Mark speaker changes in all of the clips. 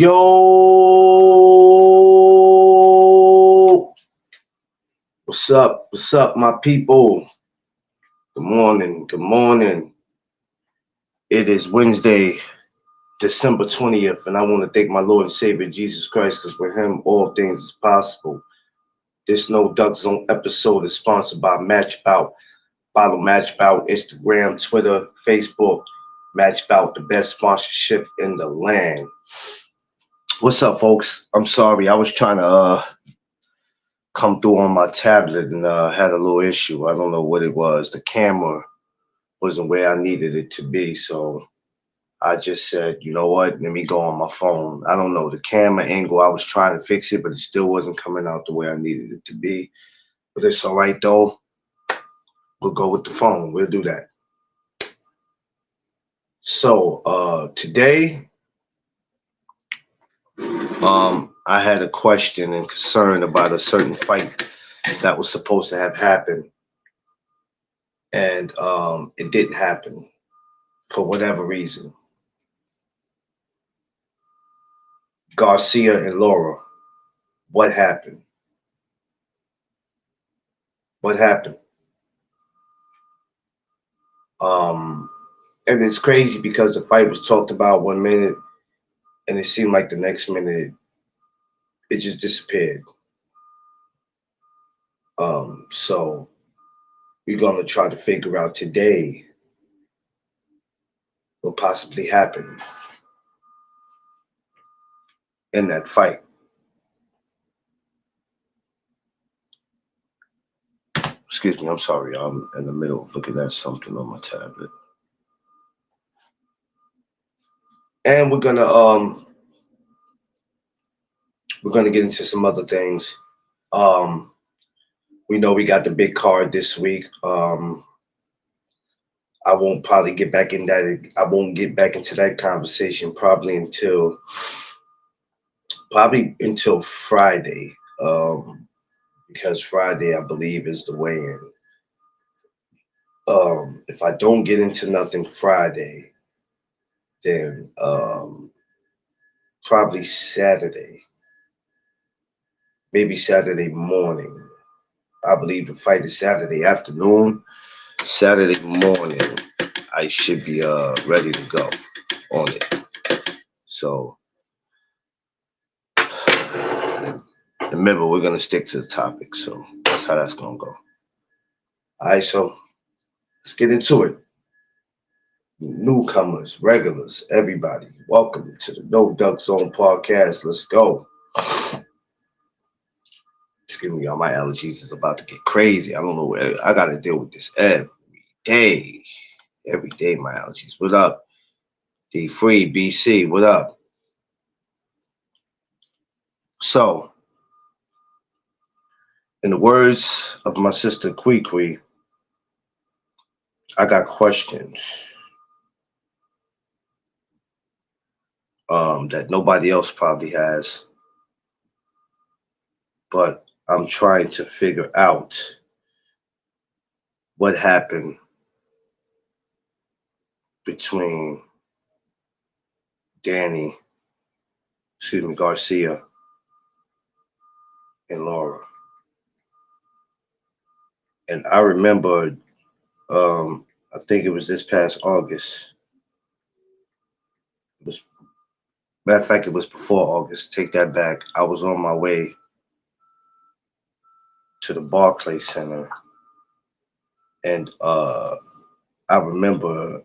Speaker 1: Yo, what's up? What's up, my people? Good morning. Good morning. It is Wednesday, December 20th, and I want to thank my Lord and Savior Jesus Christ because with Him all things is possible. This No Duck Zone episode is sponsored by Matchbout. Follow Matchbout Instagram, Twitter, Facebook. Matchbout, the best sponsorship in the land. What's up, folks? I'm sorry, I was trying to come through on my tablet and had a little issue. I don't know what it was. The camera wasn't where I needed it to be, so I just said, you know what? Let me go on my phone. I don't know the camera angle. I was trying to fix it, but it still wasn't coming out the way I needed it to be. But it's all right though. We'll go with the phone. We'll do that. So today, I had a question and concern about a certain fight that was supposed to have happened, and it didn't happen for whatever reason. Garcia and Lara, what happened? What happened? Um, and it's crazy because the fight was talked about 1 minute, and it seemed like the next minute it just disappeared. So we're gonna try to figure out today what possibly happened in that fight. Excuse me, I'm sorry. I'm in the middle of looking at something on my tablet. And we're gonna get into some other things. Um, we know we got the big card this week. I won't probably get back in that. I won't get back into that conversation probably until Friday. Because Friday I believe is the weigh-in. If I don't get into nothing Friday, then probably Saturday, maybe Saturday morning. I believe the fight is Saturday afternoon. Saturday morning, I should be ready to go on it. So remember, we're gonna stick to the topic. So that's how that's gonna go. All right, so let's get into it. Newcomers, regulars, everybody, welcome to the No Duck Zone podcast. Let's go. Excuse me, y'all. My allergies is about to get crazy. I don't know where I got to deal with this every day. Every day, my allergies. What up? D Free BC. What up? So, in the words of my sister Kwee, I got questions that nobody else probably has, but I'm trying to figure out what happened between Garcia and Lara. And I remember, I think it was this past August. It was, matter of fact, it was before August. Take that back. I was on my way to the Barclay Center, and I remember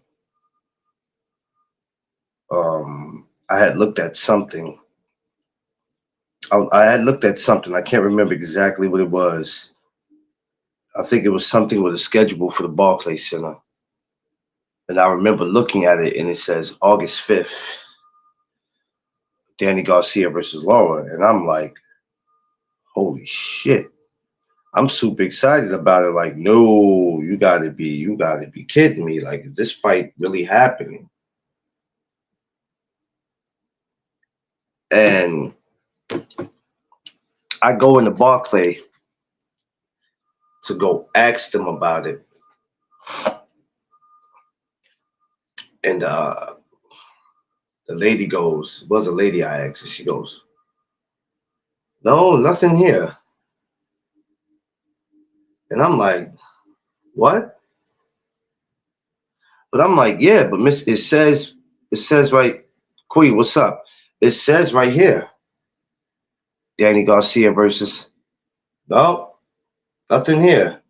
Speaker 1: I had looked at something. I had looked at something. I can't remember exactly what it was. I think it was something with a schedule for the Barclay Center. And I remember looking at it, and it says August 5th, Danny Garcia versus Lara. And I'm like, holy shit. I'm super excited about it. Like, no, you gotta be kidding me. Like, is this fight really happening? And I go into Barclay to go ask them about it. And The lady goes, was a lady I asked, and she goes, no, nothing here. And I'm like, what? But I'm like, yeah, but Miss, it says right, Queen, what's up? It says right here, Danny Garcia versus, no, nothing here.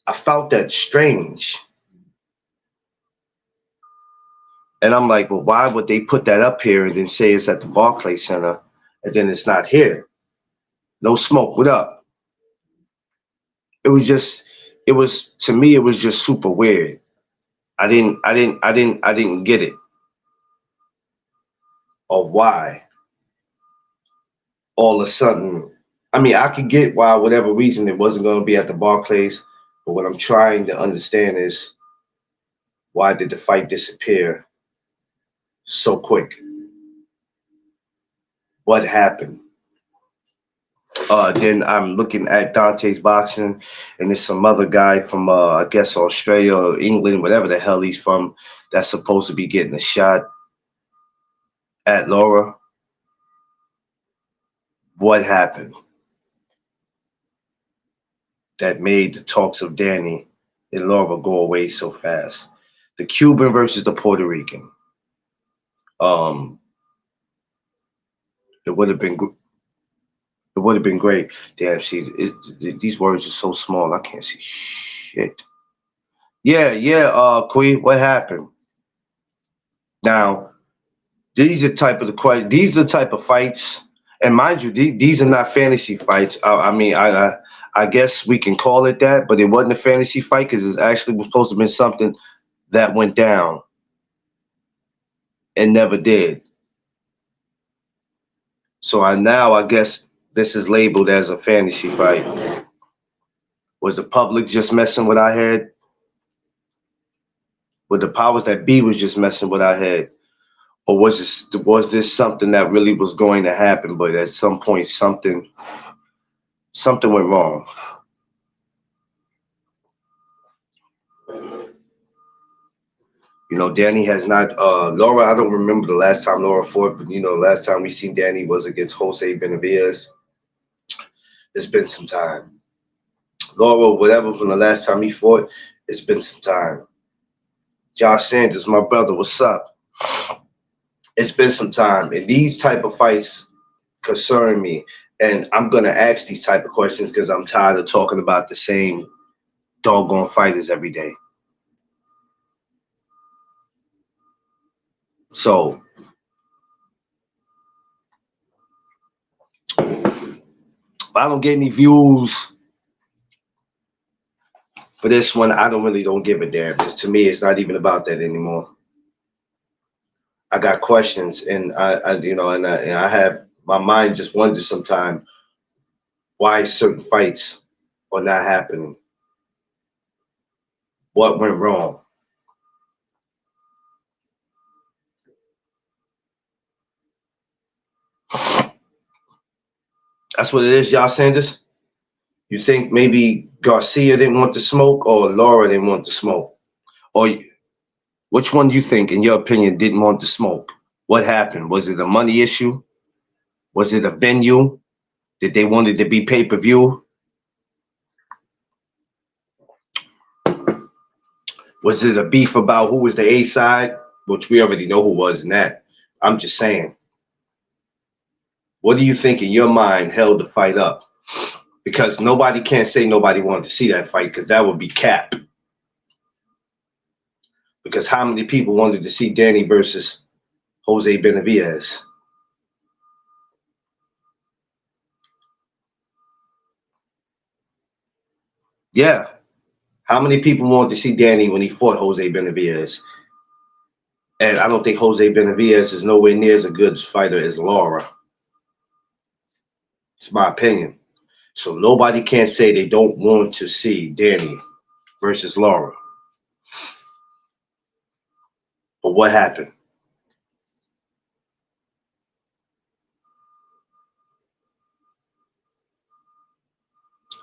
Speaker 1: I felt that strange. And I'm like, well, why would they put that up here and then say it's at the Barclays Center and then it's not here? No smoke, what up? It was just, it was, to me, it was just super weird. I didn't get it of why all of a sudden. I mean, I could get why, whatever reason, it wasn't going to be at the Barclays, but what I'm trying to understand is why did the fight disappear so quick? What happened? Then I'm looking at Dante's boxing, and there's some other guy from, I guess, Australia or England, whatever the hell he's from, that's supposed to be getting a shot at Lara. What happened that made the talks of Danny and Lara go away so fast? The Cuban versus the Puerto Rican. Um, it would have been it would have been great. Damn, see, these words are so small, I can't see shit. Yeah, yeah, Queen, what happened? Now, these are type of these are the type of fights, and mind you, these are not fantasy fights. I mean, I guess we can call it that, but it wasn't a fantasy fight because it actually was supposed to be something that went down and never did. So I guess this is labeled as a fantasy fight. Was the public just messing with our head? With the powers that be was just messing with our head? Or was this something that really was going to happen, but at some point something went wrong? You know, Danny has not. Laura, I don't remember the last time Laura fought, but you know, the last time we seen Danny was against Jose Benavides. It's been some time. Laura, whatever, from the last time he fought, it's been some time. Josh Sanders, my brother, what's up? It's been some time, and these type of fights concern me. And I'm gonna ask these type of questions because I'm tired of talking about the same doggone fighters every day. So if I don't get any views for this one, I don't give a damn. Because to me, it's not even about that anymore. I got questions, and I have my mind just wonders sometimes why certain fights are not happening. What went wrong? That's what it is, y'all Sanders. You think maybe Garcia didn't want the smoke, or Laura didn't want the smoke, or which one do you think, in your opinion, didn't want the smoke? What happened? Was it a money issue? Was it a venue? Did they want it to be pay-per-view? Was it a beef about who was the A side? Which we already know who was in that. I'm just saying. What do you think in your mind held the fight up? Because nobody can't say nobody wanted to see that fight, because that would be cap. Because how many people wanted to see Danny versus Jose Benavides? Yeah. How many people wanted to see Danny when he fought Jose Benavides? And I don't think Jose Benavides is nowhere near as a good fighter as Lara. It's my opinion. So nobody can say they don't want to see Danny versus Lara. But what happened?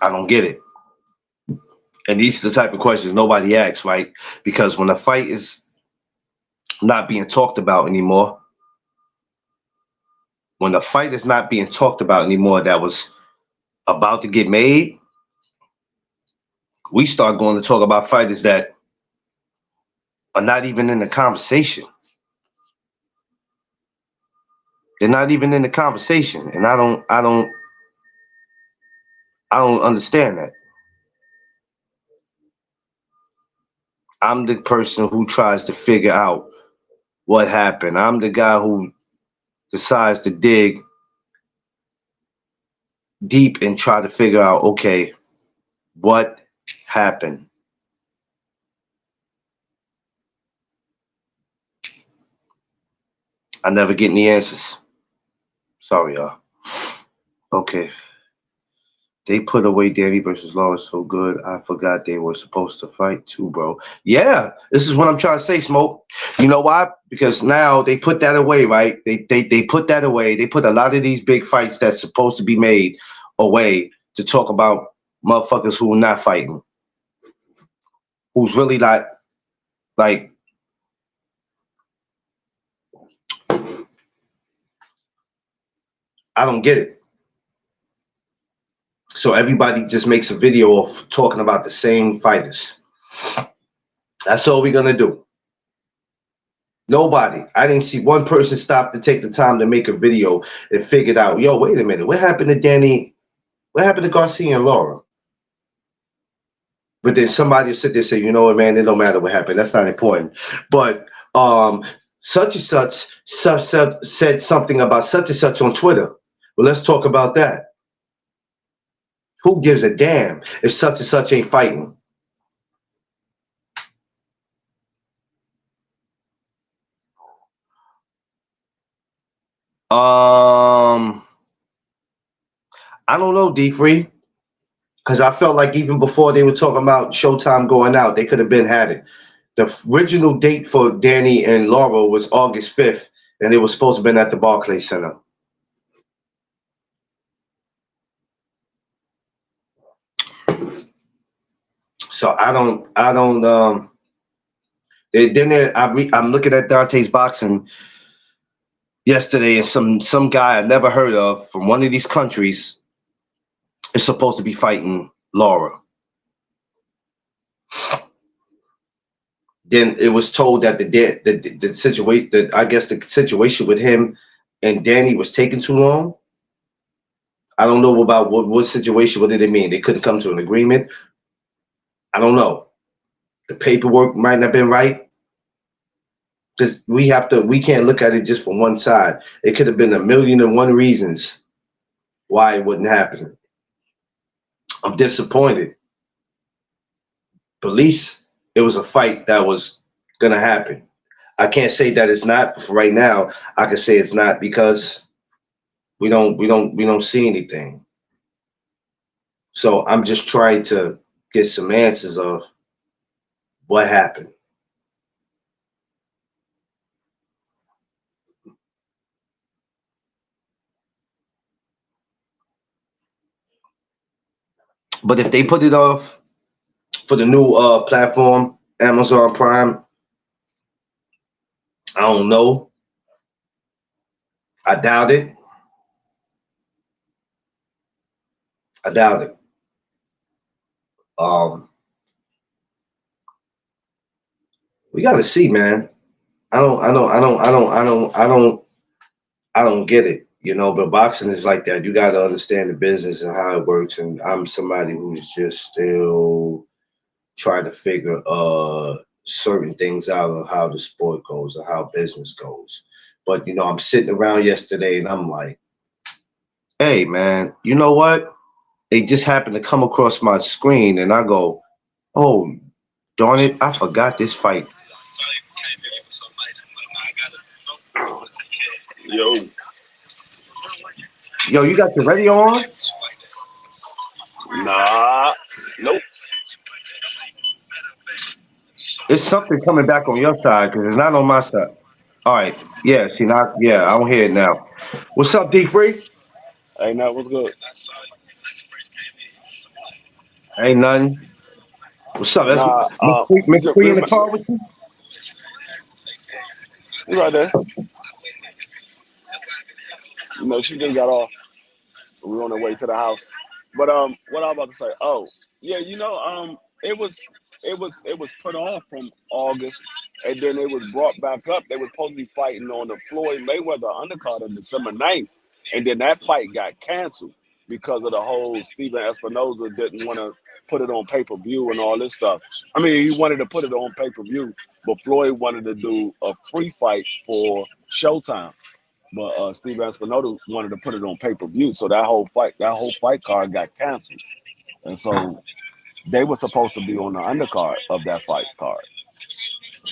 Speaker 1: I don't get it. And these are the type of questions nobody asks, right? Because when a fight is not being talked about anymore, when a fight is not being talked about anymore that was about to get made, we start going to talk about fighters that are not even in the conversation. They're not even in the conversation, and I don't understand that. I'm the person who tries to figure out what happened. I'm the guy who decides to dig deep and try to figure out, okay, what happened? I never get any answers. Sorry, y'all. Okay. They put away Danny versus Lara so good. I forgot they were supposed to fight too, bro. Yeah, this is what I'm trying to say, Smoke. You know why? Because now they put that away, right? They put that away. They put a lot of these big fights that's supposed to be made away to talk about motherfuckers who are not fighting, who's really like I don't get it. So everybody just makes a video of talking about the same fighters. That's all we're gonna do. Nobody. I didn't see one person stop to take the time to make a video and figured out, yo, wait a minute, what happened to Danny? What happened to Garcia and Lara? But then somebody will sit there and say, you know what, man, it don't matter what happened. That's not important. But such and such said something about such and such on Twitter. Well, let's talk about that. Who gives a damn if such and such ain't fighting? I don't know, D3, because I felt like even before they were talking about Showtime going out, they could have been had it. The original date for Danny and Lara was August 5th, and they were supposed to have been at the Barclays Center. So I don't. I'm looking at Dante's boxing yesterday, and some guy I never heard of from one of these countries is supposed to be fighting Lara. Then it was told that the situation, that I guess the situation with him and Danny was taking too long. I don't know about what situation. What did it mean? They couldn't come to an agreement. I don't know. The paperwork might not have been right. Because we can't look at it just from one side. It could have been a million and one reasons why it wouldn't happen. I'm disappointed. But at least it was a fight that was gonna happen. I can't say that it's not for right now. I can say it's not because we don't see anything. So I'm just trying to get some answers of what happened. But if they put it off for the new platform, Amazon Prime, I don't know. I doubt it. I doubt it. We gotta see, man. I don't get it. You know, but boxing is like that. You gotta understand the business and how it works. And I'm somebody who's just still trying to figure certain things out of how the sport goes or how business goes. But you know, I'm sitting around yesterday and I'm like, hey man, you know what? They just happened to come across my screen and I go, oh darn it, I forgot this fight.
Speaker 2: Yo.
Speaker 1: Yo, you got your radio on?
Speaker 2: Nah. Nope.
Speaker 1: There's something coming back on your side because it's not on my side. All right. Yeah, see now, yeah, I don't hear it now. What's up, D3?
Speaker 2: Hey, now what's good?
Speaker 1: Ain't nothing. What's up? That's
Speaker 2: Nah.
Speaker 1: Miss Free in the
Speaker 2: Remember,
Speaker 1: car with you?
Speaker 2: You right there. She just got off. We are on the way to the house. But what I was about to say? Oh, yeah, it was put on from August, and then it was brought back up. They were supposed to be fighting on the Floyd Mayweather undercard on December 9th, and then that fight got canceled because of the whole Steven Espinoza didn't want to put it on pay per view and all this stuff. I mean, he wanted to put it on pay per view, but Floyd wanted to do a free fight for Showtime. But Steve Espinosa wanted to put it on pay per view, so that whole fight card got canceled, and so they were supposed to be on the undercard of that fight card.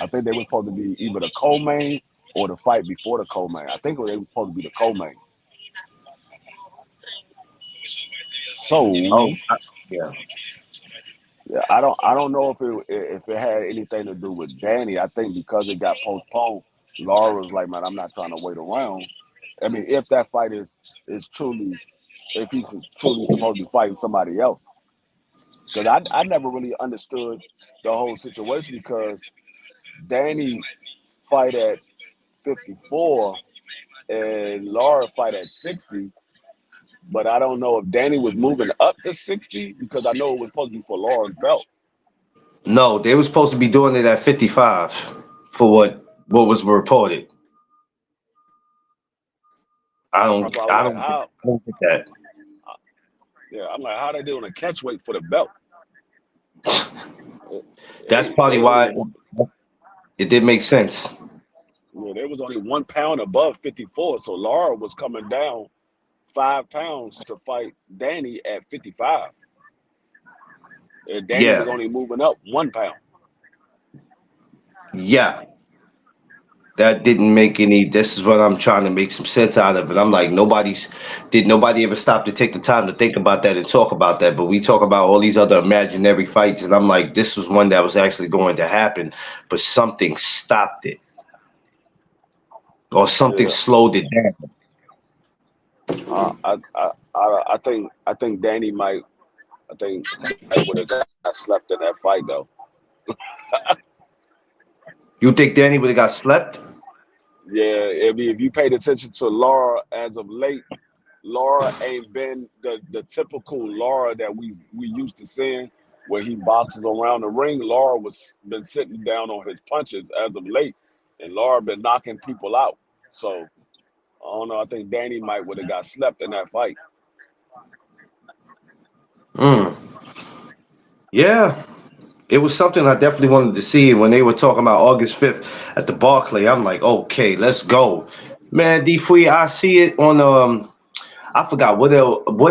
Speaker 2: I think they were supposed to be either the co-main or the fight before the co-main. I think they were supposed to be the co-main. So
Speaker 1: Oh, yeah.
Speaker 2: yeah, I don't know if it had anything to do with Danny. I think because it got postponed, Laura was like, man, I'm not trying to wait around. I mean, if that fight is truly, if he's truly supposed to be fighting somebody else, because I never really understood the whole situation because Danny fight at 54 and Laura fight at 60, but I don't know if Danny was moving up to 60 because I know it was supposed to be for Laura's belt.
Speaker 1: No, they were supposed to be doing it at 55 for what was reported. I don't
Speaker 2: So I was
Speaker 1: I
Speaker 2: like,
Speaker 1: don't
Speaker 2: how?
Speaker 1: I don't get that.
Speaker 2: Yeah, I'm like, how they doing a catch weight for the belt?
Speaker 1: That's
Speaker 2: They
Speaker 1: probably
Speaker 2: only
Speaker 1: why it did make sense.
Speaker 2: there was only 1 pound above 54, so Laura was coming down 5 pounds to fight Danny at 55, and Danny was
Speaker 1: Yeah.
Speaker 2: only moving up 1 pound.
Speaker 1: Yeah. That didn't make any. This is what I'm trying to make some sense out of it. I'm like, did nobody ever stop to take the time to think about that and talk about that? But we talk about all these other imaginary fights, and I'm like, this was one that was actually going to happen, but something stopped it, or something
Speaker 2: Yeah,
Speaker 1: slowed it down.
Speaker 2: I think Danny might. I think might would have got slept in that fight though.
Speaker 1: You think Danny would have got slept?
Speaker 2: Yeah, I mean, if you paid attention to Laura as of late, Laura ain't been the typical Laura that we used to seeing, where he boxes around the ring. Laura was been sitting down on his punches as of late, and Laura been knocking people out. So I don't know. I think Danny might would have got slept in that fight.
Speaker 1: Mm. Yeah. It was something I definitely wanted to see. When they were talking about August 5th at the Barclay, I'm like, okay, let's go. Man, D Free, I see it on I forgot what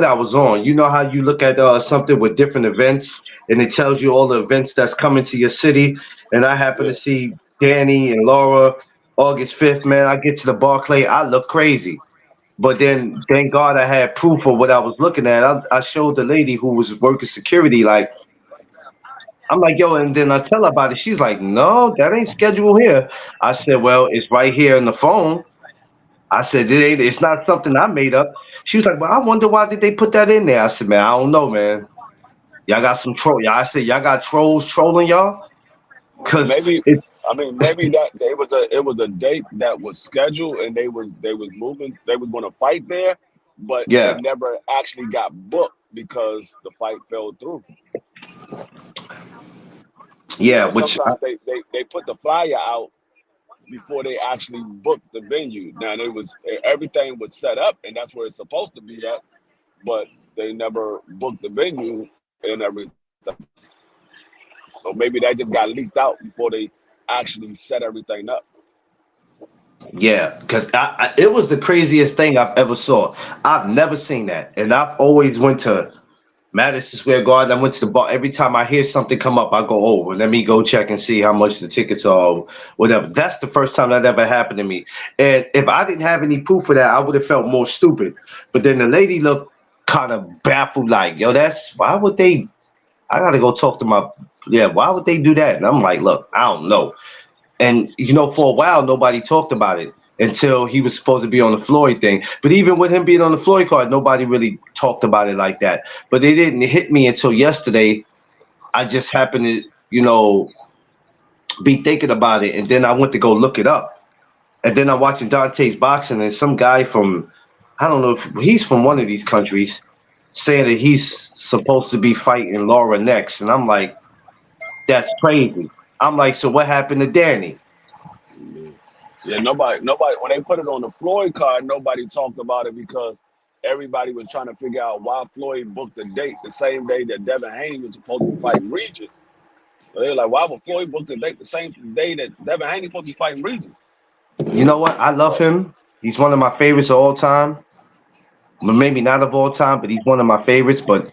Speaker 1: I was on. You know how you look at something with different events and it tells you all the events that's coming to your city. And I happen to
Speaker 2: Yeah,
Speaker 1: see Danny and Laura August 5th, man. I get to the Barclay, I look crazy. But then thank God I had proof of what I was looking at. I showed the lady who was working security, like, I'm like, yo, and then I tell her about it. She's like, no, that ain't scheduled here. I said, well, it's right here in the phone. I said, it's not something I made up. She was like, well, I wonder why did they put that in there? I said, man, I don't know, man. Y'all got some troll. I said, y'all got trolls trolling y'all? Cause
Speaker 2: maybe.
Speaker 1: it's
Speaker 2: I mean, maybe that it was a date that was scheduled, and they was moving. They was going to fight there, but
Speaker 1: yeah,
Speaker 2: it never actually got booked because the fight fell through.
Speaker 1: yeah, which
Speaker 2: Sometimes they put the flyer out before they actually booked the venue. Now they was everything was set up, and that's where it's supposed to be at, but they never booked the venue and everything. So maybe that just got leaked out before they actually set everything up.
Speaker 1: yeah, because it was the craziest thing I've ever saw. I've never seen that, and I've always went to Madison Square Garden. I went to the bar. Every time I hear something come up, I go over. Let me go check and see how much the tickets are, or whatever. That's the first time that ever happened to me. And if I didn't have any proof of that, I would have felt more stupid. But then the lady looked kind of baffled, like, yo, why would they? I gotta go talk to my, yeah, why would they do that? And I'm like, look, I don't know. And for a while nobody talked about it until he was supposed to be on the Floyd thing. But even with him being on the Floyd card, nobody really talked about it like that. But they didn't hit me until yesterday. I just happened to, be thinking about it, and then I went to go look it up. And then I'm watching Dante's boxing, and some guy from, I don't know if he's from one of these countries, saying that he's supposed to be fighting Lara next. And I'm like, that's crazy. I'm like, so what happened to Danny?
Speaker 2: Yeah. Yeah, nobody. When they put it on the Floyd card, nobody talked about it because everybody was trying to figure out why Floyd booked a date the same day that Devin Haney was supposed to be fighting Regis. So they were like, why would Floyd book the date the same day that Devin Haney supposed to be fighting Regis?
Speaker 1: You know what? I love him. He's one of my favorites of all time. Well, maybe not of all time, but he's one of my favorites. But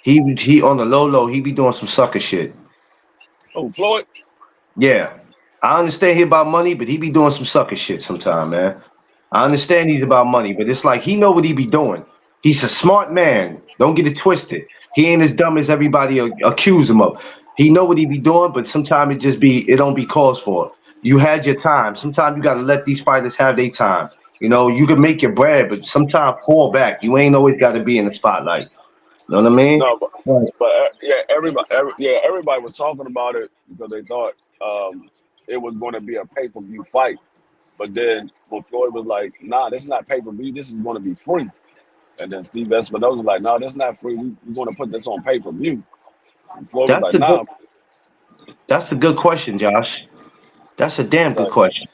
Speaker 1: he on the low, he be doing some sucker shit.
Speaker 2: Oh, Floyd.
Speaker 1: Yeah. I understand he about money, but he be doing some sucker shit sometime, man. I understand he's about money, but it's like he know what he be doing. He's a smart man. Don't get it twisted. He ain't as dumb as everybody accuse him of. He know what he be doing, but sometimes it don't be cause for it. You had your time. Sometimes you gotta let these fighters have their time. You know, you can make your bread, but sometimes fall back. You ain't always gotta be in the spotlight. You know what I mean?
Speaker 2: No, but
Speaker 1: Right.
Speaker 2: yeah, everybody was talking about it because they thought it was going to be a pay per view fight. But then when Floyd was like, "Nah, this is not pay per view. This is going to be free," and then Steve Espinosa was like, "No, this is not free. We're going to put this on pay per view." And Floyd was
Speaker 1: That's
Speaker 2: like,
Speaker 1: a good
Speaker 2: "Nah."
Speaker 1: that's a good question, Josh. That's a damn good
Speaker 2: So
Speaker 1: question.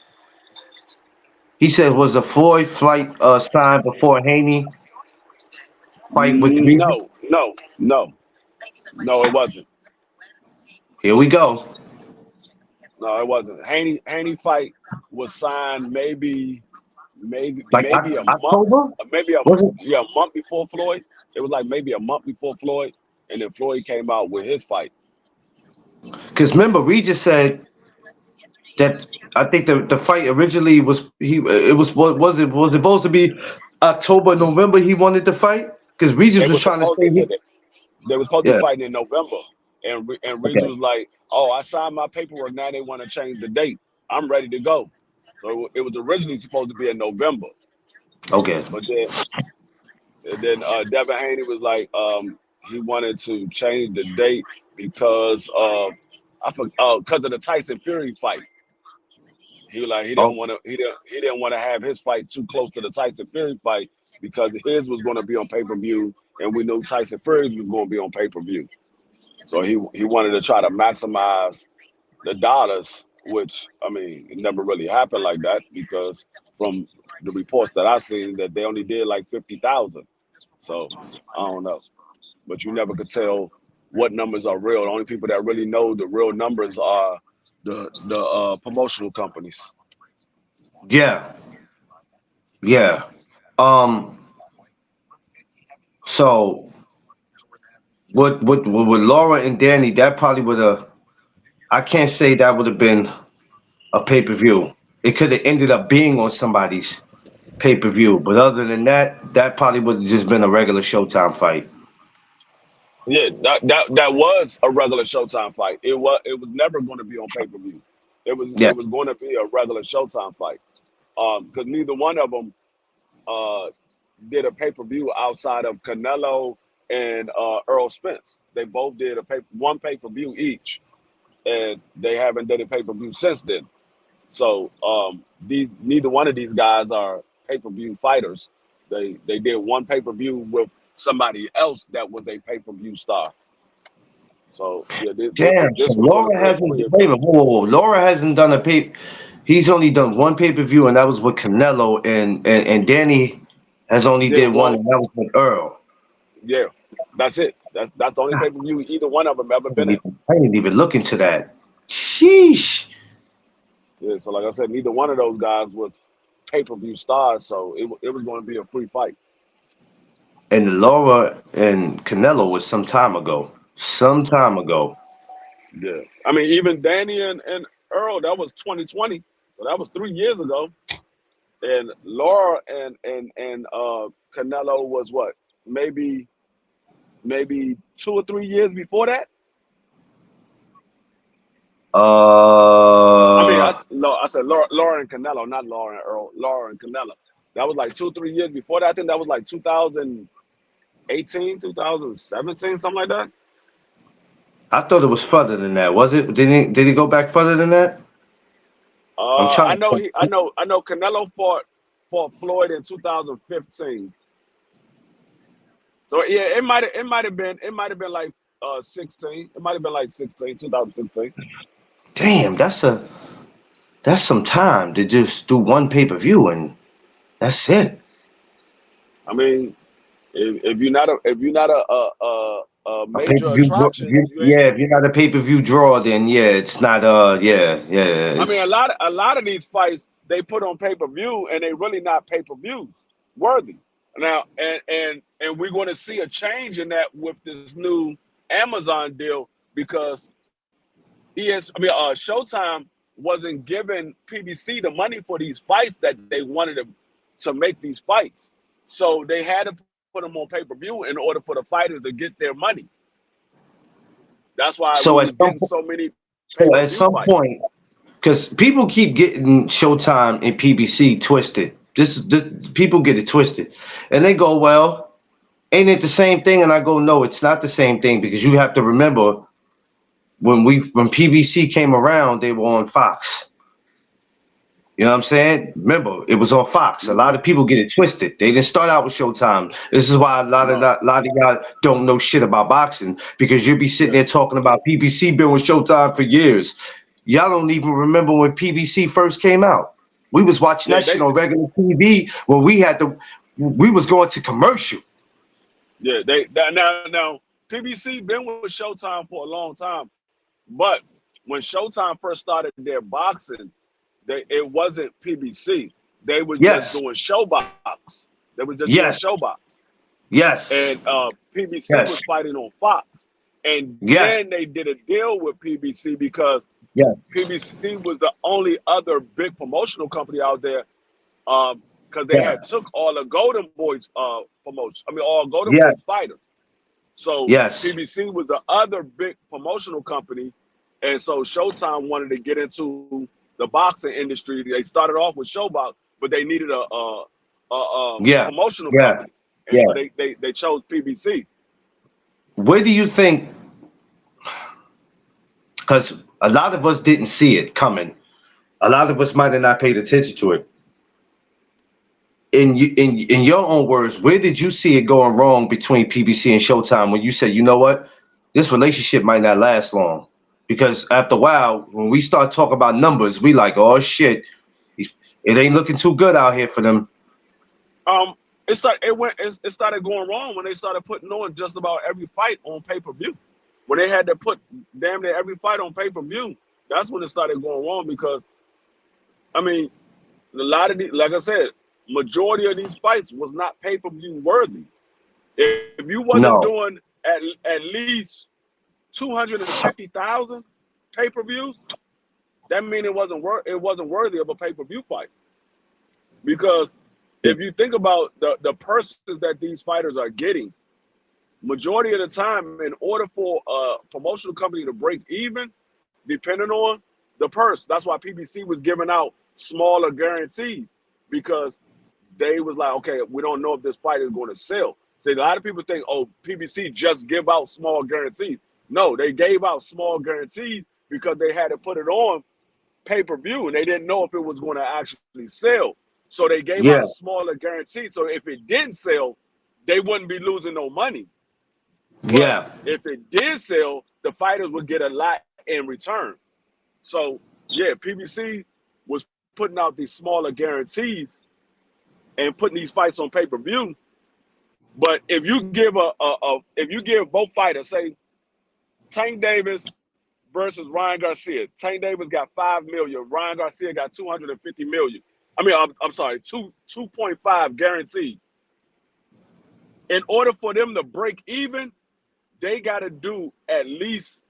Speaker 1: He said, was the Floyd flight signed before Haney fight with Regis?
Speaker 2: no, no, no, no, it wasn't.
Speaker 1: Here we go.
Speaker 2: No, it wasn't. Haney fight was signed
Speaker 1: Like
Speaker 2: maybe a month,
Speaker 1: October?
Speaker 2: maybe a
Speaker 1: Was it?
Speaker 2: yeah, a month before Floyd. It was like maybe a month before Floyd, and then Floyd came out with his fight.
Speaker 1: Because remember, Regis said that I think the fight originally was it was it supposed to be October, November he wanted to fight? Because Regis
Speaker 2: They
Speaker 1: was
Speaker 2: were
Speaker 1: trying to
Speaker 2: supposed
Speaker 1: say
Speaker 2: to yeah, they were supposed to be
Speaker 1: yeah,
Speaker 2: fighting in November, and Regis
Speaker 1: okay,
Speaker 2: was like, "Oh, I signed my paperwork. Now they want to change the date. I'm ready to go." So it was originally supposed to be in November,
Speaker 1: okay.
Speaker 2: but then Devin Haney was like, he wanted to change the date because of because of the Tyson Fury fight. He was like
Speaker 1: Oh,
Speaker 2: he didn't want to have his fight too close to the Tyson Fury fight because his was going to be on pay per view, and we knew Tyson Fury was going to be on pay per view. So he wanted to try to maximize the dollars, which I mean it never really happened like that because from the reports that I seen that they only did like 50,000. So I don't know, but you never could tell what numbers are real. The only people that really know the real numbers are the promotional companies.
Speaker 1: yeah, yeah. Um, so with Laura and Danny, that probably would have. I can't say that would have been a pay per view. It could have ended up being on somebody's pay per view, but other than that, that probably would have just been a regular Showtime fight.
Speaker 2: Yeah, that was a regular Showtime fight. It was never going to be on pay per view.
Speaker 1: Yeah,
Speaker 2: It was going to be a regular Showtime fight. Because neither one of them uh did a pay per view outside of Canelo and Earl Spence. They both did one pay per view each, and they haven't done a pay per view since then. So these neither one of these guys are pay per view fighters. They did one pay per view with somebody else that was a pay per view star. So yeah,
Speaker 1: damn. So
Speaker 2: this was going to
Speaker 1: Laura
Speaker 2: be a
Speaker 1: hasn't.
Speaker 2: free
Speaker 1: Wait a
Speaker 2: event.
Speaker 1: minute, whoa. Laura hasn't done a pay. He's only done one pay per view, and that was with Canelo, and Danny has only
Speaker 2: Did
Speaker 1: did one,
Speaker 2: one,
Speaker 1: and that was with Earl.
Speaker 2: yeah, that's it. That's the only
Speaker 1: God,
Speaker 2: pay per view either one of them ever been in.
Speaker 1: I didn't even look into that. Sheesh.
Speaker 2: Yeah, so like I said, neither one of those guys was pay per view stars, so it was going to be a free fight.
Speaker 1: And Laura and Canelo was some time ago. Some time ago.
Speaker 2: Yeah, I mean even Danny and Earl that was 2020, so that was 3 years ago. And Laura and Canelo was what maybe 2 or 3 years before that. I mean,
Speaker 1: Uh,
Speaker 2: no, I said Laura and Canelo, not Laura and Earl. Laura and Canelo. That was like 2 or 3 years before that. I think that was like 2018, 2017, something like that.
Speaker 1: I thought it was further than that. Was it? Did he go back further than that? I'm trying
Speaker 2: I know
Speaker 1: to.
Speaker 2: he. I know. Canelo fought Floyd in 2015. So yeah, it might have been like 16. It might have been like 16, 2016.
Speaker 1: Damn, that's some time to just do one pay-per-view and that's it.
Speaker 2: I mean, if you're not a
Speaker 1: A
Speaker 2: major
Speaker 1: pay-per-view,
Speaker 2: attraction, you ain't.
Speaker 1: yeah. If you're not a pay-per-view draw, then yeah, it's not. Yeah.
Speaker 2: I mean,
Speaker 1: It's
Speaker 2: a lot of these fights they put on pay per view, and they really not pay per views worthy. Now, and we're going to see a change in that with this new Amazon deal because Showtime wasn't giving PBC the money for these fights that they wanted to make these fights, so they had to put them on pay per view in order for the fighters to get their money. That's why we
Speaker 1: so
Speaker 2: was getting so many pay
Speaker 1: so
Speaker 2: per
Speaker 1: at
Speaker 2: view
Speaker 1: some
Speaker 2: fights.
Speaker 1: point, because people keep getting Showtime and PBC twisted. This people get it twisted, and they go, "Well, ain't it the same thing?" And I go, "No, it's not the same thing because you have to remember when PBC came around, they were on Fox. You know what I'm saying? Remember, it was on Fox. A lot
Speaker 2: Hmm.
Speaker 1: of people get it twisted. They didn't start out with Showtime. This is why
Speaker 2: No,
Speaker 1: a lot of y'all don't know shit about boxing because you'll be sitting
Speaker 2: yeah,
Speaker 1: there talking about PBC been with Showtime for years. Y'all don't even remember when PBC first came out. We was watching
Speaker 2: yeah,
Speaker 1: that shit on regular TV when we was going to commercial.
Speaker 2: now PBC been with Showtime for a long time, but when Showtime first started their boxing, it wasn't PBC. They were just
Speaker 1: Yes,
Speaker 2: doing Showbox. They were just doing
Speaker 1: yes,
Speaker 2: Showbox, and
Speaker 1: yes,
Speaker 2: PBC
Speaker 1: yes,
Speaker 2: was fighting on Fox, and
Speaker 1: yes,
Speaker 2: then they did a deal with PBC because
Speaker 1: yes,
Speaker 2: PBC was the only other big promotional company out there because they
Speaker 1: yeah,
Speaker 2: had took all the Golden Boys promotion. I mean, all Golden
Speaker 1: yes,
Speaker 2: Boys fighters. So
Speaker 1: yes,
Speaker 2: PBC was the other big promotional company, and so Showtime wanted to get into the boxing industry. They started off with Showbox, but they needed a
Speaker 1: yeah,
Speaker 2: promotional
Speaker 1: yeah,
Speaker 2: company, and so
Speaker 1: yeah.
Speaker 2: they chose PBC.
Speaker 1: Where do you think? Because a lot of us didn't see it coming. A lot of us might have not paid attention to it. In your own words, where did you see it going wrong between PBC and Showtime when you said, you know what, this relationship might not last long? Because after a while, when we start talking about numbers, we like, oh shit, it ain't looking too good out here for them.
Speaker 2: Um, it started going wrong when they started putting on just about every fight on pay per view. When they had to put damn near every fight on pay per view, that's when it started going wrong because I mean a lot of these, like I said, majority of these fights was not pay per view worthy. If you wasn't doing
Speaker 1: No.
Speaker 2: at least 250,000 pay per views, that mean it wasn't worthy of a pay per view fight. Because if you think about the purses that these fighters are getting, majority of the time, in order for a promotional company to break even, depending on the purse, that's why PBC was giving out smaller guarantees because they was like, okay, we don't know if this fight is going to sell. See, a lot of people think, oh, PBC just give out small guarantees. No, they gave out small guarantees because they had to put it on pay per view and they didn't know if it was going to actually sell. So they gave out a
Speaker 1: Yeah.
Speaker 2: smaller guarantee. So if it didn't sell, they wouldn't be losing no money. But
Speaker 1: Yeah.
Speaker 2: if it did sell, the fighters would get a lot in return. So yeah, PBC was putting out these smaller guarantees and putting these fights on pay per view. But if you give if you give both fighters, say Tank Davis versus Ryan Garcia, Tank Davis got 5 million, Ryan Garcia got 250 million. I mean, I'm sorry, 2.5 guaranteed. In order for them to break even, they got to do at least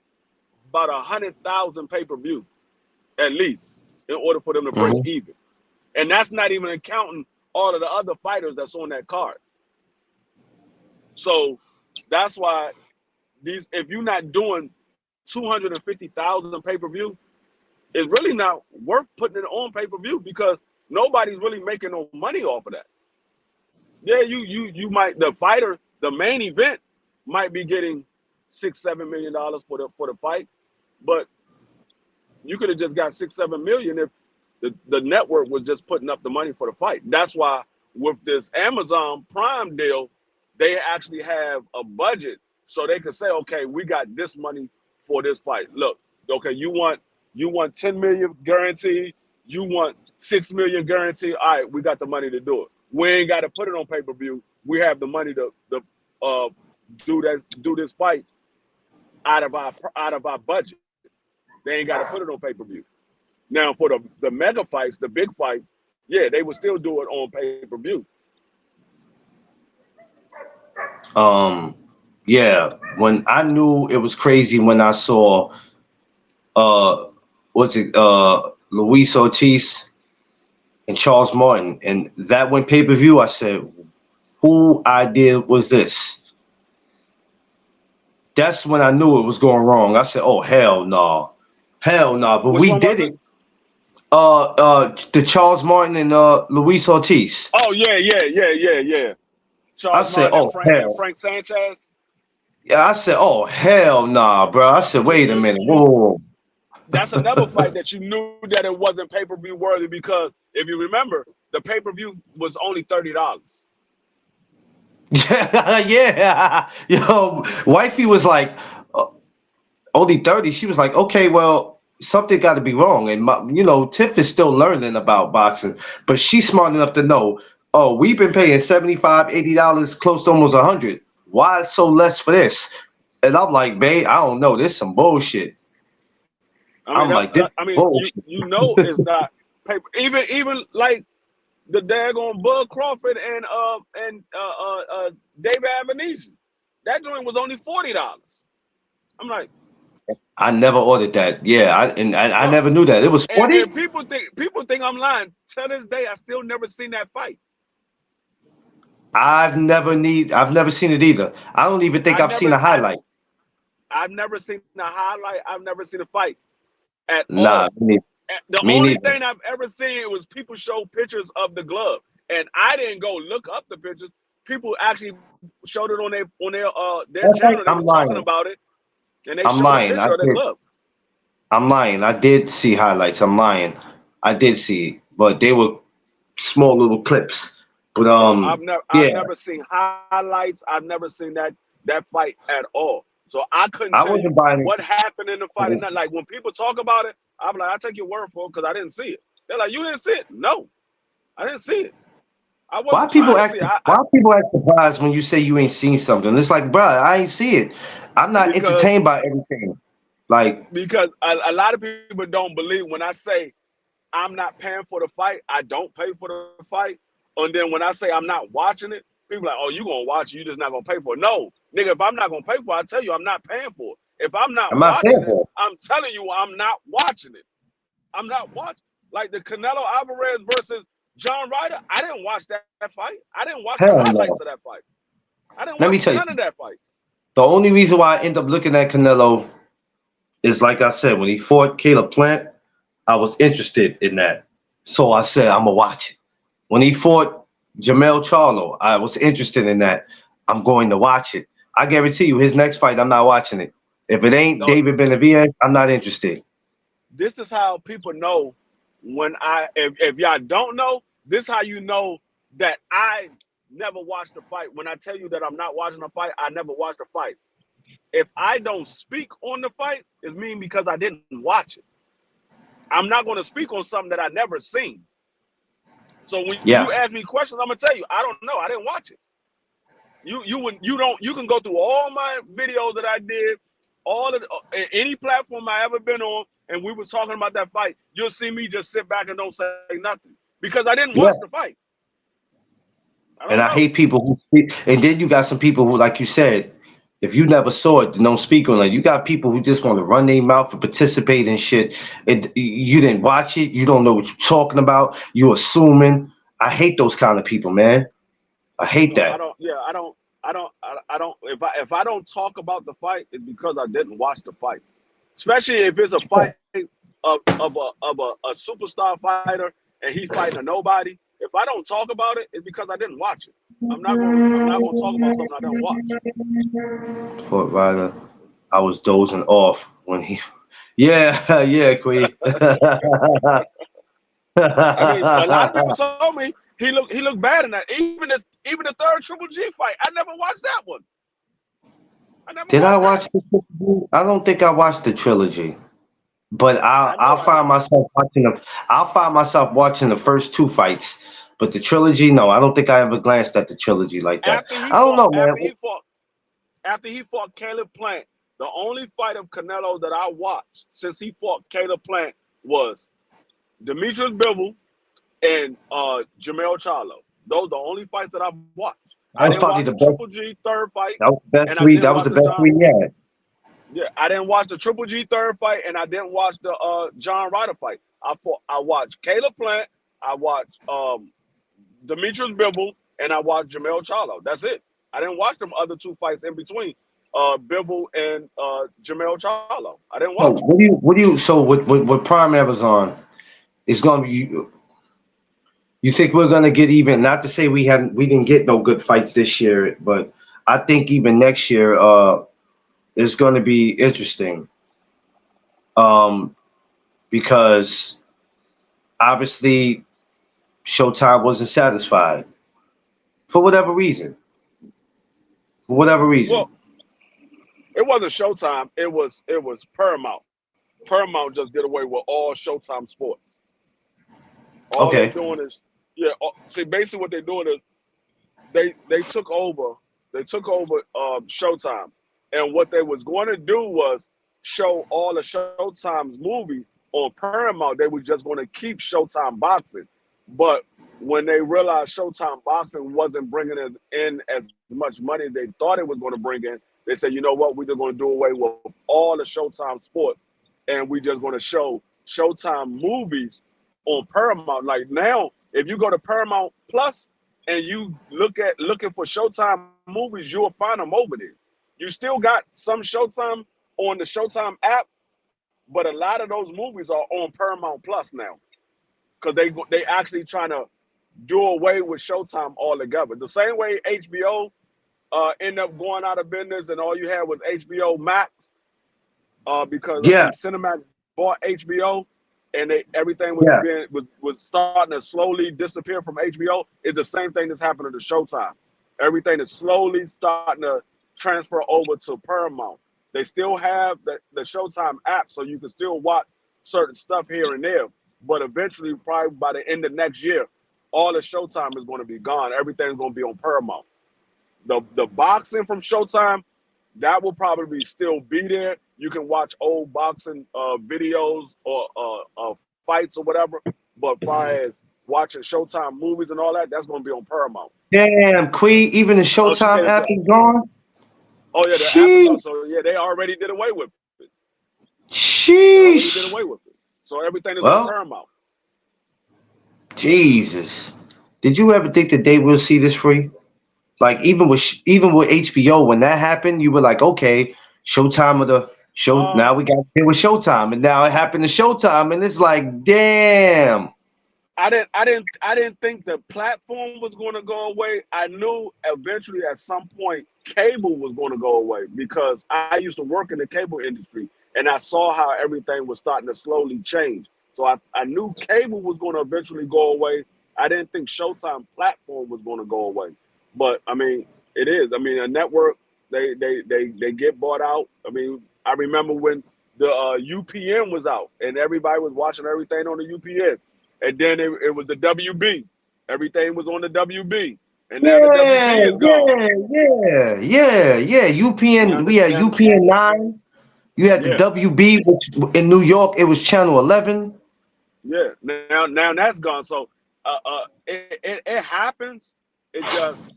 Speaker 2: about 100,000 pay per view, at least, in order for them to break
Speaker 1: Hmm.
Speaker 2: even. And that's not even counting all of the other fighters that's on that card. So that's why these, if you're not doing 250,000 pay per view, it's really not worth putting it on pay per view because nobody's really making no money off of that. Yeah, you might, the fighter, the main event might be getting $6-7 million for the fight, but you could have just got 6-7 million The network was just putting up the money for the fight. That's why with this Amazon Prime deal, they actually have a budget so they can say, okay, we got this money for this fight. Look, okay, you want 10 million guaranteed, you want 6 million guaranteed. All right, we got the money to do it. We ain't got to put it on pay-per-view. We have the money to do this fight out of our budget. They ain't got to put it on pay-per-view. Now for the mega fights, the big fights, yeah, they would still do it on pay-per-view.
Speaker 1: Yeah, when I knew it was crazy when I saw Luis Ortiz and Charles Martin, and that went pay-per-view, I said, who idea was this? That's when I knew it was going wrong. I said, oh, hell no. Hell no. But
Speaker 2: Which
Speaker 1: we
Speaker 2: one
Speaker 1: did
Speaker 2: was
Speaker 1: it. The Charles Martin and Luis Ortiz.
Speaker 2: Oh, yeah. Charles
Speaker 1: I said,
Speaker 2: Martin
Speaker 1: oh,
Speaker 2: and
Speaker 1: hell.
Speaker 2: Frank Sanchez.
Speaker 1: Yeah, I said, oh, hell nah, bro. I said, wait a minute. Whoa.
Speaker 2: That's another fight that you knew that it wasn't pay-per-view worthy, because if you remember, the pay-per-view was only $30.
Speaker 1: Yeah. Yo, wifey was like, only 30. She was like, okay, well, something got to be wrong. And, Tiff is still learning about boxing, but she's smart enough to know, oh, we've been paying $75, $80, close to almost 100. Why so less for this? And I'm like, babe, I don't know. This some bullshit. Bullshit.
Speaker 2: You know it's not paper. Even like the daggone Bud Crawford and David Avenesian. That joint was only $40. I'm like,
Speaker 1: I never ordered that. Yeah, I never knew that. It was 40?
Speaker 2: And people think I'm lying. To this day, I still never seen that fight.
Speaker 1: I've never seen it either. I don't even think I've seen a highlight.
Speaker 2: I've never seen a highlight. I've never seen a fight at
Speaker 1: all.
Speaker 2: The only thing I've ever seen was people show pictures of the glove, and I didn't go look up the pictures. People actually showed it on their channel. They were talking about it, and they showed a picture of the glove.
Speaker 1: I'm lying. I did see highlights. I'm lying. I did see, but they were small little clips. But
Speaker 2: I've never seen highlights. I've never seen that fight at all. So I couldn't tell you what happened in the fight. And like when people talk about it, I'm like, I take your word for it because I didn't see it. They're like, you didn't see it? No, I didn't see it.
Speaker 1: Why people act surprised when you say you ain't seen something? It's like, bro, I ain't see it. I'm not entertained by everything.
Speaker 2: Because a lot of people don't believe when I say I'm not paying for the fight, I don't pay for the fight. And then when I say I'm not watching it, people are like, oh, you gonna watch it, you just not gonna pay for it. No, nigga, if I'm not gonna pay for it, I tell you I'm not paying for it. If I'm not watching it, I'm telling you I'm not watching it. I'm not watching. Like the Canelo Alvarez versus John Ryder, I didn't watch that fight. I didn't watch the highlights of that fight. I didn't watch none of that fight.
Speaker 1: The only reason why I end up looking at Canelo is, like I said, when he fought Caleb Plant, I was interested in that. So I said, I'm going to watch it. When he fought Jamel Charlo, I was interested in that. I'm going to watch it. I guarantee you, his next fight, I'm not watching it. If it ain't David Benavidez, I'm not interested.
Speaker 2: This is how people know when if y'all don't know, this is how you know that I never watched a fight. When I tell you that I'm not watching a fight, I never watched a fight. If I don't speak on the fight, it's mean because I didn't watch it. I'm not going to speak on something that I never seen. So when you ask me questions, I'm gonna tell you I don't know. I didn't watch it. You can go through all my videos that I did, all of any platform I ever been on, and we was talking about that fight. You'll see me just sit back and don't say nothing because I didn't watch the fight. I
Speaker 1: hate people who speak. And then you got some people who, like you said, if you never saw it, don't speak on it. You got people who just want to run their mouth and participate in shit. You didn't watch it. You don't know what you're talking about. You're assuming. I hate those kind of people, man. I hate that.
Speaker 2: I don't. If I don't talk about the fight, it's because I didn't watch the fight. Especially if it's a fight of a superstar fighter and he fighting a nobody. If I don't talk about it, it's because I didn't watch it. I'm not gonna talk about something I don't watch.
Speaker 1: Fort Ryder, I was dozing off when he. Yeah, Queen.
Speaker 2: I mean, a lot of people told me he looked bad in that. Even the third Triple G fight, I never watched that one. I never
Speaker 1: Did I
Speaker 2: watched that.
Speaker 1: watch the trilogy? I don't think I watched the trilogy, but
Speaker 2: I know I.
Speaker 1: I'll find myself watching the first two fights. But the trilogy, no, I don't think I ever glanced at the trilogy like that.
Speaker 2: After he
Speaker 1: I don't
Speaker 2: fought,
Speaker 1: know, man.
Speaker 2: after he fought Caleb Plant, the only fight of Canelo that I watched since he fought Caleb Plant was Demetrius Bivol and Jamel Charlo. Those are the only fights that I've watched. I
Speaker 1: That was
Speaker 2: didn't
Speaker 1: probably
Speaker 2: watch
Speaker 1: the
Speaker 2: the
Speaker 1: best.
Speaker 2: Triple G third fight,
Speaker 1: That was the best
Speaker 2: and I
Speaker 1: three.
Speaker 2: didn't
Speaker 1: That was
Speaker 2: watch
Speaker 1: the
Speaker 2: the
Speaker 1: best
Speaker 2: John.
Speaker 1: three yet.
Speaker 2: Yeah, I didn't watch the Triple G third fight, and I didn't watch the John Ryder fight. I watched Caleb Plant, I watched Demetrius Bivol, and I watched Jamel Charlo. That's it. I didn't watch them other two fights in between, Bivol and Jamel Charlo. I didn't
Speaker 1: So
Speaker 2: watch them.
Speaker 1: so with Prime Amazon, it's gonna be. You think we're gonna get even? Not to say we didn't get no good fights this year, but I think even next year, is gonna be interesting. Um, because obviously Showtime wasn't satisfied for whatever reason. For whatever reason.
Speaker 2: Well, it wasn't Showtime. It was Paramount. Paramount just did away with all Showtime sports. All they
Speaker 1: Okay.
Speaker 2: doing is see, basically what they're doing is they took over Showtime, and what they was going to do was show all of Showtime's movie on Paramount. They were just going to keep Showtime boxing, but when they realized Showtime boxing wasn't bringing in as much money as they thought it was going to bring in, they said, you know what, we're just going to do away with all the Showtime sports, and we're just going to show Showtime movies on Paramount. Like now, if you go to Paramount Plus and you looking for Showtime movies, you'll find them over there. You still got some Showtime on the Showtime app, but a lot of those movies are on Paramount Plus now because they actually trying to do away with Showtime altogether. The same way HBO ended up going out of business, and all you had was HBO Max because I
Speaker 1: Yeah.
Speaker 2: think Cinemax bought HBO, and everything
Speaker 1: Yeah.
Speaker 2: was starting to slowly disappear from HBO. It's the same thing that's happening to Showtime. Everything is slowly starting to transfer over to Paramount. They still have the Showtime app, so you can still watch certain stuff here and there. But eventually, probably by the end of next year, all the Showtime is going to be gone. Everything's going to be on Paramount. The boxing from Showtime, that will probably still be there. You can watch old boxing videos or fights or whatever. But as far as watching Showtime movies and all that, that's going to be on Paramount.
Speaker 1: Damn, Quee, even the
Speaker 2: Oh, she
Speaker 1: Showtime
Speaker 2: said it's
Speaker 1: app
Speaker 2: good.
Speaker 1: is gone.
Speaker 2: Oh yeah, the app is
Speaker 1: Sheesh.
Speaker 2: gone. So yeah, they already did away with it. They already did
Speaker 1: Sheesh.
Speaker 2: away with it. So everything is on
Speaker 1: Well,
Speaker 2: Paramount.
Speaker 1: Jesus. Did you ever think that they will see this free? Like even with HBO, when that happened, you were like, okay, Showtime of the show.
Speaker 2: Uh,
Speaker 1: Now we got it with Showtime, and now it happened to Showtime, and it's like, damn.
Speaker 2: I didn't think the platform was going to go away. I knew eventually at some point cable was going to go away because I used to work in the cable industry and I saw how everything was starting to slowly change. So I knew cable was going to eventually go away. I didn't think Showtime platform was going to go away. But I mean, it is. I mean, a network they get bought out. I mean, I remember when the UPN was out and everybody was watching everything on the UPN. And then it was the WB. Everything was on the WB. And now the WB
Speaker 1: Yeah,
Speaker 2: is gone.
Speaker 1: yeah.
Speaker 2: Now
Speaker 1: UPN,
Speaker 2: the
Speaker 1: we had
Speaker 2: now
Speaker 1: UPN 9. You had the
Speaker 2: yeah,
Speaker 1: WB, which in New York it was channel 11.
Speaker 2: yeah. Now that's gone. So it happens. It just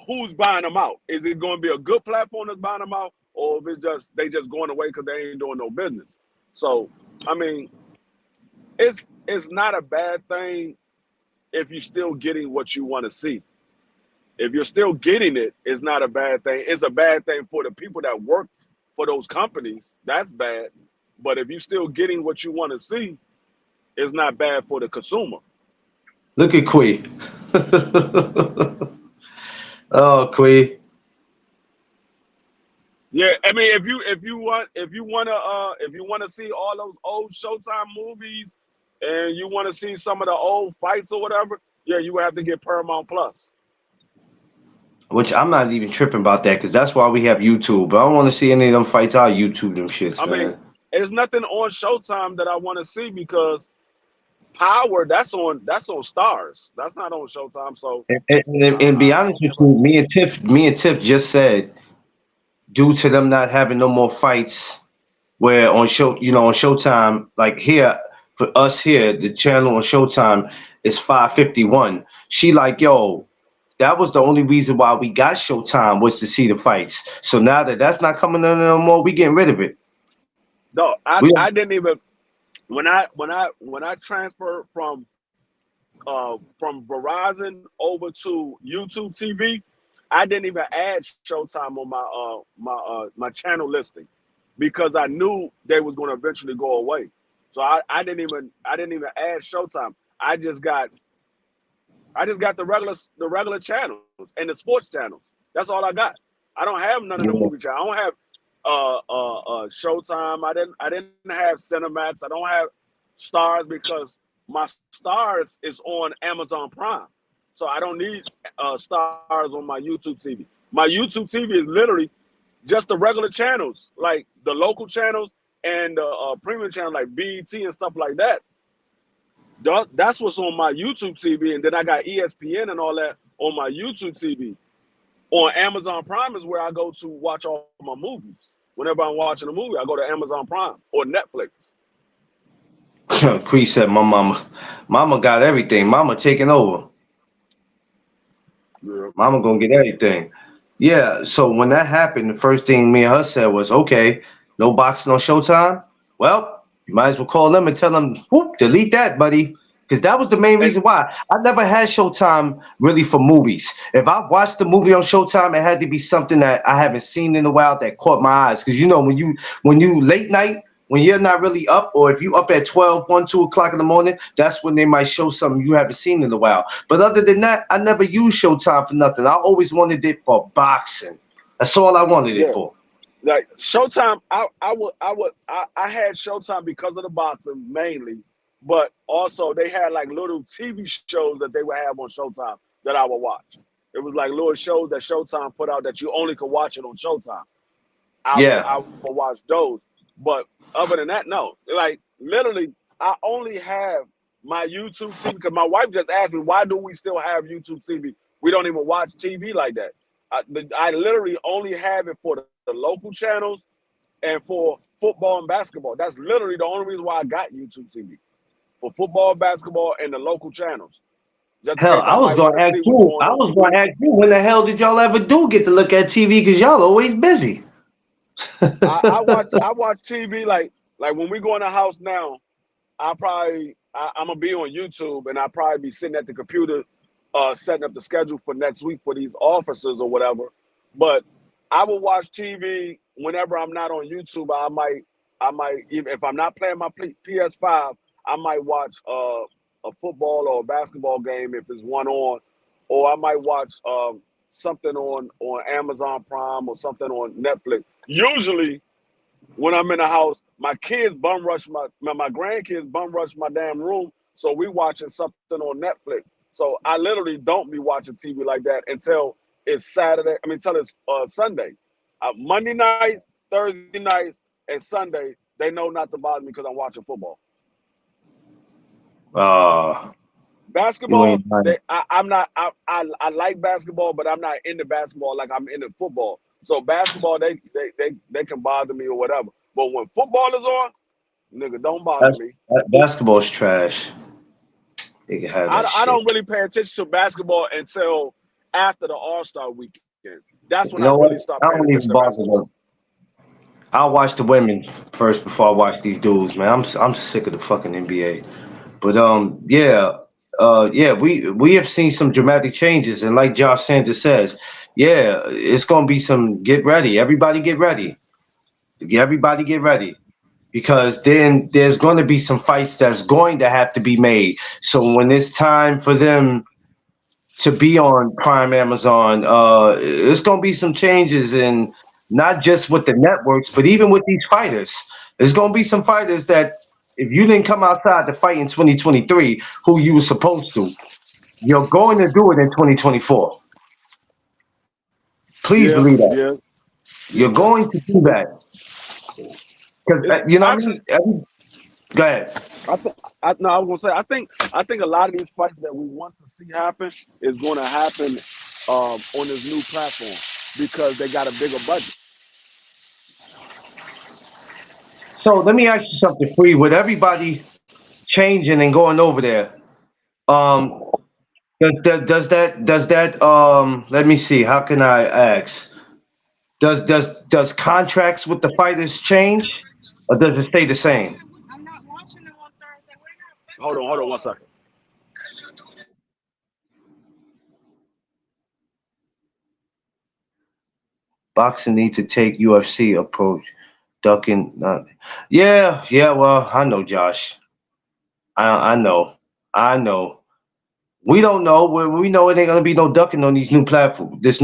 Speaker 2: who's buying them out? Is it going to be a good platform that's buying them out, or if it's just they just going away because they ain't doing no business? So I mean, it's not a bad thing if you're still getting what you want to see. If you're still getting it, it's not a bad thing. It's a bad thing for the people that work for those companies. That's bad. But if you're still getting what you want to see, it's not bad for the consumer.
Speaker 1: Look at Quee. Oh, Quee.
Speaker 2: Yeah, I mean, if you want to see all those old Showtime movies and you want to see some of the old fights or whatever, yeah, you would have to get Paramount Plus.
Speaker 1: Which I'm not even tripping about that because that's why we have YouTube. But I don't want to see any of them fights. I'll YouTube them shits,
Speaker 2: I mean,
Speaker 1: man.
Speaker 2: there's nothing on Showtime that I want to see because Power that's on Stars. That's not on Showtime. So
Speaker 1: And be honest with you, me and Tiff just said, due to them not having no more fights, where on on Showtime, like here for us here, the channel on Showtime is 551. She like, yo, that was the only reason why we got Showtime was to see the fights. So now that that's not coming on no more, we getting rid of it.
Speaker 2: no,
Speaker 1: We
Speaker 2: I didn't even when I transferred from Verizon over to YouTube TV, I didn't even add Showtime on my channel listing because I knew they was going to eventually go away. So I didn't even add Showtime. I just got the regular channels and the sports channels. That's all I got. I don't have none of the
Speaker 1: yeah.
Speaker 2: movie channels. I don't have Showtime. I didn't have Cinemax. I don't have Stars because my Stars is on Amazon Prime. So I don't need Stars on my YouTube TV. My YouTube TV is literally just the regular channels, like the local channels and the premium channel like BET and stuff like that. That's what's on my YouTube TV, and then I got ESPN and all that on my YouTube TV. On Amazon Prime is where I go to watch all my movies. Whenever I'm watching a movie, I go to Amazon Prime or Netflix.
Speaker 1: Cree said, my mama got everything. Mama taking over.
Speaker 2: Yeah.
Speaker 1: Mama gonna get everything. Yeah. So when that happened, the first thing me and her said was, okay, no boxing on Showtime. Well, you might as well call them and tell them, whoop, delete that, buddy. Because that was the main
Speaker 2: And
Speaker 1: reason why I never had Showtime really for movies. If I watched the movie on Showtime, it had to be something that I haven't seen in a while that caught my eyes. Because when you late night, when you're not really up, or if you up at 12, 1, 2 o'clock in the morning, that's when they might show something you haven't seen in a while. But other than that, I never used Showtime for nothing. I always wanted it for boxing. That's all I wanted it
Speaker 2: yeah,
Speaker 1: for.
Speaker 2: like Showtime, I had Showtime because of the boxing mainly, but also they had like little TV shows that they would have on Showtime that I would watch. It was like little shows that Showtime put out that you only could watch it on Showtime. I would
Speaker 1: Yeah.
Speaker 2: I would watch those. But other than that, no. Like literally, I only have my YouTube TV because my wife just asked me, why do we still have YouTube TV? We don't even watch TV like that. I literally only have it for the local channels and for football and basketball. That's literally the only reason why I got YouTube TV for football, basketball, and the local channels. Just in
Speaker 1: Hell,
Speaker 2: case I
Speaker 1: I was
Speaker 2: might
Speaker 1: gonna
Speaker 2: want to
Speaker 1: ask
Speaker 2: see what's
Speaker 1: you.
Speaker 2: going
Speaker 1: I
Speaker 2: on.
Speaker 1: was gonna ask you when the hell did y'all ever do get to look at TV? Because y'all always busy.
Speaker 2: I watch TV like when we go in the house now. I'm gonna be on YouTube and I'll probably be sitting at the computer, setting up the schedule for next week for these officers or whatever. But I will watch TV whenever I'm not on YouTube. I might even if I'm not playing my PS5, I might watch a football or a basketball game if it's one on, or I might watch something on Amazon Prime or something on Netflix. Usually when I'm in the house, my kids bum rush my grandkids bum rush my damn room, so we watching something on Netflix. So I literally don't be watching TV like that until it's Saturday. I mean, until it's Sunday. Monday nights, Thursday nights, and Sunday, they know not to bother me because I'm watching football.
Speaker 1: uh, you
Speaker 2: Basketball,
Speaker 1: ain't lying.
Speaker 2: I'm not. I like basketball, but I'm not into basketball like I'm into football. So basketball, they can bother me or whatever. But when football is on, nigga, don't bother
Speaker 1: That's,
Speaker 2: me.
Speaker 1: that basketball's trash. They can have
Speaker 2: I,
Speaker 1: that
Speaker 2: I
Speaker 1: shit.
Speaker 2: don't really pay attention to basketball until after the All-Star weekend. That's when I
Speaker 1: You know
Speaker 2: really
Speaker 1: what?
Speaker 2: start
Speaker 1: I
Speaker 2: paying
Speaker 1: don't
Speaker 2: attention
Speaker 1: even
Speaker 2: to
Speaker 1: bother
Speaker 2: basketball.
Speaker 1: them. I'll watch the women first before I watch these dudes, man. I'm sick of the fucking NBA. But yeah, we have seen some dramatic changes, and like Josh Sanders says, yeah, it's gonna be some get ready. Everybody get ready. Everybody get ready. Because then there's going to be some fights that's going to have to be made. So when it's time for them to be on Prime Amazon, it's going to be some changes, and not just with the networks, but even with these fighters. There's going to be some fighters that If you didn't come outside to fight in 2023, who you were supposed to, you're going to do it in 2024. Please
Speaker 2: Yeah,
Speaker 1: believe that.
Speaker 2: yeah,
Speaker 1: You're
Speaker 2: yeah.
Speaker 1: going to do that. Because,
Speaker 2: It's
Speaker 1: you know what I
Speaker 2: actually
Speaker 1: mean? Go ahead.
Speaker 2: I think no, I was gonna say I think a lot of these fights that we want to see happen is going to happen on this new platform because they got a bigger budget.
Speaker 1: So let me ask you something, Free. With everybody changing and going over there, um, does that let me see, how can I ask? Does contracts with the fighters change, or does it stay the same?
Speaker 2: Hold on 1 second.
Speaker 1: Boxing need to take UFC approach. Ducking, yeah. Well, I know, Josh. I know, I know. We don't know. We know it ain't gonna be no ducking on these new platforms. This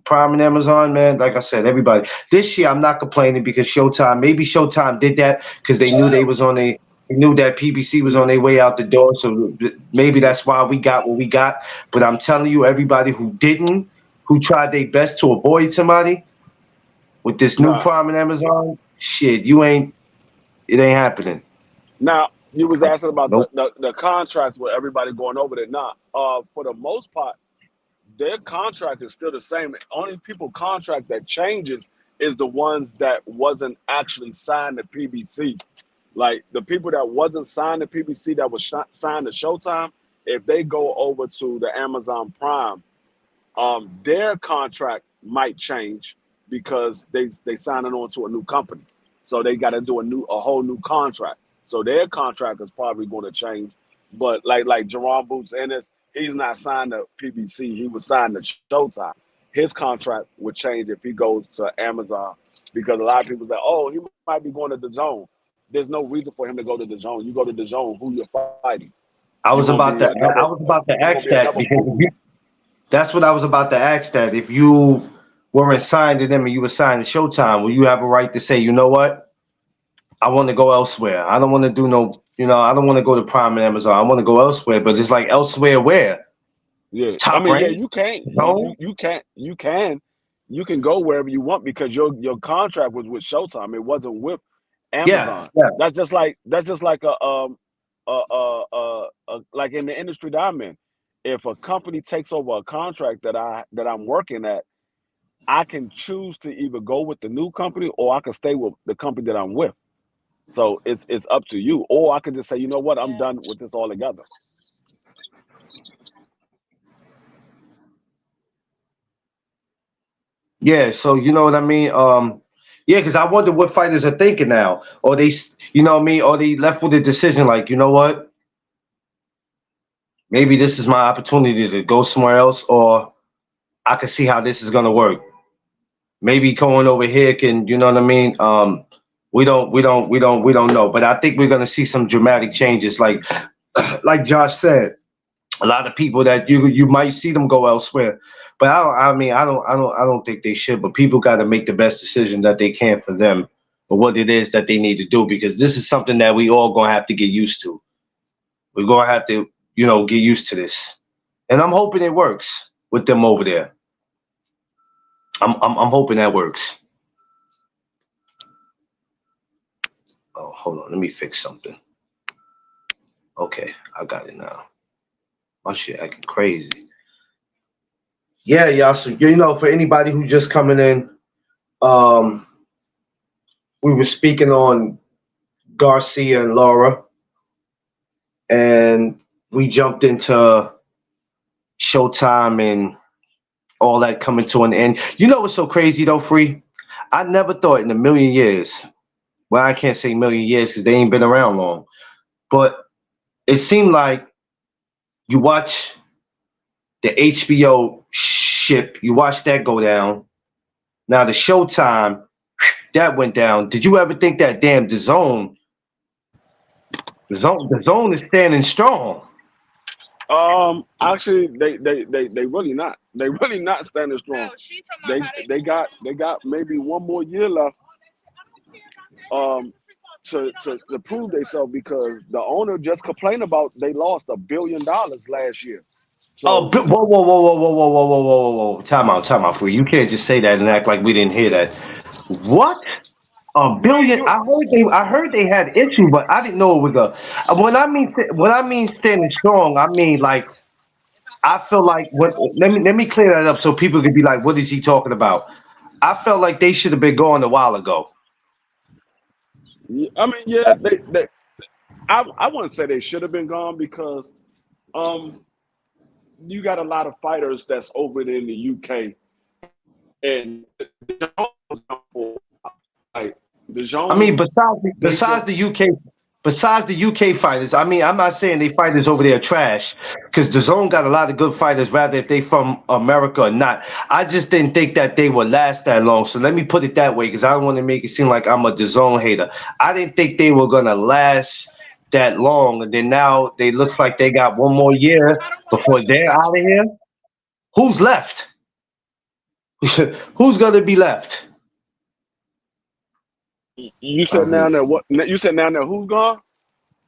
Speaker 1: Prime and Amazon, man. Like I said, everybody. This year, I'm not complaining because Showtime. Maybe Showtime did that because they knew they was on a. They knew that PBC was on their way out the door. So maybe that's why we got what we got. But I'm telling you, everybody who didn't, who tried their best to avoid somebody with this new
Speaker 2: Right
Speaker 1: Prime and Amazon, shit, you ain't. It ain't happening.
Speaker 2: now, you was asking about
Speaker 1: Nope.
Speaker 2: the contracts with everybody going over there. Now, for the most part, their contract is still the same. Only people contract that changes is the ones that wasn't actually signed to PBC. Like the people that wasn't signed to PBC that was signed to Showtime, if they go over to the Amazon Prime, their contract might change because they signing on to a new company, so they got to do a whole new contract. So their contract is probably going to change. But like Jerome Boots Ennis, he's not signed to PBC. He was signed to Showtime. His contract would change if he goes to Amazon because a lot of people say, "Oh, he might be going to the Zone." There's no reason for him to go to the Zone. You go to the Zone, who you're fighting?
Speaker 1: I
Speaker 2: You're
Speaker 1: was
Speaker 2: going to
Speaker 1: about
Speaker 2: be
Speaker 1: to.
Speaker 2: another.
Speaker 1: I was about to
Speaker 2: You're going
Speaker 1: ask
Speaker 2: to be
Speaker 1: that
Speaker 2: another
Speaker 1: because
Speaker 2: fool.
Speaker 1: that's what I was about to ask. That if you weren't signed to them and you were signed to Showtime, will you have a right to say, you know what? I want to go elsewhere. I don't want to do no. I don't want to go to Prime and Amazon. I want to go elsewhere. But it's like elsewhere where?
Speaker 2: Yeah, I
Speaker 1: Top
Speaker 2: mean, yeah,
Speaker 1: rank
Speaker 2: you can't,
Speaker 1: zone?
Speaker 2: you can go wherever you want because your contract was with Showtime. It wasn't with
Speaker 1: Yeah,
Speaker 2: Amazon.
Speaker 1: yeah.
Speaker 2: That's just like like in the industry that I'm in. If a company takes over a contract that I'm working at, I can choose to either go with the new company or I can stay with the company that I'm with. So it's up to you. Or I can just say, you know what, I'm done with this altogether.
Speaker 1: Yeah, so you know what I mean? Yeah, because I wonder what fighters are thinking now. Or you know what I mean? Or they left with a decision like, you know what? Maybe this is my opportunity to go somewhere else, or I can see how this is gonna work. Maybe going over here can, you know what I mean? We don't know. But I think we're gonna see some dramatic changes. Like Josh said, a lot of people that you might see them go elsewhere. But I don't think they should. But people got to make the best decision that they can for them, or what it is that they need to do, because this is something that we all gonna have to get used to. We're gonna have to, get used to this, and I'm hoping it works with them over there. I'm hoping that works. Oh, hold on, let me fix something. Okay, I got it now. My shit acting crazy. Yeah, y'all. So for anybody who just coming in, um, we were speaking on Garcia and Lara, and we jumped into Showtime and all that coming to an end. You know what's so crazy though, Free? I never thought in a million years. Well, I can't say million years because they ain't been around long. But it seemed like you watch the HBO ship, you watch that go down. Now the Showtime that went down. Did you ever think that damn the zone is standing strong?
Speaker 2: Actually, they really not. They really not standing strong. They got maybe one more year left. Um, to prove themselves because the owner just complained about they lost $1 billion last year.
Speaker 1: Oh,
Speaker 2: So
Speaker 1: whoa, whoa, whoa, whoa, whoa, whoa, whoa, whoa, whoa, whoa, whoa! Time out, for you. You can't just say that and act like we didn't hear that. What? A billion?
Speaker 2: you
Speaker 1: I heard they had issue, but I didn't know it was a. When I mean standing strong, I mean like I feel like what. Let me clear that up so people can be like, what is he talking about? I felt like they should have been gone a while ago.
Speaker 2: I mean, yeah, they I wouldn't say they should have been gone because um you got a lot of fighters that's over there in the UK and the Jones like the
Speaker 1: I mean,
Speaker 2: Jones they
Speaker 1: besides
Speaker 2: just
Speaker 1: the UK fighters, I mean, I'm not saying they fighters over there trash, because the zone got a lot of good fighters, rather if they from America or not. I just didn't think that they would last that long. So let me put it that way, because I don't want to make it seem like I'm a DAZN hater. I didn't think they were gonna last that long, and then now they looks like they got one more year before they're out of here. Who's left? Who's gonna be left?
Speaker 2: you
Speaker 1: I
Speaker 2: said now
Speaker 1: mean,
Speaker 2: that what you said now that who's gone?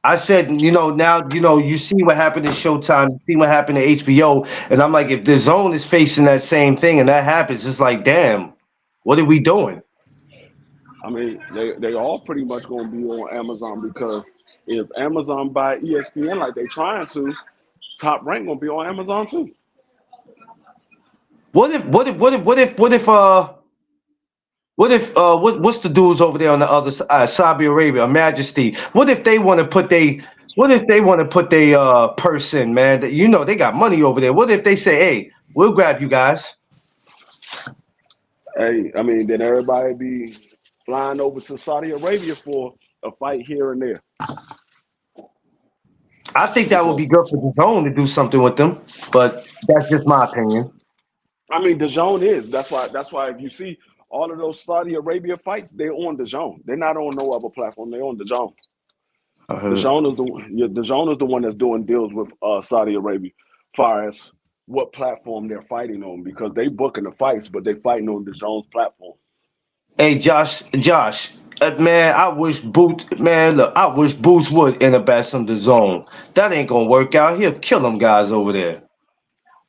Speaker 1: I said, now, you see what happened to Showtime, you see what happened to HBO, and I'm like, if the zone is facing that same thing and that happens, it's like, damn, what are we doing?
Speaker 2: I mean, they all pretty much gonna be on Amazon because if Amazon buy ESPN like they trying to, Top Rank gonna be on Amazon too.
Speaker 1: What's the dudes over there on the other side, Saudi Arabia, Majesty? What if they want to put their person, man? They got money over there. What if they say, hey, we'll grab you guys?
Speaker 2: Hey, I mean, then everybody be flying over to Saudi Arabia for a fight here and there
Speaker 1: I think that would
Speaker 2: because
Speaker 1: be good for the zone to do something with them, but that's just my opinion.
Speaker 2: I mean the zone is that's why if you see all of those Saudi Arabia fights, they're on the zone. They're not on no other platform. They're on the zone.
Speaker 1: I
Speaker 2: The
Speaker 1: heard.
Speaker 2: zone is the zone is the one that's doing deals with Saudi Arabia, far as what platform they're fighting on because they booking the fights, but they fighting on the zone's platform.
Speaker 1: Hey, Josh, man, I wish Boots would enter back some the zone. That ain't gonna work out. He'll kill them guys over there.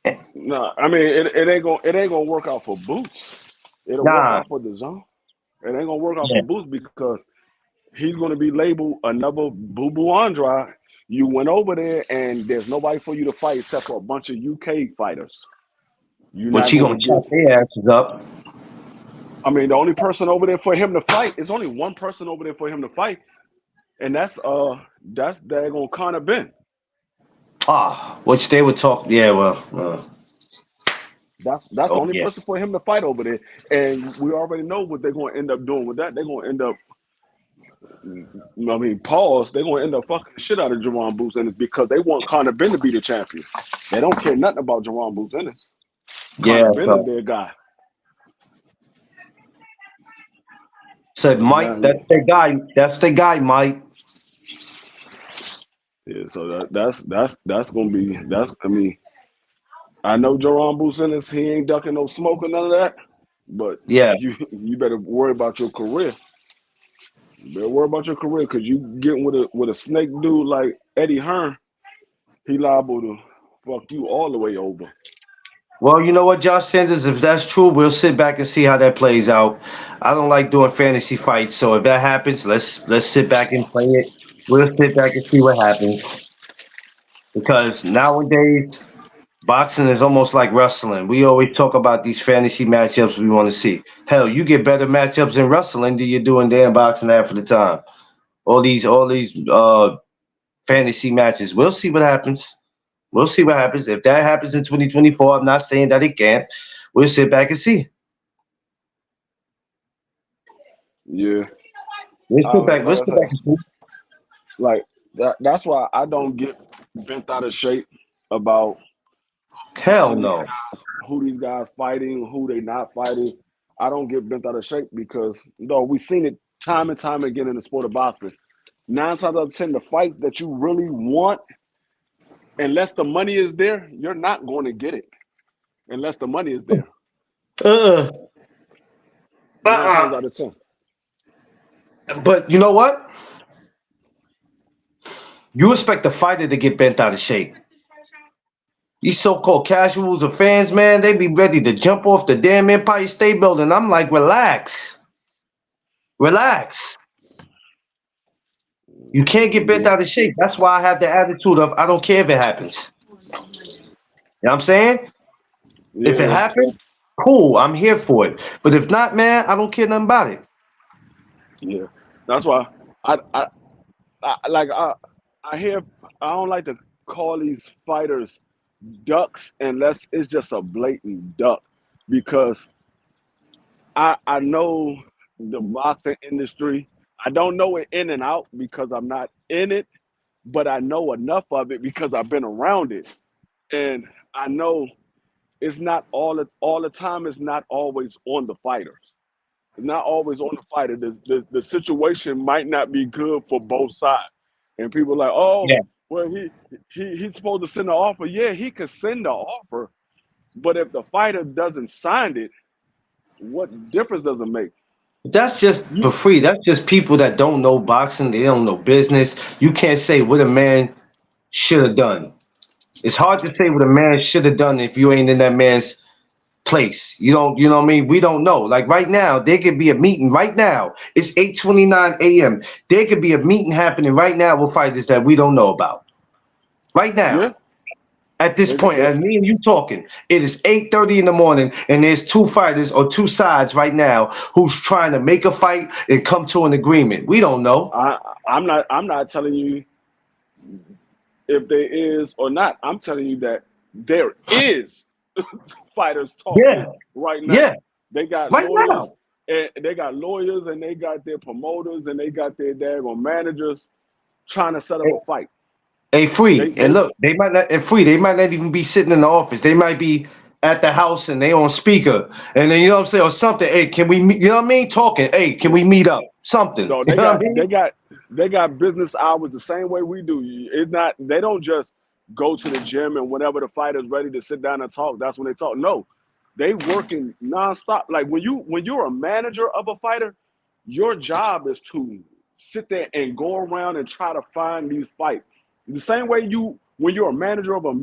Speaker 1: Eh,
Speaker 2: No, I mean it ain't gonna work out for Boots. It'll work
Speaker 1: Nah,
Speaker 2: out for the zone. It ain't gonna work out
Speaker 1: yeah.
Speaker 2: for Boots because he's gonna be labeled another Boo Boo Andrade. You went over there and there's nobody for you to fight except for a bunch of UK fighters. You're
Speaker 1: But
Speaker 2: not
Speaker 1: she
Speaker 2: gonna
Speaker 1: gonna chop
Speaker 2: get.
Speaker 1: their asses up.
Speaker 2: I mean, the only person over there for him to fight is only one person over there for him to fight, and that's daggone Connor Ben.
Speaker 1: Which they would talk. Yeah, well,
Speaker 2: That's the
Speaker 1: oh
Speaker 2: only
Speaker 1: yeah.
Speaker 2: person for him to fight over there, and we already know what they're going to end up doing with that. They're going to end up, I mean, pause. They're going to end up fucking the shit out of Jerron Boots Ennis because they want Connor Ben to be the champion. They don't care nothing about Jerron Boots Ennis.
Speaker 1: Yeah,
Speaker 2: Connor Ben is
Speaker 1: so
Speaker 2: their guy.
Speaker 1: said
Speaker 2: Now,
Speaker 1: Mike, that's their guy. That's their guy, Mike.
Speaker 2: yeah, so that's gonna be that's. I mean, I know Jerron Boots Ennis. He ain't ducking no smoke or none of that. But
Speaker 1: Yeah.
Speaker 2: you better worry about your career. You better worry about your career because you getting with a snake dude like Eddie Hearn, he liable to fuck you all the way over.
Speaker 1: Well, you know what, Josh Sanders, if that's true, we'll sit back and see how that plays out. I don't like doing fantasy fights, so if that happens, let's sit back and play it. We'll sit back and see what happens. Because nowadays, boxing is almost like wrestling. We always talk about these fantasy matchups we want to see. Hell, you get better matchups in wrestling than you do in damn boxing half of the time. All these fantasy matches. We'll see what happens. We'll see what happens. If that happens in 2024, I'm not saying that it can't. We'll sit back and see.
Speaker 2: Yeah,
Speaker 1: We'll sit back. We'll
Speaker 2: like I
Speaker 1: sit back
Speaker 2: said,
Speaker 1: and see.
Speaker 2: like that's why I don't get bent out of shape about
Speaker 1: Hell
Speaker 2: who these
Speaker 1: no.
Speaker 2: who these guys fighting, who they not fighting. I don't get bent out of shape because though we've seen it time and time again in the sport of boxing. 9 times out of 10, the fight that you really want, unless the money is there, you're not going to get it unless the money is there.
Speaker 1: Uh.
Speaker 2: 9 times
Speaker 1: Uh.
Speaker 2: out of 10.
Speaker 1: But you know what? You expect the fighter to get bent out of shape. These so-called casuals or fans, man, they be ready to jump off the damn Empire State Building. I'm like, relax, relax. You can't get bent
Speaker 2: Yeah,
Speaker 1: out of shape. That's why I have the attitude of I don't care if it happens. You know what I'm saying? If it
Speaker 2: yeah,
Speaker 1: happens, cool, I'm here for it. But if not, man, I don't care nothing about it.
Speaker 2: yeah. That's why I, I, I hear I don't like to call these fighters ducks unless it's just a blatant duck because I know the boxing industry. I don't know it in and out because I'm not in it, but I know enough of it because I've been around it. And I know it's not all the time. It's not always on the fighters. It's not always on the fighter. The situation might not be good for both sides. And people are like, oh,
Speaker 1: Yeah.
Speaker 2: well, he's supposed to send an offer. Yeah, he could send an offer, but if the fighter doesn't sign it, what difference does it make?
Speaker 1: That's just for
Speaker 2: You
Speaker 1: free. That's just people that don't know boxing. They don't know business. You can't say what a man should have done. It's hard to say what a man should have done if you ain't in that man's place. You don't, you know what I mean? We don't know. Like right now, there could be a meeting right now. It's 8:29 a.m. There could be a meeting happening right now with fighters that we don't know about. Right now.
Speaker 2: yeah,
Speaker 1: At this
Speaker 2: they,
Speaker 1: point,
Speaker 2: they,
Speaker 1: as me and you talking, it is 8:30 in the morning, and there's two fighters or two sides right now who's trying to make a fight and come to an agreement. We don't know.
Speaker 2: I'm not telling you if there is or not. I'm telling you that there is fighters
Speaker 1: Yeah,
Speaker 2: talking right now.
Speaker 1: yeah,
Speaker 2: They got
Speaker 1: right
Speaker 2: lawyers
Speaker 1: now.
Speaker 2: and they got their promoters and they got their daggone managers trying to set up a fight.
Speaker 1: Hey,
Speaker 2: They
Speaker 1: free. And
Speaker 2: they
Speaker 1: look, they might not and free, they might not even be sitting in the office. They might be at the house and they on speaker. And then you know what I'm saying, or something. Hey, can we meet? You know what I mean? Talking. Hey, can
Speaker 2: yeah.
Speaker 1: we meet up? Something.
Speaker 2: No,
Speaker 1: You
Speaker 2: they
Speaker 1: know what I
Speaker 2: got
Speaker 1: mean?
Speaker 2: business hours the same way we do. It's not they don't just go to the gym and whenever the fighter's ready to sit down and talk, that's when they talk. No, they working nonstop. Like when you're a manager of a fighter, your job is to sit there and go around and try to find these fights. The same way you when you're a manager of a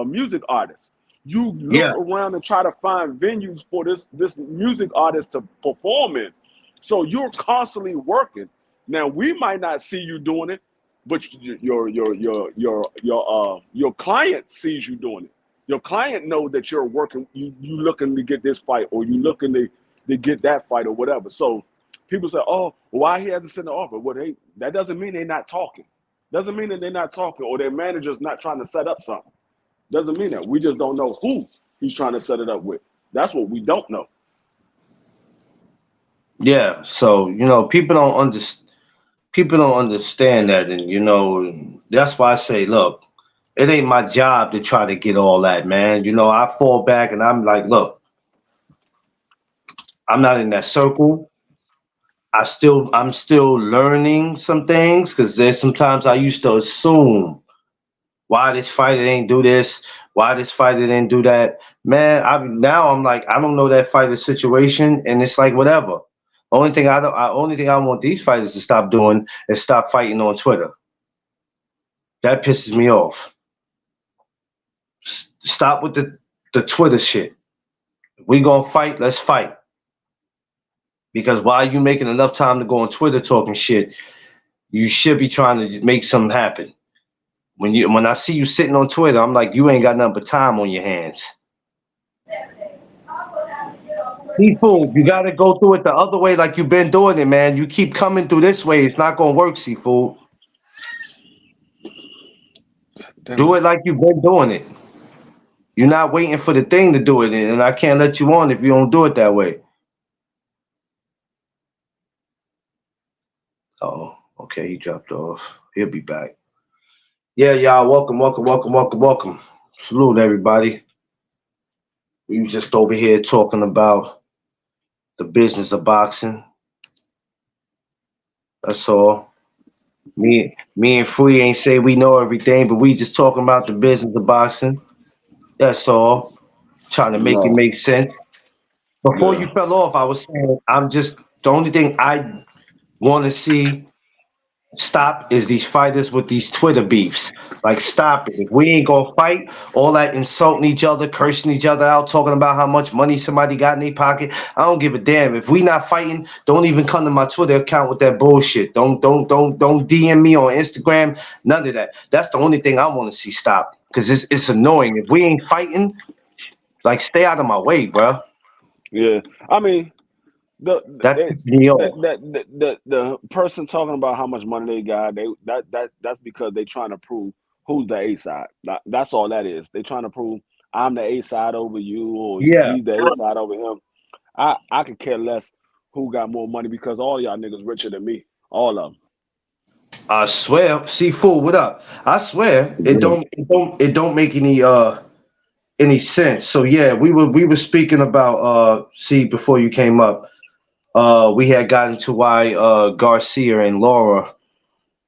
Speaker 2: music artist, you look
Speaker 1: Yeah.
Speaker 2: around and try to find venues for this music artist to perform in. So you're constantly working. Now we might not see you doing it, but your client sees you doing it. Your client knows that you're working. You looking to get this fight, or you looking to get that fight, or whatever. So people say, "Oh, why he hasn't sent the offer?" Well, that doesn't mean they're not talking. Doesn't mean that they're not talking, or their manager's not trying to set up something. Doesn't mean that. We just don't know who he's trying to set it up with. That's what we don't know.
Speaker 1: Yeah. So, people don't understand that, and that's why I say, look, it ain't my job to try to get all that, man. I fall back and I'm like, look, I'm not in that circle. I'm still learning some things because there's sometimes I used to assume why this fighter ain't do this, why this fighter didn't do that. Man, I'm like, I don't know that fighter situation, and it's like whatever. Only thing I want these fighters to stop doing is stop fighting on Twitter. That pisses me off. Stop with the Twitter shit. If we gonna fight, let's fight. Because while you making enough time to go on Twitter talking shit, you should be trying to make something happen. When I see you sitting on Twitter, I'm like, you ain't got nothing but time on your hands. Seafood, you gotta go through it the other way like you've been doing it, man. You keep coming through this way, it's not gonna work, Seafood.
Speaker 2: Damn
Speaker 1: Do
Speaker 2: it.
Speaker 1: it like you've been doing it. You're not waiting for the thing to do it, and I can't let you on if you don't do it that way. Oh, okay, he dropped off. He'll be back. Yeah, y'all, welcome, welcome, welcome, welcome, welcome. Salute everybody. We was just over here talking about the business of boxing. That's all. Me and Free ain't say we know everything, but we just talking about the business of boxing. That's all. Trying to make it
Speaker 2: No.
Speaker 1: make sense. Before you
Speaker 2: Yeah.
Speaker 1: fell off, I was saying I'm just the only thing I want to see stop is these fighters with these Twitter beefs. Like, stop it. If we ain't gonna fight, all that insulting each other, cursing each other out, talking about how much money somebody got in their pocket. I don't give a damn. If we not fighting, don't even come to my Twitter account with that bullshit. Don't DM me on Instagram. None of that. That's the only thing I want to see stop. Cause it's annoying. If we ain't fighting, like, stay out of my way, bro.
Speaker 2: Yeah, I mean, the
Speaker 1: That
Speaker 2: they,
Speaker 1: pisses me
Speaker 2: that,
Speaker 1: off.
Speaker 2: that the person talking about how much money they got, that's because they trying to prove who's the A side. That's all that is. They trying to prove I'm the A side over you, or
Speaker 1: Yeah.
Speaker 2: he's the A side over him. I could care less who got more money because all y'all niggas richer than me, all of them.
Speaker 1: I swear, see, fool, what up? I swear, it don't make any sense. So yeah, we were speaking about see, before you came up, we had gotten to why Garcia and Laura,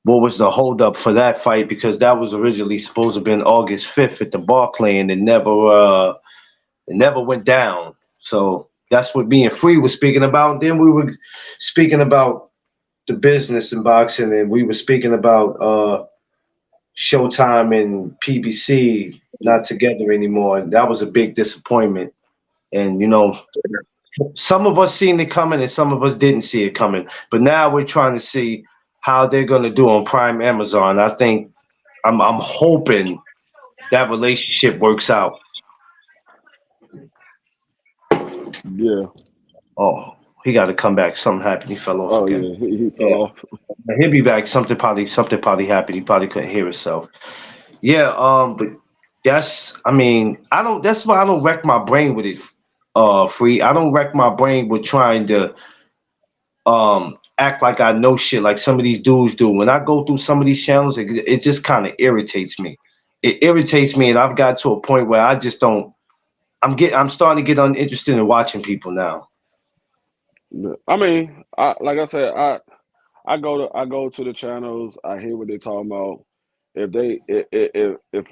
Speaker 1: what was the holdup for that fight, because that was originally supposed to have been August 5th at the Barclay, and it never went down. So that's what me and Free was speaking about. Then we were speaking about the business in boxing, and we were speaking about Showtime and PBC not together anymore, and that was a big disappointment. And some of us seen it coming, and some of us didn't see it coming. But now we're trying to see how they're going to do on Prime Amazon. I think I'm hoping that relationship works out.
Speaker 2: Yeah.
Speaker 1: Oh, he got to come back. Something happened. He fell off
Speaker 2: Oh
Speaker 1: again.
Speaker 2: yeah, he fell
Speaker 1: Yeah,
Speaker 2: off.
Speaker 1: he'll be back. Something probably happened. He probably couldn't hear himself. Yeah, but I mean, I don't. That's why I don't wreck my brain with it. Free. I don't wreck my brain with trying to act like I know shit like some of these dudes do. When I go through some of these channels, it just kind of irritates me. It irritates me, and I've got to a point where I just don't. I'm starting to get uninterested in watching people now.
Speaker 2: I mean, like I said, I go to the channels. I hear what they're talking about. If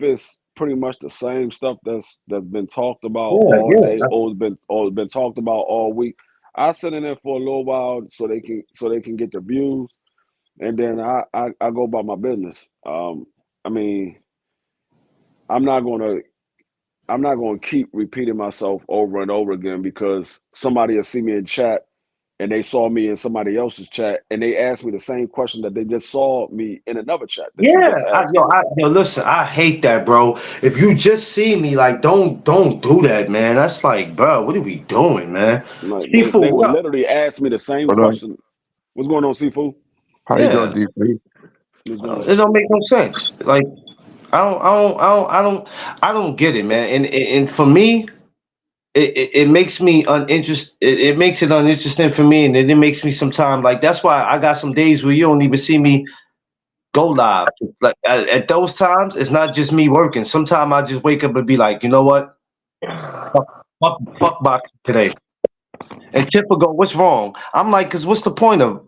Speaker 2: it's pretty much the same stuff that's been talked about
Speaker 1: Yeah,
Speaker 2: all day,
Speaker 1: yeah.
Speaker 2: or been talked about all week, I sit in there for a little while so they can get the views, and then I go about my business. I mean, I'm not gonna I'm not gonna keep repeating myself over and over again because somebody will see me in chat and they saw me in somebody else's chat and they asked me the same question that they just saw me in another chat that you
Speaker 1: Yeah,
Speaker 2: just asked me.
Speaker 1: listen, I hate that, bro. If you just see me, like, don't do that, man. That's like, bro, what are we doing, man?
Speaker 2: Like
Speaker 1: Seafood,
Speaker 2: they would
Speaker 1: what up?
Speaker 2: literally ask me the same
Speaker 3: What up?
Speaker 2: question. What's going on, Seafood?
Speaker 3: How you doing,
Speaker 1: Yeah,
Speaker 3: DP?
Speaker 2: What's going on?
Speaker 1: it don't make no sense. Like, I don't get it, man. And for me, it makes me uninterested. It makes it uninteresting for me, and then it makes me sometimes like that's why I got some days where you don't even see me go live. Like at those times, it's not just me working. Sometimes I just wake up and be like, you know what? Fuck boxing today. And Chip will go, what's wrong? I'm like, cause what's the point of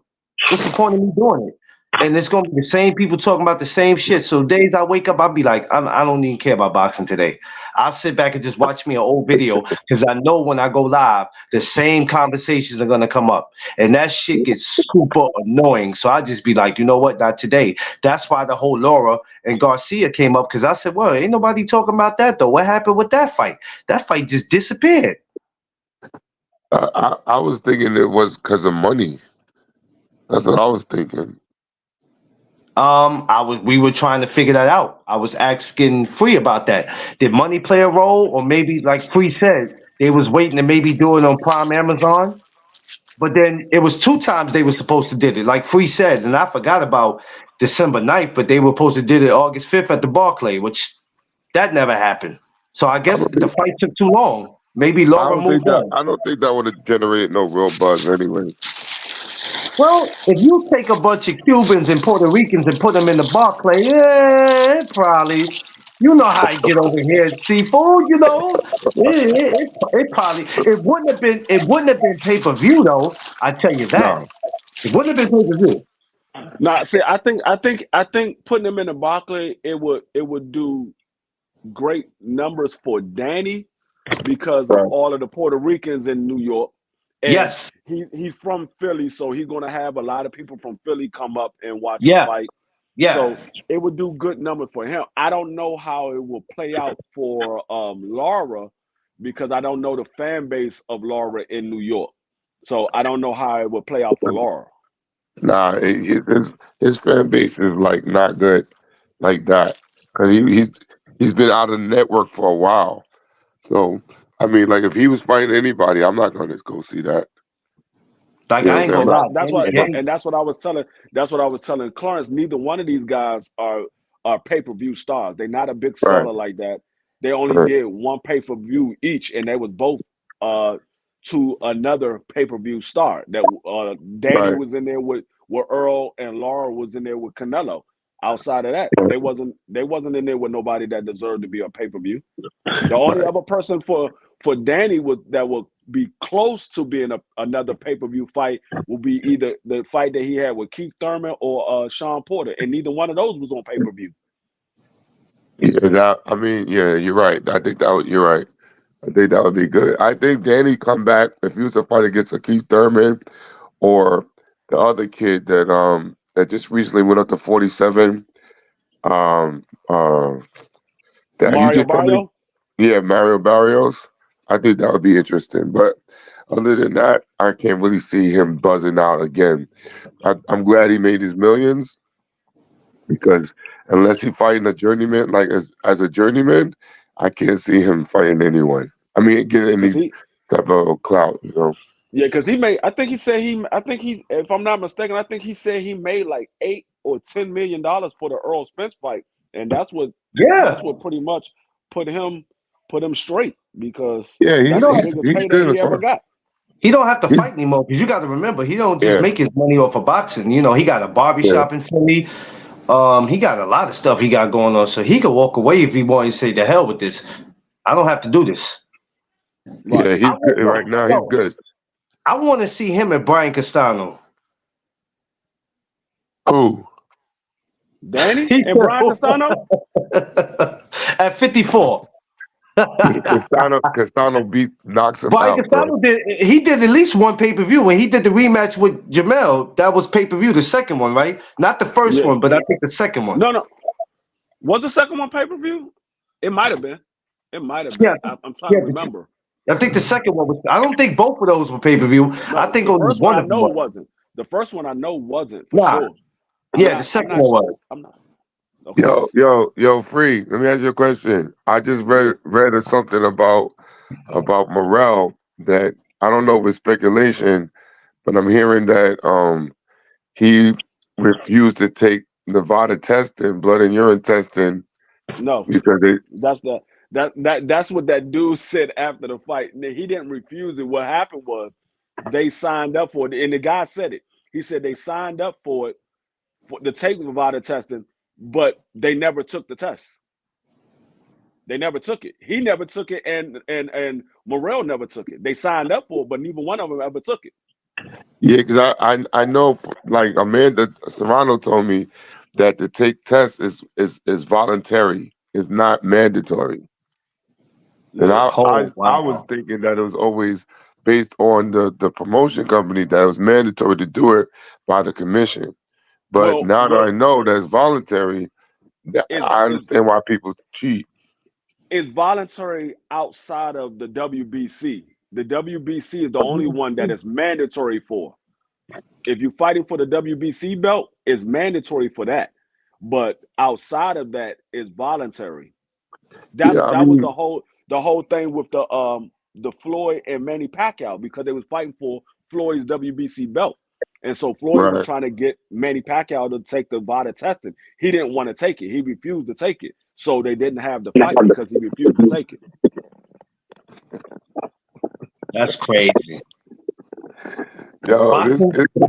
Speaker 1: me doing it? And it's gonna be the same people talking about the same shit. So days I wake up, I'll be like, I don't even care about boxing today. I'll sit back and just watch me an old video because I know when I go live, the same conversations are gonna come up. And that shit gets super annoying. So I just be like, you know what, not today. That's why the whole Laura and Garcia came up, because I said, well, ain't nobody talking about that though. What happened with that fight? That fight just disappeared.
Speaker 3: I was thinking it was because of money. That's what I was thinking.
Speaker 1: We were trying to figure that out. I was asking Free about that. Did money play a role, or maybe like Free said, they was waiting to maybe do it on Prime Amazon? But then it was two times they were supposed to did it, like Free said, and I forgot about December 9th, but they were supposed to did it August 5th at the Barclay, which that never happened. So I
Speaker 3: I
Speaker 1: guess
Speaker 3: don't
Speaker 1: the
Speaker 3: think.
Speaker 1: fight took too long. Maybe
Speaker 3: I
Speaker 1: Laura
Speaker 3: don't think
Speaker 1: moved
Speaker 3: that.
Speaker 1: on.
Speaker 3: I don't think that would have generated no real buzz anyway.
Speaker 1: Well, if you take a bunch of Cubans and Puerto Ricans and put them in the Barclay, yeah, probably. You know how I get over here, seafood. It probably it wouldn't have been pay-per-view though. I tell you that
Speaker 3: No,
Speaker 1: it wouldn't have been pay-per-view.
Speaker 2: Nah, see, I think putting them in the Barclay, it would do great numbers for Danny because of
Speaker 3: right.
Speaker 2: all of the Puerto Ricans in New York, And
Speaker 1: Yes.
Speaker 2: he's from Philly, so he's gonna have a lot of people from Philly come up and watch the
Speaker 1: Yeah.
Speaker 2: fight.
Speaker 1: Yeah.
Speaker 2: So it would do good numbers for him. I don't know how it will play out for Lara because I don't know the fan base of Lara in New York. So I don't know how it will play out for Lara.
Speaker 3: Nah, his fan base is like not good like that because he's been out of the network for a while. So I mean, like if he was fighting anybody, I'm not gonna go see that.
Speaker 1: Like
Speaker 3: You know what
Speaker 1: I
Speaker 3: I'm
Speaker 1: ain't
Speaker 3: saying? I'm
Speaker 1: gonna
Speaker 3: not.
Speaker 1: lie.
Speaker 2: That's
Speaker 1: Danny,
Speaker 2: what,
Speaker 3: I'm not
Speaker 1: Danny,
Speaker 2: and that's what I was telling Clarence. Neither one of these guys are pay per view stars. They're not a big
Speaker 3: right,
Speaker 2: seller like that. They only
Speaker 3: right,
Speaker 2: did one pay per view each, and they was both uh to another pay per view star. That Danny
Speaker 3: right.
Speaker 2: was in there with Earl, and Laura was in there with Canelo. Outside of that, they wasn't in there with nobody that deserved to be a pay per view. The only
Speaker 3: Right.
Speaker 2: other person for Danny that will be close to being another pay per view fight will be either the fight that he had with Keith Thurman or Sean Porter, and neither one of those was on pay per view.
Speaker 3: Yeah, I mean, yeah, you're right. You're right. I think that would be good. I think Danny come back if he was to fight against a Keith Thurman or the other kid that just recently went up to 47. Um uh that you
Speaker 2: Mario
Speaker 3: just told me,
Speaker 2: Barrio,
Speaker 3: yeah, Mario Barrios. I think that would be interesting. But other than that, I can't really see him buzzing out again. I'm glad he made his millions because unless he fighting a journeyman, like as a journeyman, I can't see him fighting anyone. I mean, getting
Speaker 2: because
Speaker 3: any
Speaker 2: he
Speaker 3: type of clout, you know.
Speaker 2: yeah, because he made. I think he if I'm not mistaken, I think he said he made like $8 or $10 million for the Earl Spence fight, and that's
Speaker 1: yeah.
Speaker 2: what pretty much put him put him straight because
Speaker 3: Yeah,
Speaker 1: You
Speaker 2: that's
Speaker 1: know,
Speaker 2: the biggest
Speaker 3: he's
Speaker 2: payday
Speaker 3: good.
Speaker 2: he ever got.
Speaker 1: he don't have to
Speaker 3: He's,
Speaker 1: fight anymore because you got to remember he don't just
Speaker 3: yeah,
Speaker 1: make his money off of boxing. You know, he got a
Speaker 3: yeah,
Speaker 1: barbershop in Philly. He got a lot of stuff he got going on, so he could walk away if he wanted to say the hell with this. I don't have to do this.
Speaker 2: Right.
Speaker 3: yeah.
Speaker 1: I
Speaker 3: He's
Speaker 1: want
Speaker 3: good right now. He's
Speaker 1: yo,
Speaker 3: good.
Speaker 1: I want to see him and Brian Castano.
Speaker 3: Who?
Speaker 2: Danny
Speaker 1: He
Speaker 2: and Brian Castano.
Speaker 1: at 54.
Speaker 3: Castano knocks him
Speaker 1: Brian
Speaker 3: out, bro.
Speaker 1: Castano did at least one pay per view when he did the rematch with Jamel. That was pay per view, the second one, right? Not the first
Speaker 2: Yeah.
Speaker 1: one, but I think the second one.
Speaker 2: No, no. Was the second one pay per view? It might have been. It might have
Speaker 1: Yeah,
Speaker 2: been. I'm trying
Speaker 1: yeah.
Speaker 2: to remember.
Speaker 1: I think the second one was. I don't think both of those were pay per view. I
Speaker 2: No,
Speaker 1: think
Speaker 2: the
Speaker 1: only
Speaker 2: first one
Speaker 1: one
Speaker 2: I
Speaker 1: of them
Speaker 2: know it
Speaker 1: was.
Speaker 2: wasn't. The first one I know wasn't for
Speaker 1: Nah,
Speaker 2: sure. I'm
Speaker 1: yeah, the
Speaker 2: not. I'm
Speaker 1: second
Speaker 2: not.
Speaker 1: one was.
Speaker 2: I'm not. Okay.
Speaker 3: Yo, free. Let me ask you a question. I just
Speaker 2: Yeah.
Speaker 3: read something about Morrell that I don't know if it's speculation, but I'm hearing that he refused to take Nevada testing, blood and urine testing,
Speaker 2: No,
Speaker 3: because they
Speaker 2: that's the that's what that dude said after the fight. He didn't refuse it. What happened was they signed up for it, and the guy said it. He said they signed up for it to take Nevada testing, but they never took the test. They never took it. He never took it, and Morrell never took it. They signed up for it, but neither one of them ever took it.
Speaker 3: yeah, because I know like Amanda Serrano told me that to take tests is voluntary. It's not mandatory. And
Speaker 2: Yeah,
Speaker 1: Oh
Speaker 3: I was
Speaker 1: wow.
Speaker 3: thinking that it was always based on the promotion company that it was mandatory to do it by the commission. But
Speaker 2: well,
Speaker 3: now that
Speaker 2: well,
Speaker 3: I know that it's voluntary,
Speaker 2: is
Speaker 3: I
Speaker 2: is
Speaker 3: understand why people cheat.
Speaker 2: is voluntary outside of the WBC. The WBC is the only one that is mandatory for. If you're fighting for the WBC belt, it's mandatory for that. But outside of that, it's voluntary.
Speaker 3: Yeah, I
Speaker 2: That was
Speaker 3: mean,
Speaker 2: the whole thing with the Floyd and Manny Pacquiao because they was fighting for Floyd's WBC belt. And so Floyd was
Speaker 3: right.
Speaker 2: trying to get Manny Pacquiao to take the VADA testing. He didn't want to take it. He refused to take it. So they didn't have the fight because he refused to take it.
Speaker 1: That's crazy.
Speaker 3: Yo,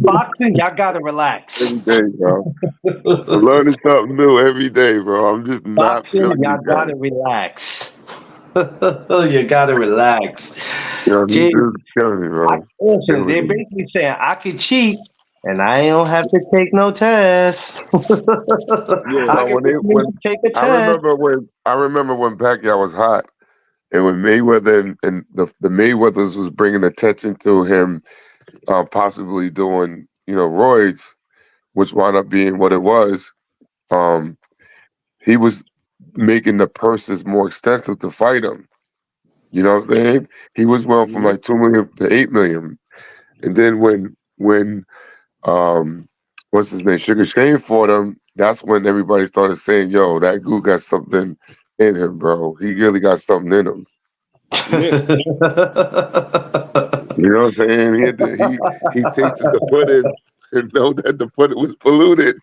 Speaker 1: Boxing, y'all gotta relax.
Speaker 3: every day, bro. I'm learning something new every day, bro. I'm just not
Speaker 1: Boxing,
Speaker 3: feeling
Speaker 1: y'all
Speaker 3: these guys.
Speaker 1: gotta relax. You gotta relax.
Speaker 3: Yo, these
Speaker 1: Gee,
Speaker 3: dudes are killing me, bro.
Speaker 1: listen,
Speaker 3: Killing
Speaker 1: they're
Speaker 3: me.
Speaker 1: basically saying I could cheat and I don't have to take no test.
Speaker 2: Yeah.
Speaker 1: I
Speaker 3: No,
Speaker 1: can just need
Speaker 3: when
Speaker 1: to take a test.
Speaker 3: I remember when Pacquiao was hot. And when Mayweather and the Mayweathers was bringing attention to him, possibly doing roids, which wound up being what it was. Um, he was making the purses more extensive to fight him. You know what I'm saying? He was going from
Speaker 2: Hmm.
Speaker 3: like 2 million to 8 million, and then when um, what's his name, Sugar Shane fought him, that's when everybody started saying, "Yo, that dude got something in him, bro. He really got something in him."
Speaker 2: Yeah.
Speaker 3: You know what I'm saying? He tasted the pudding and know that the pudding was polluted.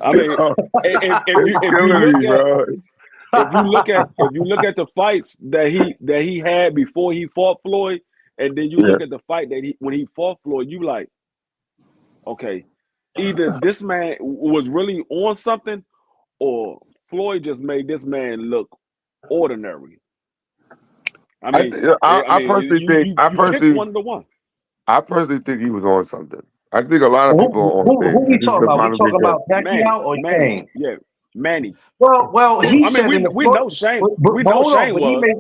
Speaker 2: I mean,
Speaker 3: It's
Speaker 2: if you
Speaker 3: killing
Speaker 2: look
Speaker 3: me,
Speaker 2: at
Speaker 3: bro.
Speaker 2: the fights that he had before he fought Floyd, and then you
Speaker 3: Yeah.
Speaker 2: look at the fight that he when he fought Floyd, you like, okay, either this man was really on something, or Floyd just made this man look ordinary. I
Speaker 3: I,
Speaker 2: mean,
Speaker 3: th-
Speaker 2: I
Speaker 3: I
Speaker 2: mean,
Speaker 3: personally think
Speaker 2: you pick one of the one.
Speaker 3: I personally think he was on something. I think a lot of people are on
Speaker 1: Who
Speaker 3: things.
Speaker 1: we
Speaker 3: This is
Speaker 1: talking
Speaker 3: the
Speaker 1: about? We
Speaker 3: modern day
Speaker 1: talking
Speaker 3: game.
Speaker 1: about Pacquiao or
Speaker 2: Manny,
Speaker 1: Shane?
Speaker 2: yeah, Manny.
Speaker 1: Well, he
Speaker 2: I mean,
Speaker 1: said in the
Speaker 2: we
Speaker 1: Floyd,
Speaker 2: know Shane. We
Speaker 1: but
Speaker 2: know
Speaker 1: hold on,
Speaker 2: Shane
Speaker 1: but
Speaker 2: was.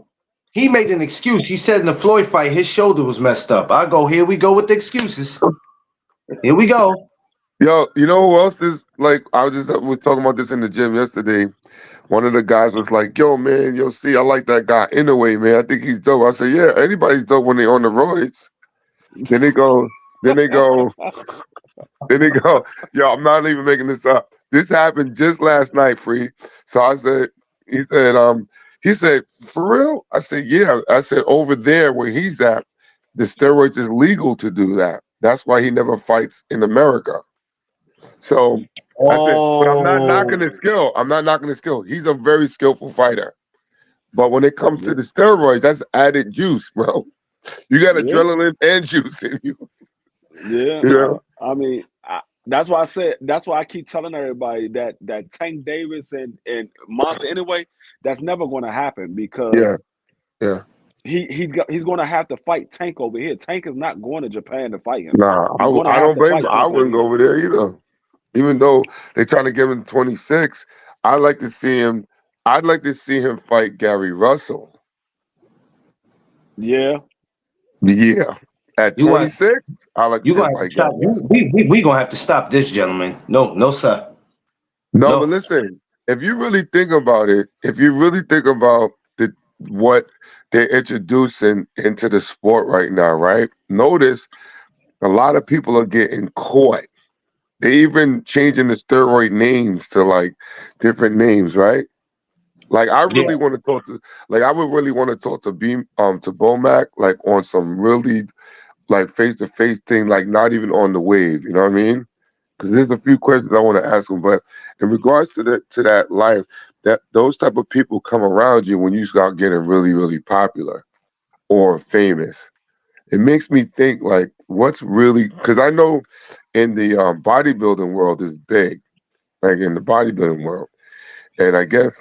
Speaker 1: he made an excuse. He said in the Floyd fight, his shoulder was messed up. I go, here we go with the excuses. Here we go.
Speaker 3: Yo, you know who else is like? Was talking about this in the gym yesterday. One of the guys was like, "Yo, man, see, I like that guy anyway, man. I think he's dope." I said, "Yeah, anybody's dope when they on the roids." Then they go, then they go, then they go. Yo, I'm not even making this up. This happened just last night, free. So I said, he said, he said, for real? I said, yeah. I said, over there where he's at, the steroids is legal to do that. That's why he never fights in America. So I said, but I'm not knocking his
Speaker 1: Oh,
Speaker 3: skill. I'm not knocking his skill. He's a very skillful fighter. But when it comes to
Speaker 2: Yeah,
Speaker 3: the steroids, that's added juice, bro. You got
Speaker 2: yeah,
Speaker 3: adrenaline and juice in you.
Speaker 2: yeah.
Speaker 3: You know?
Speaker 2: I mean, that's why I said. That's why I keep telling everybody that Tank Davis and Monster anyway. That's never going to happen because
Speaker 3: Yeah, yeah.
Speaker 2: he's going to have to fight Tank over here. Tank is not going to Japan to fight him.
Speaker 3: Nah,
Speaker 2: He's going to
Speaker 3: I
Speaker 2: have
Speaker 3: don't
Speaker 2: to
Speaker 3: blame him.
Speaker 2: fight
Speaker 3: I
Speaker 2: Tank over
Speaker 3: wouldn't
Speaker 2: here.
Speaker 3: go over there either. Even though they're trying to give him 26, I'd like to see him. I'd like to see him fight Gary Russell.
Speaker 2: Yeah,
Speaker 3: Yeah, at
Speaker 1: you want
Speaker 3: 26, I'd like to
Speaker 1: you
Speaker 3: see him
Speaker 1: gonna have to
Speaker 3: fight Gary
Speaker 1: stop.
Speaker 3: Russell.
Speaker 1: We gonna have to stop this, gentleman. No, no, sir.
Speaker 3: No, but
Speaker 1: No.
Speaker 3: listen, if you really think about it, if you really think about what they're introducing into the sport right now, right? Notice a lot of people are getting caught. They even changing the steroid names to like different names, right? Like I
Speaker 1: Yeah.
Speaker 3: really want to talk to, like I would really want to talk to to Bomac like on some really like face to face thing, like not even on the wave. You know what I mean? Because there's a few questions I want to ask him. But in regards to that life, that those type of people come around you when you start getting really popular or famous. It makes me think like what's really because I know in the bodybuilding world is big, like in the bodybuilding world, and I guess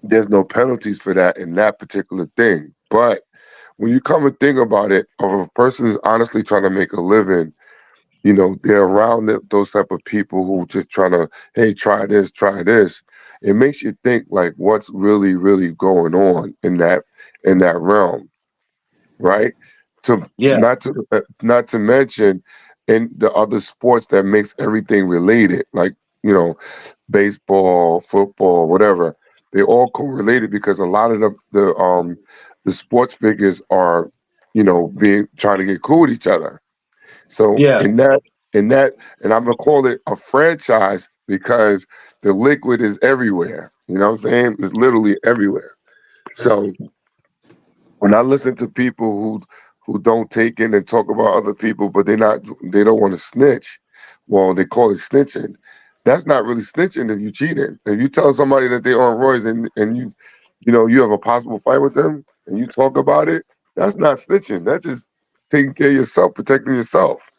Speaker 3: there's no penalties for that in that particular thing. But when you come and think about it, of a person who's honestly trying to make a living, they're around those type of people who just trying to, hey, try this, try this. It makes you think like what's really going on in that realm, right?
Speaker 1: Yeah.
Speaker 3: Not to mention in the other sports that makes everything related, like you know baseball, football, whatever. They all correlated because a lot of the sports figures are, being trying to get cool with each other. So
Speaker 1: Yeah.
Speaker 3: and I'm gonna call it a franchise because the liquid is everywhere. You know what I'm saying? It's literally everywhere. So when I listen to people who don't take in and talk about other people, but they don't want to snitch. Well, they call it snitching. That's not really snitching if you cheating. If you tell somebody that they're on roids and you have a possible fight with them and you talk about it, that's not snitching. That's just taking care of yourself, protecting yourself.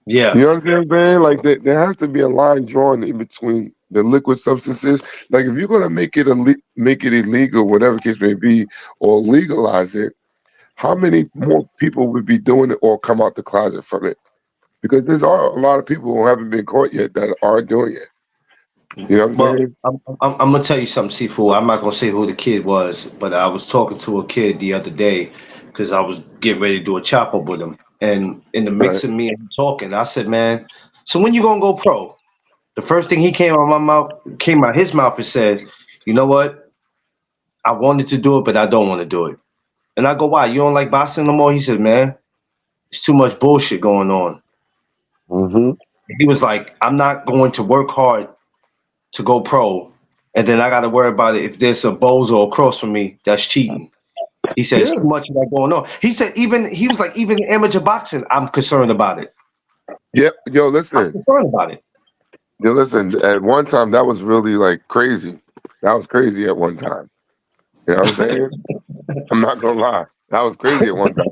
Speaker 1: Yeah.
Speaker 3: You understand what I'm saying? Like there has to be a line drawn in between the liquid substances. Like if you're gonna make it illegal, whatever case may be, or legalize it, how many more people would be doing it or come out the closet from it? Because there's are a lot of people who haven't been caught yet that are doing it. You know what I'm
Speaker 1: Well,
Speaker 3: saying?
Speaker 1: I'm gonna tell you something, Seafood. I'm not gonna say who the kid was, but I was talking to a kid the other day because I was getting ready to do a chop up with him, and in the
Speaker 3: Right.
Speaker 1: mix of me and him talking, I said, "Man, so when you gonna go pro?" The first thing he came out his mouth and says, "You know what? I wanted to do it, but I don't want to do it." And I go, "Why? You don't like boxing no more?" He said, "Man, it's too much bullshit going on."
Speaker 3: Mm-hmm.
Speaker 1: He was like, "I'm not going to work hard to go pro, and then I got to worry about it if there's a bozo across from me that's cheating." He said, "It's too
Speaker 3: Yeah.
Speaker 1: much of that going on." He said, he was like, even in amateur boxing, I'm concerned about it.
Speaker 3: Yep. Yo,
Speaker 1: I'm
Speaker 3: listen.
Speaker 1: concerned about it.
Speaker 3: Yo, listen. At one time, that was really like crazy. That was crazy at one time. You know what I'm saying? I'm not gonna lie. That was crazy at one time.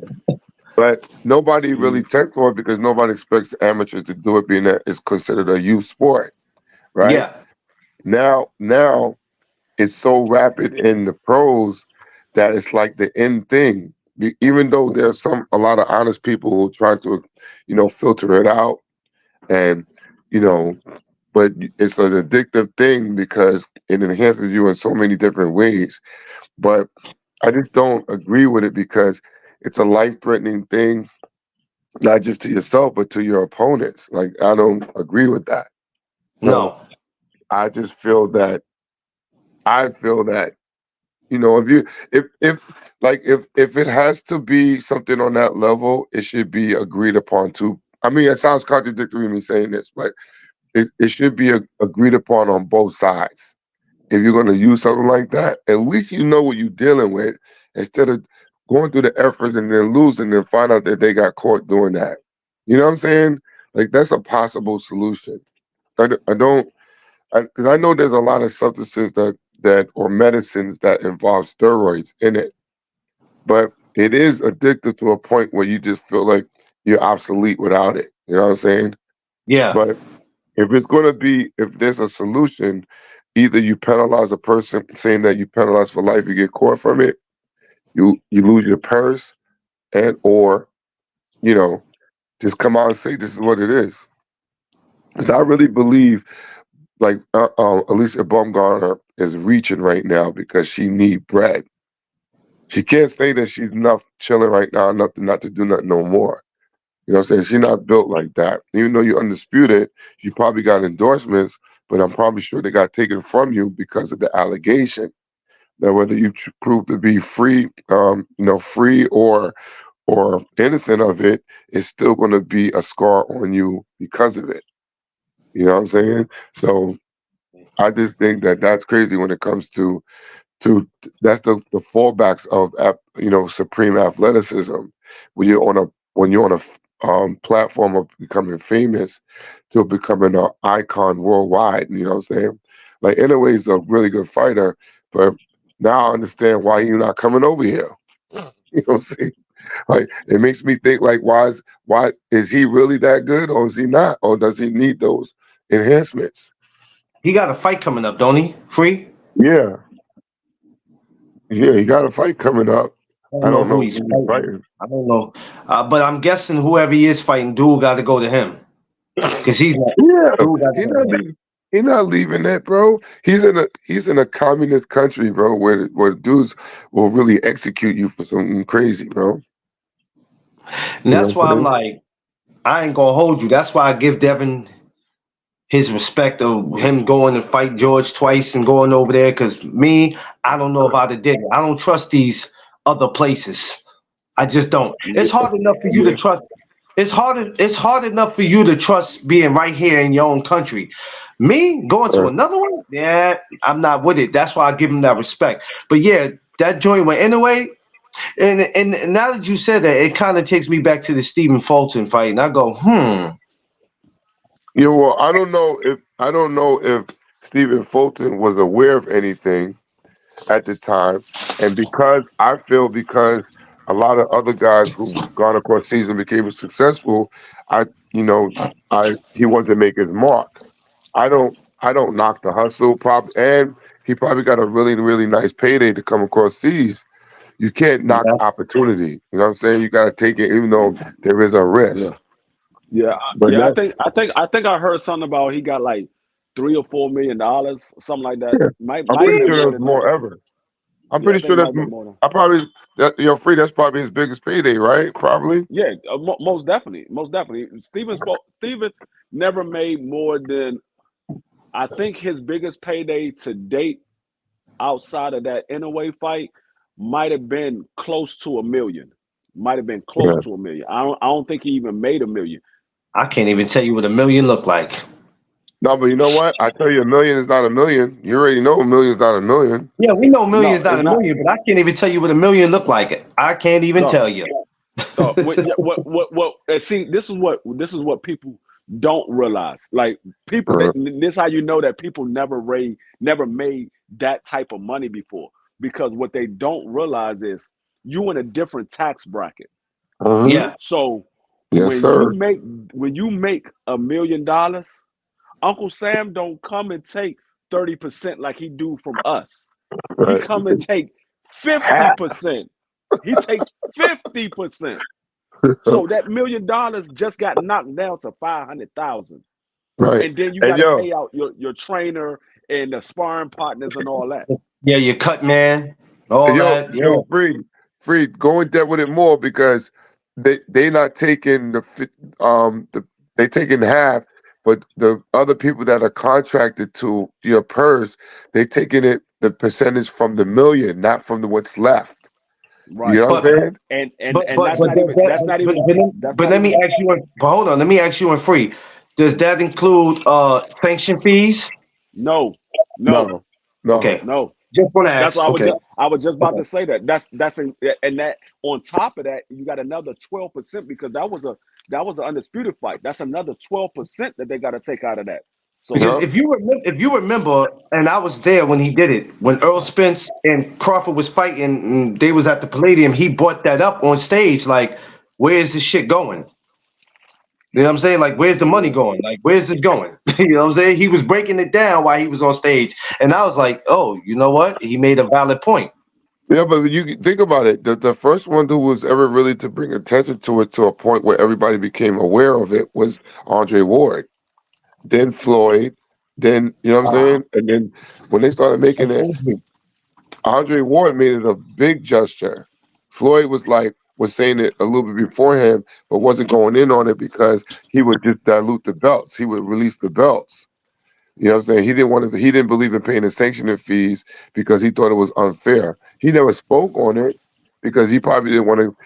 Speaker 3: But nobody really
Speaker 1: Mm.
Speaker 3: checked for it because nobody expects amateurs to do it, being that it's considered a youth sport, right?
Speaker 1: Yeah,
Speaker 3: Now it's so rapid in the pros that it's like the end thing. Even though there's a lot of honest people who try to, filter it out, and you know, but it's an addictive thing because it enhances you in so many different ways. But I just don't agree with it because it's a life-threatening thing, not just to yourself but to your opponents. Like I don't agree with that. So
Speaker 1: no,
Speaker 3: I just feel that if you if it has to be something on that level, it should be agreed upon too. I mean, it sounds contradictory me saying this, but it should be agreed upon on both sides. If you're going to use something like that, at least you know what you're dealing with instead of going through the efforts and then losing and find out that they got caught doing that. You know what I'm saying? Like that's a possible solution. I don't, because I know there's a lot of substances that or medicines that involve steroids in it, but it is addictive to a point where you just feel like you're obsolete without it. You know what I'm saying?
Speaker 1: yeah,
Speaker 3: But if there's a solution, either you penalize a person, saying that you penalize for life, you get caught from it, you lose your purse, and or you know just come out and say this is what it is. Because I really believe like Alicia Baumgartner is reaching right now because she need bread. She can't say that she's enough chilling right now, enough to not to do nothing no more. You know what I'm saying? She's not built like that. Even though you undisputed, you probably got endorsements, but I'm probably sure they got taken from you because of the allegation. That whether you prove to be free or innocent of it, it's still going to be a scar on you because of it. You know what I'm saying? So I just think that that's crazy when it comes to that's the fallbacks of supreme athleticism when you're on a platform of becoming famous to becoming an icon worldwide. You know what I'm saying? Like Inoue's a really good fighter, but now I understand why you're not coming over here. You know what I'm saying? Like it makes me think like why is he really that good or is he not? Or does he need those enhancements?
Speaker 1: he got a fight coming up, don't he? Free?
Speaker 3: Yeah. Yeah, he got a fight coming up.
Speaker 1: I don't
Speaker 3: I
Speaker 1: know
Speaker 3: don't
Speaker 1: who
Speaker 3: know
Speaker 1: he's
Speaker 3: who he's
Speaker 1: fighting.
Speaker 3: fighting.
Speaker 1: I don't know, but I'm guessing whoever he is fighting, dude got to go to him because he's not.
Speaker 3: Yeah,
Speaker 1: Dude got to
Speaker 3: he
Speaker 1: go to
Speaker 3: not
Speaker 1: him.
Speaker 3: leaving. He not leaving that, bro. He's in a communist country, bro, where dudes will really execute you for something crazy, bro.
Speaker 1: And
Speaker 3: You know
Speaker 1: that's
Speaker 3: what
Speaker 1: why I'm
Speaker 3: I'm saying?
Speaker 1: like, I ain't gonna hold you. That's why I give Devin his respect of him going and fight George twice and going over there. Because me, I don't know if I'd have did it. I don't trust these other places. I just don't. It's
Speaker 2: Yeah,
Speaker 1: hard enough for you to
Speaker 2: yeah,
Speaker 1: trust. It's hard enough for you to trust being right here in your own country. Me going to
Speaker 3: Uh,
Speaker 1: another one, yeah, I'm not with it. That's why I give him that respect. But yeah, that joint went anyway. And now that you said that, it kind of takes me back to the Stephen Fulton fight, and I go,
Speaker 3: well, I don't know if Stephen Fulton was aware of anything at the time, and because a lot of other guys who've gone across season became successful, I you know he wanted to make his mark. I don't knock the hustle, and he probably got a really really nice payday to come across seas. You can't knock
Speaker 1: yeah,
Speaker 3: opportunity. You know what I'm saying? You got to take it, even though there is a
Speaker 2: yeah,
Speaker 3: risk.
Speaker 2: yeah,
Speaker 3: But
Speaker 2: yeah. I
Speaker 3: that's
Speaker 2: think I think I think I heard something about he got like $3 or $4 million, something like that.
Speaker 3: Yeah.
Speaker 2: Might
Speaker 3: I'm
Speaker 2: might have
Speaker 3: pretty
Speaker 2: been
Speaker 3: sure
Speaker 1: Preach.
Speaker 2: more
Speaker 3: there's
Speaker 2: than that.
Speaker 3: more ever. I'm
Speaker 2: Yeah, I
Speaker 3: pretty
Speaker 2: think
Speaker 3: sure
Speaker 2: it might have been
Speaker 3: that's
Speaker 2: more than.
Speaker 3: I probably that Free. That's probably his biggest payday, right? Probably.
Speaker 2: Yeah, most definitely, most definitely. Steven never made more than, I think his biggest payday to date outside of that Inouye fight might have been close to a million. Might have been close
Speaker 3: Yeah.
Speaker 2: to a million. I don't think he even made a million.
Speaker 1: I can't even tell you what a million look like.
Speaker 3: No, but you know what? I tell you, a million is not a million. You already know a million is not a million.
Speaker 1: Yeah, we know
Speaker 2: No,
Speaker 1: millions not
Speaker 2: it's
Speaker 1: a
Speaker 2: not.
Speaker 1: million, but I can't even tell you what a million look like. I can't even
Speaker 2: No,
Speaker 1: tell you.
Speaker 2: yeah, what? See, this is what people don't realize. Like people that
Speaker 3: Uh,
Speaker 2: this how you know that people never made that type of money before, because what they don't realize is you in a different tax bracket.
Speaker 3: uh-huh.
Speaker 1: Yeah.
Speaker 2: So
Speaker 3: Yes,
Speaker 2: when you
Speaker 3: sir.
Speaker 2: make when you make $1 million, Uncle Sam don't come and take 30% like he do from us. He
Speaker 3: Right.
Speaker 2: come and take fifty
Speaker 3: Half.
Speaker 2: percent. He takes 50%. So that $1 million just got knocked down to 500,000,
Speaker 3: Right.
Speaker 2: and then you got
Speaker 3: And
Speaker 2: to
Speaker 3: yo,
Speaker 2: pay out your trainer and the sparring partners and all that.
Speaker 1: Yeah, you cut man, all that. Yeah.
Speaker 3: Free, go in depth with it more because they not taking the they taking half, but the other people that are contracted to your purse, they taking it the percentage from the million, not from the what's left. You
Speaker 2: Right.
Speaker 3: know what I'm
Speaker 1: But
Speaker 3: saying?
Speaker 2: And and
Speaker 1: but
Speaker 2: and
Speaker 1: but
Speaker 2: that's
Speaker 1: but
Speaker 2: not
Speaker 1: does
Speaker 2: even
Speaker 1: that,
Speaker 2: that's not
Speaker 1: but,
Speaker 2: even
Speaker 1: but, let,
Speaker 2: that's
Speaker 1: but
Speaker 2: not
Speaker 1: let me
Speaker 2: even
Speaker 1: ask you. But hold on, let me ask you in free. Does that include sanction fees?
Speaker 2: no, no,
Speaker 3: No, no.
Speaker 1: Okay,
Speaker 2: no.
Speaker 1: just want to
Speaker 2: That's
Speaker 1: ask.
Speaker 2: what
Speaker 1: Okay,
Speaker 2: I was just about
Speaker 1: okay.
Speaker 2: to say that. That's in, and that on top of that, you got another 12% because that was an undisputed fight. That's another 12% that they got to take out of that. So
Speaker 1: Because
Speaker 3: Yep.
Speaker 1: if you remember, and I was there when he did it, when Earl Spence and Crawford was fighting, and they was at the Palladium. He brought that up on stage, like, where's this shit going? You know what I'm saying? Like, where's the money
Speaker 2: yeah,
Speaker 1: going? Like, where's this going? You know what I'm saying? He was breaking it down while he was on stage, and I was like, oh, you know what? He made a valid point.
Speaker 3: Yeah, but you think about it. The first one who was ever really to bring attention to it to a point where everybody became aware of it was Andre Ward. Then Floyd. Then you know what I'm
Speaker 1: Ah,
Speaker 3: saying? And then when they started making it, Andre Ward made it a big gesture. Floyd was saying it a little bit beforehand, but wasn't going in on it because he would just dilute the belts. He would release the belts. You know what I'm saying? He didn't believe in paying the sanctioning fees because he thought it was unfair. He never spoke on it because he probably didn't want to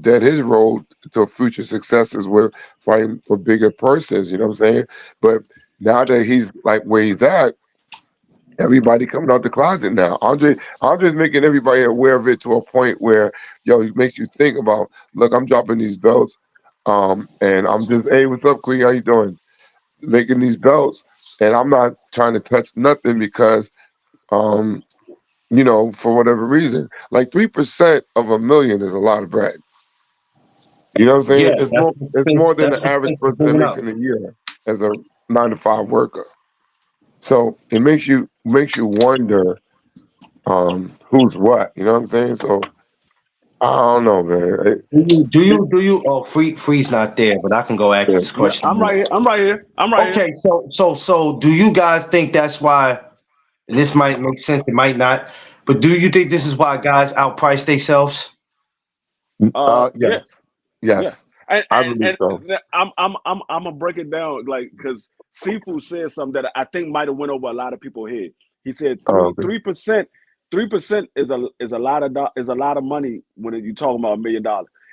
Speaker 3: dead his road to future successes with fighting for bigger persons, you know what I'm saying? But now that he's like where he's at, everybody coming out the closet now. Andre's making everybody aware of it to a point where, yo, it makes you think about, look, I'm dropping these belts. And I'm just, hey, what's up, Queen? How you doing? Making these belts, and I'm not trying to touch nothing because, um, for whatever reason, like 3% of a million is a lot of bread. You know what I'm
Speaker 1: yeah,
Speaker 3: saying? It's more than
Speaker 1: that's
Speaker 3: the
Speaker 1: the
Speaker 3: average
Speaker 1: space for
Speaker 3: person that
Speaker 1: moving
Speaker 3: makes
Speaker 1: up.
Speaker 3: in a year as a 9 to 5 worker. So it makes you wonder, who's what. You know what I'm saying? So I don't know, man.
Speaker 1: Do you? Oh, free's not there, but I can go ask
Speaker 3: Yeah.
Speaker 1: this
Speaker 2: yeah.
Speaker 1: question.
Speaker 2: I'm right here. I'm right here. I'm right here.
Speaker 1: Okay, so do you guys think that's why? And this might make sense, it might not. But do you think this is why guys outprice themselves?
Speaker 2: Yeah,
Speaker 3: Yes,
Speaker 2: yeah.
Speaker 3: yes,
Speaker 2: And
Speaker 3: I
Speaker 2: and,
Speaker 3: believe so.
Speaker 2: and I'm gonna break it down like because Seafood said something that I think might have went over a lot of people's head. He said three
Speaker 3: Okay.
Speaker 2: three percent 3% is a lot of is a lot of money when you talking about $1 million.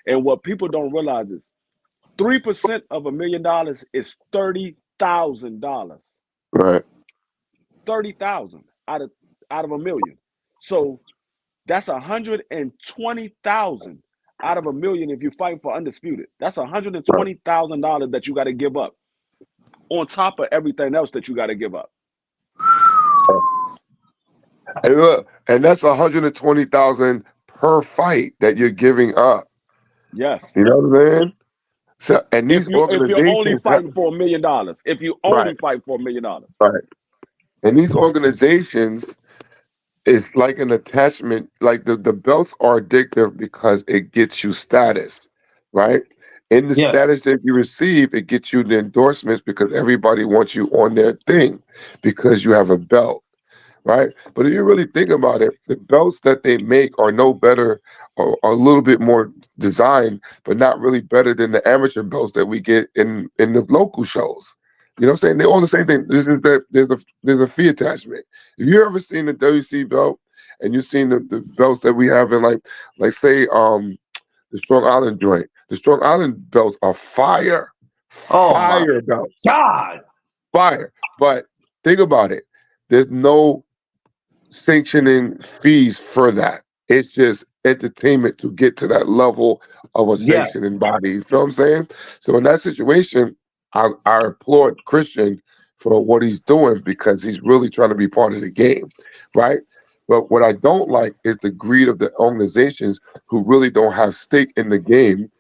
Speaker 2: And what people don't realize is 3% of $1 million is $30,000.
Speaker 3: Right.
Speaker 2: 30,000 out of a million. So that's 120,000 out of a million if you fight for undisputed. That's
Speaker 3: Right.
Speaker 2: $120,000 that you got to give up on top of everything else that you got to give up.
Speaker 3: And look, and that's 120,000 per fight that you're giving up.
Speaker 2: Yes.
Speaker 3: You know what I'm saying? So, and
Speaker 2: If
Speaker 3: these
Speaker 2: you're only
Speaker 3: organizations have
Speaker 2: fighting for $1 million. If you
Speaker 3: right,
Speaker 2: only fight for $1 million.
Speaker 3: right, and these organizations is like an attachment. Like the belts are addictive because it gets you status, right? In the
Speaker 1: Yeah.
Speaker 3: status that you receive, it gets you the endorsements because everybody wants you on their thing because you have a belt, right? But if you really think about it, the belts that they make are no better or a little bit more designed, but not really better than the amateur belts that we get in the local shows. You know what I'm saying? They're all the same thing. This is that there's a fee attachment. If you ever seen the WC belt and you've seen the belts that we have in like say the Strong Island joint, the Strong Island belts are fire,
Speaker 1: Oh my
Speaker 3: fire belts,
Speaker 1: God.
Speaker 3: fire. But think about it. There's no sanctioning fees for that. It's just entertainment to get to that level of a
Speaker 1: Yeah.
Speaker 3: sanctioning body. You feel what I'm saying? So in that situation, I applaud Christian for what he's doing because he's really trying to be part of the game, right? But what I don't like is the greed of the organizations who really don't have stake in the game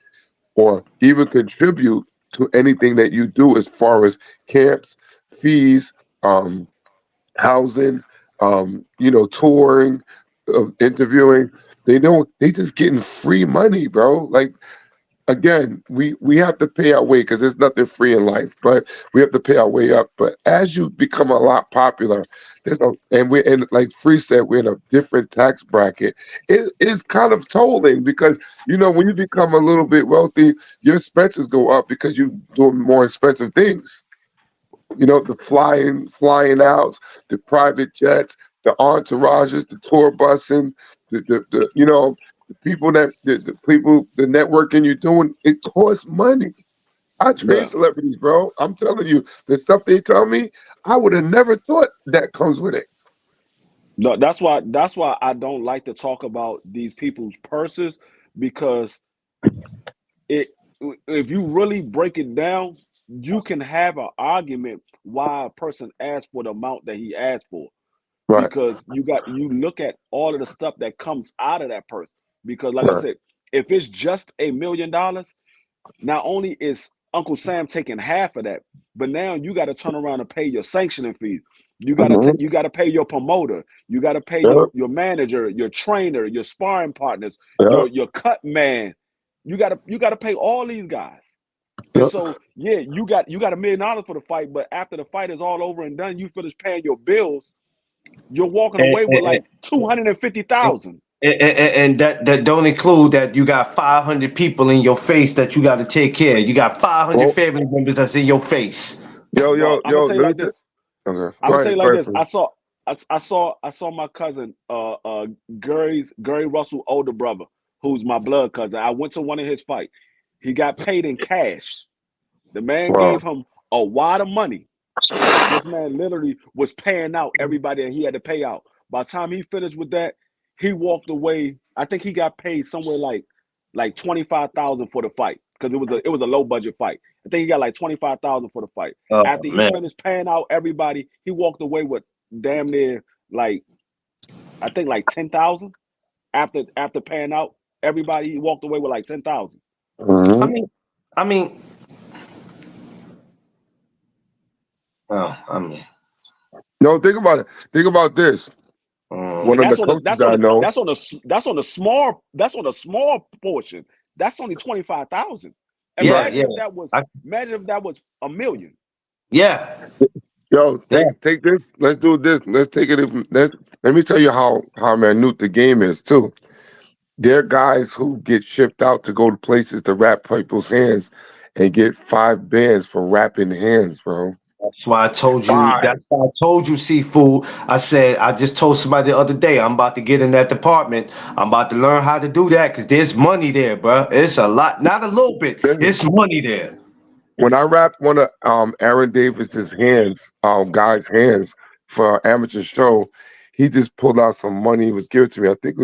Speaker 3: or even contribute to anything that you do as far as camps, fees, housing, touring, interviewing. They don't. They just getting free money, bro. Like again, we have to pay our way because there's nothing free in life, but we have to pay our way up. But as you become a lot popular, and like Free said, we're in a different tax bracket. It is kind of tolling because when you become a little bit wealthy, your expenses go up because you're doing more expensive things. The flying outs, the private jets, the entourages, the tour busing, the people the networking you're doing, it costs money. I train
Speaker 2: Yeah.
Speaker 3: celebrities, bro. I'm telling you, the stuff they tell me, I would have never thought that comes with it.
Speaker 2: No, that's why I don't like to talk about these people's purses because it if you really break it down, you can have an argument why a person asked for the amount that he asked for
Speaker 3: Right,
Speaker 2: because you look at all of the stuff that comes out of that person because like I
Speaker 3: right,
Speaker 2: said, if it's just $1 million, not only is Uncle Sam taking half of that, but now you got to turn around and pay your sanctioning fees.
Speaker 3: mhm,
Speaker 2: You got to pay your promoter. You got to pay
Speaker 3: yep,
Speaker 2: your manager, your trainer, your sparring partners,
Speaker 3: yep,
Speaker 2: your cut man. You got to pay all these guys. And
Speaker 3: yep.
Speaker 2: so yeah, you got $1 million for the fight, but after the fight is all over and done, you finish paying your bills. You're walking
Speaker 1: And,
Speaker 2: away with
Speaker 1: and,
Speaker 2: like 250,000.
Speaker 1: and that don't include that you got 500 people in your face that you got to take care of. You got 500
Speaker 3: Well,
Speaker 1: family members that's in your face.
Speaker 3: yo,
Speaker 2: Well,
Speaker 3: yo,
Speaker 2: I'm gonna
Speaker 3: yo,
Speaker 2: tell you
Speaker 3: let me
Speaker 2: like
Speaker 3: tell.
Speaker 2: this.
Speaker 3: Okay,
Speaker 2: I'm gonna tell you like this.
Speaker 3: First.
Speaker 2: I saw my cousin, Gary Russell older brother, who's my blood cousin. I went to one of his fights. He got paid in cash. The man
Speaker 3: Wow.
Speaker 2: gave him a wad of money. This man literally was paying out everybody that he had to pay out. By the time he finished with that, he walked away. I think he got paid somewhere like 25,000 for the fight because it was a low budget fight. I think he got like 25,000 for the fight.
Speaker 1: Oh
Speaker 2: After he
Speaker 1: man.
Speaker 2: finished paying out everybody, he walked away with damn near like I think like 10,000 after paying out everybody. He walked away with like 10,000.
Speaker 1: I
Speaker 3: Hmm.
Speaker 1: mean, I mean, well, I mean,
Speaker 3: No, think about it. Think about this. One
Speaker 2: And
Speaker 3: of the
Speaker 2: that's on the
Speaker 3: coaches I know.
Speaker 2: that's on a small portion. That's only 25,000.
Speaker 1: yeah,
Speaker 3: Right.
Speaker 1: yeah, I,
Speaker 2: Imagine if that was a million.
Speaker 1: yeah,
Speaker 3: Yo,
Speaker 1: yeah,
Speaker 3: take this. Let's do this. Let's take it. Let me tell you how minute the game is too. There are guys who get shipped out to go to places to wrap people's hands and get 5 bands for wrapping hands, bro.
Speaker 1: That's why I told you.
Speaker 3: Five.
Speaker 1: That's why I told you, seafood. I said I just told somebody the other day. I'm about to get in that department. I'm about to learn how to do that because there's money there, bro. It's a lot, not a little bit.
Speaker 3: Listen,
Speaker 1: It's money there.
Speaker 3: when I wrapped one of Aaron Davis's hands, guy's hands for an amateur show, he just pulled out some money. He was giving to me. I think it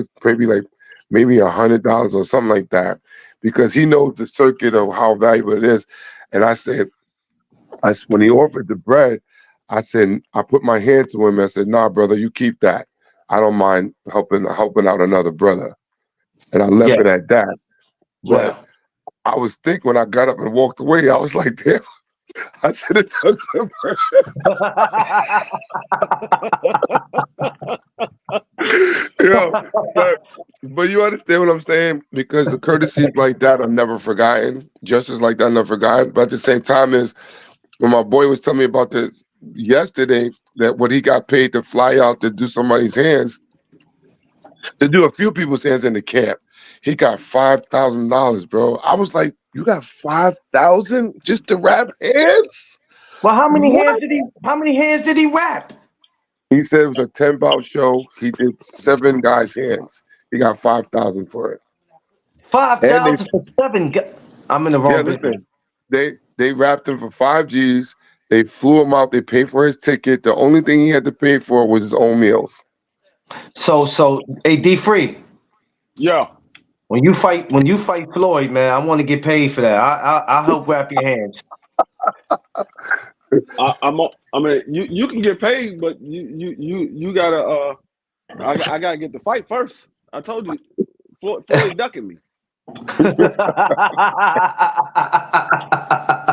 Speaker 3: was maybe $100 or something like that, because he knows the circuit of how valuable it is. And I said, when he offered the bread, I said, I put my hand to him. I said, "Nah, brother, you keep that. I don't mind helping out another brother." And I left
Speaker 1: Yeah,
Speaker 3: it at that. But
Speaker 1: yeah.
Speaker 3: I was thinking when I got up and walked away, I was like, damn. I should have took him. Yo, but you understand what I'm saying? Because the courtesies like that are never forgotten. Gestures like that are never forgotten. But at the same time, is when my boy was telling me about this yesterday, that what he got paid to fly out to do somebody's hands, to do a few people's hands in the camp, he got $5,000, bro. I was like, you got 5,000 just to wrap hands?
Speaker 1: Well, how many hands
Speaker 3: What?
Speaker 1: did he? How many hands did he wrap?
Speaker 3: He said it was a 10-bout show. He did 7 guys' hands. He got 5,000 for it.
Speaker 1: Five
Speaker 3: And they,
Speaker 1: thousand for 7. I'm in the
Speaker 3: yeah,
Speaker 1: wrong business.
Speaker 3: listen, they wrapped him for 5 G's. They flew him out. They paid for his ticket. The only thing he had to pay for was his own meals.
Speaker 1: So, AD free.
Speaker 2: Yeah.
Speaker 1: When you fight Floyd, man, I want to get paid for that. I'll help wrap your hands.
Speaker 2: I mean, you can get paid, but you gotta I gotta get the fight first. I told you, Floyd ducking me.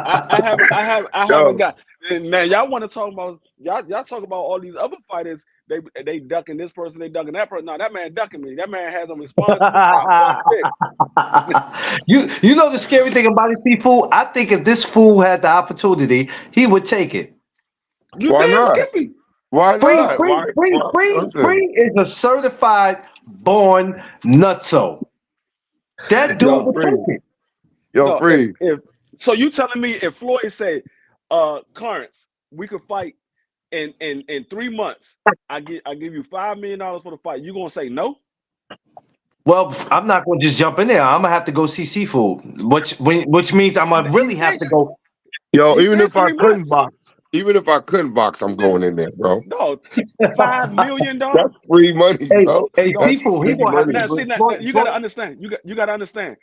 Speaker 2: I haven't
Speaker 3: Yo,
Speaker 2: got. Man, y'all want to talk about y'all talk about all these other fighters. They ducking this person, they ducking that person. No, that man ducking me. That man has them responding to me.
Speaker 1: You know the scary thing about this fool? I think if this fool had the opportunity, he would take it.
Speaker 2: You
Speaker 3: why
Speaker 2: damn
Speaker 3: not?
Speaker 2: Skippy.
Speaker 3: Why not? Listen,
Speaker 1: Free is a certified born nutso. That dude
Speaker 3: yo,
Speaker 1: would
Speaker 3: free.
Speaker 1: take it.
Speaker 3: Yo,
Speaker 2: No,
Speaker 3: free.
Speaker 2: if so, you telling me if Floyd said, Clarence, we could fight in 3 months. I give you $5 million for the fight. You gonna say no?
Speaker 1: Well, I'm not going to just jump in there. I'm gonna have to go see seafood, which means I'm gonna really have to go.
Speaker 3: Yo,
Speaker 2: He
Speaker 3: even
Speaker 2: said
Speaker 3: if I
Speaker 2: 3
Speaker 3: couldn't
Speaker 2: months.
Speaker 3: box, I'm going in there, bro.
Speaker 2: No, $5 million.
Speaker 3: That's free money, bro.
Speaker 1: Hey,
Speaker 2: No,
Speaker 3: That's
Speaker 1: seafood, he
Speaker 3: free
Speaker 1: gonna have
Speaker 3: money.
Speaker 1: to.
Speaker 2: now see, now you gotta understand. You gotta understand.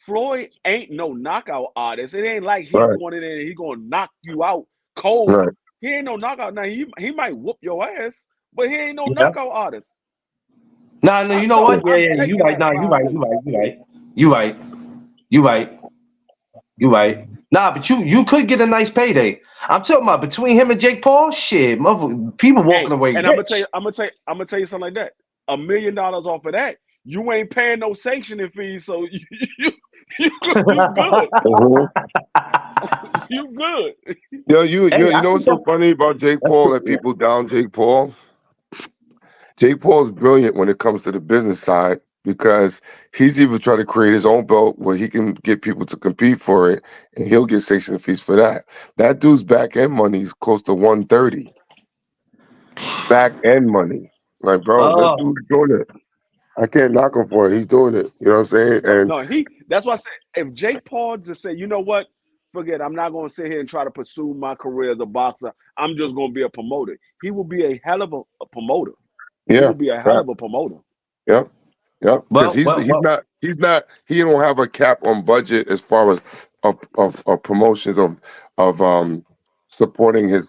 Speaker 2: Floyd ain't no knockout artist. It ain't like he's
Speaker 3: Right,
Speaker 2: going in there and he gonna knock you out cold.
Speaker 3: right.
Speaker 2: He ain't no knockout. Now he might whoop your ass, but he ain't no
Speaker 1: Yeah.
Speaker 2: knockout artist.
Speaker 1: Nah, no, you know what? Yeah,
Speaker 2: I'm
Speaker 1: you
Speaker 2: taking
Speaker 1: right.
Speaker 2: that
Speaker 1: Nah,
Speaker 2: 5 million.
Speaker 1: You right. Nah, but you could get a nice payday. I'm talking about between him and Jake Paul. Shit, people walking
Speaker 2: Hey,
Speaker 1: away
Speaker 2: and I'm gonna
Speaker 1: rich.
Speaker 2: tell you something like that. $1 million off of that, you ain't paying no sanctioning fees, so you good.
Speaker 3: Mhm.
Speaker 2: You good.
Speaker 3: Yo,
Speaker 1: Hey,
Speaker 3: you
Speaker 1: I
Speaker 3: know
Speaker 1: think
Speaker 3: what's so funny about Jake Paul that people down Jake Paul? Jake Paul is brilliant when it comes to the business side because he's even trying to create his own belt where he can get people to compete for it, and he'll get sanction fees for that. That dude's back end money is close to 130. Back end money, like bro, that
Speaker 1: Oh,
Speaker 3: dude's doing it. I can't knock him for it. He's doing it. You know what I'm saying? And
Speaker 2: No, that's why I said if Jake Paul just say, you know what, forget, I'm not gonna sit here and try to pursue my career as a boxer. I'm just gonna be a promoter. He will be a hell of a promoter. He
Speaker 3: yeah,
Speaker 2: will be a hell
Speaker 3: right.
Speaker 2: of a promoter.
Speaker 3: Yep. Yep, because
Speaker 1: well.
Speaker 3: he don't have a cap on budget as far as of promotions of supporting his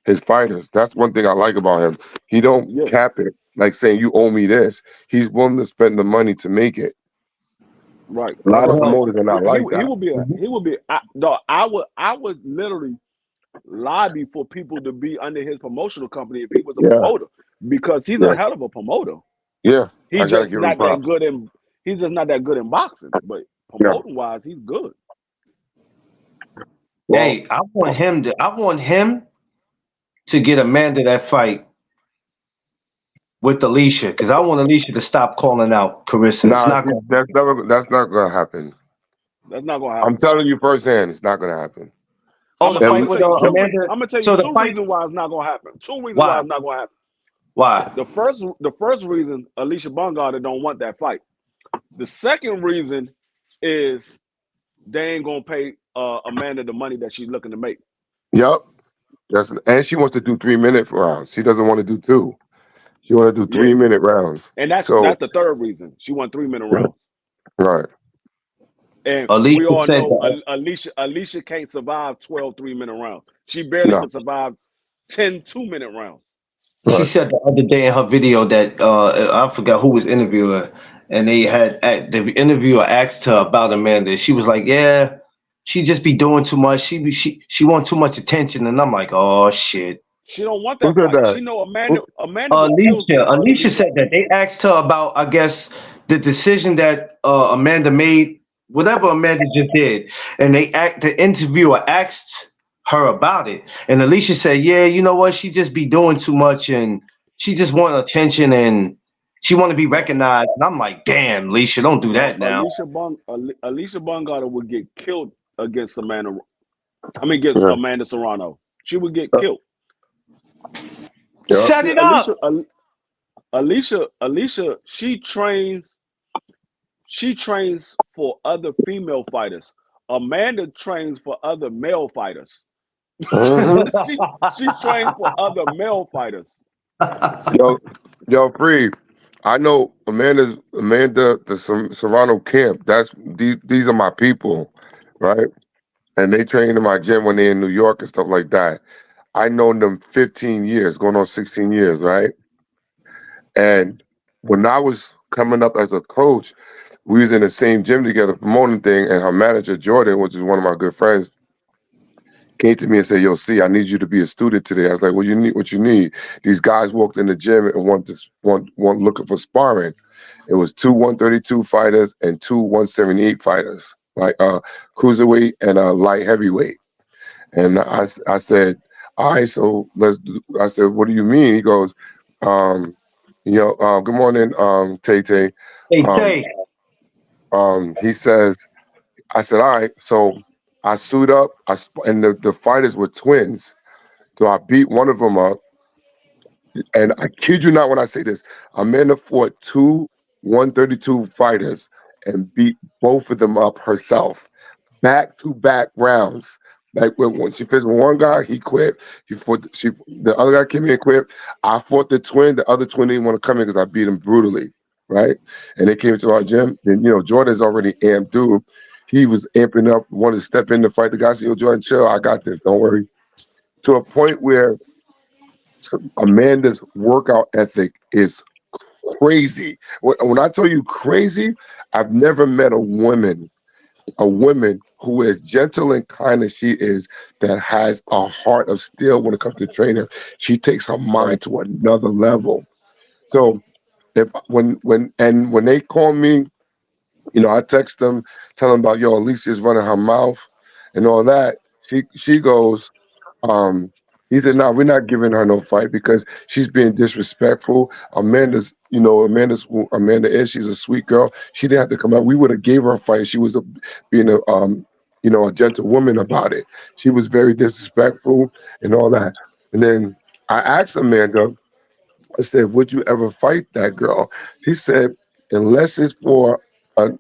Speaker 3: his fighters. That's one thing I like about him. He don't
Speaker 2: Yeah,
Speaker 3: cap it like saying you owe me this. He's willing to spend the money to make it.
Speaker 2: right.
Speaker 3: A
Speaker 2: That's
Speaker 3: lot
Speaker 2: why
Speaker 3: of
Speaker 2: I said
Speaker 1: Well,
Speaker 3: promoters are not like that.
Speaker 2: he will be. No, I would literally lobby for people to be under his promotional company if he was a
Speaker 3: Yeah,
Speaker 2: promoter because he's a
Speaker 3: yeah,
Speaker 2: hell of a promoter.
Speaker 3: yeah.
Speaker 2: He
Speaker 3: I gotta
Speaker 2: just
Speaker 3: give him
Speaker 2: not that
Speaker 3: props.
Speaker 2: good in he's just not that good in boxing, but
Speaker 3: Yeah.
Speaker 2: promoting wise, he's good.
Speaker 3: Well,
Speaker 1: hey, I want him to get Amanda that fight with Alicia because I want Alicia to stop calling out Carissa. It's
Speaker 3: nah,
Speaker 1: not
Speaker 3: see,
Speaker 1: going.
Speaker 3: that's not gonna happen.
Speaker 2: That's not gonna
Speaker 3: I'm
Speaker 2: happen.
Speaker 3: telling you firsthand, it's not gonna happen.
Speaker 1: Oh, the
Speaker 2: I'm
Speaker 1: fight
Speaker 2: gonna
Speaker 1: with
Speaker 2: tell you
Speaker 1: Amanda.
Speaker 2: I'm gonna tell you
Speaker 1: So the
Speaker 2: two
Speaker 1: fight.
Speaker 2: reasons why it's not gonna happen. Two reasons why
Speaker 1: Why?
Speaker 2: it's not gonna happen.
Speaker 1: Why?
Speaker 2: The first reason Alicia Bungardner don't want that fight. The second reason is they ain't gonna pay Amanda the money that she's looking to make.
Speaker 3: Yep. And she wants to do 3 minute rounds. She doesn't want to do two. She want to do
Speaker 2: Yeah,
Speaker 3: 3 minute rounds.
Speaker 2: and that's
Speaker 3: So
Speaker 2: the third reason. She won 3 minute rounds.
Speaker 3: right.
Speaker 2: And we
Speaker 1: Alicia
Speaker 2: all
Speaker 1: said
Speaker 2: know
Speaker 1: that.
Speaker 2: Alicia can't survive 12 3 minute rounds. She barely
Speaker 3: No.
Speaker 2: can survive 10 2 minute rounds.
Speaker 1: She
Speaker 3: Right.
Speaker 1: said the other day in her video that I forgot who was interviewing her, and they had the interviewer asked her about Amanda. She was like, "Yeah." she just be doing too much. She want too much attention, and I'm like, oh shit.
Speaker 2: She don't want
Speaker 3: Who
Speaker 2: that
Speaker 3: said
Speaker 2: fight.
Speaker 3: that?
Speaker 2: She know
Speaker 3: Who-
Speaker 2: Amanda would kill
Speaker 1: Alicia
Speaker 2: Alicia.
Speaker 1: said that they asked her about, I guess, the decision that Amanda made, whatever Amanda just did, and the interviewer asked her about it, and Alicia said, "Yeah, you know what? She just be doing too much, and she just want attention, and she want to be
Speaker 2: No,
Speaker 1: recognized." And I'm like, "Damn, Alicia, don't do
Speaker 2: no,
Speaker 1: that now."
Speaker 2: Alicia Bungardner would get killed against Amanda. I mean, against
Speaker 3: Yeah,
Speaker 2: Amanda Serrano. She would get killed.
Speaker 3: yeah.
Speaker 1: Set
Speaker 2: See,
Speaker 1: it up.
Speaker 2: Alicia, she trains for other female fighters. Amanda trains for other male fighters.
Speaker 3: hmm
Speaker 2: She trains for other male fighters.
Speaker 3: Yo, yo, free. I know Amanda the Serrano camp. These are my people, right? And they train in my gym when they're in New York and stuff like that. I known them 15 years, going on 16 years, right? And when I was coming up as a coach, we was in the same gym together promoting thing, and her manager Jordan, which is one of my good friends, came to me and said, "Yo, see, I need you to be a student today." I was like, "What you need? What you need?" These guys walked in the gym and want looking for sparring. It was two 132 fighters and two 178 fighters, like cruiserweight and light heavyweight. And I said, "All right, so let's do." I said, "What do you mean?" He goes, um, good morning, Tay Tay.
Speaker 1: Hey,
Speaker 3: Um,
Speaker 1: Tay.
Speaker 3: he says, I said, all right. So I suit up. And the fighters were twins. So I beat one of them up. And I kid you not when I say this, Amanda fought two 132 fighters and beat both of them up herself, back to back rounds. Like when she finished with one guy, he quit. The other guy came in and quit. I fought the twin. The other twin didn't want to come in because I beat him brutally, right? And they came to our gym. And Jordan's already amped, dude. He was amping up, wanted to step in to fight. The guy said, "Yo, Jordan, chill. I got this. Don't worry." To a point where Amanda's workout ethic is crazy. When I tell you crazy, I've never met a woman who is gentle and kind as she is, that has a heart of steel when it comes to training. She takes her mind to another level. So if when they call me, I text them, tell them about, yo, Alicia's running her mouth and all that. She goes, um, he said, "No, we're not giving her no fight because she's being disrespectful." Who Amanda is. She's a sweet girl. She didn't have to come out. We would have gave her a fight. She was being a gentle woman about it. She was very disrespectful and all that. And then I asked Amanda, I said, "Would you ever fight that girl?" She said, "Unless it's for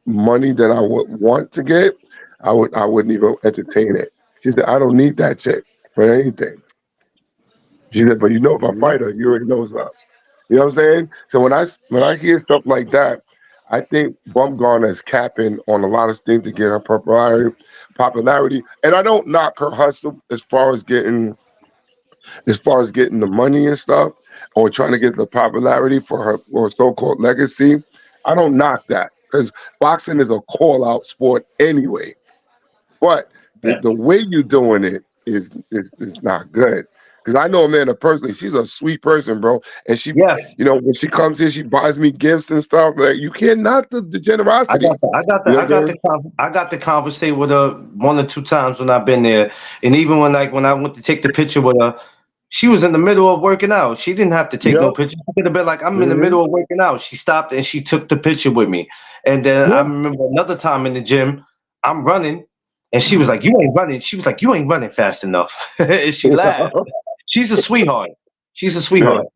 Speaker 3: money that I would want to get, I wouldn't even entertain it." She said, "I don't need that chick for anything." She said, "But if I
Speaker 2: Yep.
Speaker 3: fight her, you already know what's up." You know what I'm saying? So when I hear stuff like that, I think Bumgarner is capping on a lot of things to get her popularity. And I don't knock her hustle as far as getting the money and stuff, or trying to get the popularity for her or so-called legacy. I don't knock that because boxing is a call-out sport anyway. But the way you're doing it is not good. Because I know Amanda personally, she's a sweet person, bro. And
Speaker 1: Yeah,
Speaker 3: when she comes in, she buys me gifts and stuff. Like, you can't knock the
Speaker 1: I got
Speaker 3: generosity.
Speaker 1: the, I got
Speaker 3: You
Speaker 1: the,
Speaker 3: know
Speaker 1: I
Speaker 3: what
Speaker 1: got
Speaker 3: I'm
Speaker 1: the,
Speaker 3: saying?
Speaker 1: I got the conversation with her one or two times when I've been there, and even when I went to take the picture with her, she was in the middle of working out. She didn't have to take no
Speaker 3: Yep.
Speaker 1: picture. She could have been like, "I'm in the
Speaker 3: hmm
Speaker 1: middle of working out." She stopped and she took the picture with me. And then I
Speaker 3: Yeah.
Speaker 1: remember another time in the gym, I'm running, and she was like, "You ain't running." She was like, "You ain't running fast enough," and she laughed. She's a sweetheart. She's a
Speaker 3: Yeah.
Speaker 1: sweetheart.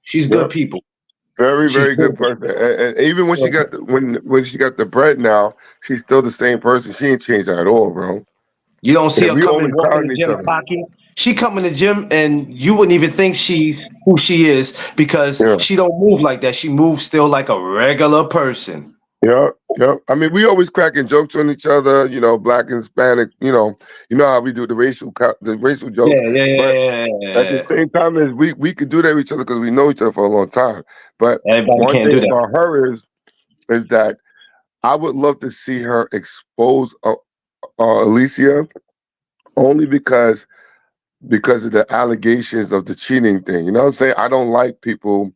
Speaker 1: She's good
Speaker 3: Yep.
Speaker 1: people.
Speaker 3: Very,
Speaker 1: She's
Speaker 3: very good
Speaker 1: good.
Speaker 3: person. And even when she got the bread now, she's still the same person. She ain't changed at all, bro.
Speaker 1: You don't see
Speaker 3: And
Speaker 1: her
Speaker 3: we
Speaker 1: come in
Speaker 3: always
Speaker 1: walking
Speaker 3: proud
Speaker 1: the
Speaker 3: of each
Speaker 1: gym
Speaker 3: other.
Speaker 1: cocky. She come in the gym and you wouldn't even think she's who she is because
Speaker 3: Yeah.
Speaker 1: she don't move like that. She moves still like a regular person.
Speaker 3: Yeah, yeah. I mean, we always cracking jokes on each other, black and Hispanic. You know how we do the racial
Speaker 1: Yeah,
Speaker 3: jokes.
Speaker 1: yeah,
Speaker 3: But
Speaker 1: yeah,
Speaker 3: at the
Speaker 1: yeah.
Speaker 3: same time, as we could do that with each other because we know each other for a long time. But
Speaker 1: Everybody
Speaker 3: one
Speaker 1: can't
Speaker 3: thing
Speaker 1: do that.
Speaker 3: about her is that I would love to see her expose Alicia, only because of the allegations of the cheating thing. You know what I'm saying? I don't like people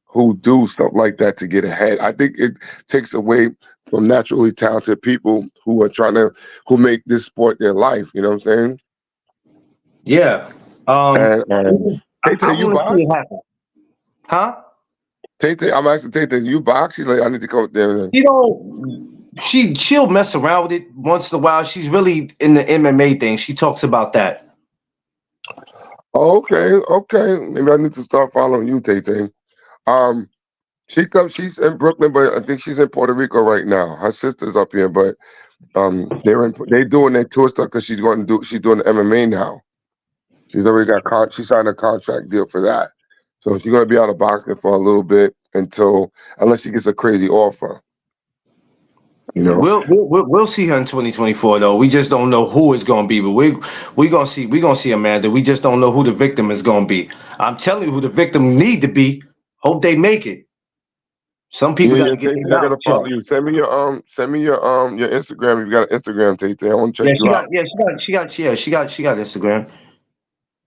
Speaker 3: who do stuff like that to get ahead. I think it takes away from naturally talented people who are who make this sport their life. You know what I'm saying?
Speaker 1: Yeah.
Speaker 3: And
Speaker 1: I
Speaker 3: Tay, you
Speaker 1: want to see
Speaker 3: box?
Speaker 1: it happen. Huh?
Speaker 3: Tay, I'm asking Tay, you box? She's like, I need to go there.
Speaker 1: You know, she'll mess around with it once in a while. She's really in the MMA thing. She talks about that.
Speaker 3: Oh, okay. Maybe I need to start following you, Tay. Um, she's in Brooklyn, but I think she's in Puerto Rico right now. Her sister's up here, but they doing their tour stuff because she's doing the MMA now. She's already she signed a contract deal for that. So she's gonna be out of boxing for a little bit unless she gets a crazy offer, you know.
Speaker 1: We'll see her in 2024 though. We just don't know who it's gonna be, but we gonna see Amanda. We just don't know who the victim is gonna be. I'm telling you who the victim need to be. Hope they make it. Some people got
Speaker 3: Yeah,
Speaker 1: to get
Speaker 3: Tay,
Speaker 1: their
Speaker 3: I
Speaker 1: mouth
Speaker 3: gotta
Speaker 1: shut.
Speaker 3: follow you. Send me your Instagram if you got an Instagram, Tay. I want to check
Speaker 1: Yeah,
Speaker 3: you out.
Speaker 1: she got Instagram.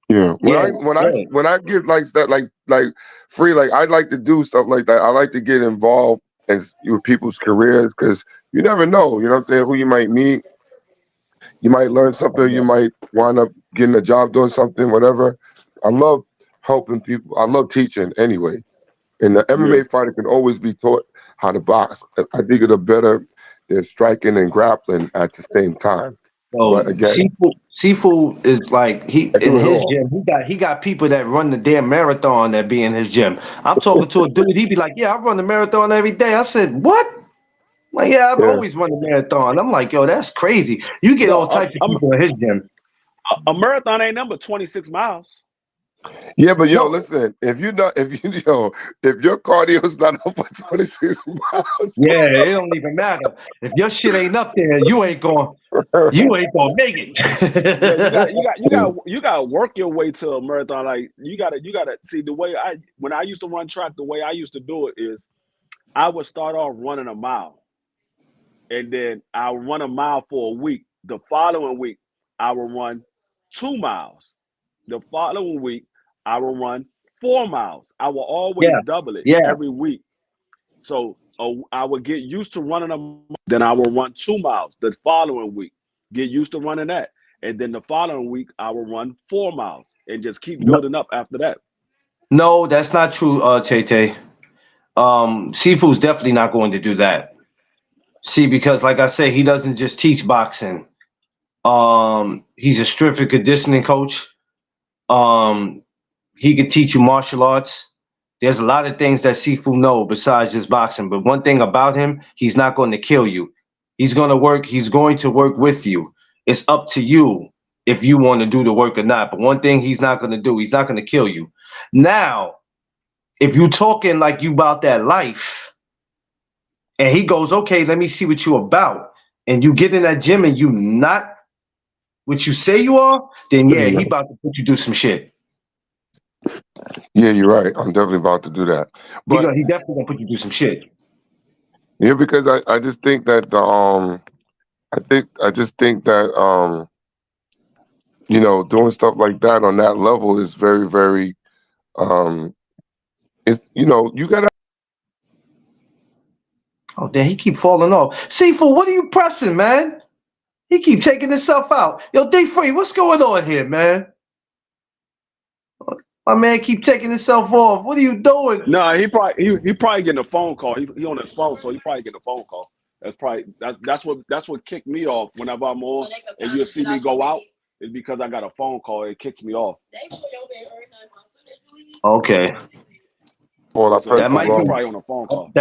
Speaker 3: Yeah. When
Speaker 1: Yeah,
Speaker 3: I when I
Speaker 1: yeah.
Speaker 3: when I get like stuff like free, like I like to do stuff like that. I like to get involved with people's careers because you never know. You know what I'm saying? Who you might meet, you might learn something. You might wind up getting a job doing something. Whatever. I love helping people. I love teaching anyway. And the
Speaker 2: Yeah.
Speaker 3: MMA fighter can always be taught how to box. I think it's better than striking and grappling at the same time. But
Speaker 1: So
Speaker 3: again,
Speaker 1: seafood is like he
Speaker 3: I
Speaker 1: in
Speaker 3: do it
Speaker 1: his
Speaker 3: all.
Speaker 1: gym. He got people that run the damn marathon that be in his gym. I'm talking to a dude. He be like, "Yeah, I run the marathon every day." I said, "What?" Like, "Yeah, I've
Speaker 3: Yeah.
Speaker 1: always run the marathon." I'm like, "Yo, that's crazy." You get
Speaker 2: No,
Speaker 1: all types of people in his gym.
Speaker 2: a marathon ain't number 26 miles.
Speaker 3: Yeah, but yo,
Speaker 1: No,
Speaker 3: listen, if your cardio is not over 26 miles,
Speaker 1: yeah, it don't even matter if your shit ain't up there. You ain't gonna make
Speaker 2: Yeah,
Speaker 1: it.
Speaker 2: you got to work your way to a marathon. Like you gotta see the way when I used to run track, the way I used to do it is I would start off running a mile, and then I'll run a mile for a week. The following week, I will run 2 miles. The following week, I will run 4 miles. I will always
Speaker 1: Yeah,
Speaker 2: double it
Speaker 1: yeah.
Speaker 2: every week. So I would get used to running a mile, then I will run 2 miles the following week. Get used to running that. And then the following week, I will run 4 miles and just keep
Speaker 1: No,
Speaker 2: building up after that.
Speaker 1: no, that's not true, Tay Tay. Sifu's definitely not going to do that. See, because like I say, he doesn't just teach boxing. He's a strength and conditioning coach. Um, he could teach you martial arts. There's a lot of things that Sifu know besides just boxing. But one thing about him, he's not going to kill you. He's going to work with you. It's up to you if you want to do the work or not. But one thing he's not going to do, he's not going to kill you. Now, if you talking like you about that life, and he goes, okay, let me see what you about, and you get in that gym and you not what you say you are, then yeah, he about to put you do some shit.
Speaker 3: yeah, you're right. I'm definitely about to do that. But
Speaker 1: He definitely gonna put you do some shit.
Speaker 3: yeah, because I just think that I just think that doing stuff like that on that level is very, very um it's you gotta.
Speaker 1: Oh, damn, he keep falling off. Seafood, what are you pressing, man? He keep taking himself out. Yo, D3, what's going on here, man? My man keep taking himself off. What are you doing?
Speaker 2: No, he probably getting a phone call. He on his phone, so he probably getting a phone call. That's what kicked me off whenever I'm on, and you'll see me go out. Is because I got a phone call. It kicks me off.
Speaker 1: Okay.
Speaker 3: Well, I
Speaker 2: So he
Speaker 3: pressed
Speaker 1: That
Speaker 3: the
Speaker 1: might
Speaker 2: probably he
Speaker 1: be
Speaker 3: wrong.
Speaker 2: probably on a phone call.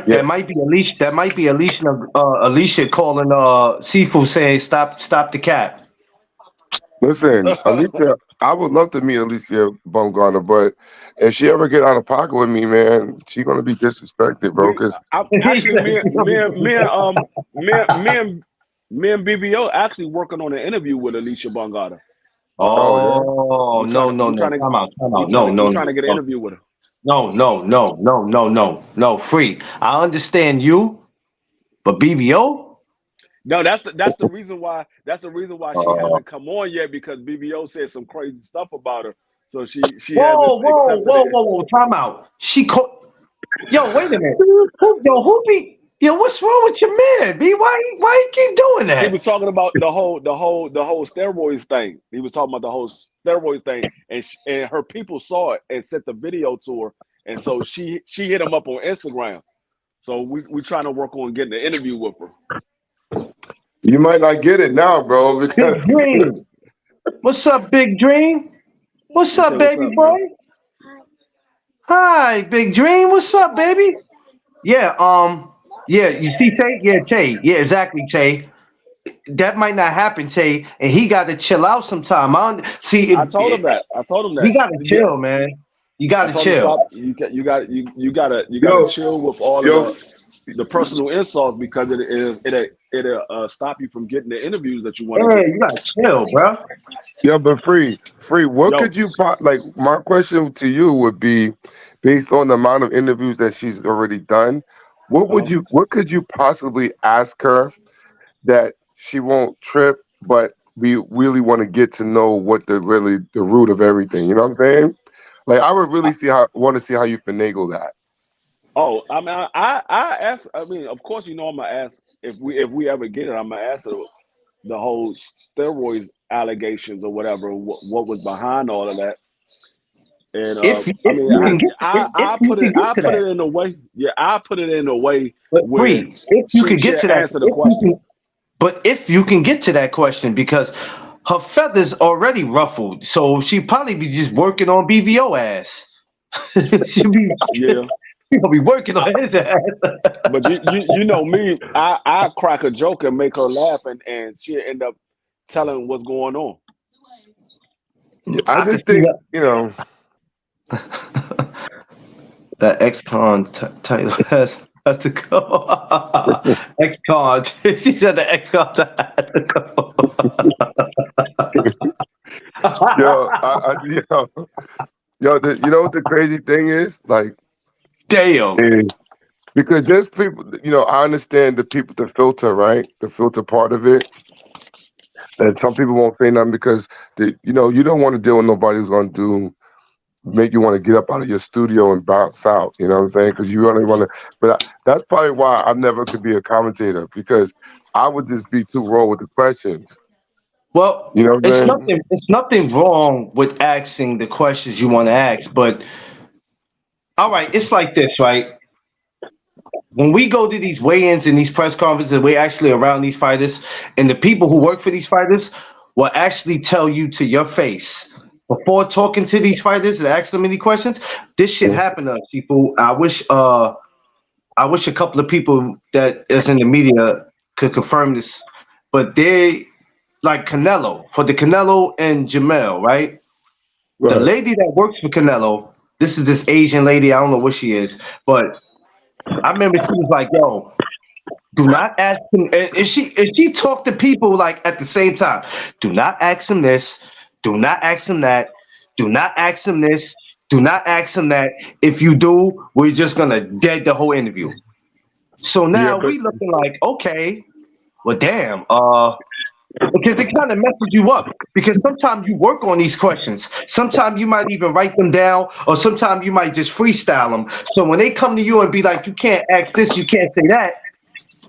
Speaker 3: Yeah,
Speaker 1: that might be Alicia. That might be Alicia calling Seafood saying stop the cat.
Speaker 3: listen, Alicia, I would love to meet Alicia Baumgartner, but if she ever get out of pocket with me, man, she gonna be disrespected, bro.
Speaker 2: we
Speaker 3: Cause
Speaker 2: actually me and BBO actually working on an interview with Alicia Bongata.
Speaker 3: oh yeah,
Speaker 1: Oh,
Speaker 2: We trying
Speaker 1: no,
Speaker 2: to
Speaker 1: no,
Speaker 2: we
Speaker 1: no.
Speaker 2: trying to
Speaker 1: Come out, come
Speaker 2: we
Speaker 1: out.
Speaker 2: trying
Speaker 1: No,
Speaker 2: to we
Speaker 1: no,
Speaker 2: trying
Speaker 1: no,
Speaker 2: to get an
Speaker 1: no.
Speaker 2: interview with her.
Speaker 1: No, no, no, no, no, no, no. Free. I understand you, but BBO?
Speaker 2: No, that's the reason why she
Speaker 3: Uh,
Speaker 2: hasn't come on yet because BBO said some crazy stuff about her, so she hasn't
Speaker 1: Whoa, whoa,
Speaker 2: accepted
Speaker 1: whoa,
Speaker 2: it.
Speaker 1: whoa, whoa! Time out. She called. Yo, wait a minute. Who be? Yo, what's wrong with your man, B? Why you keep doing
Speaker 2: He
Speaker 1: that?
Speaker 2: was talking about the whole steroids thing. He was talking about the whole steroids thing, and her people saw it and sent the video to her, and so she hit him up on Instagram. So we trying to work on getting an interview with her.
Speaker 3: you might not get it now, bro,
Speaker 1: Big
Speaker 3: because
Speaker 1: Dream. What's up, Big Dream? What's
Speaker 2: He said,
Speaker 1: up,
Speaker 2: "What's
Speaker 1: baby
Speaker 2: up,
Speaker 1: boy?
Speaker 2: man?"
Speaker 1: Hi, Big Dream. What's up, baby? Yeah, yeah, you see Tay? Yeah, Tay. Yeah, exactly, Tay. That might not happen, Tay, and he got to chill out sometime. I don't, see,
Speaker 2: I told him that. I told him
Speaker 1: he
Speaker 2: that.
Speaker 1: got to
Speaker 2: Yeah,
Speaker 1: chill, man. You got
Speaker 2: I
Speaker 1: to
Speaker 2: told him
Speaker 1: chill.
Speaker 2: stop. You gotta
Speaker 3: yo,
Speaker 2: chill with all of
Speaker 3: yo,
Speaker 2: the personal insults because it'll stop you from getting the interviews that you want to
Speaker 1: Yeah,
Speaker 2: get.
Speaker 1: you got to chill, bro.
Speaker 3: yo, but free. What
Speaker 2: Yo,
Speaker 3: could you like? My question to you would be, based on the amount of interviews that she's already done,
Speaker 2: uh,
Speaker 3: what could you possibly ask her that she won't trip, but we really want to get to know what the root of everything. You know what I'm saying? Like I would really want to see how you finagle that.
Speaker 2: oh, I mean, I ask. I mean, of course, I'm gonna ask if we ever get it. I'm gonna ask her the whole steroids allegations or whatever. What was behind all of that? And I
Speaker 1: If
Speaker 2: mean,
Speaker 1: you
Speaker 3: Yeah.
Speaker 1: can get if
Speaker 2: I
Speaker 1: you
Speaker 2: put
Speaker 1: can
Speaker 2: it
Speaker 1: get
Speaker 2: I
Speaker 1: to
Speaker 2: put
Speaker 1: that,
Speaker 2: it in a way. Yeah, I put it in a way
Speaker 1: but
Speaker 2: where
Speaker 1: free. If you
Speaker 2: she
Speaker 1: could get
Speaker 2: she'll
Speaker 1: to that,
Speaker 2: answer the
Speaker 1: if you
Speaker 2: question.
Speaker 1: can, but if you can get to that question, because her feathers already ruffled, so she probably be just working on BVO ass. She'll be
Speaker 2: Yeah,
Speaker 1: she'll be working
Speaker 2: I,
Speaker 1: on his ass.
Speaker 2: but you know me. I crack a joke and make her laugh, and she'll end up telling what's going on.
Speaker 3: I
Speaker 1: I could
Speaker 3: just
Speaker 1: see
Speaker 3: think,
Speaker 1: that. That ex-con title has to go. Ex-con. She said the ex-con had to go.
Speaker 3: yo, yo, you know what the crazy thing is? Like,
Speaker 1: Damn.
Speaker 3: is because there's people, I understand the filter, right? The filter part of it. And some people won't say nothing because you don't want to deal with nobody who's gonna make you want to get up out of your studio and bounce out. You know what I'm saying? Because you only want to. But that's probably why I never could be a commentator because I would just be too raw with the questions.
Speaker 1: Well,
Speaker 3: You know what I'm saying?
Speaker 1: it's nothing wrong with asking the questions you want to ask, but all right, it's like this, right? When we go to these weigh-ins and these press conferences, we're actually around these fighters, and the people who work for these fighters will actually tell you to your face before talking to these fighters and ask them any questions. This shit happened to us, people. I wish a couple of people that is in the media could confirm this, but they like Canelo for the Canelo and Jamel, right? The
Speaker 3: Right.
Speaker 1: lady that works for Canelo, this is this Asian lady. I don't know what she is, but I remember she was like, "Yo, do not ask him." And she talked to people like at the same time. Do not ask him this. Do not ask him that. Do not ask him this. Do not ask him that. If you do, we're just gonna dead the whole interview. So
Speaker 3: Yeah,
Speaker 1: now
Speaker 3: but
Speaker 1: we looking like, okay, well, damn, because it kind of messes you up. Because sometimes you work on these questions. Sometimes you might even write them down, or sometimes you might just freestyle them. So when they come to you and be like, you can't ask this, you can't say that,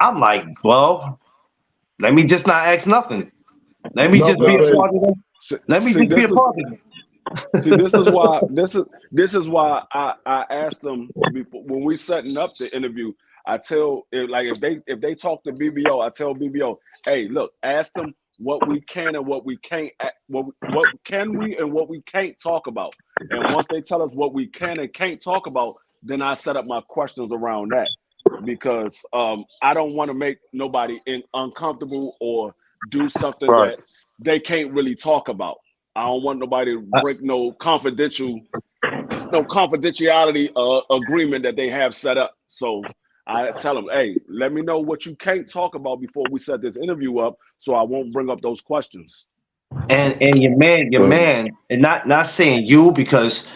Speaker 1: I'm like, well, let me just not ask nothing. Let me
Speaker 3: no,
Speaker 1: just be
Speaker 3: but
Speaker 2: No,
Speaker 1: a
Speaker 2: see,
Speaker 1: part of it.
Speaker 2: see,
Speaker 1: Let me
Speaker 2: see,
Speaker 1: just be a
Speaker 2: this is
Speaker 1: part of
Speaker 2: see,
Speaker 1: it.
Speaker 2: this is why I asked them before, when we setting up the interview. I tell like if they talk to BBO, I tell BBO, hey, look, ask them what we can and what we can't, what can we and what we can't talk about. And once they tell us what we can and can't talk about, then I set up my questions around that because I don't want to make nobody uncomfortable or do something
Speaker 3: right.
Speaker 2: that they can't really talk about. I don't want nobody to break no confidentiality agreement that they have set up. So I tell them, hey, let me know what you can't talk about before we set this interview up, so I won't bring up those questions.
Speaker 1: And your
Speaker 3: Right.
Speaker 1: man, and not saying you because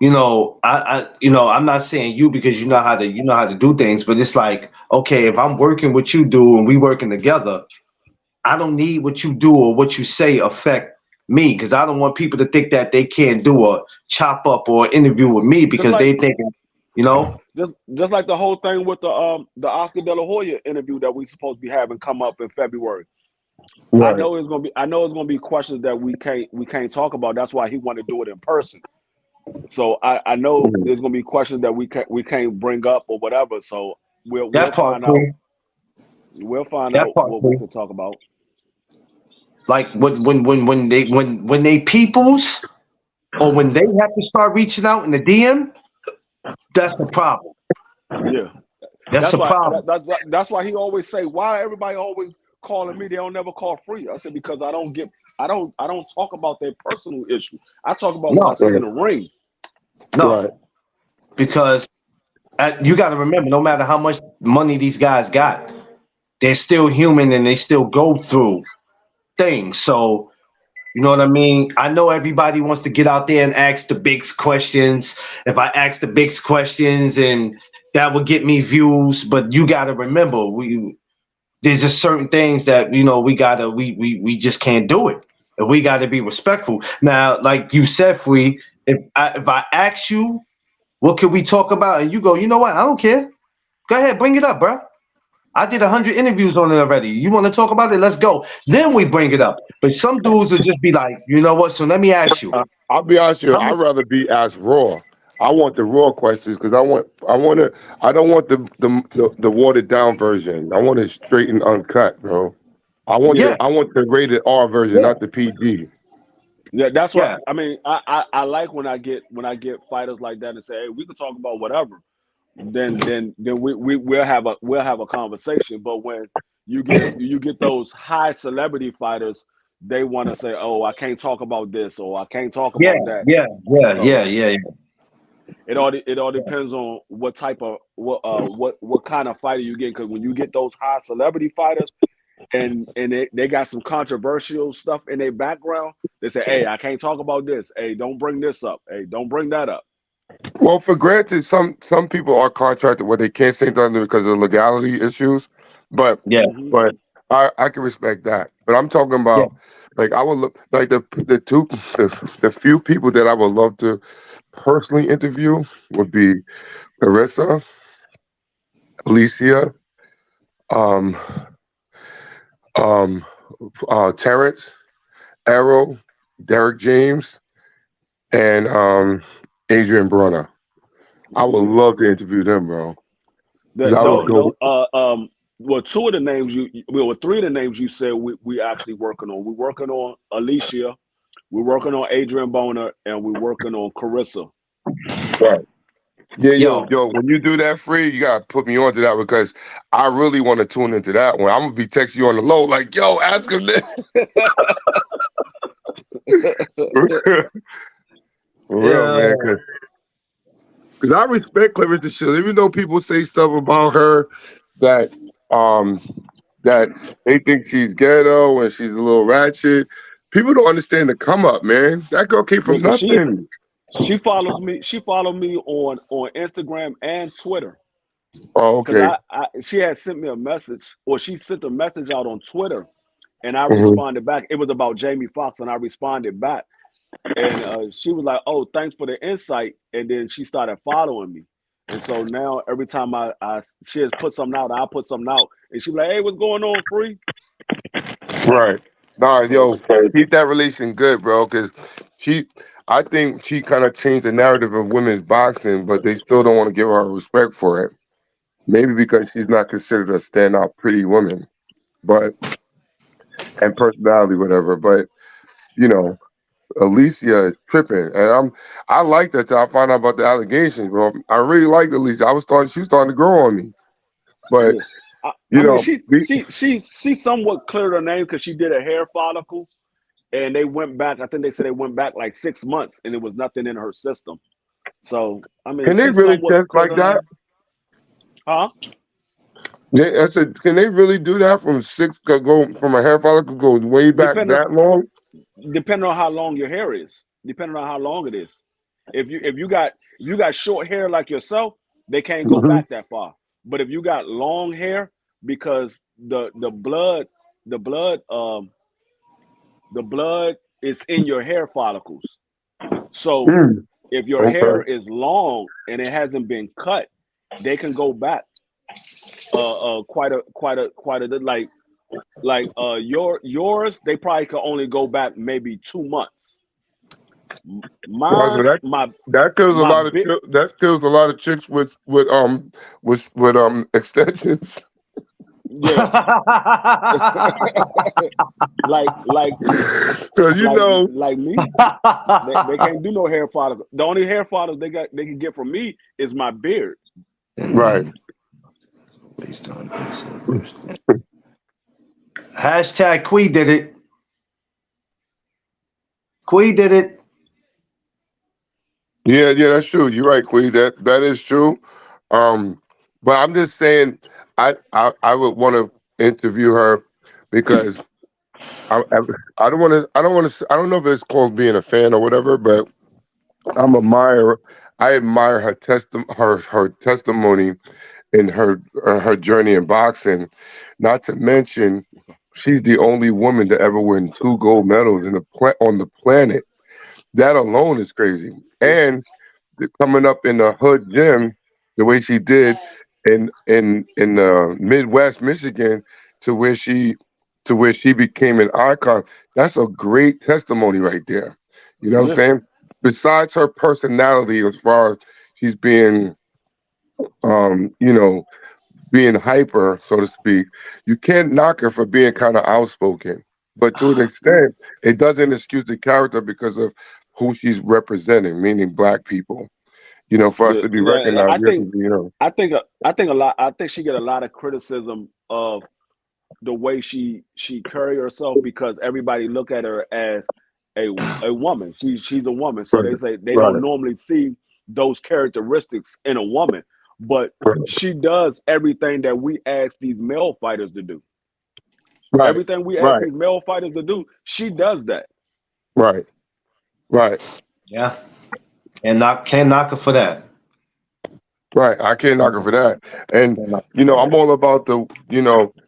Speaker 1: I'm not saying you because you know how to do things, but it's like, okay, if I'm working what you do and we working together, I don't need what you do or what you say affect me because I don't want people to think that they can't do a chop up or interview with me
Speaker 2: Just
Speaker 1: because
Speaker 2: like
Speaker 1: they thinking, you know,
Speaker 2: just like the whole thing with the Oscar De La Hoya interview that we supposed to be having come up in February.
Speaker 3: Right.
Speaker 2: I know it's gonna be questions that we can't talk about. That's why he wanted to do it in person. So I know
Speaker 3: Mhm.
Speaker 2: there's gonna be questions that we can't bring up or whatever. So we'll
Speaker 1: that
Speaker 2: we'll
Speaker 1: part,
Speaker 2: find out
Speaker 1: Queen,
Speaker 2: we'll find
Speaker 1: that
Speaker 2: out
Speaker 1: part,
Speaker 2: what we
Speaker 1: Queen.
Speaker 2: can talk about.
Speaker 1: Like when they peoples or when they have to start reaching out in the DM, that's the problem.
Speaker 2: Yeah.
Speaker 1: That's
Speaker 2: That's
Speaker 1: the
Speaker 2: why
Speaker 1: problem.
Speaker 2: that's why he always say, why everybody always calling me? They don't never call free. I said because I don't talk about their personal issue. I talk about what I
Speaker 1: No,
Speaker 2: see in
Speaker 3: Right.
Speaker 2: the ring.
Speaker 1: no,
Speaker 3: Right.
Speaker 1: because you got to remember, no matter how much money these guys got, they're still human and they still go through things. So, you know what I mean? I know everybody wants to get out there and ask the big questions. If I ask the big questions, and that would get me views, but you got to remember, there's just certain things that we just can't do it. And we got to be respectful. Now, like you said, Free, if I ask you, what can we talk about? And you go, you know what? I don't care. Go ahead, bring it up, bro. I did 100 interviews on it already. You want to talk about it? Let's go. Then we bring it up. But some dudes will just be like, you know what? So let me ask you.
Speaker 3: I'll be honest with you.
Speaker 1: How
Speaker 3: I'd
Speaker 1: much?
Speaker 3: rather be asked raw. I want the raw questions because I don't want the watered down version. I want it straight and uncut, bro.
Speaker 2: Yeah,
Speaker 3: I want the rated R version,
Speaker 1: Yeah,
Speaker 3: not the PG.
Speaker 2: yeah. That's why
Speaker 1: yeah,
Speaker 2: I mean I like when I get fighters like that and say, hey, we can talk about whatever. Then we'll have a conversation. But when you get those high celebrity fighters, they want to say, oh, I can't talk about this or I can't talk
Speaker 1: yeah,
Speaker 2: about that.
Speaker 1: yeah, yeah, yeah,
Speaker 2: So
Speaker 1: yeah, yeah.
Speaker 2: it all depends on what type of what kind of fighter you get. Because when you get those high celebrity fighters and they got some controversial stuff in their background, they say, hey, I can't talk about this. Hey, don't bring this up. Hey, don't bring that up.
Speaker 3: Well, for granted, some people are contracted where they can't say nothing because of legality issues, but
Speaker 1: Yeah,
Speaker 2: Hmm.
Speaker 3: but I can respect that. But I'm talking
Speaker 1: yeah,
Speaker 3: about like I would look like the few people that I would love to personally interview would be Carissa, Alicia, um, um, Terrence, Arrow, Derek James, and Adrian Brunner. I would love to interview them, bro. Because
Speaker 2: The,
Speaker 3: I would
Speaker 2: though,
Speaker 3: go.
Speaker 2: though, well, two of the names well, three of the names you said we actually working on. We're working on Alicia, we're working on Adrian Boner, and we're working on Carissa.
Speaker 3: Right. Yeah,
Speaker 1: yo,
Speaker 3: yo. When you do that free, you gotta put me onto that because I really want to tune into that one. I'm gonna be texting you on the low, like, yo, ask him this. For real,
Speaker 1: yeah,
Speaker 3: man. Because I respect Clarissa Shields, even though people say stuff about her that um that they think she's ghetto and she's a little ratchet. People don't understand the come up, man. That girl came from
Speaker 2: Listen, she
Speaker 3: nothing.
Speaker 2: she follows me. She followed me on Instagram and Twitter
Speaker 3: Oh,
Speaker 2: because
Speaker 3: okay.
Speaker 2: she had sent me a message, or she sent a message out on Twitter, and I
Speaker 3: Hmm.
Speaker 2: responded back. It was about Jamie Foxx, and I responded back, and she was like, "Oh, thanks for the insight," and then she started following me. And so now every time she has put something out, I put something out, and she be like, "Hey, what's going on, free?"
Speaker 3: Right. Nah,
Speaker 2: So
Speaker 3: yo, keep that relation good, bro. Because she, I think she kind of changed the narrative of women's boxing, but they still don't want to give her respect for it. Maybe because she's not considered a standout pretty woman, but and personality, whatever. But you know, Alicia is tripping, and I like that till I found out about the allegations, bro. I really liked Alicia. She was starting to grow on me. But
Speaker 2: yeah, I,
Speaker 3: you
Speaker 2: I mean,
Speaker 3: know,
Speaker 2: she somewhat cleared her name because she did a hair follicle, and they went back. I think they said they went back like 6 months, and it was nothing in her system. So I mean,
Speaker 3: can they
Speaker 2: she
Speaker 3: really
Speaker 2: somewhat
Speaker 3: test
Speaker 2: cleared
Speaker 3: like
Speaker 2: her
Speaker 3: that?
Speaker 2: name, huh?
Speaker 3: I said, can they really do that from six? Go from a hair follicle goes way back
Speaker 2: Depending
Speaker 3: that long?
Speaker 2: depending on how long your hair is, depending on how long it is. If you got short hair like yourself, they can't go
Speaker 3: Hmm.
Speaker 2: back that far. But if you got long hair, because the blood the blood is in your hair follicles. So
Speaker 3: Mm.
Speaker 2: if your hair
Speaker 3: Okay.
Speaker 2: is long and it hasn't been cut, they can go back quite a yours they probably could only go back maybe 2 months.
Speaker 3: Well, so
Speaker 2: Mine's
Speaker 3: that kills a
Speaker 2: my
Speaker 3: lot of
Speaker 2: bit
Speaker 3: that kills a lot of chicks with extensions.
Speaker 2: yeah like
Speaker 3: So you know,
Speaker 2: like me. They can't do no hair follicles. The only hair follicles they can get from me is my beard.
Speaker 3: right?
Speaker 1: Based on hashtag Quee did it. Quee did it.
Speaker 3: Yeah, yeah, that's true. You're right, Queen. That is true. Um, but I'm just saying, I would want to interview her because I I, I don't know if it's called being a fan or whatever, but I'm admire I admire her testimony in her journey in boxing. Not to mention, she's the only woman to ever win 2 gold medals on the planet. That alone is crazy.
Speaker 2: Yeah,
Speaker 3: And coming up in the hood gym the way she did in Midwest Michigan to where she became an icon. That's a great testimony right there. You know what I'm
Speaker 2: yeah,
Speaker 3: saying? Besides her personality, as far as she's being you know, being hyper, so to speak, you can't knock her for being kind of outspoken. But to an extent, it doesn't excuse the character because of who she's representing, meaning black people. You know, for us
Speaker 2: yeah,
Speaker 3: to be
Speaker 2: yeah.
Speaker 3: recognized, we have to be,
Speaker 2: I think she get a lot of criticism of the way she carry herself because everybody look at her as a woman. She's a woman, so
Speaker 3: right,
Speaker 2: they say they don't
Speaker 3: right,
Speaker 2: normally see those characteristics in a woman. But she does everything that we ask these male fighters to do.
Speaker 3: right,
Speaker 2: Everything we ask
Speaker 3: right,
Speaker 2: these male fighters to do, she does that.
Speaker 3: right, right,
Speaker 1: Yeah. And can't knock her for that.
Speaker 3: right. I can't knock her for that. And
Speaker 1: Can't knock
Speaker 3: you
Speaker 1: her
Speaker 3: know,
Speaker 1: for
Speaker 3: I'm
Speaker 1: that.
Speaker 3: all about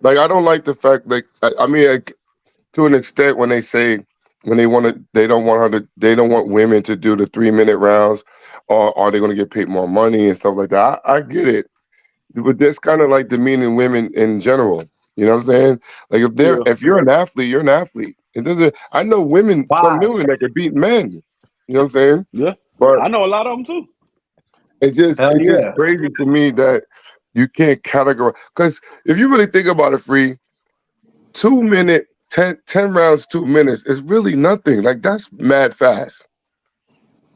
Speaker 3: like I don't like the fact like I mean, like, to an extent when they say when they don't want women to do the 3 minute rounds, or are they going to get paid more money and stuff like that. I get it, but that's kind of like demeaning women in general. You know what I'm saying? Like
Speaker 2: Yeah,
Speaker 3: if you're an athlete, you're an athlete. It doesn't. I know some
Speaker 1: Why?
Speaker 3: women that can beat men. You know what I'm saying?
Speaker 2: yeah.
Speaker 3: But
Speaker 2: I know a lot of them too.
Speaker 1: Hell
Speaker 3: it's just
Speaker 1: yeah.
Speaker 3: crazy to me that you can't categorize. Because if you really think about it, free 2 minute, 10 rounds, 2 minutes is really nothing. Like that's mad fast.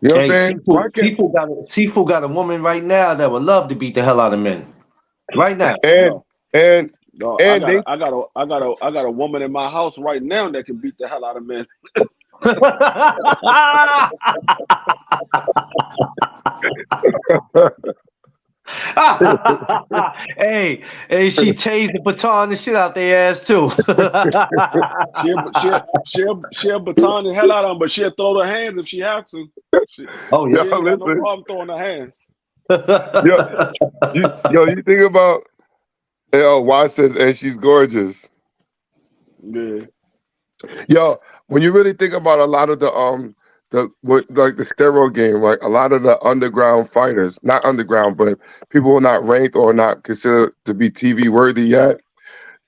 Speaker 3: You know what I'm
Speaker 1: Hey,
Speaker 3: saying? Why can't
Speaker 1: Seafood got a woman right now that would love to beat the hell out of men. Right now.
Speaker 3: and
Speaker 2: No,
Speaker 3: and
Speaker 2: no.
Speaker 3: and they
Speaker 2: I got a woman in my house right now that can beat the hell out of men.
Speaker 1: hey, hey, she tased the baton the shit out their ass too.
Speaker 2: She'll baton the hell out of them, but she'll throw her hands if she have to. She,
Speaker 1: Oh
Speaker 3: yo
Speaker 1: yeah.
Speaker 2: she ain't got no
Speaker 3: listen,
Speaker 2: problem throwing her hands.
Speaker 3: yo you think about why says and she's gorgeous.
Speaker 2: Yeah,
Speaker 3: Yo, when you really think about a lot of like the steroid game, like a lot of the underground fighters, not underground, but people who are not ranked or not considered to be TV worthy yet,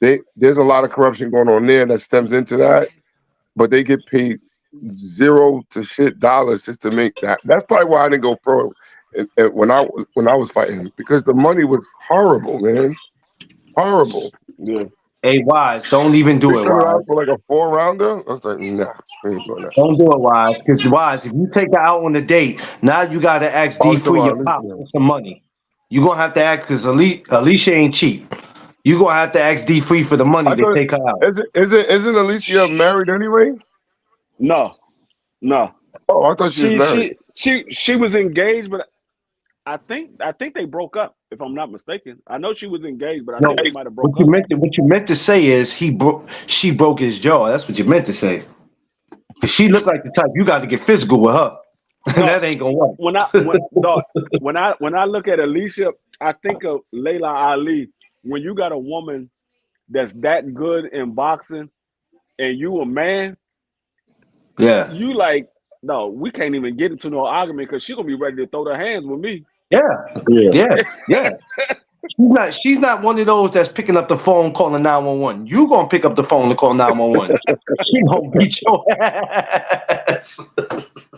Speaker 3: there's a lot of corruption going on there that stems into that, but they get paid zero to shit dollars just to make that. That's probably why I didn't go pro when I was fighting, because the money was horrible, man. Horrible.
Speaker 2: yeah.
Speaker 1: Hey, Wise, don't even do it,
Speaker 3: $600
Speaker 1: Wise.
Speaker 3: for like a 4 rounder? I was like, nah, I ain't doing that.
Speaker 1: Don't do it, Wise. Because Wise, if you take her out on a date, now you gotta ask
Speaker 3: Oh,
Speaker 1: D
Speaker 3: you talking
Speaker 1: Free your
Speaker 3: about
Speaker 1: pop
Speaker 3: Alicia.
Speaker 1: for some money. You gonna have to ask because Alicia ain't cheap. You gonna have to ask D Free for the money
Speaker 3: I
Speaker 1: to
Speaker 3: thought
Speaker 1: take her out.
Speaker 3: isn't Alicia married anyway?
Speaker 2: No, no.
Speaker 3: Oh, I thought she was married.
Speaker 2: She was engaged, but I think they broke up. If I'm not mistaken, I know she was engaged, but I
Speaker 1: No,
Speaker 2: think they might have broke up.
Speaker 1: what you meant to say is she broke his jaw. That's what you meant to say. Cause she looked like the type you got to get physical with her.
Speaker 2: No,
Speaker 1: That ain't gonna work.
Speaker 2: when I look at Alicia, I think of Layla Ali. When you got a woman that's that good in boxing and you a man,
Speaker 1: Yeah,
Speaker 2: you like, no, we can't even get into no argument because she gonna be ready to throw her hands with me.
Speaker 1: yeah,
Speaker 3: Yeah.
Speaker 1: yeah, yeah. She's not one of those that's picking up the phone calling 911. You gonna pick up the phone to call 911. She gonna beat your ass.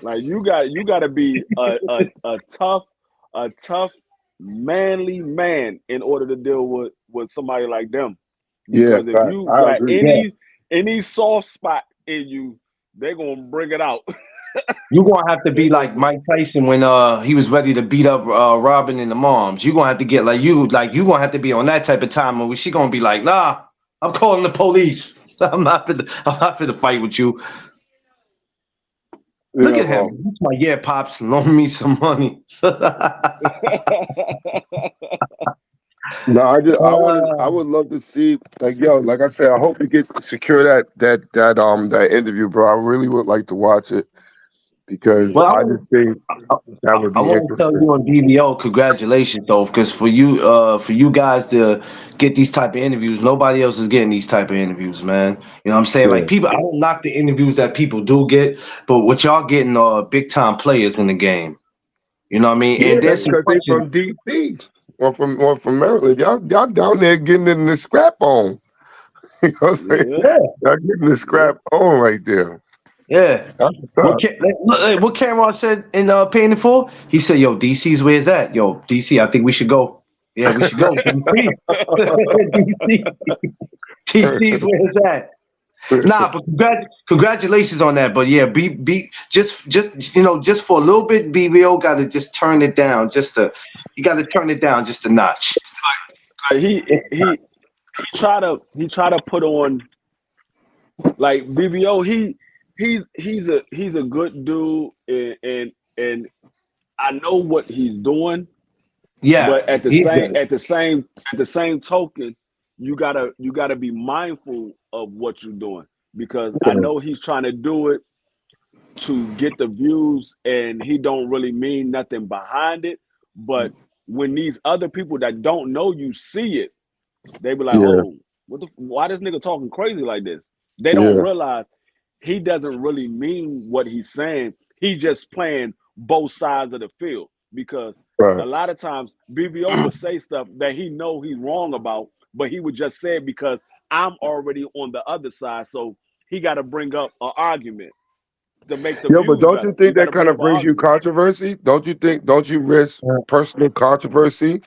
Speaker 2: Like you got to be a tough, manly man in order to deal with somebody like them.
Speaker 3: Yeah,
Speaker 2: Because if
Speaker 3: fact.
Speaker 2: you
Speaker 3: I
Speaker 2: got
Speaker 3: agree.
Speaker 1: Yeah.
Speaker 2: any soft spot in you, they're gonna bring it out.
Speaker 1: You gonna have to
Speaker 2: They
Speaker 1: be like
Speaker 2: gonna
Speaker 1: Mike Tyson when he was ready to beat up Robin and the moms. You gonna have to get you gonna have to be on that type of time when she gonna be like, nah, I'm calling the police. I'm not for to fight with you. Look
Speaker 3: Yeah,
Speaker 1: at him.
Speaker 3: well,
Speaker 1: He's my yeah, pops, loan me some money.
Speaker 3: no, I
Speaker 1: Uh,
Speaker 3: would love to see, like, yo, like I said, I hope you get secure that interview, bro. I really would like to watch it because
Speaker 1: well,
Speaker 3: I just think that would
Speaker 1: I
Speaker 3: be
Speaker 1: want to tell
Speaker 3: interesting.
Speaker 1: you on BBO, congratulations though, because for you guys to get these type of interviews, nobody else is getting these type of interviews, man. You know what I'm saying?
Speaker 3: Yeah,
Speaker 1: Like people, I don't knock the interviews that people do get, but what y'all getting are big time players in the game. You know what I mean?
Speaker 3: yeah,
Speaker 1: And
Speaker 3: that's
Speaker 1: there's some
Speaker 3: because they
Speaker 1: questions.
Speaker 3: from DC or from Maryland. Y'all down there getting in the scrap on. You know what I'm saying?
Speaker 2: yeah,
Speaker 1: Yeah,
Speaker 3: Y'all getting the
Speaker 2: yeah.
Speaker 3: scrap on right there.
Speaker 1: yeah.
Speaker 3: That's what's up.
Speaker 1: What Cameron said in Paying It Forward? He said, "Yo, DC's where's that? Yo, DC, I think we should go. Yeah, we should go. DC, DC, DC's where's that? Nah, but congratulations on that. But yeah, be just just for a little bit, BBO got to just turn it down. You got to turn it down just a notch.
Speaker 2: Like he try to put on like BBO. He's a good dude and I know what he's doing. But
Speaker 1: Yeah, he's good.
Speaker 2: at the same token, you gotta be mindful of what you're doing because I know he's trying to do it to get the views and he don't really mean nothing behind it. But when these other people that don't know you see it, they be like,
Speaker 3: Yeah,
Speaker 2: "Oh, why this nigga talking crazy like this?" They don't
Speaker 3: yeah,
Speaker 2: realize he doesn't really mean what he's saying. He just playing both sides of the field because a
Speaker 3: right.
Speaker 2: lot of times BBO would say stuff that he know he's wrong about, but he would just say it because I'm already on the other side, so he got to bring up an argument to make the
Speaker 3: Yo, but
Speaker 2: views
Speaker 3: don't you
Speaker 2: better. You
Speaker 3: think
Speaker 2: got
Speaker 3: that
Speaker 2: to
Speaker 3: kind
Speaker 2: bring
Speaker 3: of
Speaker 2: up an
Speaker 3: brings you
Speaker 2: argument
Speaker 3: controversy? Don't you risk personal controversy?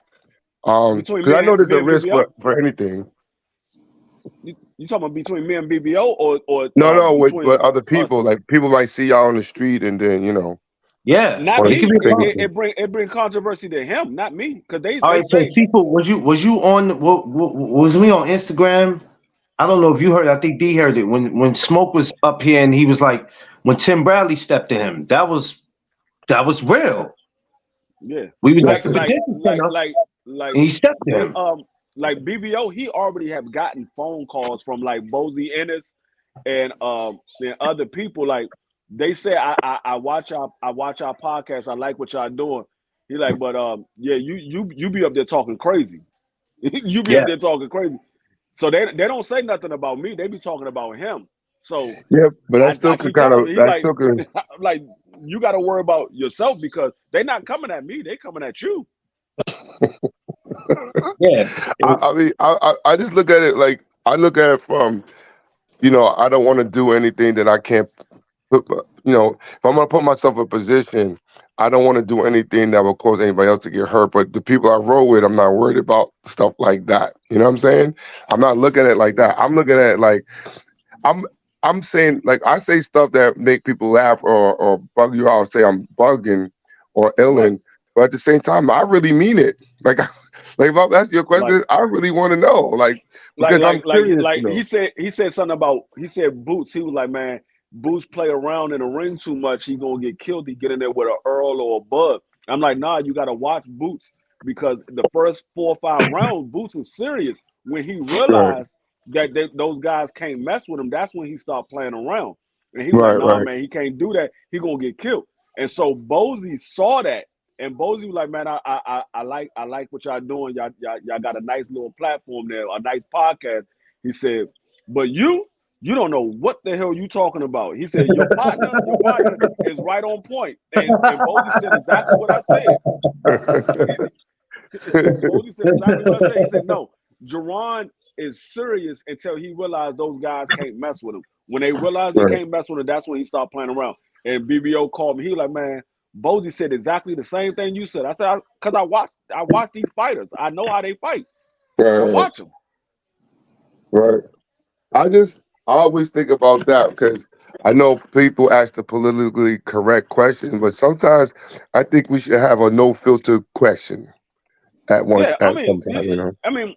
Speaker 2: between
Speaker 3: Because I know there's
Speaker 2: me
Speaker 3: a
Speaker 2: and
Speaker 3: risk
Speaker 2: BBO.
Speaker 3: for anything.
Speaker 2: You talking about between me and BBO or
Speaker 3: No, no, with
Speaker 2: between
Speaker 3: other
Speaker 2: us?
Speaker 3: people. Like people might see y'all on the street and then
Speaker 1: Yeah,
Speaker 2: Not
Speaker 3: want
Speaker 1: it
Speaker 3: to
Speaker 1: could
Speaker 2: me.
Speaker 1: be a
Speaker 3: say
Speaker 1: problem.
Speaker 3: anything.
Speaker 2: It bring controversy to him, not me, because
Speaker 1: All
Speaker 2: they
Speaker 1: right, so
Speaker 2: say
Speaker 1: Seafood, was you on what was me on Instagram? I don't know if you heard. I think D heard it when Smoke was up here and he was like when Tim Bradley stepped to him. That was real.
Speaker 2: yeah,
Speaker 1: We was at
Speaker 2: like
Speaker 3: That's
Speaker 1: the
Speaker 3: it.
Speaker 2: like
Speaker 1: petition
Speaker 2: like
Speaker 1: center
Speaker 2: like like
Speaker 1: and he stepped to
Speaker 2: they
Speaker 1: him.
Speaker 2: like BBO. He already have gotten phone calls from like Bozy Ennis and other people. Like they say, I watch our podcast. I like what y'all doing. He like, but yeah, you be up there talking crazy. You be up
Speaker 1: Yeah,
Speaker 2: there talking crazy. So they don't say nothing about me. They be talking about him. So
Speaker 3: Yeah, but that still
Speaker 2: I
Speaker 3: could
Speaker 2: keep
Speaker 3: kind
Speaker 2: telling
Speaker 3: of
Speaker 2: him, he
Speaker 3: that
Speaker 2: like,
Speaker 3: still could.
Speaker 2: like you got to worry about yourself because they not coming at me. They coming at you.
Speaker 1: yeah,
Speaker 3: I mean, I just look at it like I look at it from I don't want to do anything that I can't put. If I'm gonna put myself in a position, I don't want to do anything that will cause anybody else to get hurt. But the people I roll with, I'm not worried about stuff like that. You know what I'm saying? I'm not looking at it like that. I'm looking at it like I'm I'm saying like I say stuff that make people laugh or bug you out, say I'm bugging or
Speaker 2: Right.
Speaker 3: illing, but at the same time, I really mean it. Like like if that's your
Speaker 2: Like
Speaker 3: question, I really want to know. Like because I'm curious to know.
Speaker 2: he said something about he said Boots. He was like, man, Boots play around in the ring too much. He gonna get killed. He get in there with an Earl or a Bud. I'm like, nah, you gotta watch Boots because the first 4 or 5 rounds, Boots was serious. When he
Speaker 3: Right,
Speaker 2: realized that those guys can't mess with him, that's when he stopped playing around. And he was like,
Speaker 3: right,
Speaker 2: nah,
Speaker 3: right.
Speaker 2: man, he can't do that. He gonna get killed. And so Bozy saw that, and Bozy was like, "Man, I like what y'all doing. Y'all got a nice little platform there, a nice podcast." He said, "But you don't know what the hell you talking about." He said, your partner is right on point." And Bozy said exactly what I said. Bozy said exactly what I said. He said, "No, Jerron is serious until he realized those guys can't mess with him. When they realize they
Speaker 3: Right.
Speaker 2: can't mess with him, that's when he stopped playing around." And BBO called me. He was like, "Man, Bozy said exactly the same thing you said." I said, "Because I watch these fighters. I know how they fight. I
Speaker 3: Right.
Speaker 2: watch them."
Speaker 3: Right. I just I always think about that because I know people ask the politically correct question, but sometimes I think we should have a no filter question
Speaker 2: Yeah,
Speaker 3: at some time, you know.
Speaker 2: I mean,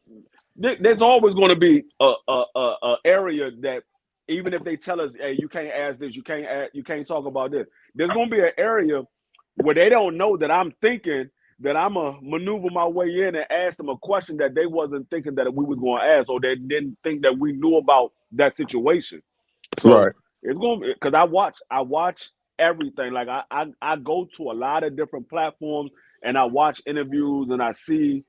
Speaker 2: there's always going to be a area that even if they tell us, "Hey, you can't ask this, you can't talk about this." There's going to be an area where they don't know that I'm thinking that I'm gonna maneuver my way in and ask them a question that they wasn't thinking that we was going to ask, or they didn't think that we knew about that situation. So
Speaker 3: Right.
Speaker 2: it's going to because I watch everything. Like I go to a lot of different platforms and I watch interviews and I see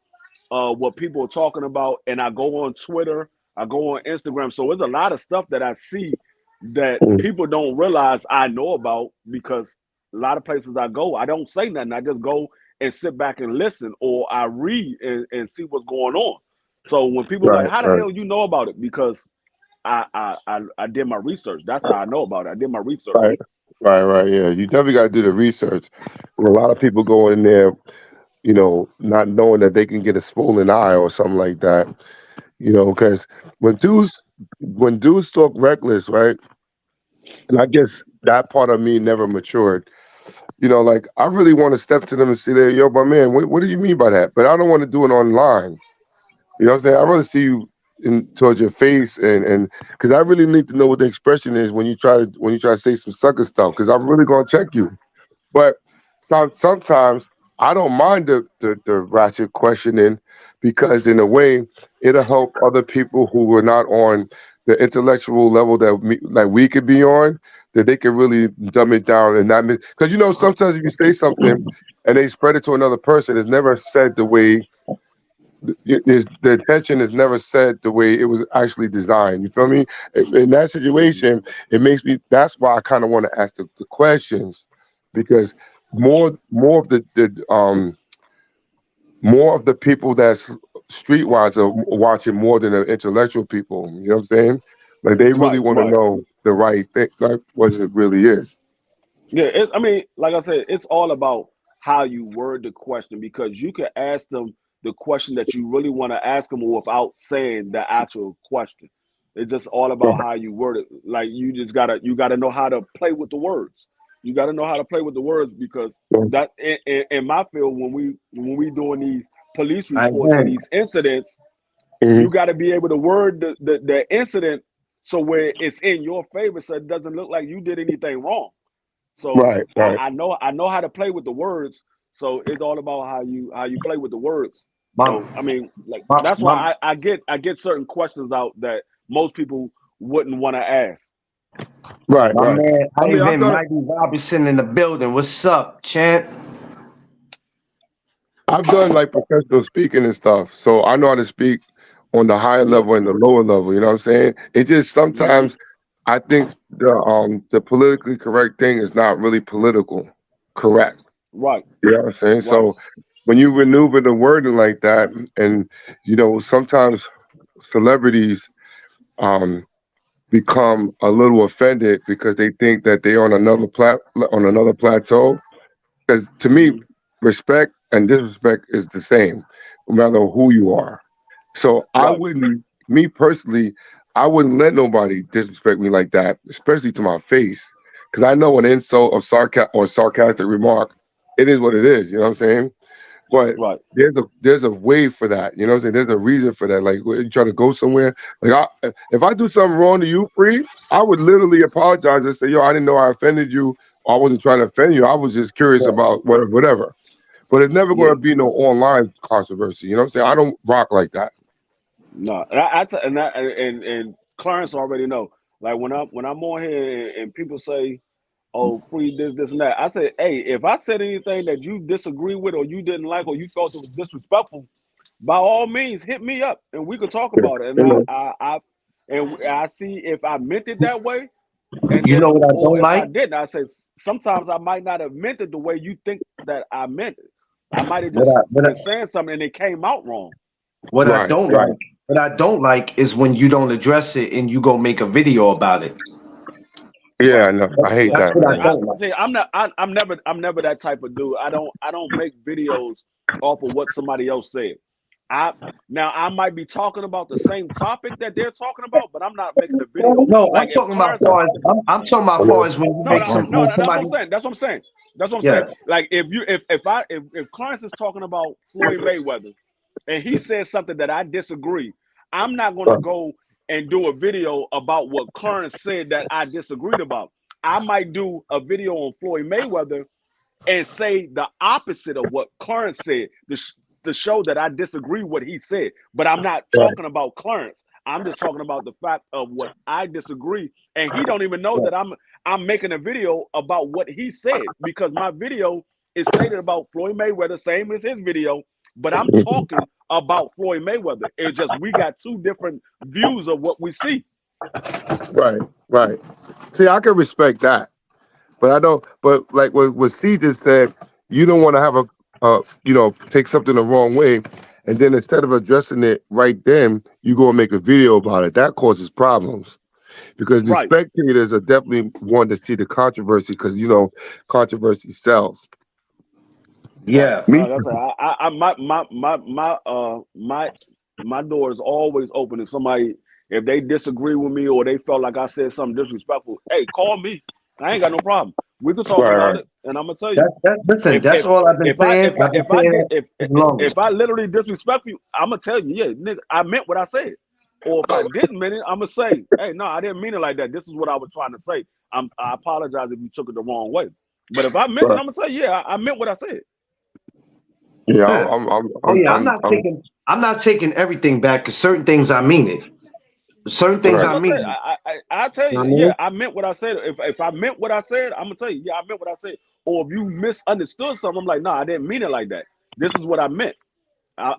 Speaker 2: what people are talking about, and I go on Twitter, I go on Instagram. So there's a lot of stuff that I see that
Speaker 3: Mm.
Speaker 2: people don't realize I know about because a lot of places I go, I don't say nothing. I just go and sit back and listen, or I read and see what's going on. So when people are like,
Speaker 3: Right.
Speaker 2: "How the
Speaker 3: Right.
Speaker 2: hell you know about it?" Because I did my research. That's how I know about it. I did my research.
Speaker 3: Right. Right. Right. Yeah. You definitely got to do the research. And a lot of people go in there, not knowing that they can get a swollen eye or something like that. Because when dudes when dudes talk reckless, right? And I guess that part of me never matured. Like I really want to step to them and say, "There, yo, my man, what do you mean by that?" But I don't want to do it online. You know what I'm saying? I rather see you towards your face and because I really need to know what the expression is when you try to say some sucker stuff because I'm really gonna check you. But sometimes I don't mind the ratchet questioning because in a way it'll help other people who are not on the intellectual level like we could be on, that they can really dumb it down and not because sometimes if you say something and they spread it to another person, it's never said the way the intention is never said the way it was actually designed. You feel me? In that
Speaker 2: Mhm.
Speaker 3: situation, it makes me. That's why I kind of want to ask the questions because more of more of the people that's streetwise are watching more than the intellectual people. You know what I'm saying? Like they really
Speaker 2: Right,
Speaker 3: want to
Speaker 2: right.
Speaker 3: know the right thing, like what it really is.
Speaker 2: Yeah, I mean, like I said, it's all about how you word the question because you can ask them the question that you really want to ask them without saying the actual question. It's just all about how you word it. Like you gotta know how to play with the words. You gotta know how to play with the words because that in my field when we doing these police
Speaker 1: I
Speaker 2: reports and
Speaker 1: heard.
Speaker 2: these incidents, you
Speaker 3: Mhm.
Speaker 2: got to be able to word the incident so where it's in your favor so it doesn't look like you did anything wrong. So
Speaker 3: Right, right,
Speaker 2: I know how to play with the words. So it's all about how you play with the words.
Speaker 1: My,
Speaker 2: So I mean, like that's
Speaker 1: my,
Speaker 2: why I get certain questions out that most people wouldn't want to ask.
Speaker 3: right,
Speaker 1: my
Speaker 3: right.
Speaker 1: man,
Speaker 3: I mean, I've
Speaker 1: Ivan
Speaker 3: done
Speaker 1: Mikey Robinson in the building. What's up, champ?
Speaker 3: I've done like professional speaking and stuff, so I know how to speak on the higher
Speaker 2: Hmm.
Speaker 3: level and the lower level. You know what I'm saying? It just
Speaker 2: Hmm.
Speaker 3: sometimes I think the politically correct thing is not really political correct.
Speaker 2: Right,
Speaker 3: You know what I'm saying?
Speaker 2: right,
Speaker 3: So when you maneuver the wording like that, and sometimes celebrities um, become a little offended because they think that they're on another plateau. Because to me,
Speaker 2: hmm,
Speaker 3: respect and disrespect is the same, no matter who you are. So
Speaker 2: right,
Speaker 3: me personally, I wouldn't let nobody disrespect me like that, especially to my face. Because I know an insult of sarcastic remark, it is what it is. You know what I'm saying? But
Speaker 2: right.
Speaker 3: there's a way for that. You know what I'm saying? There's a reason for that. Like when you try to go somewhere. Like if I do something wrong to you, free, I would literally apologize and say, "Yo, I didn't know I offended you. Or I wasn't trying to offend you. I was just curious
Speaker 1: Yeah.
Speaker 3: about whatever." But it's never going
Speaker 2: Yeah.
Speaker 3: to be no online controversy. You know what I'm saying? I don't rock like that.
Speaker 2: No, and Clarence already know. Like when I'm on here and people say, oh, free this and that. I said, hey, if I said anything that you disagree with or you didn't like or you felt it was disrespectful, by all means, hit me up and we could talk about it. And
Speaker 3: You know,
Speaker 2: I see if I meant it that way, and
Speaker 1: You
Speaker 2: then
Speaker 1: know what I
Speaker 2: or
Speaker 1: don't
Speaker 2: if I
Speaker 1: like?
Speaker 2: didn't. I said sometimes I might not have meant it the way you think that I meant it. I might have
Speaker 1: What
Speaker 2: just
Speaker 1: I what I,
Speaker 2: been saying something and it came out wrong.
Speaker 1: what I
Speaker 3: right,
Speaker 1: don't
Speaker 3: right.
Speaker 1: like? What I don't like is when you don't address it and you go make a video about it.
Speaker 3: Yeah, I
Speaker 2: Right.
Speaker 3: know. I hate
Speaker 2: Yeah.
Speaker 1: That's
Speaker 3: that,
Speaker 1: what I
Speaker 2: See,
Speaker 3: man.
Speaker 2: I
Speaker 1: don't like.
Speaker 2: see. I'm never that type of dude. I don't make videos off of what somebody else said. I now I might be talking about the same topic that they're talking about, but I'm not making a video
Speaker 1: No, I'm
Speaker 2: like if
Speaker 1: talking about
Speaker 2: Clarence.
Speaker 1: far as I'm talking about far as when you
Speaker 2: No,
Speaker 1: make
Speaker 2: no,
Speaker 1: some
Speaker 2: no,
Speaker 1: when
Speaker 2: no, that's what
Speaker 1: somebody.
Speaker 2: I'm saying. That's what I'm saying. That's what I'm saying.
Speaker 1: Yeah,
Speaker 2: Like if Clarence is talking about Floyd Mayweather and he says something that I disagree, I'm not going to
Speaker 3: Right.
Speaker 2: go and do a video about what Clarence said that I disagreed about. I might do a video on Floyd Mayweather and say the opposite of what Clarence said to show that I disagree with what he said. But I'm not
Speaker 3: Right.
Speaker 2: talking about Clarence. I'm just talking about the fact of what I disagree, and he don't even know
Speaker 1: yeah,
Speaker 2: that I'm making a video about what he said because my video is stated about Floyd Mayweather, same as his video, but I'm talking about Floyd Mayweather. It's just we got two different views of what we see.
Speaker 3: Right, right. See, I can respect that, but I don't. But like what C just said, you don't want to have take something the wrong way, and then instead of addressing it right then, you go and make a video about it. That causes problems because the
Speaker 2: Right.
Speaker 3: spectators are definitely wanting to see the controversy because controversy sells.
Speaker 2: Right.
Speaker 1: yeah.
Speaker 3: Me,
Speaker 2: No, that's right. My door is always open. If somebody, if they disagree with me or they felt like I said something disrespectful, hey, call me. I ain't got no problem. We could talk
Speaker 3: right,
Speaker 2: about
Speaker 3: right.
Speaker 2: it, and I'm gonna tell you
Speaker 1: That listen.
Speaker 2: if
Speaker 1: That's
Speaker 2: if
Speaker 1: all I've been
Speaker 2: if I
Speaker 1: saying.
Speaker 2: if I
Speaker 1: I've been
Speaker 2: if I
Speaker 1: saying
Speaker 2: did
Speaker 1: that for the longest.
Speaker 2: if I literally disrespect you, I'm gonna tell you, yeah, nigga, I meant what I said. Or if I didn't mean it, I'm gonna say, hey, no, I didn't mean it like that. This is what I was trying to say. I apologize if you took it the wrong way. But if I meant it,
Speaker 3: Right.
Speaker 2: I'm gonna tell you, yeah, I meant what I said.
Speaker 3: Yeah,
Speaker 1: Yeah. Oh yeah. I'm not taking everything back because certain things I mean it. Certain things
Speaker 2: That's
Speaker 3: right.
Speaker 1: I
Speaker 2: what I
Speaker 1: mean
Speaker 2: said.
Speaker 1: it.
Speaker 2: I tell
Speaker 1: You know
Speaker 2: you,
Speaker 1: what I
Speaker 2: yeah,
Speaker 1: mean?
Speaker 2: I meant what I said. If I meant what I said, I'm gonna tell you, yeah, I meant what I said. Or if you misunderstood something, I'm like, no, I didn't mean it like that. This is what I meant.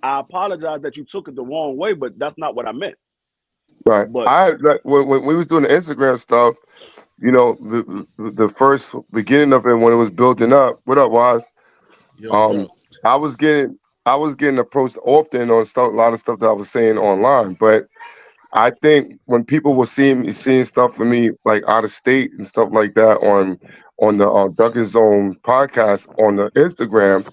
Speaker 2: I apologize that you took it the wrong way, but that's not what I meant.
Speaker 3: Right.
Speaker 2: But
Speaker 3: I like when we was doing the Instagram stuff. The first beginning of it when it was building up. What up, Wise?
Speaker 4: Yo,
Speaker 3: Um,
Speaker 4: yo.
Speaker 3: I was getting I was getting approached often on stuff, a lot of stuff that I was saying online. But I think when people were seeing stuff for me like out of state and stuff like that on the Duncan Zone podcast on the Instagram,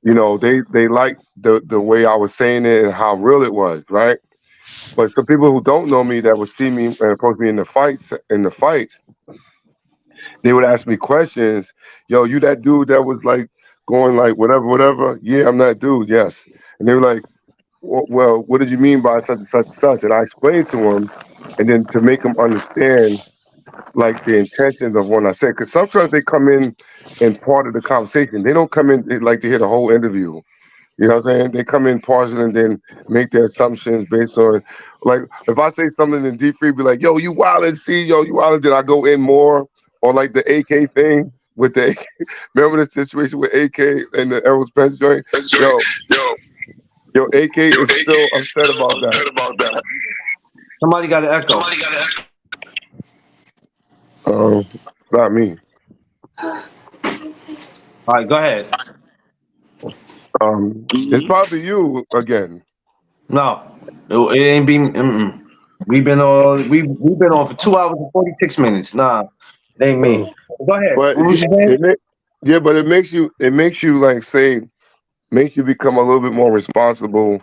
Speaker 3: they liked the way I was saying it and how real it was, right? But some people who don't know me that would see me and approach me in the fights, they would ask me questions. Yo, you that dude that was like going like whatever, whatever? Yeah, I'm that dude. Yes. And they were like, well, what did you mean by such and such and such? And I explained to them, and then to make them understand like the intentions of what I said, because sometimes they come in part of the conversation. They don't come in like to hear the whole interview. You know what I'm saying? They come in partial and then make their assumptions based on, like, if I say something in deep free, be like, yo, you wildin', see, yo, you wildin', did I go in more? Or like the AK thing with the AK. Remember the situation with AK and the Errol Spence joint?
Speaker 4: That's right.
Speaker 3: Yo,
Speaker 4: Yo,
Speaker 3: yo, AK
Speaker 4: yo,
Speaker 3: is
Speaker 4: AK
Speaker 3: still
Speaker 4: is
Speaker 3: upset
Speaker 4: still
Speaker 3: about that.
Speaker 4: upset about that.
Speaker 1: Somebody got an echo.
Speaker 4: Somebody got to.
Speaker 3: It's not me.
Speaker 1: All right, go ahead.
Speaker 3: It's
Speaker 2: mhm.
Speaker 3: probably you again.
Speaker 1: No, it ain't been. We've been on for 2 hours and 46 minutes. Nah, it ain't
Speaker 3: Uh,
Speaker 1: me. Go ahead.
Speaker 3: but
Speaker 1: What was you saying?
Speaker 3: yeah, but it makes you like say, makes you become a little bit more responsible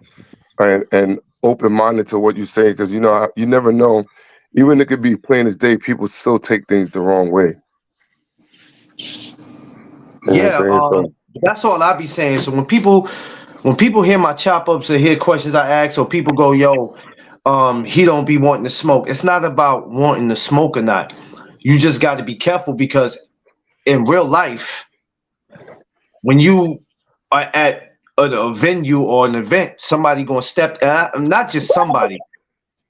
Speaker 3: and open minded to what you say because you never know. Even it could be plain as day, people still take things the wrong way. You know what I'm
Speaker 1: Yeah,
Speaker 3: saying? So
Speaker 1: that's all I be saying. So when people hear my chop ups or hear questions I ask, or people go, "Yo, he don't be wanting to smoke." It's not about wanting to smoke or not. You just got to be careful because in real life, when you are at a venue or an event, somebody gonna step. Not just somebody.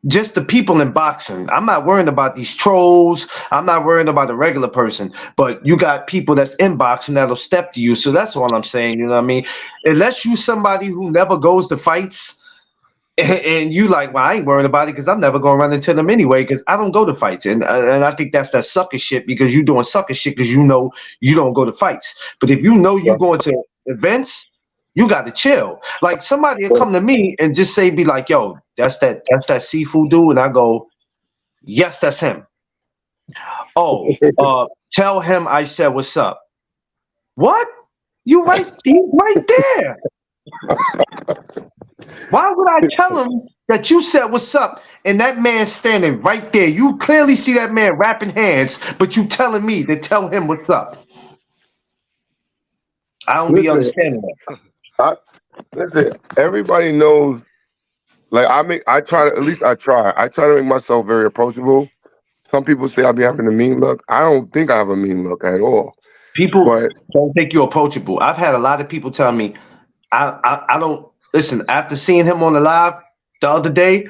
Speaker 1: just the people in boxing. I'm not worrying about these trolls. I'm not worrying about a regular person. But you got people that's in boxing that'll step to you. So that's all I'm saying. You know what I mean? Unless you somebody who never goes to fights, and you like, well, I ain't worrying about it because I'm never gonna run into them anyway because I don't go to fights, and I think that's that sucker shit because you doing sucker shit because you know you don't go to fights. But if you know you
Speaker 3: Yeah.
Speaker 1: going to events, you got to chill. Like somebody will
Speaker 3: Well,
Speaker 1: come to me and just say, be like, yo, that's that seafood dude, and I go, yes, that's him. Oh, tell him I said what's up. What? You right there. Why would I tell him that you said what's up and that man standing right there? You clearly see that man wrapping hands, but you telling me to tell him what's up. I don't be
Speaker 3: listen,
Speaker 1: understanding that.
Speaker 3: I, listen. Everybody knows. Like I try to at least I try. I try to make myself very approachable. Some people say I be having a mean look. I don't think I have a mean look at all.
Speaker 1: People
Speaker 3: But
Speaker 1: don't think you're approachable. I've had a lot of people tell me, I don't listen. After seeing him on the live the other day,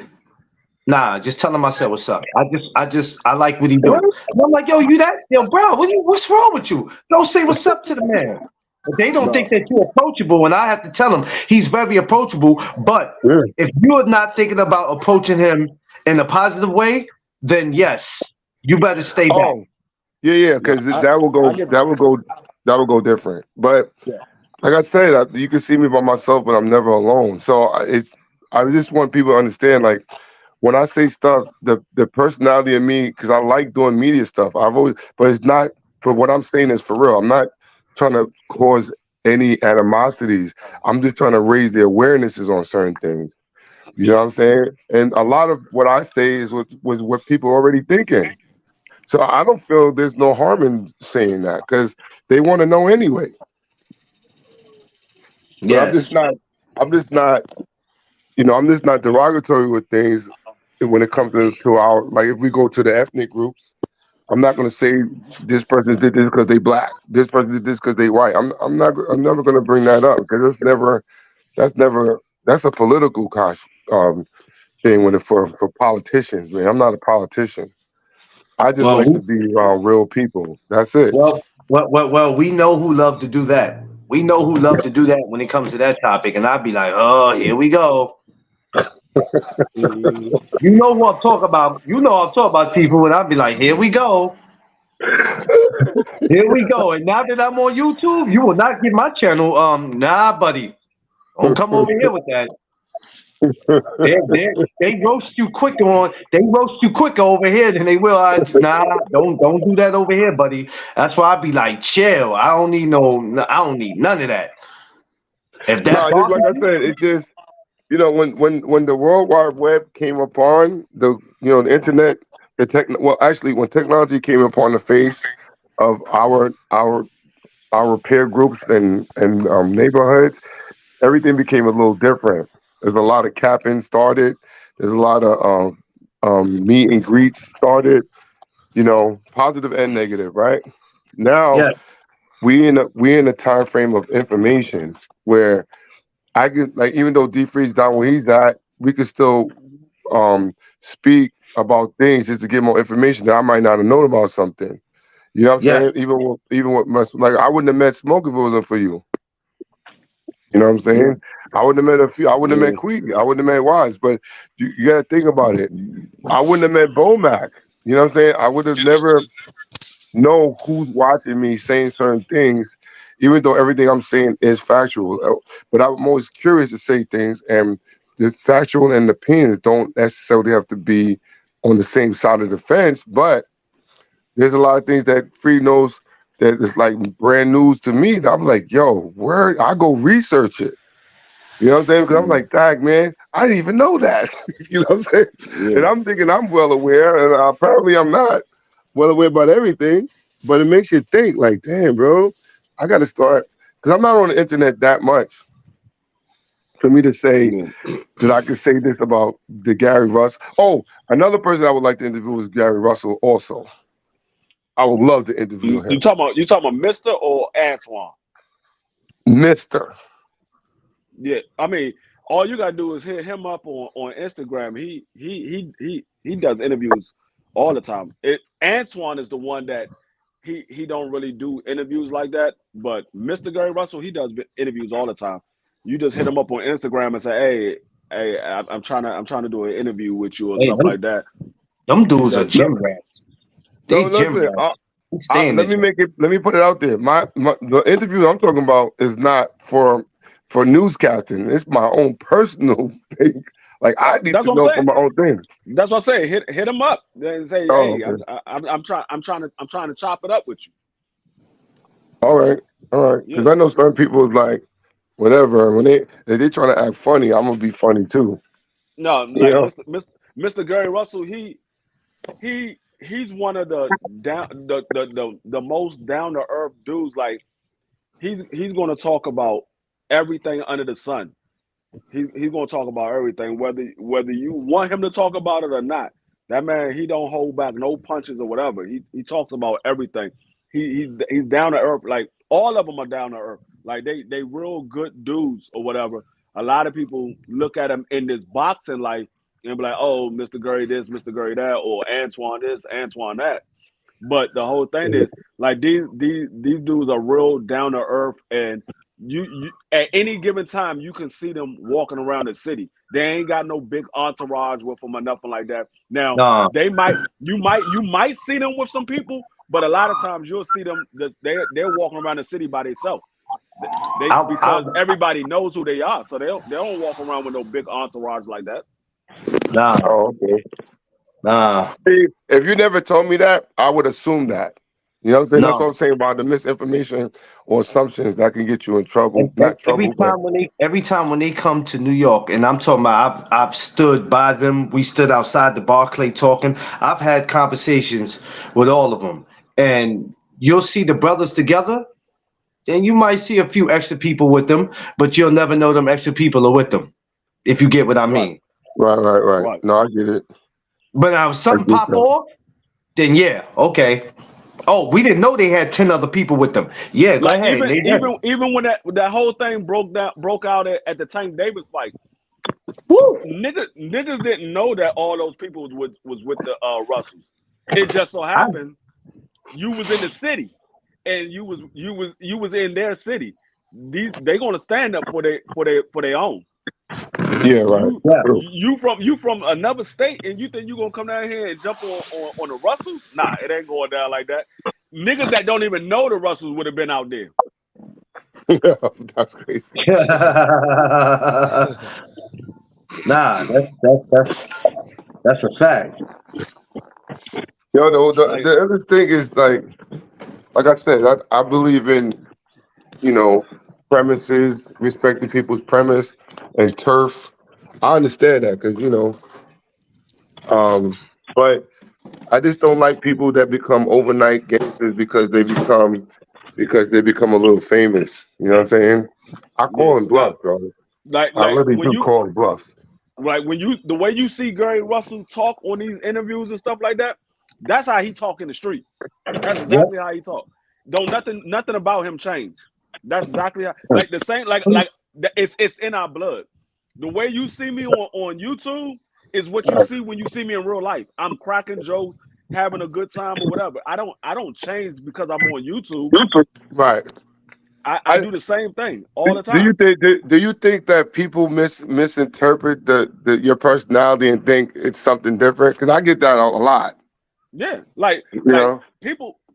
Speaker 1: nah, just tell him I said what's up. I like what he
Speaker 3: what?
Speaker 1: doing. And I'm like, yo, you that yo, bro? What's wrong with you? Don't say what's up to the man. But they don't think
Speaker 2: No,
Speaker 1: that you're approachable, and I have to tell him he's very approachable. But
Speaker 3: Yeah.
Speaker 1: if you're not thinking about approaching him in a positive way, then yes, you better stay back.
Speaker 3: Oh, yeah,
Speaker 2: no.
Speaker 3: because that will
Speaker 2: I
Speaker 3: go,
Speaker 2: get
Speaker 3: that will go, that will go different. But
Speaker 2: yeah.
Speaker 3: like I said, you can see me by myself, but I'm never alone. So I just want people to understand, like when I say stuff, the personality of me, because I like doing media stuff. I've always, but it's not. But what I'm saying is for real. I'm not trying to cause any animosities. I'm just trying to raise the awarenesses on certain things. You know what I'm saying? And a lot of what I say is what was what people are already thinking. So I don't feel there's no harm in saying that because they want to know anyway. But I'm just
Speaker 1: Yes.
Speaker 3: not. I'm just not. I'm just not derogatory with things when it comes to our like if we go to the ethnic groups. I'm not going to say this person did this because they black. This person did this because they white. I'm not. I'm never going to bring that up because that's never. That's never. That's a political thing when it, for politicians. Man, I'm not a politician. I just
Speaker 1: Well,
Speaker 3: like to be around real people. That's it.
Speaker 1: well, we know who love to do that. We know who love to do that when it comes to that topic, and I'd be like, oh, here we go.
Speaker 2: Mhm.
Speaker 1: You know who I'm talking about. You know I'm talking about seafood, and I'd be like, here we go. Here we go. And now that I'm on YouTube, you will not get my channel. Nah, buddy. Don't come over here with that. They roast you quicker over here than they will. Nah, don't do that over here, buddy. That's why I be like, chill. I don't need none of that. If
Speaker 3: No,
Speaker 1: that
Speaker 3: just like
Speaker 1: bothers
Speaker 3: I
Speaker 1: you,
Speaker 3: said, it just when the World Wide Web came upon the internet, well actually when technology came upon the face of our peer groups and neighborhoods, everything became a little different. There's a lot of capping started. There's a lot of meet and greets started. Positive and negative, right? Now
Speaker 1: yeah,
Speaker 3: we in a time frame of information where I could like even though D Freeze down where he's at, we could still speak about things just to get more information that I might not have known about something. You know what I'm
Speaker 1: yeah,
Speaker 3: saying? Even with like I wouldn't have met Smoke if it wasn't for you. You know what I'm
Speaker 2: Yeah.
Speaker 3: saying? I wouldn't have met a few. I wouldn't have met
Speaker 2: Yeah.
Speaker 3: Queeg. I wouldn't have met Wise. But you got to think about it. I wouldn't have met Bomac. You know what I'm saying? I would have never know who's watching me saying certain things, even though everything I'm saying is factual. But I'm always curious to say things, and the factual and the opinions don't necessarily have to be on the same side of the fence. But there's a lot of things that Free knows that is like brand news to me. That I'm like, yo, where I go research it. You know what I'm saying? Because I'm
Speaker 2: Mm.
Speaker 3: like, dag, man, I didn't even know that. You know what I'm saying? And
Speaker 2: Yeah.
Speaker 3: I'm thinking I'm well aware, and apparently I'm not well aware about everything. But it makes you think, like, damn, bro, I got to start because I'm not on the internet that much for me to say
Speaker 2: Yeah.
Speaker 3: that I could say this about the Gary Russ. Oh, another person I would like to interview is Gary Russell. Also, I would love to interview
Speaker 2: You
Speaker 3: him,
Speaker 2: talking about Mister or Antoine?
Speaker 3: Mister.
Speaker 2: Yeah. I mean, all you gotta do is hit him up on Instagram. He does interviews all the time. Antoine is the one that he don't really do interviews like that, but Mr. Gary Russell, he does interviews all the time. You just hit him up on Instagram and say, hey, I'm trying to do an interview with you or
Speaker 1: Hey,
Speaker 2: stuff like that.
Speaker 1: them
Speaker 2: He
Speaker 1: dudes are
Speaker 2: does.
Speaker 3: No,
Speaker 1: gym rats.
Speaker 3: no,
Speaker 1: They gym
Speaker 3: listen.
Speaker 1: rats. They stay in the
Speaker 3: Let me
Speaker 1: gym.
Speaker 3: let me put it out there. The interview I'm talking about is not for newscasting. It's my own personal thing. Like I need
Speaker 2: That's
Speaker 3: to
Speaker 2: what I'm
Speaker 3: know for
Speaker 2: saying.
Speaker 3: my own thing.
Speaker 2: That's what I'm saying. Hit him up and say,
Speaker 3: Oh,
Speaker 2: hey,
Speaker 3: okay.
Speaker 2: I'm trying to chop it up with you.
Speaker 3: All right. All right.
Speaker 2: Yeah.
Speaker 3: Because I know some people is like whatever when they trying to act funny. I'm gonna be funny too.
Speaker 2: No,
Speaker 3: You
Speaker 2: like
Speaker 3: know.
Speaker 2: Mr. Gary Russell, he's one of the most down to earth dudes. Like he's going to talk about everything under the sun. He's going to talk about everything, whether you want him to talk about it or not. That man, he don't hold back no punches or whatever. He talks about everything. He's down to earth. Like all of them are down to earth. Like they real good dudes or whatever. A lot of people look at him in this boxing life and be like, oh, Mr. Gurry this, Mr. Gurry that, or Antoine this, Antoine that. But the whole thing is like these dudes are real down to earth, and you at any given time you can see them walking around the city. They ain't got no big entourage with them or nothing like that. Now
Speaker 1: Nah,
Speaker 2: you might see them with some people, but a lot of times you'll see them that they're walking around the city by themselves. They
Speaker 1: I
Speaker 2: because everybody knows who they are, so they don't walk around with no big entourage like that.
Speaker 1: nah,
Speaker 3: Oh, okay.
Speaker 1: nah,
Speaker 3: See, if you never told me that, I would assume that. You know what I'm saying? That's what
Speaker 1: no.
Speaker 3: I'm saying about the misinformation or assumptions that can get you in trouble.
Speaker 1: Every
Speaker 3: Not trouble, but
Speaker 1: every time when they come to New York, and I'm talking about, I've stood by them. We stood outside the Barclay talking. I've had conversations with all of them, and you'll see the brothers together. And you might see a few extra people with them, but you'll never know them extra people are with them, if you get what I
Speaker 2: Right,
Speaker 1: mean.
Speaker 3: right.
Speaker 2: right.
Speaker 3: No, I get it.
Speaker 1: But now if
Speaker 3: I
Speaker 1: something
Speaker 3: get
Speaker 1: pop
Speaker 3: that.
Speaker 1: off, then yeah, okay. Oh, we didn't know they had 10 other people with them. Yeah, go
Speaker 2: Like
Speaker 1: ahead.
Speaker 2: even when that whole thing broke out at the Tank Davis fight,
Speaker 1: Woo!
Speaker 2: niggas didn't know that all those people was with the Russells. It just so
Speaker 1: I,
Speaker 2: happened you was in the city and you was in their city. They gonna stand up for their own.
Speaker 3: Yeah, right.
Speaker 2: You
Speaker 1: yeah.
Speaker 3: True.
Speaker 2: you from another state and you think you gonna come down here and jump on the Russells? Nah, it ain't going down like that. Niggas that don't even know the Russells would have been out there.
Speaker 3: Yeah, that's crazy.
Speaker 1: Nah, that's a fact.
Speaker 3: Yo,
Speaker 2: Like
Speaker 3: the other thing is like I said, I believe in you know premises, respecting people's premise and turf. I understand that because um, but I just don't like people that become overnight gangsters because they become a little famous. You know what I'm saying? I
Speaker 2: yeah,
Speaker 3: call them bluffs, bro.
Speaker 2: like
Speaker 3: I
Speaker 2: like
Speaker 3: really
Speaker 2: when
Speaker 3: do
Speaker 2: you
Speaker 3: call them bluffs.
Speaker 2: like when you the way you see Gary Russell talk on these interviews and stuff like that, that's how he talk in the street. That's
Speaker 1: Yep.
Speaker 2: exactly how he talk. Don't nothing about him change. That's exactly how, like the same it's in our blood. The way you see me on YouTube is what you see when you see me in real life. I'm cracking jokes, having a good time or whatever. I don't change because I'm on YouTube.
Speaker 3: Right.
Speaker 2: I
Speaker 3: I
Speaker 2: do the same thing all the
Speaker 3: do you
Speaker 2: time.
Speaker 3: think do you think that people misinterpret the your personality and think it's something different? Because I get that a lot.
Speaker 2: Yeah, like
Speaker 3: You
Speaker 2: like
Speaker 3: know.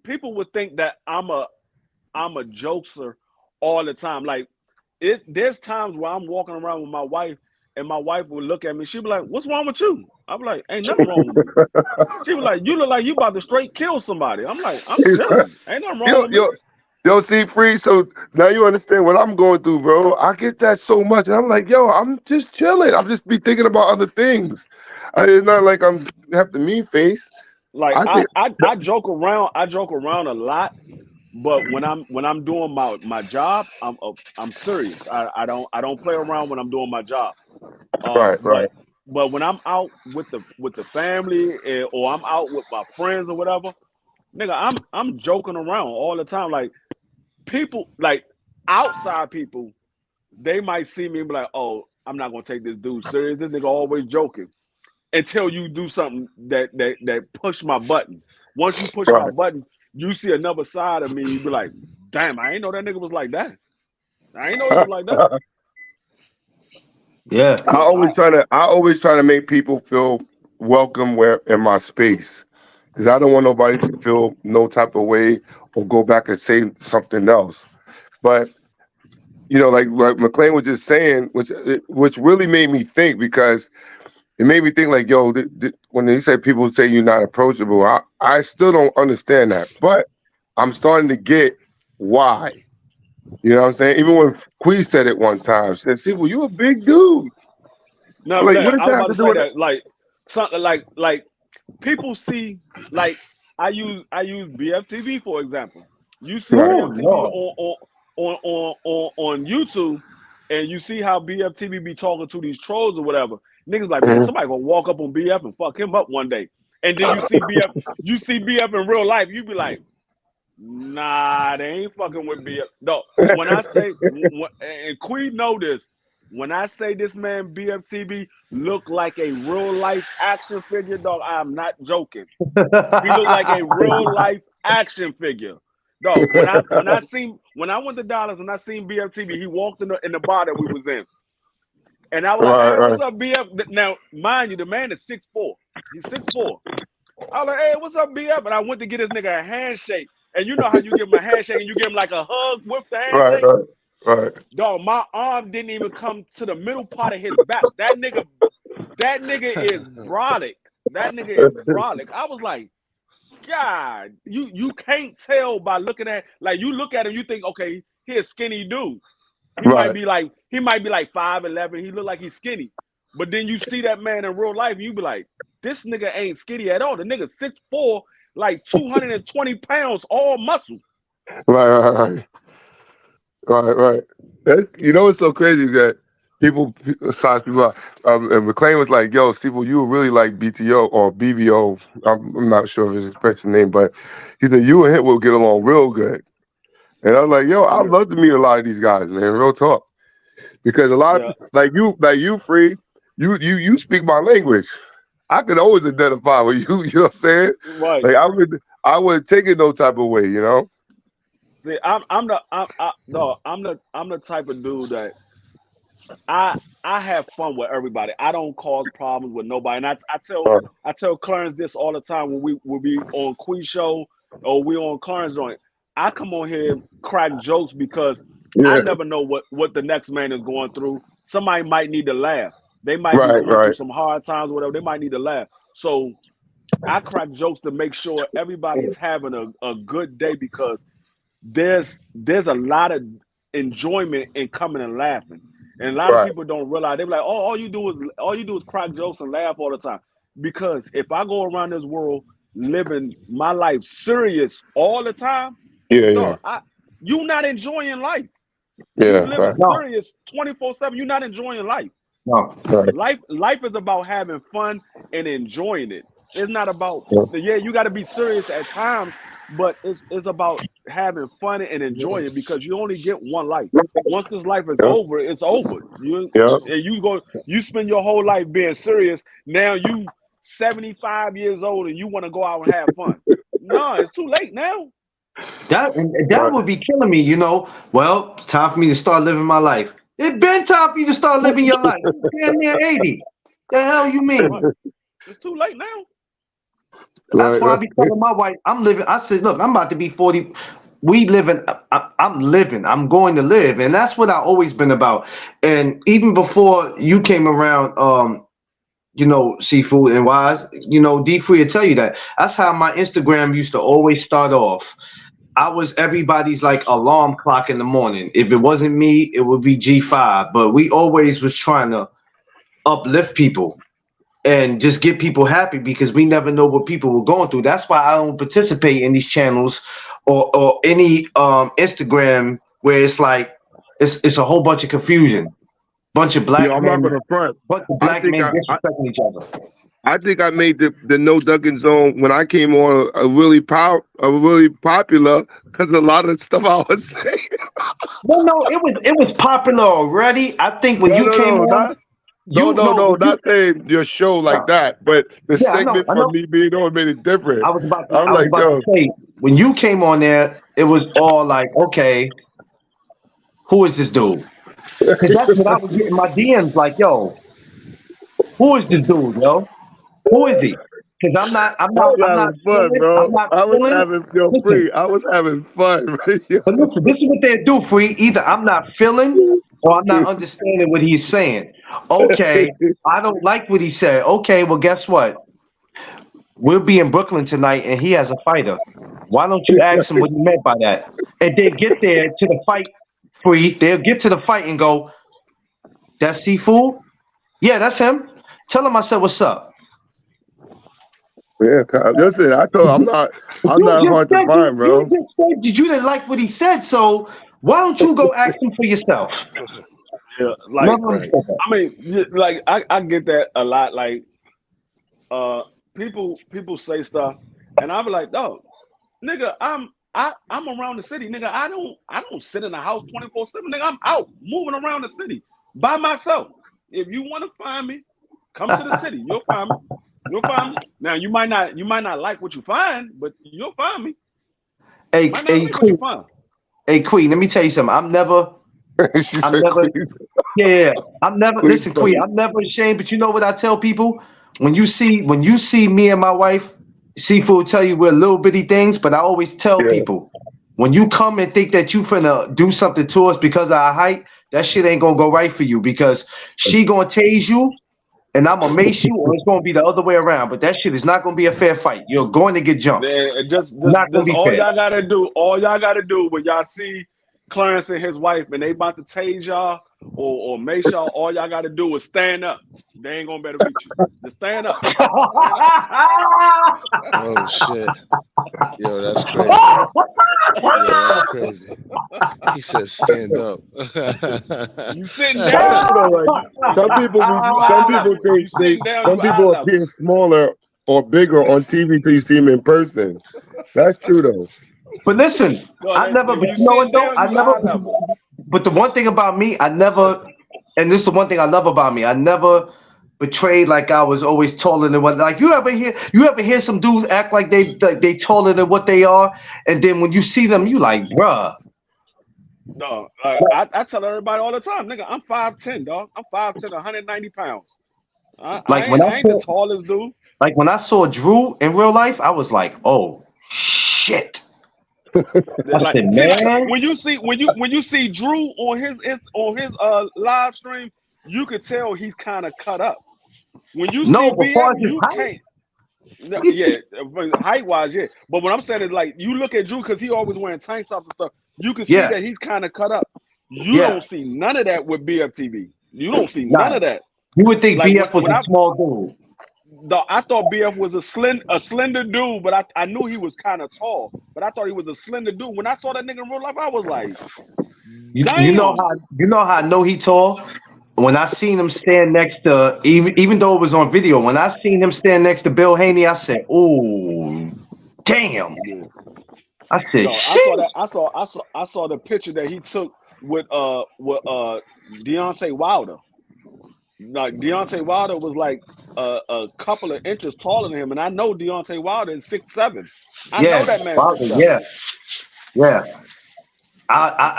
Speaker 2: people would think that I'm a jokester all the time. Like there's times where I'm walking around with my wife, and my wife would look at me. She'd be like, "What's wrong with you?" I'm like, "Ain't nothing wrong with me." She was like, "You look like you about to straight kill somebody." I'm like, "I'm chilling. Ain't nothing wrong
Speaker 3: yo,
Speaker 2: with me."
Speaker 3: yo, see, free. So now you understand what I'm going through, bro. I get that so much, and I'm like, yo, I'm just chilling. I'm just be thinking about other things. It's not like I'm have the mean face.
Speaker 2: Like
Speaker 3: I
Speaker 2: I
Speaker 3: think,
Speaker 2: I, I joke around. I joke around a lot, but when I'm doing my job, I'm serious. I don't play around when I'm doing my job.
Speaker 3: right, right.
Speaker 2: But when I'm out with the family or I'm out with my friends or whatever, nigga, I'm joking around all the time. Like people, like outside people, they might see me and be like, "Oh, I'm not gonna take this dude serious. This nigga always joking until you do something that push my buttons. Once you push my
Speaker 3: Right.
Speaker 2: buttons, you see another side of me. You be like, damn, I ain't know that nigga was like that. I ain't know he was like that.
Speaker 1: Yeah.
Speaker 2: So
Speaker 3: I always try to make people feel welcome where in my space. Because I don't want nobody to feel no type of way or go back and say something else. But like McLean was just saying, which really made me think, because it made me think like, yo, when he said people say you're not approachable, I still don't understand that, but I'm starting to get why. You know what I'm saying? Even when Quee said it one time, she said, "See, well, you a big dude."
Speaker 2: no,
Speaker 3: I'm like, what
Speaker 2: that
Speaker 3: does
Speaker 2: I
Speaker 3: that
Speaker 2: was
Speaker 3: have
Speaker 2: about
Speaker 3: to
Speaker 2: to
Speaker 3: do
Speaker 2: say
Speaker 3: with it?
Speaker 2: that like something like people see like I use BFTV for example. You see
Speaker 3: Right,
Speaker 1: Oh
Speaker 2: BFTV
Speaker 1: Lord.
Speaker 2: on YouTube, and you see how BFTV be talking to these trolls or whatever. Niggas like, man,
Speaker 3: Mhm.
Speaker 2: somebody gonna walk up on BF and fuck him up one day. And then you see BF in real life, you be like, nah, they ain't fucking with BF. No, when I say, and Queen know this, when I say this man BFTV look like a real life action figure, dog, I'm not joking. He looked like a real life action figure. Dog, when I went to Dallas and I seen BFTV, he walked in the bar that we was in. And I was like,
Speaker 3: Right,
Speaker 2: hey, what's
Speaker 3: right,
Speaker 2: up, BF? Now, mind you, the man is 6'4". He's 6'4". I was like, hey, what's up, BF? And I went to get this nigga a handshake. And you know how you give him a handshake and you give him like a hug with the
Speaker 3: right,
Speaker 2: handshake?
Speaker 3: right, right.
Speaker 2: Dog, my arm didn't even come to the middle part of his back. That nigga is brolic. That nigga is brolic. I was like, God, you can't tell by looking at, like, you look at him, you think, okay, he a skinny dude. He might
Speaker 3: Right,
Speaker 2: be like 5'11". He look like he's skinny. But then you see that man in real life, and you be like, this nigga ain't skinny at all. The nigga 6'4", like 220 pounds, all muscle.
Speaker 3: right. Right. What's so crazy that size people out. And McLean was like, "Yo, Steve, you were really like BTO or BVO. I'm not sure if it's his person name, but he said you and him will get along real good." And I was like, "Yo, I'd
Speaker 2: Yeah,
Speaker 3: love to meet a lot of these guys, man. Real talk, because a lot
Speaker 2: yeah,
Speaker 3: of like you, free, you speak my language. I could always identify with you. You know what I'm saying?
Speaker 2: right.
Speaker 3: Like I would take it no type of way. You know?
Speaker 2: See, I'm the no, I'm the type of dude that I I have fun with everybody. I don't cause problems with nobody. And
Speaker 3: Uh,
Speaker 2: I tell Clarence this all the time when we on Queen Show or we on Clarence joint. I come on here crack jokes because I
Speaker 3: yeah.
Speaker 2: never know what the next man is going through. Somebody might need to laugh. They might be
Speaker 3: Right.
Speaker 2: going through
Speaker 3: Right.
Speaker 2: some hard times or whatever. They might need to laugh. So I crack jokes to make sure everybody's having a good day because there's a lot of enjoyment in coming and laughing. And a lot of
Speaker 3: Right.
Speaker 2: people don't realize they're like, oh, all you do is crack jokes and laugh all the time. Because if I go around this world living my life serious all the time,
Speaker 3: Yeah. Yeah.
Speaker 2: dog, you not enjoying life. You
Speaker 3: Yeah.
Speaker 2: living
Speaker 3: Right.
Speaker 1: No,
Speaker 2: serious 24/7. You're not enjoying life.
Speaker 1: no.
Speaker 3: Right.
Speaker 2: Life is about having fun and enjoying it. It's not about,
Speaker 3: Yeah.
Speaker 2: yeah, you got to be serious at times, but it's about having fun and enjoying it because you only get one life. Once this life is
Speaker 3: Yeah.
Speaker 2: over, it's over.
Speaker 3: Yeah.
Speaker 2: You spend your whole life being serious. Now you 75 years old and you want to go out and have fun. No, it's too late now.
Speaker 1: That
Speaker 3: Right.
Speaker 1: would be killing me, you know. Well, it's time for me to start living my life. It been time for you to start living your life. You're damn near 80. The hell you
Speaker 2: Right.
Speaker 1: mean?
Speaker 2: It's too late now.
Speaker 1: That's
Speaker 3: Right.
Speaker 1: why I
Speaker 3: Right.
Speaker 1: be telling my wife, I'm living. I said, look, I'm about to be 40. We living. I'm living. I'm going to live, and that's what I always been about. And even before you came around, seafood and wise, D Free will tell you that. That's how my Instagram used to always start off. I was everybody's like alarm clock in the morning. If it wasn't me, it would be G5. But we always was trying to uplift people and just get people happy because we never know what people were going through. That's why I don't participate in these channels or any Instagram where it's like it's a whole bunch of confusion, bunch of
Speaker 3: Yeah.
Speaker 1: black
Speaker 3: I'm not
Speaker 1: men,
Speaker 3: gonna front.
Speaker 1: bunch of
Speaker 3: I
Speaker 1: black
Speaker 3: think
Speaker 1: men disrespecting each other.
Speaker 3: I think I made the no ducking zone when I came on a really popular because a lot of stuff I was saying.
Speaker 1: No, it was popular already. I think when you came
Speaker 3: No,
Speaker 1: on, you know, when you,
Speaker 3: not saying your show like that, but the
Speaker 1: yeah,
Speaker 3: segment
Speaker 1: I
Speaker 3: for
Speaker 1: know.
Speaker 3: me being on made it different. I'm
Speaker 1: I was
Speaker 3: like,
Speaker 1: about to
Speaker 3: yo,
Speaker 1: say when you came on there, it was all like, okay, who is this dude? Because that's what I was getting my DMs like, yo, who is this dude, yo? Who is he? Because
Speaker 3: I was having fun, bro.
Speaker 1: I'm not
Speaker 3: I was
Speaker 1: feeling.
Speaker 3: having yo
Speaker 1: Listen,
Speaker 3: free. I was having fun, yo.
Speaker 1: but listen, this is what they do, free. Either I'm not feeling or I'm not understanding what he's saying. Okay, I don't like what he said. Okay, well, guess what? We'll be in Brooklyn tonight, and he has a fighter. Why don't you ask him what he meant by that? And they get there to the fight, free. They'll get to the fight and go, "That's seafood? Yeah, that's him. Tell him I said what's up."
Speaker 3: Yeah, listen, I told I'm
Speaker 1: You
Speaker 3: not
Speaker 1: just
Speaker 3: hard to
Speaker 1: said
Speaker 3: find,
Speaker 1: you
Speaker 3: bro.
Speaker 1: just said you didn't like what he said, so why don't you go ask him for yourself?
Speaker 2: Yeah, like
Speaker 1: Never
Speaker 3: Right.
Speaker 1: understood that.
Speaker 2: I mean, like I get that a lot. Like uh, people say stuff, and I be like, dog, nigga, I'm around the city, nigga. I don't sit in the house 24/7, nigga. I'm out moving around the city by myself. If you want to find me, come to the city. You'll find me. You'll find me. Now you might not like what you find, but you'll find me.
Speaker 1: Hey,
Speaker 2: Might not
Speaker 1: hey,
Speaker 2: like what you
Speaker 1: Queen.
Speaker 2: find.
Speaker 1: Hey, Queen. Let me tell you something.
Speaker 3: She
Speaker 1: I'm
Speaker 3: said,
Speaker 1: never.
Speaker 3: please,
Speaker 1: Yeah, yeah. I'm never.
Speaker 3: please,
Speaker 1: Listen, Queen.
Speaker 3: buddy.
Speaker 1: I'm never ashamed. But you know what I tell people? When you see me and my wife, Seafood tell you we're little bitty things. But I always tell
Speaker 3: Yeah.
Speaker 1: people, when you come and think that you finna do something to us because of our height, that shit ain't gonna go right for you because she gonna tase you and I'm gonna mace you, or it's gonna be the other way around. But that shit is not gonna be a fair fight. You're going to get jumped.
Speaker 2: Then
Speaker 1: Not gonna
Speaker 2: just
Speaker 1: be fair.
Speaker 2: all y'all gotta do when y'all see Clarence and his wife and they about to tase y'all or make y'all, all y'all gotta do is stand up. They ain't gonna better reach you. Just stand up. Stand up.
Speaker 4: Oh shit. Yo, that's crazy. Yo, that's crazy. He said stand up.
Speaker 2: You sitting
Speaker 3: That's
Speaker 2: down,
Speaker 3: true though. Like
Speaker 2: you
Speaker 3: some
Speaker 2: eye
Speaker 3: people
Speaker 2: level.
Speaker 3: think
Speaker 2: You sitting down,
Speaker 3: some
Speaker 2: you eye
Speaker 3: people
Speaker 2: level.
Speaker 3: appear smaller or bigger on TV till you see them in person. That's true though.
Speaker 1: But listen,
Speaker 2: No,
Speaker 1: I never.
Speaker 2: when
Speaker 1: But
Speaker 2: you
Speaker 1: you know what
Speaker 2: sitting
Speaker 1: though?
Speaker 2: down,
Speaker 1: I
Speaker 2: you
Speaker 1: never.
Speaker 2: eye level.
Speaker 1: But the one thing about me, I never. And this is the one thing I love about me. I never betrayed like I was always taller than what. Like you ever hear some dudes act like they taller than what they are, and then when you see them, you like, bruh.
Speaker 2: No, I tell everybody all the time, nigga, I'm 5'10", dog. I'm 5'10", 190 pounds.
Speaker 1: Like when
Speaker 2: I ain't the tallest dude.
Speaker 1: when I saw Drew in real life, I was like, oh shit. I
Speaker 2: Like,
Speaker 1: said,
Speaker 2: see, like
Speaker 1: man.
Speaker 2: when you see Drew on his live stream, you could tell he's kind of cut up. When you see
Speaker 1: No, but far
Speaker 2: BF,
Speaker 1: as his
Speaker 2: you can't. No,
Speaker 1: height.
Speaker 2: yeah, height wise, yeah. But what I'm saying is, like, you look at Drew because he always wearing tank tops and stuff. You can see
Speaker 1: Yeah,
Speaker 2: that he's kind of cut up. You
Speaker 1: yeah.
Speaker 2: don't see none of that with BFTV. You don't see none
Speaker 1: Nah.
Speaker 2: of that.
Speaker 1: You would think
Speaker 2: Like
Speaker 1: BF was
Speaker 2: when
Speaker 1: a small dude.
Speaker 2: I thought BF was a slender dude, but I knew he was kind of tall. But I thought he was a slender dude. When I saw that nigga in real life, I was like,
Speaker 1: You know
Speaker 2: damn.
Speaker 1: how I know he tall? When I seen him stand next to even though it was on video, when I seen him stand next to Bill Haney, I said, "Oh, damn!"
Speaker 2: Yeah.
Speaker 1: I said,
Speaker 2: No,
Speaker 1: "Shit."
Speaker 2: I saw the picture that he took with Deontay Wilder. Like Deontay Wilder was like a couple of inches taller than him, and I know Deontay Wilder is 6'7". I know
Speaker 1: Yeah,
Speaker 2: that man's
Speaker 1: Wilder.
Speaker 2: 6'7".
Speaker 1: Yeah, yeah.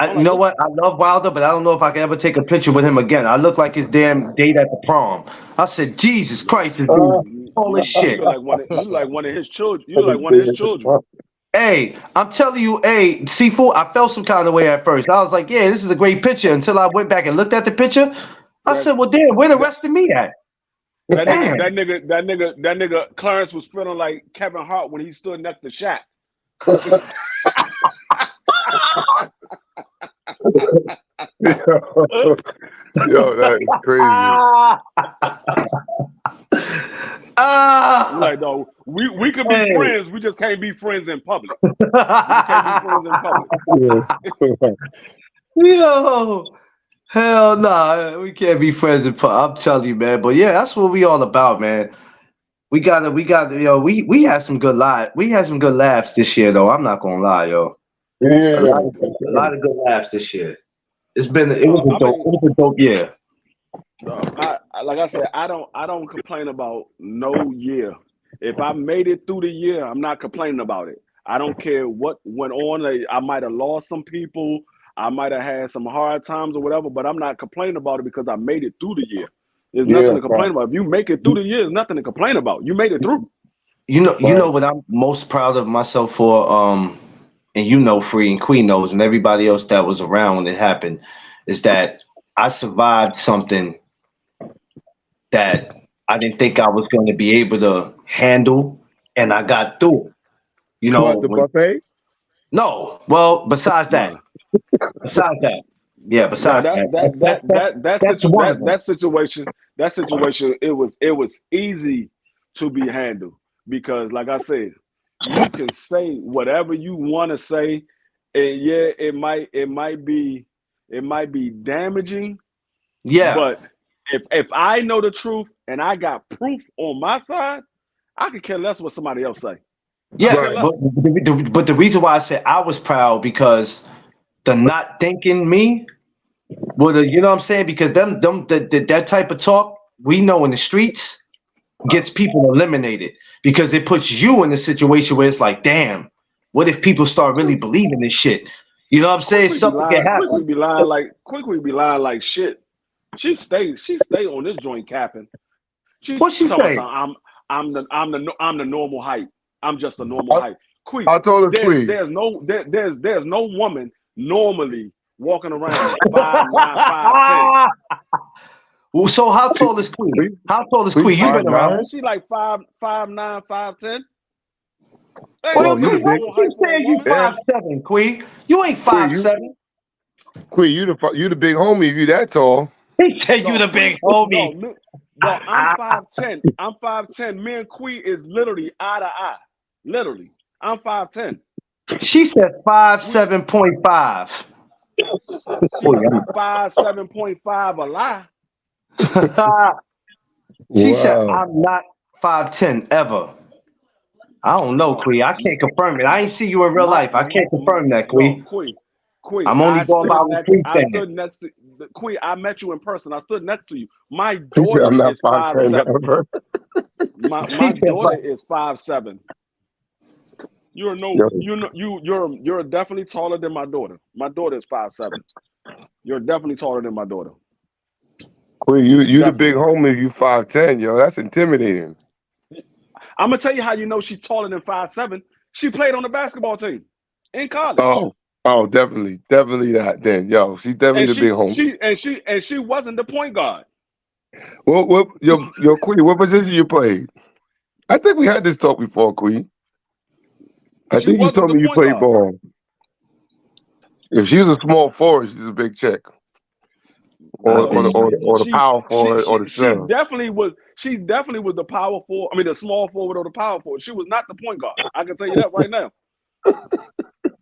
Speaker 2: I'm
Speaker 1: You
Speaker 2: like,
Speaker 1: know
Speaker 2: what?
Speaker 1: what? I love Wilder, but I don't know if I can ever take a picture with him again. I look like his damn date at the prom. I said, Jesus Christ, this dude tall as
Speaker 2: You
Speaker 1: shit.
Speaker 2: look like one of his children. You look like one of his children.
Speaker 1: Hey, I'm telling you, hey, Seafood, I felt some kind of way at first. I was like, yeah, this is a great picture. Until I went back and looked at the picture, I
Speaker 2: That
Speaker 1: said, well, damn, where the
Speaker 2: that
Speaker 1: rest of me at?
Speaker 2: that
Speaker 1: Damn.
Speaker 2: that nigga Clarence was feeling like Kevin Hart when he stood next to Shaq.
Speaker 3: Yo, that is crazy.
Speaker 2: You
Speaker 1: Ah,
Speaker 2: like, though, we could be
Speaker 1: hey.
Speaker 2: friends. We just can't be friends in public. We just can't be friends in public.
Speaker 1: Yo, hell nah, we can't be friends. I'm telling you, man. But yeah, that's what we all about, man. We gotta, yo. We had some good live. We had some good laughs this year, though. I'm not gonna lie, yo.
Speaker 3: Yeah,
Speaker 1: A lot of good laughs this year. It
Speaker 2: No,
Speaker 1: was a
Speaker 2: I
Speaker 1: dope.
Speaker 2: mean,
Speaker 1: It was a dope year.
Speaker 2: like I said, I don't complain about no year. If I made it through the year, I'm not complaining about it. I don't care what went on. Like, I might have lost some people. I might have had some hard times or whatever, but I'm not complaining about it because I made it through the year. There's nothing
Speaker 3: yeah,
Speaker 2: to complain about. If you make it through the year, there's nothing to complain about. You made it through.
Speaker 1: You know
Speaker 3: right.
Speaker 1: what I'm most proud of myself for. And you know, Free and Queen knows, and everybody else that was around when it happened, is that I survived something that I didn't think I was going to be able to handle, and I got through it. You know,
Speaker 3: What the buffet?
Speaker 1: no, well,
Speaker 2: Nah.
Speaker 1: besides that, yeah,
Speaker 2: Nah,
Speaker 1: besides that, that's one of them.
Speaker 2: that situation, it was easy to be handled because, like I said, you can say whatever you want to say, and yeah, it might be damaging,
Speaker 1: Yeah,
Speaker 2: but if I know the truth and I got proof on my side, I could care less what somebody else say. I could
Speaker 1: yeah,
Speaker 2: care
Speaker 3: Right.
Speaker 2: less.
Speaker 1: but the reason why I said I was proud because the not thinking me would have, you know what I'm saying? Because that type of talk we know in the streets gets people eliminated because it puts you in a situation where it's like, damn, what if people start really believing this shit? You know what I'm saying?
Speaker 2: Quickly be
Speaker 1: Something can
Speaker 2: lying.
Speaker 1: happen.
Speaker 2: Quickly be lying like shit. She stay on this joint capping. She
Speaker 1: What
Speaker 2: talking
Speaker 1: she
Speaker 2: about something.
Speaker 1: say?
Speaker 2: I'm the normal height. I'm just the normal
Speaker 3: I,
Speaker 2: height. Queen,
Speaker 3: I told her
Speaker 2: there's
Speaker 3: Queen.
Speaker 2: there's no there's no woman normally walking around 5'9", 5'10".
Speaker 1: Well, so how tall is Queen?
Speaker 3: Queen,
Speaker 1: How tall is
Speaker 3: Queen
Speaker 1: Queen? You've
Speaker 2: She
Speaker 1: been around her.
Speaker 3: 5'9".
Speaker 2: she like 5'9", 5'10". That ain't
Speaker 1: Well,
Speaker 2: no
Speaker 3: Well, you the
Speaker 1: Queen, why
Speaker 3: big.
Speaker 2: normal
Speaker 1: you keep
Speaker 2: height for a
Speaker 1: saying you
Speaker 2: woman.
Speaker 3: Yeah,
Speaker 1: 5'7", Queen? You ain't
Speaker 3: Queen,
Speaker 1: 5'7".
Speaker 3: you the big homie. If you that tall,
Speaker 1: He said you
Speaker 2: No,
Speaker 1: the
Speaker 2: Queen.
Speaker 1: big homie.
Speaker 2: No, I'm 5'10". I'm 5'10". Me and Queen is literally eye to eye. Literally, I'm 5'10".
Speaker 1: She said
Speaker 2: We
Speaker 1: 5'7.5".
Speaker 2: She 5'7.5" a lie.
Speaker 1: She said,
Speaker 3: wow.
Speaker 1: I'm not 5'10" ever. I don't know,
Speaker 2: No,
Speaker 1: Quee. I can't confirm it. I ain't see you in real
Speaker 2: my
Speaker 1: life. I can't confirm that,
Speaker 2: no,
Speaker 1: Quee.
Speaker 2: Queen.
Speaker 1: I'm only going by what Quee
Speaker 2: I
Speaker 1: saying.
Speaker 2: stood next to Queen. I met you in person. I stood next to you. My
Speaker 3: He said,
Speaker 2: daughter
Speaker 3: "I'm not
Speaker 2: is
Speaker 3: 5'10"
Speaker 2: 5'7".
Speaker 3: ever.
Speaker 2: My
Speaker 1: He said,
Speaker 2: daughter is 5'7". You're no,
Speaker 3: Yo,
Speaker 2: you know, you're definitely taller than my daughter. My daughter is 5'7". You're definitely taller than my daughter.
Speaker 3: Queen, you the big
Speaker 2: Definitely.
Speaker 3: homie. If you 5'10", yo, that's intimidating.
Speaker 2: I'm gonna tell you how you know she's taller than 5'7". She played on the basketball team in college,
Speaker 3: Oh, oh, definitely that. Then, yo, she's definitely
Speaker 2: and
Speaker 3: the big homie.
Speaker 2: she wasn't the point guard.
Speaker 3: What, your Queen? What position you played? I think we had this talk before, Queen. I
Speaker 2: She
Speaker 3: think you
Speaker 2: wasn't
Speaker 3: told
Speaker 2: the
Speaker 3: me you
Speaker 2: point
Speaker 3: played
Speaker 2: guard.
Speaker 3: ball. If she's a small forward, she's a big check,
Speaker 1: I'll be.
Speaker 3: or the power forward, or the
Speaker 2: She
Speaker 3: center.
Speaker 2: definitely was. She definitely was the power forward. I mean, the small forward or the power forward. She was not the point guard. I can tell you that right now.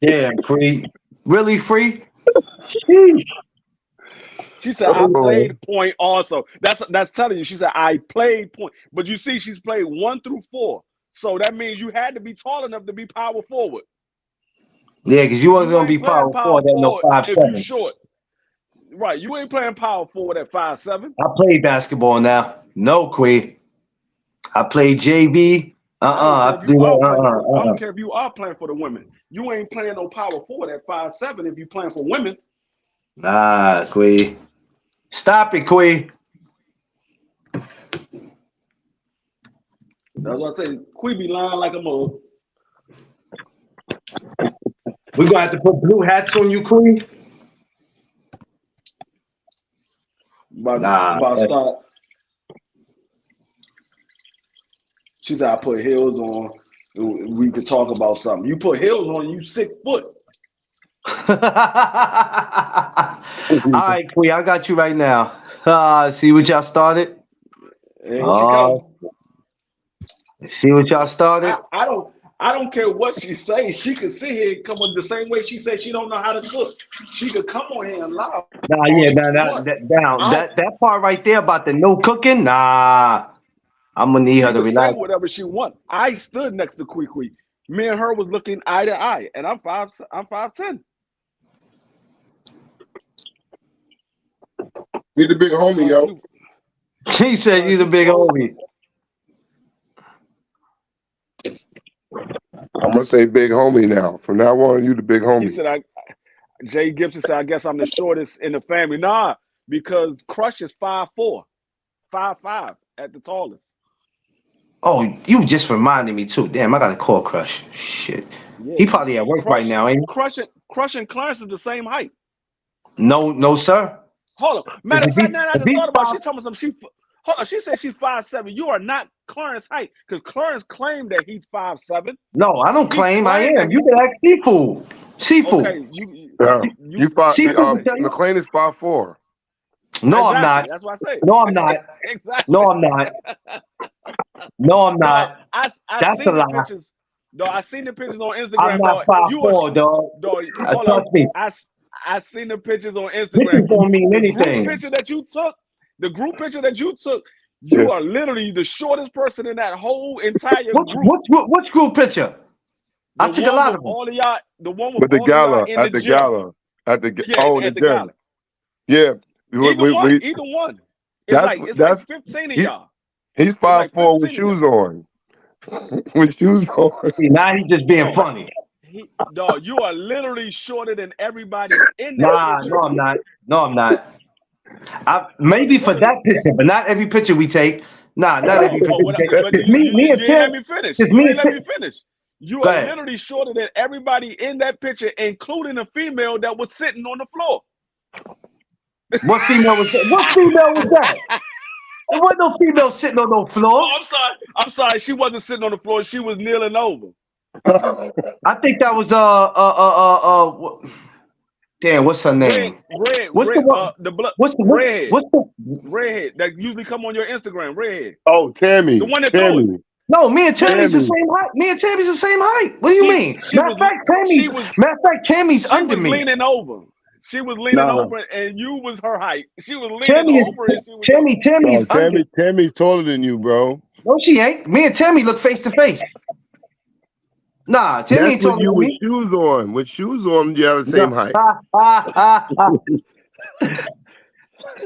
Speaker 1: Damn, Free. Really, Free? Sheesh.
Speaker 2: She said, "I
Speaker 3: Oh,
Speaker 2: played point also." That's telling you. She said, "I played point." But you see, she's played 1 through 4. So that means you had to be tall enough to be power forward.
Speaker 1: Yeah, because you wasn't
Speaker 2: You
Speaker 1: going to
Speaker 2: ain't
Speaker 1: be
Speaker 2: playing
Speaker 1: power
Speaker 2: power
Speaker 1: forward at no
Speaker 2: forward if you
Speaker 1: 5'7".
Speaker 2: short. Right. You ain't playing power forward at 5'7".
Speaker 1: I play basketball now. No, Quee. I play JV.
Speaker 2: I don't care
Speaker 1: I
Speaker 2: if
Speaker 1: do
Speaker 2: you are playing
Speaker 1: that.
Speaker 2: for. I don't care if you are playing for the women. You ain't playing no power forward at 5'7" if you playing for women.
Speaker 1: Nah, Quee. Stop it, Quee.
Speaker 2: That's what I say. Queen be lying like a mug.
Speaker 1: We're going to have to put blue hats on you, Quee. Nah,
Speaker 2: About to start. She said, "I put heels on. We could talk about something. You put heels on, you 6 foot."
Speaker 1: All right, Quee, I got you right now. See what y'all started?
Speaker 2: And here she come.
Speaker 1: Oh, see what y'all started?
Speaker 2: I don't care what she say. She could sit here and come on the same way she said she don't know how to cook. She could come on here and lie
Speaker 1: Nah,
Speaker 2: all
Speaker 1: yeah,
Speaker 2: she
Speaker 1: nah,
Speaker 2: want.
Speaker 1: that down.
Speaker 2: I
Speaker 1: That part right there about the no cooking, nah. I'm gonna need
Speaker 2: She
Speaker 1: her to
Speaker 2: could say
Speaker 1: relax.
Speaker 2: whatever she want. I stood next to Quee. Me and her was looking eye to eye, and I'm 5'10".
Speaker 3: Be the big homie, yo.
Speaker 1: She said you the big homie.
Speaker 3: I'm gonna say big homie now. From now on, you the big
Speaker 2: He
Speaker 3: homie.
Speaker 2: said, Jay Gibson said, I guess I'm the shortest in the family. Nah, because Crush is 5'4", 5'5" at the tallest.
Speaker 1: Oh, you just reminded me too. Damn, I gotta call Crush. Shit.
Speaker 2: Yeah,
Speaker 1: He probably at work right now, ain't he?
Speaker 2: Crush and Clarence is the same height.
Speaker 1: No, sir.
Speaker 2: Hold on. Matter of fact, now I
Speaker 1: If
Speaker 2: just
Speaker 1: he's
Speaker 2: thought about it.
Speaker 1: five,
Speaker 2: She told me something. Hold on. She said she's 5'7". You are not Clarence height because Clarence claimed that he's 5'7".
Speaker 1: no, I don't
Speaker 2: He
Speaker 1: claim I
Speaker 2: claimed that
Speaker 1: am. You can ask Seafood. Seafood.
Speaker 2: okay.
Speaker 3: You five.
Speaker 1: Seafood will tell you.
Speaker 3: McLean is 5'4".
Speaker 1: No, I'm
Speaker 2: exactly.
Speaker 1: not.
Speaker 2: That's what I say.
Speaker 1: No, I'm not.
Speaker 2: Exactly.
Speaker 1: No, I'm not. No, I'm not.
Speaker 2: I
Speaker 1: That's
Speaker 2: seen
Speaker 1: a
Speaker 2: the
Speaker 1: lie.
Speaker 2: pictures. Dog, I seen the pictures on
Speaker 1: I'm
Speaker 2: Instagram.
Speaker 1: not
Speaker 2: Dog, you are
Speaker 1: 5'4", dog.
Speaker 2: dog. Hold
Speaker 1: Trust
Speaker 2: up.
Speaker 1: me.
Speaker 2: I seen the pictures on
Speaker 1: Pictures
Speaker 2: Instagram.
Speaker 1: don't mean
Speaker 2: The
Speaker 1: anything.
Speaker 2: group picture that you took, you are literally the shortest person in that whole entire group.
Speaker 1: Which group picture? I took a lot of them.
Speaker 2: All of y'all, the one
Speaker 3: With
Speaker 2: with
Speaker 3: the
Speaker 2: all of y'all
Speaker 3: gala
Speaker 2: in
Speaker 3: at
Speaker 2: the
Speaker 3: the
Speaker 2: gym.
Speaker 3: gala at the
Speaker 2: Yeah, at the gala.
Speaker 3: Yeah.
Speaker 2: Either one. It's like 15 of y'all.
Speaker 3: He's 5'4" with shoes on. With shoes on.
Speaker 1: See, now he's just being funny.
Speaker 2: Dog, you are literally shorter than everybody in that picture.
Speaker 1: No, I'm not. No, I'm not. Maybe for that picture, but not every picture we take. Nah, not every picture we take.
Speaker 2: But you ain't let me finish. You are literally shorter than everybody in that picture, including a female that was sitting on the floor.
Speaker 1: What female was that? What female was that? There wasn't no female sitting on no floor.
Speaker 2: Oh, I'm sorry. She wasn't sitting on the floor. She was kneeling over.
Speaker 1: I think that was damn, what's her name?
Speaker 2: Redhead that usually come on your Instagram. Redhead.
Speaker 3: Oh, Tammy.
Speaker 2: The one that threw it.
Speaker 1: No, me and Tammy's the same height. Me and Tammy's the same height. What do you mean? Matter of fact, Tammy's under me.
Speaker 2: Leaning over. She was leaning over, and you was her height. She was leaning over, and she was
Speaker 3: Tammy's taller than you, bro.
Speaker 1: No, she ain't. Me and Tammy look face to face. Nah, Tammy ain't taller than me.
Speaker 3: With shoes on, you have the same height.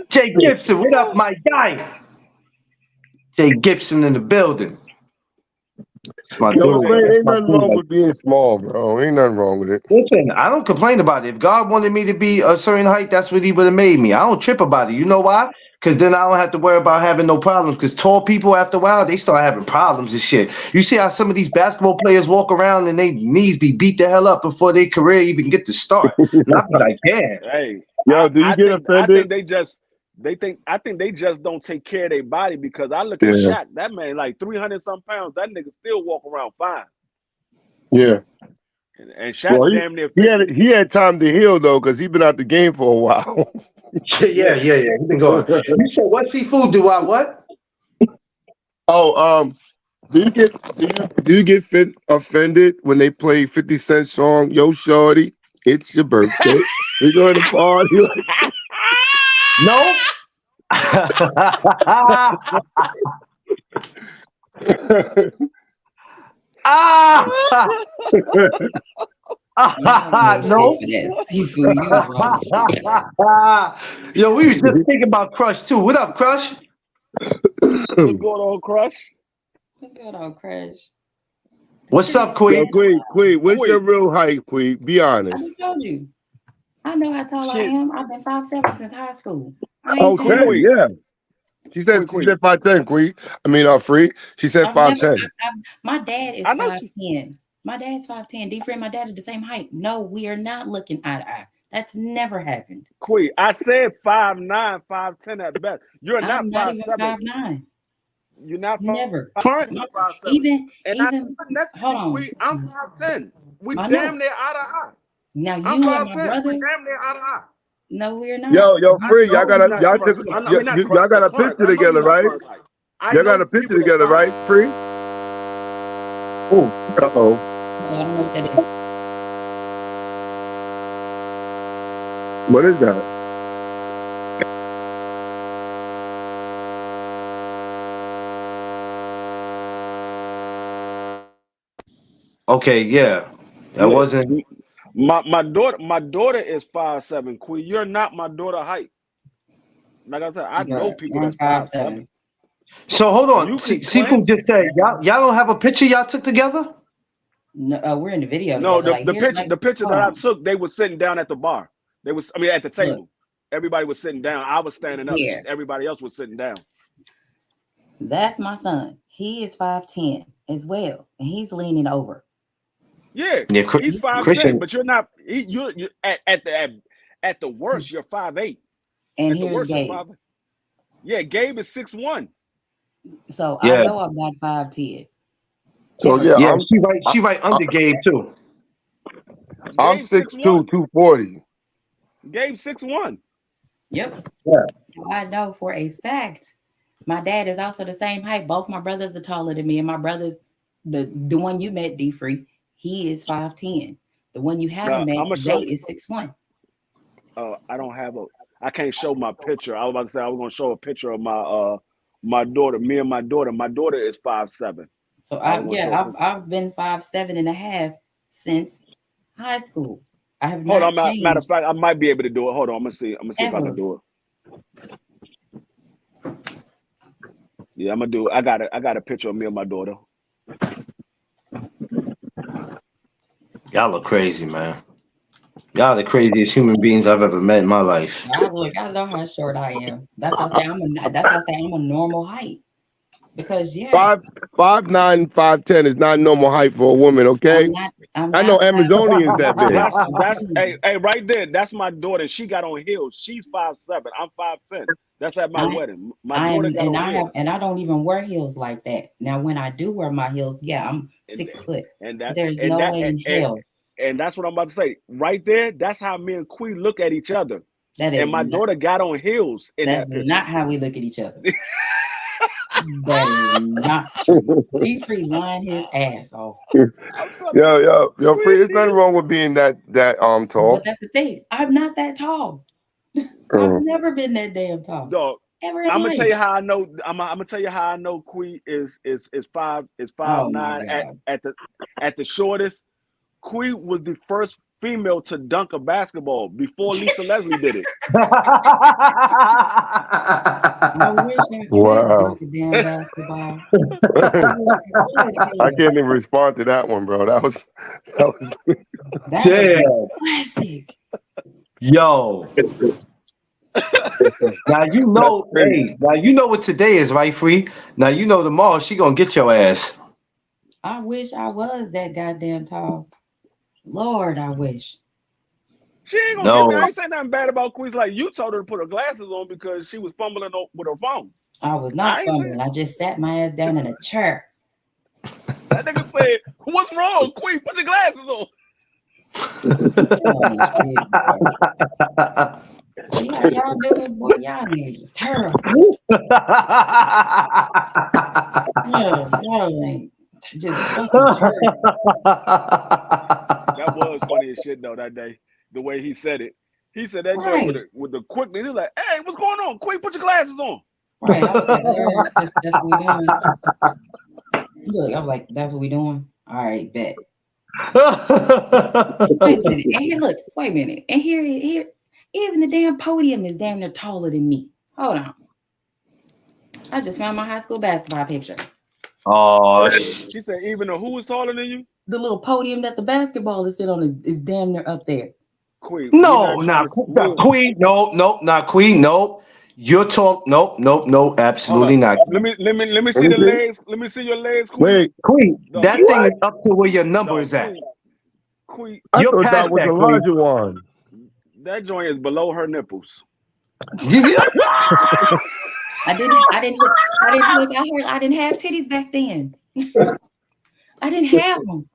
Speaker 1: Jay Gibson, what up, my guy? Jay Gibson in the building.
Speaker 3: Ain't nothing wrong with being small, bro. Ain't nothing wrong with it.
Speaker 1: Listen, I don't complain about it. If God wanted me to be a certain height, that's what he would have made me. I don't trip about it. You know why? Because then I don't have to worry about having no problems. Because tall people, after a while, they start having problems and shit. You see how some of these basketball players walk around and their knees be beat the hell up before their career even get to start. And I'm like, damn.
Speaker 2: Hey,
Speaker 3: yo, do you get offended?
Speaker 2: I think they just don't take care of their body because I look at Shaq. That man, like 300-some pounds. That nigga still walk around fine.
Speaker 3: Yeah.
Speaker 2: And Shaq damn near.
Speaker 3: He had time to heal though, because he been out the game for a while.
Speaker 1: Yeah. He been going. You said what Seafood? Do I what?
Speaker 3: Oh, do you get offended when they play 50 Cent song, Yo Shorty, it's your birthday? We going to party.
Speaker 1: No. No. Yo, we was just thinking about Crush too. What up, Crush?
Speaker 2: What's going on, Crush?
Speaker 5: What's going on, Crush?
Speaker 1: What's up, Queen?
Speaker 3: Queen, what's your real height, Queen? Be honest.
Speaker 5: I just told you. I know how tall I am. I've been 5'7" since high school.
Speaker 3: Okay, yeah. She said 5'10", Queen. I mean, Free. She said 5'10".
Speaker 5: My dad is 5'10". My dad's 5'10". D-Friend, my dad is the same height. No, we are not looking eye to eye. That's never happened.
Speaker 2: Queen, I said 5'9", 5'10" at best. You're not 5'7".
Speaker 5: 5'9".
Speaker 2: You're not
Speaker 5: never.
Speaker 2: Clarence is 5'7".
Speaker 5: Even
Speaker 2: next
Speaker 5: hold on.
Speaker 2: I'm 5'10". We damn near eye to eye.
Speaker 5: Now you and my brother.
Speaker 2: We damn near eye to eye.
Speaker 5: No, we're not.
Speaker 3: Yo, Free, y'all got a picture together, right? Y'all got a picture together, right, Free? Oh, uh-oh.
Speaker 5: I don't know what that is.
Speaker 3: What is that?
Speaker 1: Okay, yeah. That
Speaker 2: Yeah.
Speaker 1: wasn't.
Speaker 2: My daughter is 5'7". Queen, you're not my daughter height. Like I said, I know people
Speaker 5: I'm
Speaker 2: that's 5'7".
Speaker 1: So hold on.
Speaker 2: You can
Speaker 1: Seafood
Speaker 2: claim.
Speaker 1: just said y'all don't have a picture y'all took together?
Speaker 5: No, we're in the video
Speaker 2: No,
Speaker 5: together. Like
Speaker 2: the
Speaker 5: here,
Speaker 2: picture
Speaker 5: like
Speaker 2: the picture
Speaker 5: hold
Speaker 2: that I
Speaker 5: on.
Speaker 2: took, they were sitting down at the bar. At the
Speaker 5: Look,
Speaker 2: table. Everybody was sitting down. I was standing up.
Speaker 5: here.
Speaker 2: Everybody else was sitting down.
Speaker 5: That's my son. He is 5'10" as well, and he's leaning over.
Speaker 2: Yeah,
Speaker 1: Yeah,
Speaker 2: he's 5'10",
Speaker 1: Christian.
Speaker 2: but you're not. You're at the worst, you're 5'8".
Speaker 5: And
Speaker 2: At the
Speaker 5: here's
Speaker 2: worst, you're
Speaker 5: Gabe.
Speaker 2: 5'8". Yeah, Gabe is 6'1".
Speaker 5: So I
Speaker 1: Yeah.
Speaker 5: know I'm not 5'10".
Speaker 3: So yeah,
Speaker 1: Yeah, she right under Gabe too.
Speaker 3: I'm
Speaker 2: Gabe
Speaker 3: 6'2",
Speaker 2: 6'1".
Speaker 3: 240.
Speaker 2: Gabe 6'1".
Speaker 5: Yep.
Speaker 1: Yeah.
Speaker 5: So I know for a fact my dad is also the same height. Both my brothers are taller than me, and my brother's the one you met, D Free, he is 5'10". The one you haven't met,
Speaker 2: I'm gonna
Speaker 5: Zay,
Speaker 2: show.
Speaker 5: is 6'1".
Speaker 2: I don't have a. I can't show my picture. I was about to say I was gonna show a picture of my daughter. Me and my daughter. My daughter is 5'7".
Speaker 5: So
Speaker 2: I was gonna show a picture.
Speaker 5: I've been 5'7.5" since high school. I have
Speaker 2: Hold
Speaker 5: not
Speaker 2: on, matter of
Speaker 5: changed
Speaker 2: fact, I might be able to do it. Hold on, I'm gonna see if I can
Speaker 5: ever.
Speaker 2: do it. Yeah, I'm gonna do it. I got a picture of me and my daughter.
Speaker 1: Y'all look crazy, man. Y'all the craziest human beings I've ever met in my life.
Speaker 5: I know how short I am. That's why I say I'm a normal height. Because
Speaker 3: 5'9", 5'10" is not normal height for a woman. Okay,
Speaker 5: I'm
Speaker 3: I know
Speaker 5: not 5'10".
Speaker 3: Amazonians that big.
Speaker 2: That's hey right there. That's my daughter. She got on heels. She's 5'7". I'm 5'10". That's at my wedding. My daughter got on heels.
Speaker 5: I don't even wear heels like that. Now when I do wear my heels, yeah, I'm 6 foot. There's no way in hell.
Speaker 2: And that's what I'm about to say. Right there, that's how me and Queen look at each other. And my daughter got on heels in that picture.
Speaker 5: That's not how we look at each other. That is not true. Be free lying his ass off.
Speaker 3: Yo, Free. There's nothing wrong with being that tall.
Speaker 5: But that's the thing. I'm not that tall. I've never been that damn tall.
Speaker 2: Dog,
Speaker 5: Ever in
Speaker 2: I'm
Speaker 5: life.
Speaker 2: gonna tell you how I know. I'm gonna tell you how I know Queen is 5'9"
Speaker 5: Oh my God.
Speaker 2: at the shortest. Queen was the first female to dunk a basketball before Lisa Leslie did it.
Speaker 5: I wish I could
Speaker 3: Wow.
Speaker 5: dunk a damn basketball.
Speaker 3: I can't even respond to that one, bro. That was
Speaker 5: classic.
Speaker 1: Yo. Now you know, now you know what today is, right, Free? Now you know tomorrow she gonna get your ass.
Speaker 5: I wish I was that goddamn tall. Lord, I wish.
Speaker 2: She ain't gonna get me. I ain't saying nothing bad about Queen. Like you told her to put her glasses on because she was fumbling with her phone.
Speaker 5: I was not fumbling. I just sat my ass down in a chair.
Speaker 2: That nigga said, "What's wrong, Queen? Put your glasses on."
Speaker 5: See how y'all doing, boy? Y'all niggas terrible. Y'all ain't just fucking
Speaker 2: That was funny as shit though that day. The way he said it. He said that joint with the quickness. He was like, "Hey, what's going on? Queen, put your glasses on."
Speaker 5: Right. I was like, that's what we doing. Look, I was like, that's what we doing. All right, bet. Wait a minute. And here, look, wait a minute. And here, even the damn podium is damn near taller than me. Hold on. I just found my high school basketball picture.
Speaker 1: Oh,
Speaker 2: she said, even the who is taller than you?
Speaker 5: The little podium that the basketball is sit on is damn near up there.
Speaker 2: Queen.
Speaker 1: No, not Queen. No, not Queen. No. You're tall. No, absolutely not.
Speaker 2: Let me see the legs. Let me see your legs, Queen.
Speaker 3: Wait,
Speaker 1: Queen, that thing is up to where your number is at.
Speaker 2: Queen,
Speaker 3: I thought that was a larger one.
Speaker 2: That joint is below her nipples.
Speaker 5: I didn't look. I didn't have titties back then. I didn't have them.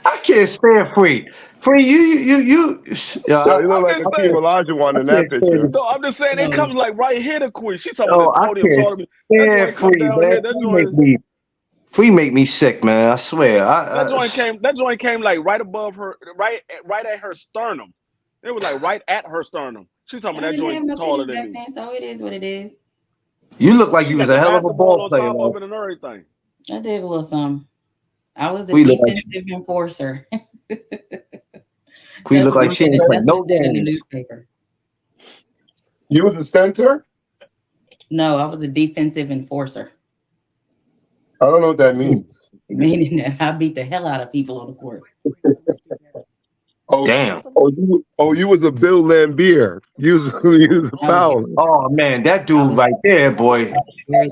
Speaker 1: I can't stand Free. Free, you
Speaker 3: look like a Team Elijah one in that picture.
Speaker 2: No, I'm just saying it comes like right here to Queen. She talking about the podium taller than me.
Speaker 1: That Free, Free make me sick, man. I swear.
Speaker 2: That joint came like right above her, right at her sternum. It was like right at her sternum. She talking about that joint taller than me.
Speaker 5: Then, so it is what it is.
Speaker 1: You look like you was a hell of a ball player.
Speaker 2: On top of it and everything.
Speaker 5: I did a little something. I was a
Speaker 1: We look like
Speaker 5: defensive enforcer.
Speaker 1: we
Speaker 5: That's
Speaker 1: look
Speaker 5: what
Speaker 1: like she ain't play
Speaker 5: that's what
Speaker 1: no
Speaker 5: it said in the
Speaker 1: games.
Speaker 5: newspaper.
Speaker 3: You was a center?
Speaker 5: No, I was a defensive enforcer,
Speaker 3: I don't know what that means.
Speaker 5: meaning that I beat the hell out of people on the court.
Speaker 3: Oh,
Speaker 1: Damn.
Speaker 3: you was a Bill Lambier. You was, you was a
Speaker 5: I was
Speaker 3: foul.
Speaker 1: Oh man, that
Speaker 5: I
Speaker 1: dude
Speaker 5: was
Speaker 1: right there, boy.
Speaker 5: I was very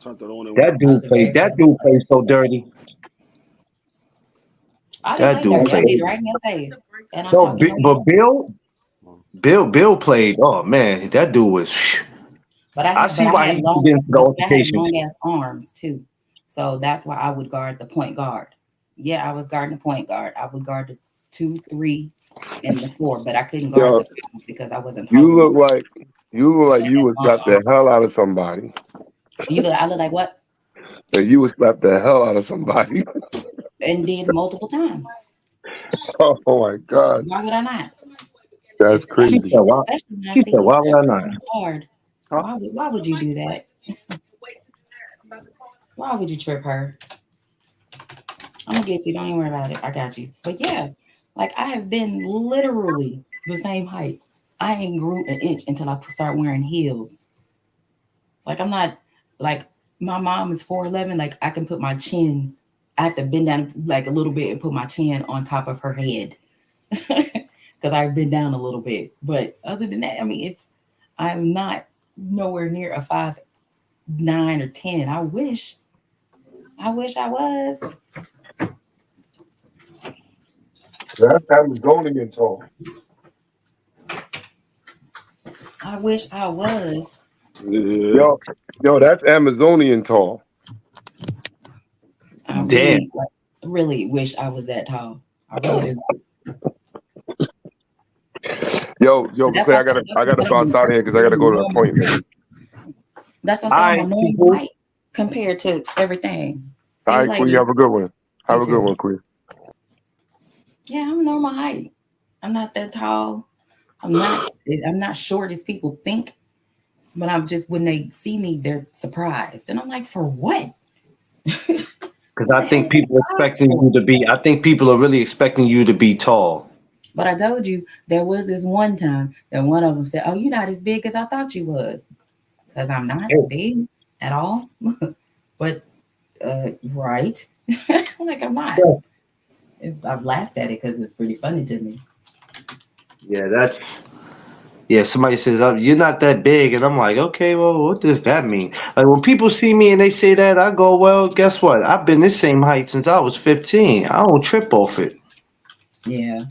Speaker 2: Turned it on and
Speaker 1: That
Speaker 2: went.
Speaker 5: I
Speaker 1: dude
Speaker 5: was a
Speaker 1: played.
Speaker 5: very
Speaker 1: That
Speaker 5: physical
Speaker 1: dude played
Speaker 5: player.
Speaker 1: so dirty.
Speaker 5: I didn't
Speaker 1: That
Speaker 5: play
Speaker 1: dude
Speaker 5: dirty. I did it
Speaker 1: played.
Speaker 5: right in your face, and I'm
Speaker 1: No,
Speaker 5: talking no
Speaker 1: but
Speaker 5: mess.
Speaker 1: Bill played. Oh man, that dude was. I see
Speaker 5: But I
Speaker 1: why he
Speaker 5: had
Speaker 1: used to
Speaker 5: long,
Speaker 1: get into the
Speaker 5: but see, I had
Speaker 1: altercations.
Speaker 5: long ass arms too, so that's why I would guard the point guard. Yeah, I was guarding the point guard. I would guard the 2, 3, and the 4, but I couldn't guard
Speaker 3: Yo,
Speaker 5: the 5 because I wasn't
Speaker 3: you
Speaker 5: tall enough.
Speaker 3: look like you would slap the hell out of somebody.
Speaker 5: I look like what?
Speaker 3: That you would slap the hell out of somebody.
Speaker 5: And did multiple times.
Speaker 3: Oh my God,
Speaker 5: Why would I not?
Speaker 3: that's
Speaker 1: She
Speaker 3: crazy.
Speaker 1: said, "Why?"
Speaker 5: Especially when I
Speaker 1: She
Speaker 5: see
Speaker 1: said,
Speaker 5: you
Speaker 1: "Why would I
Speaker 5: stepping
Speaker 1: not?"
Speaker 5: on me hard.
Speaker 2: Huh?
Speaker 5: Why would you do that? Why would you trip her? I'm gonna get you. Don't even worry about it. I got you. But yeah, like I have been literally the same height. I ain't grew an inch until I start wearing heels. Like I'm not like my mom is 4'11". Like I can put my chin. I have to bend down like a little bit and put my chin on top of her head because I've been down a little bit. But other than that, I mean, I'm not nowhere near a 5'9" or 10. I wish I was.
Speaker 3: That's Amazonian tall.
Speaker 5: I wish I was.
Speaker 2: Yeah.
Speaker 3: Yo, that's Amazonian tall.
Speaker 5: I
Speaker 1: Damn.
Speaker 5: really wish I was that tall. I really do.
Speaker 3: Yo,
Speaker 5: That's
Speaker 3: Clay,
Speaker 5: why
Speaker 3: I gotta bounce out of here because I gotta go to an appointment.
Speaker 5: That's why I
Speaker 1: All
Speaker 5: say I'm
Speaker 1: right,
Speaker 5: a normal
Speaker 1: people.
Speaker 5: height compared to everything. See
Speaker 3: All
Speaker 5: you
Speaker 3: right, Queen,
Speaker 5: later.
Speaker 3: have a good one. Have
Speaker 5: You
Speaker 3: a good
Speaker 5: too.
Speaker 3: one, Queen.
Speaker 5: Yeah, I'm a normal height. I'm not that tall. I'm not short as people think. But I'm just when they see me, they're surprised. And I'm like, for what?
Speaker 1: Because
Speaker 5: What
Speaker 1: I
Speaker 5: the hell
Speaker 1: think
Speaker 5: are you
Speaker 1: people
Speaker 5: surprised
Speaker 1: expecting
Speaker 5: for?
Speaker 1: you to be. I think people are really expecting you to be tall.
Speaker 5: But I told you there was this one time that one of them said, "Oh, you're not as big as I thought you was," because I'm not
Speaker 1: Hey,
Speaker 5: big at all. But right, like I'm not.
Speaker 1: yeah,
Speaker 5: I've laughed at it because it's pretty funny to me.
Speaker 1: yeah, that's yeah. Somebody says you're not that big, and I'm like, okay, well, what does that mean? Like when people see me and they say that, I go, well, guess what? I've been this same height since I was 15. I don't trip off it.
Speaker 5: Yeah,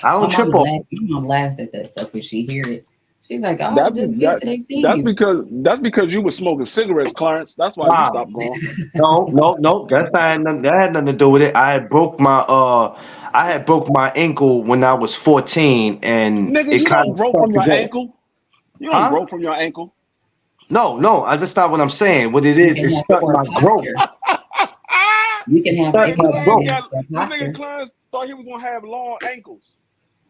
Speaker 1: I don't trip off it.
Speaker 5: My mom laughs at that stuff when she hear it. She's like, "Oh,
Speaker 2: That,
Speaker 5: just wait
Speaker 2: that
Speaker 5: till they see you."
Speaker 2: that's because you were smoking cigarettes, Clarence. That's why you
Speaker 1: Wow.
Speaker 2: stopped growing.
Speaker 1: No. That had nothing to do with it. I had broke my ankle when I was 14, and
Speaker 2: Nigga,
Speaker 1: it
Speaker 2: you
Speaker 1: kind
Speaker 2: don't
Speaker 1: of
Speaker 2: grow
Speaker 1: stuck
Speaker 2: from your
Speaker 1: again.
Speaker 2: ankle. You don't
Speaker 1: Huh?
Speaker 2: grow from your ankle.
Speaker 1: No. That's not what I'm saying. What it
Speaker 5: You
Speaker 1: is,
Speaker 5: can
Speaker 1: it
Speaker 5: have
Speaker 1: stuck
Speaker 5: poor
Speaker 1: my growth.
Speaker 5: posture. You can have
Speaker 1: Stuck
Speaker 5: it can
Speaker 1: my
Speaker 5: cause
Speaker 1: growth.
Speaker 5: you to
Speaker 2: Clarence
Speaker 5: have poor
Speaker 2: this nigga
Speaker 5: posture
Speaker 2: Clarence thought he was gonna have long ankles.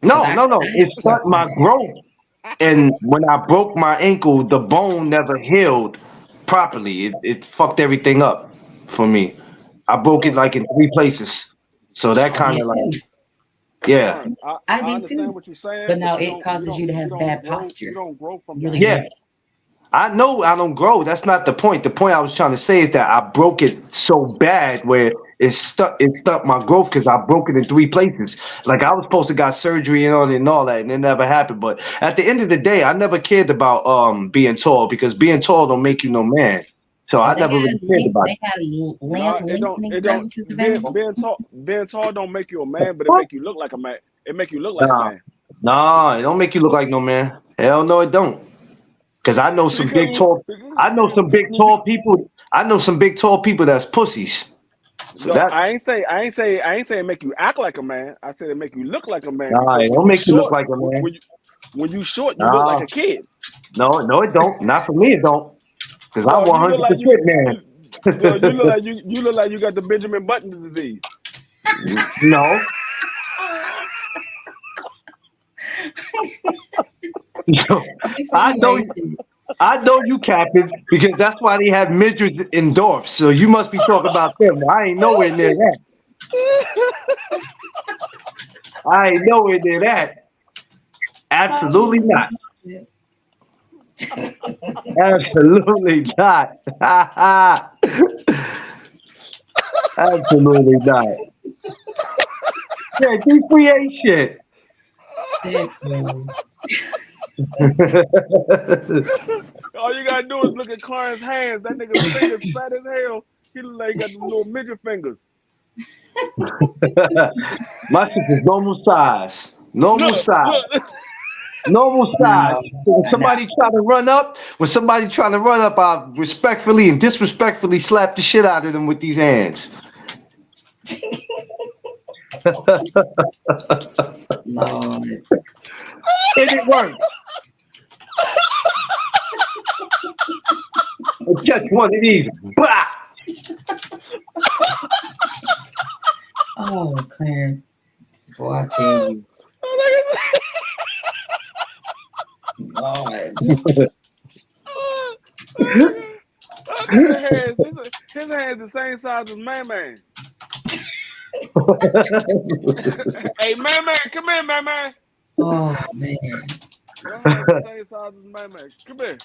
Speaker 5: because
Speaker 1: No.
Speaker 5: I
Speaker 1: It
Speaker 5: have poor
Speaker 1: stuck my
Speaker 5: posture.
Speaker 1: growth. And when I broke my ankle, the bone never healed properly. It fucked everything up for me. I broke it
Speaker 2: Look,
Speaker 1: like in 3 places. So that
Speaker 5: I
Speaker 1: kind
Speaker 5: did
Speaker 1: of like,
Speaker 5: too.
Speaker 1: yeah.
Speaker 2: Clarence,
Speaker 5: I
Speaker 2: I
Speaker 5: did
Speaker 2: understand
Speaker 5: too.
Speaker 2: what you're saying,
Speaker 5: But
Speaker 2: but
Speaker 5: now it causes you to have bad posture.
Speaker 2: you don't grow from your
Speaker 5: Really
Speaker 1: Yeah.
Speaker 2: ankle.
Speaker 5: bad.
Speaker 1: I know I don't grow. That's not the point. The point I was trying to say is that I broke it so bad where it stuck my growth because I broke it in 3 places. Like I was supposed to got surgery and all that, and it never happened. But at the end of the day, I never cared about being tall because being tall don't make you no man. So
Speaker 5: Well,
Speaker 1: I never really cared about
Speaker 5: they got limb
Speaker 2: No,
Speaker 5: lengthening
Speaker 2: it don't
Speaker 5: services available.
Speaker 2: being tall don't make you a man, but it
Speaker 1: it.
Speaker 2: make you look like a man. It make you look like a
Speaker 1: Nah,
Speaker 2: man.
Speaker 1: nah, it don't make you look like no man. Hell no, it don't. Cause I know some big
Speaker 2: Because
Speaker 1: tall. I know some big tall people. I know some big tall people that's pussies. So
Speaker 2: no,
Speaker 1: that
Speaker 2: I ain't saying make you act like a man. I said it make you look like a man
Speaker 1: nah,
Speaker 2: because
Speaker 1: it
Speaker 2: when
Speaker 1: don't
Speaker 2: you
Speaker 1: make you look
Speaker 2: short,
Speaker 1: like a man.
Speaker 2: when you short, you look like
Speaker 1: Nah,
Speaker 2: a kid.
Speaker 1: no, it don't. Not for me, it don't. Cause I'm
Speaker 2: No, you look like
Speaker 1: 100% man.
Speaker 2: you look like you got the Benjamin Button disease.
Speaker 1: No,
Speaker 5: It's
Speaker 1: I
Speaker 5: funny how
Speaker 1: know.
Speaker 5: you do.
Speaker 1: I know you capping because that's why they have midgets in dwarfs. So you must be talking about them. I ain't nowhere near that. I ain't nowhere near that. Absolutely not. Absolutely not. Absolutely not. Yeah, D3 ain't shit.
Speaker 5: That's
Speaker 2: All you gotta do is look at Clarence' hands. That nigga's fingers fat as hell. He look like he got the little midget fingers.
Speaker 1: My shit is normal size. Normal
Speaker 2: Look,
Speaker 1: size.
Speaker 2: look.
Speaker 1: Normal size.
Speaker 5: no,
Speaker 1: So when
Speaker 5: no.
Speaker 1: somebody trying to run up, I respectfully and disrespectfully slap the shit out of them with these hands.
Speaker 5: Lord.
Speaker 1: And it works. And catch one of these. Bah!
Speaker 5: Oh, Clarence. Boy, I tell you. Lord.
Speaker 2: His hands the same size as Man. Hey, Man, come here, Man.
Speaker 5: Oh, man.
Speaker 2: Your hands the same size as Man. Come here.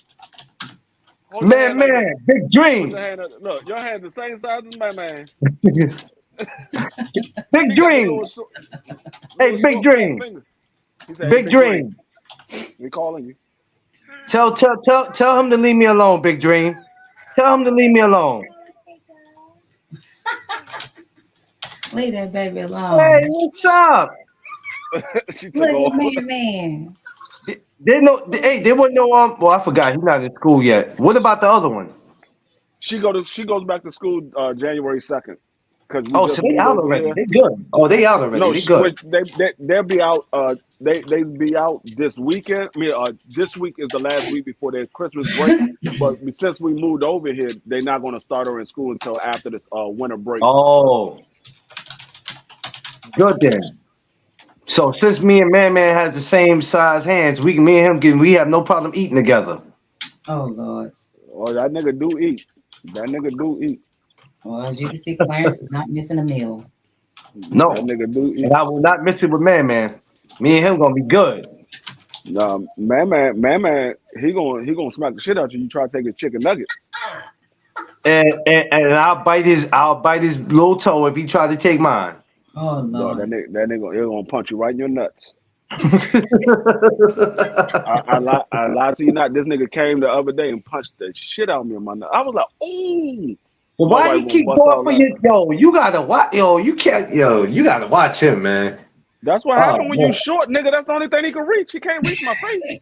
Speaker 2: Hold your hand like
Speaker 1: Man,
Speaker 2: this.
Speaker 1: big
Speaker 2: Put
Speaker 1: dream.
Speaker 2: your hand up. Look, your hands the same size as Man.
Speaker 1: Big
Speaker 2: He got the
Speaker 1: dream. Hey, big
Speaker 2: short, fat
Speaker 1: dream.
Speaker 2: fingers. He said, hey,
Speaker 1: Big
Speaker 2: Big Dream.
Speaker 1: dream.
Speaker 2: We calling you.
Speaker 1: Tell him to leave me alone, big dream. Tell him to leave me alone.
Speaker 5: Leave that baby
Speaker 1: Hey,
Speaker 5: alone.
Speaker 1: what's up?
Speaker 2: She took
Speaker 5: Look at
Speaker 2: off.
Speaker 5: man.
Speaker 1: They know. Hey, they wouldn't know. Well, I forgot. He's not in school yet. What about the other one?
Speaker 2: She goes back to school January 2nd because we
Speaker 1: Oh, so
Speaker 2: just
Speaker 1: they
Speaker 2: moved
Speaker 1: out
Speaker 2: over
Speaker 1: already.
Speaker 2: here.
Speaker 1: They good. Oh, they out already.
Speaker 2: No,
Speaker 1: They good.
Speaker 2: they'll be out. They be out this weekend. I mean, this week is the last week before their Christmas break. But since we moved over here, they're not going to start her in school until after this winter break.
Speaker 1: Oh, good then. So since me and Man has the same size hands, me and him we have no problem eating together.
Speaker 5: Oh, Lord.
Speaker 2: Oh, that nigga do eat. That nigga do eat.
Speaker 5: Well, as you can see, Clarence is not missing a meal.
Speaker 2: That
Speaker 1: No,
Speaker 2: nigga do
Speaker 1: and
Speaker 2: eat.
Speaker 1: I will not miss it with Man. Me and him gonna be good.
Speaker 2: Man, he gonna smack the shit out you. You try to take his chicken nuggets.
Speaker 1: And I'll bite his little toe if he try to take mine.
Speaker 5: Oh,
Speaker 2: No,
Speaker 5: Lord.
Speaker 2: that nigga, he gonna punch you right in your nuts. I lied to you not. This nigga came the other day and punched the shit out of me in my nuts. I was like, ooh.
Speaker 1: So
Speaker 2: My
Speaker 1: why
Speaker 2: wife
Speaker 1: he
Speaker 2: gonna
Speaker 1: keep
Speaker 2: bust
Speaker 1: going
Speaker 2: all
Speaker 1: for
Speaker 2: that.
Speaker 1: you? Yo, you gotta watch. Yo, you can't. Yo, you gotta watch him, man.
Speaker 2: That's what
Speaker 1: Oh
Speaker 2: happened when you
Speaker 1: man.
Speaker 2: short, nigga. That's the only thing he can reach. He can't reach my face.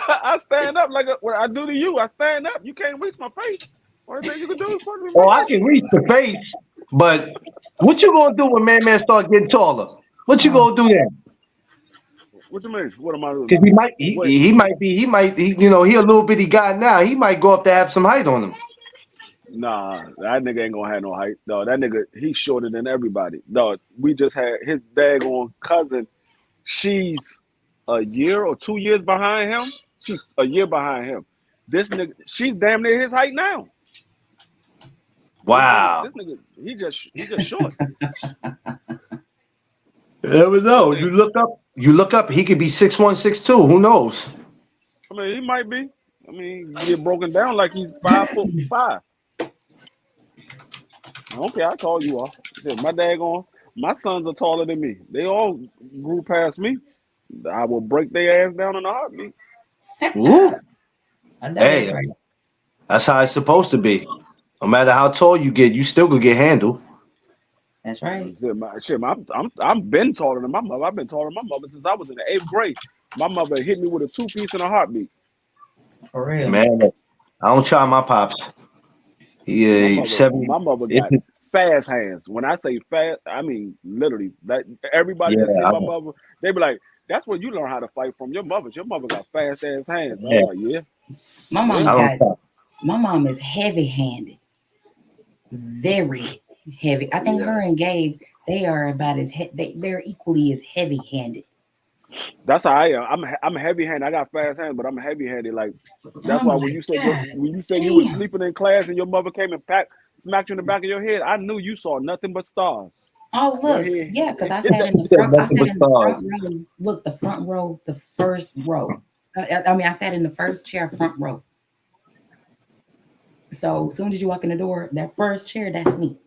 Speaker 2: I stand up like what I do to you. I stand up. You can't reach my face. Only thing you can do is punch me in
Speaker 1: Oh,
Speaker 2: my
Speaker 1: I
Speaker 2: face.
Speaker 1: can reach the face, but what you gonna do when Man start getting taller? What you
Speaker 5: Oh,
Speaker 1: gonna do then?
Speaker 2: What you mean? What am I doing?
Speaker 1: Because
Speaker 2: Wait,
Speaker 1: he a little bitty guy now. He might go up to have some height on him.
Speaker 2: nah, that nigga ain't gonna have no height. No, that nigga, he's shorter than everybody. No, we just had his daggone cousin. She's a year or 2 years behind him. She's a year behind him. This nigga, she's damn near his height now.
Speaker 1: Wow.
Speaker 2: This nigga, he just short.
Speaker 1: You never
Speaker 2: This
Speaker 1: know.
Speaker 2: nigga,
Speaker 1: You look up. He could be 6'1", 6'2". Who knows?
Speaker 2: I mean, he might be. I mean, he get broken down like he's 5'5". Okay, I call you off. Shit, my sons are taller than me. They all grew past me. I will break their ass down in a heartbeat.
Speaker 1: Ooh.
Speaker 5: I know that's
Speaker 1: Hey,
Speaker 5: right.
Speaker 1: that's how it's supposed to be. No matter how tall you get, you still gonna get handled.
Speaker 5: That's right.
Speaker 2: I'm been taller than my mother. I've been taller than my mother since I was in the 8th grade. My mother hit me with a 2-piece in a heartbeat.
Speaker 5: For real.
Speaker 1: Man, I don't try my pops. He 70.
Speaker 2: My mother
Speaker 1: If
Speaker 2: got
Speaker 1: it,
Speaker 2: fast hands. When I say fast, I mean literally. That everybody that see
Speaker 1: yeah,
Speaker 2: my mother, they be like, "That's where you learn how to fight from your mother. Your mother got fast ass hands." I was
Speaker 1: yeah,
Speaker 2: like, "Yeah,
Speaker 5: My
Speaker 2: yeah."
Speaker 5: mom
Speaker 1: I don't
Speaker 5: got
Speaker 1: try.
Speaker 5: my mom is heavy handed. Very. Heavy. I think
Speaker 2: Yeah.
Speaker 5: her and Gabe, they are about as they're equally as heavy-handed.
Speaker 2: That's how I am. I'm a heavy handed. I got fast hands, but I'm a heavy handed. Like that's
Speaker 5: I'm
Speaker 2: why when
Speaker 5: like,
Speaker 2: you said
Speaker 5: God
Speaker 2: you were
Speaker 5: damn.
Speaker 2: sleeping in class and your mother came and smacked you in the back of your head, I knew you saw nothing but stars.
Speaker 5: Oh
Speaker 2: Your
Speaker 5: look,
Speaker 2: head.
Speaker 5: yeah, because I
Speaker 1: He
Speaker 5: sat in the
Speaker 1: said
Speaker 5: front. I
Speaker 1: nothing
Speaker 5: sat
Speaker 1: but
Speaker 5: in the
Speaker 1: stars.
Speaker 5: front row. Look, the front row, the first row. I mean, I sat in the first chair, front row. So as soon as you walk in the door, that first chair, that's me.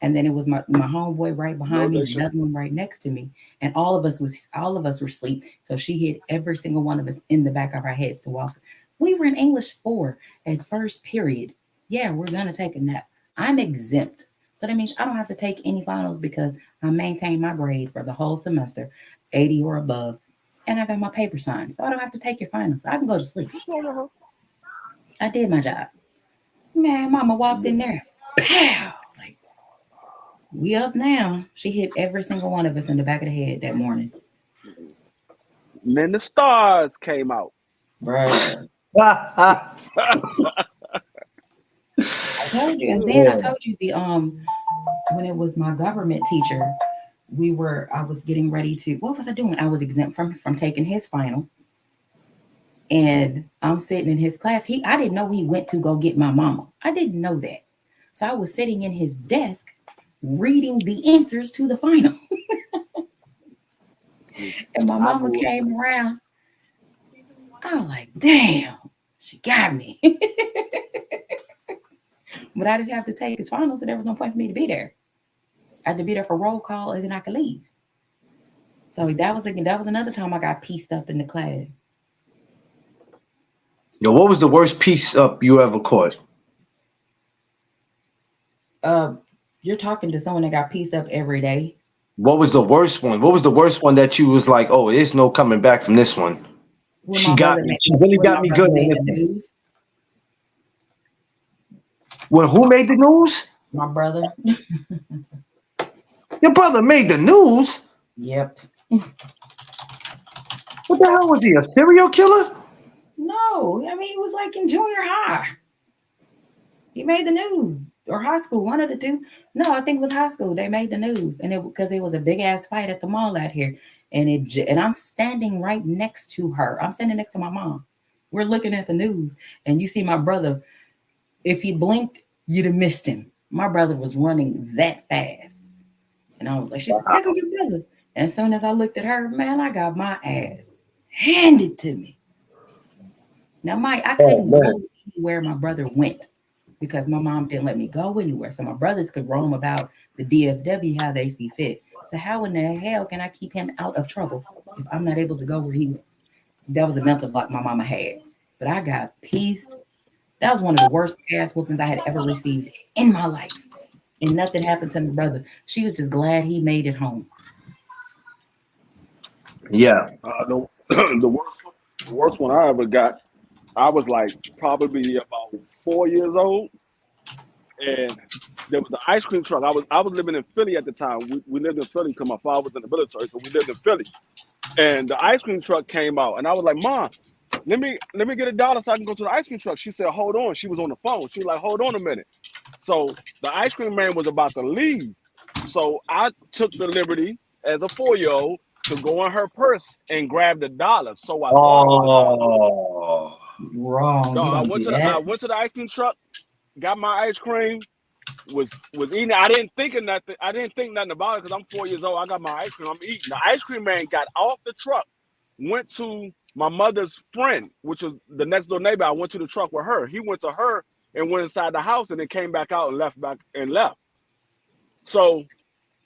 Speaker 5: And then it was my homeboy right
Speaker 2: No,
Speaker 5: behind me,
Speaker 2: they
Speaker 5: and
Speaker 2: should.
Speaker 5: another one right next to me, and all of us were asleep. So she hit every single one of us in the back of our heads to walk. We were in English 4 at first period. Yeah, we're gonna take a nap. I'm exempt. So that means I don't have to take any finals because I maintained my grade for the whole semester, 80 or above. And I got my paper signed. So I don't have to take your finals. I can go to sleep.
Speaker 2: What's wrong with her?
Speaker 5: I did my job. Man, mama walked in there. Pow! Like, we up now. She hit every single one of us in the back of the head that morning.
Speaker 2: And then the stars came out.
Speaker 5: Bruh. I told you, and then I
Speaker 1: Yeah.
Speaker 5: told you the when it was my government teacher, I was getting ready to what was I doing? I was exempt from taking his final. And I'm sitting in his class. I didn't know he went to go get my mama. I didn't know that. So I was sitting in his desk reading the answers to the final. And my
Speaker 2: I
Speaker 5: mama
Speaker 2: grew up.
Speaker 5: came around. I was like, damn, she got me. But I didn't have to take his final, so there was no point for me to be there. I had to be there for roll call and then I could leave. So that was another time I got pieced up in the class.
Speaker 1: Yo, what was the worst piece up you ever caught?
Speaker 5: You're talking to someone that got pieced up every day.
Speaker 1: What was the worst one? What was the worst one that you was like, oh, there's no coming back from this one?
Speaker 5: When
Speaker 1: She
Speaker 5: my
Speaker 1: got
Speaker 5: brother
Speaker 1: me.
Speaker 5: made
Speaker 1: She really
Speaker 5: when
Speaker 1: got
Speaker 5: my
Speaker 1: me
Speaker 5: brother
Speaker 1: good on
Speaker 5: made
Speaker 1: this
Speaker 5: the
Speaker 1: one.
Speaker 5: news.
Speaker 1: When who made the news?
Speaker 5: My brother.
Speaker 1: Your brother made the news?
Speaker 5: Yep.
Speaker 1: What the hell was he? A serial killer?
Speaker 5: No, I mean he was like in junior high. He made the news or high school, one of the two. No, I think it was high school. They made the news, and because it was a big ass fight at the mall out here, and I'm standing right next to her. I'm standing next to my mom. We're looking at the news, and you see my brother. If he blinked, you'd have missed him. My brother was running that fast, and I was like, "She's like, there go your brother." And as soon as I looked at her, man, I got my ass handed to me. Now, Mike, I
Speaker 1: Oh
Speaker 5: couldn't
Speaker 1: man.
Speaker 5: go anywhere my brother went because my mom didn't let me go anywhere. So my brothers could roam about the DFW how they see fit. So how in the hell can I keep him out of trouble if I'm not able to go where he went? That was a mental block my mama had. But I got pieced. That was one of the worst ass whoopings I had ever received in my life. And nothing happened to my brother. She was just glad he made it home.
Speaker 1: Yeah.
Speaker 2: The the worst one I ever got. I was like probably about 4 years old, and there was an ice cream truck. I was living in Philly at the time. We lived in Philly because my father was in the military, so we lived in Philly. And the ice cream truck came out, and I was like, "Mom, let me get $1 so I can go to the ice cream truck." She said, "Hold on." She was on the phone. She was like, "Hold on a minute." So the ice cream man was about to leave. So I took the liberty as a 4-year-old to go in her purse and grab the $1. So I thought it was $1.
Speaker 1: Oh.
Speaker 5: Wrong. You
Speaker 2: Dog,
Speaker 5: don't do
Speaker 2: I
Speaker 5: that.
Speaker 2: went to the ice cream truck, got my ice cream, was eating it. I didn't think of nothing. I didn't think nothing about it because I'm 4 years old. I got my ice cream. I'm eating. The ice cream man got off the truck, went to my mother's friend, which was the next door neighbor. I went to the truck with her. He went to her and went inside the house and then came back out and left. So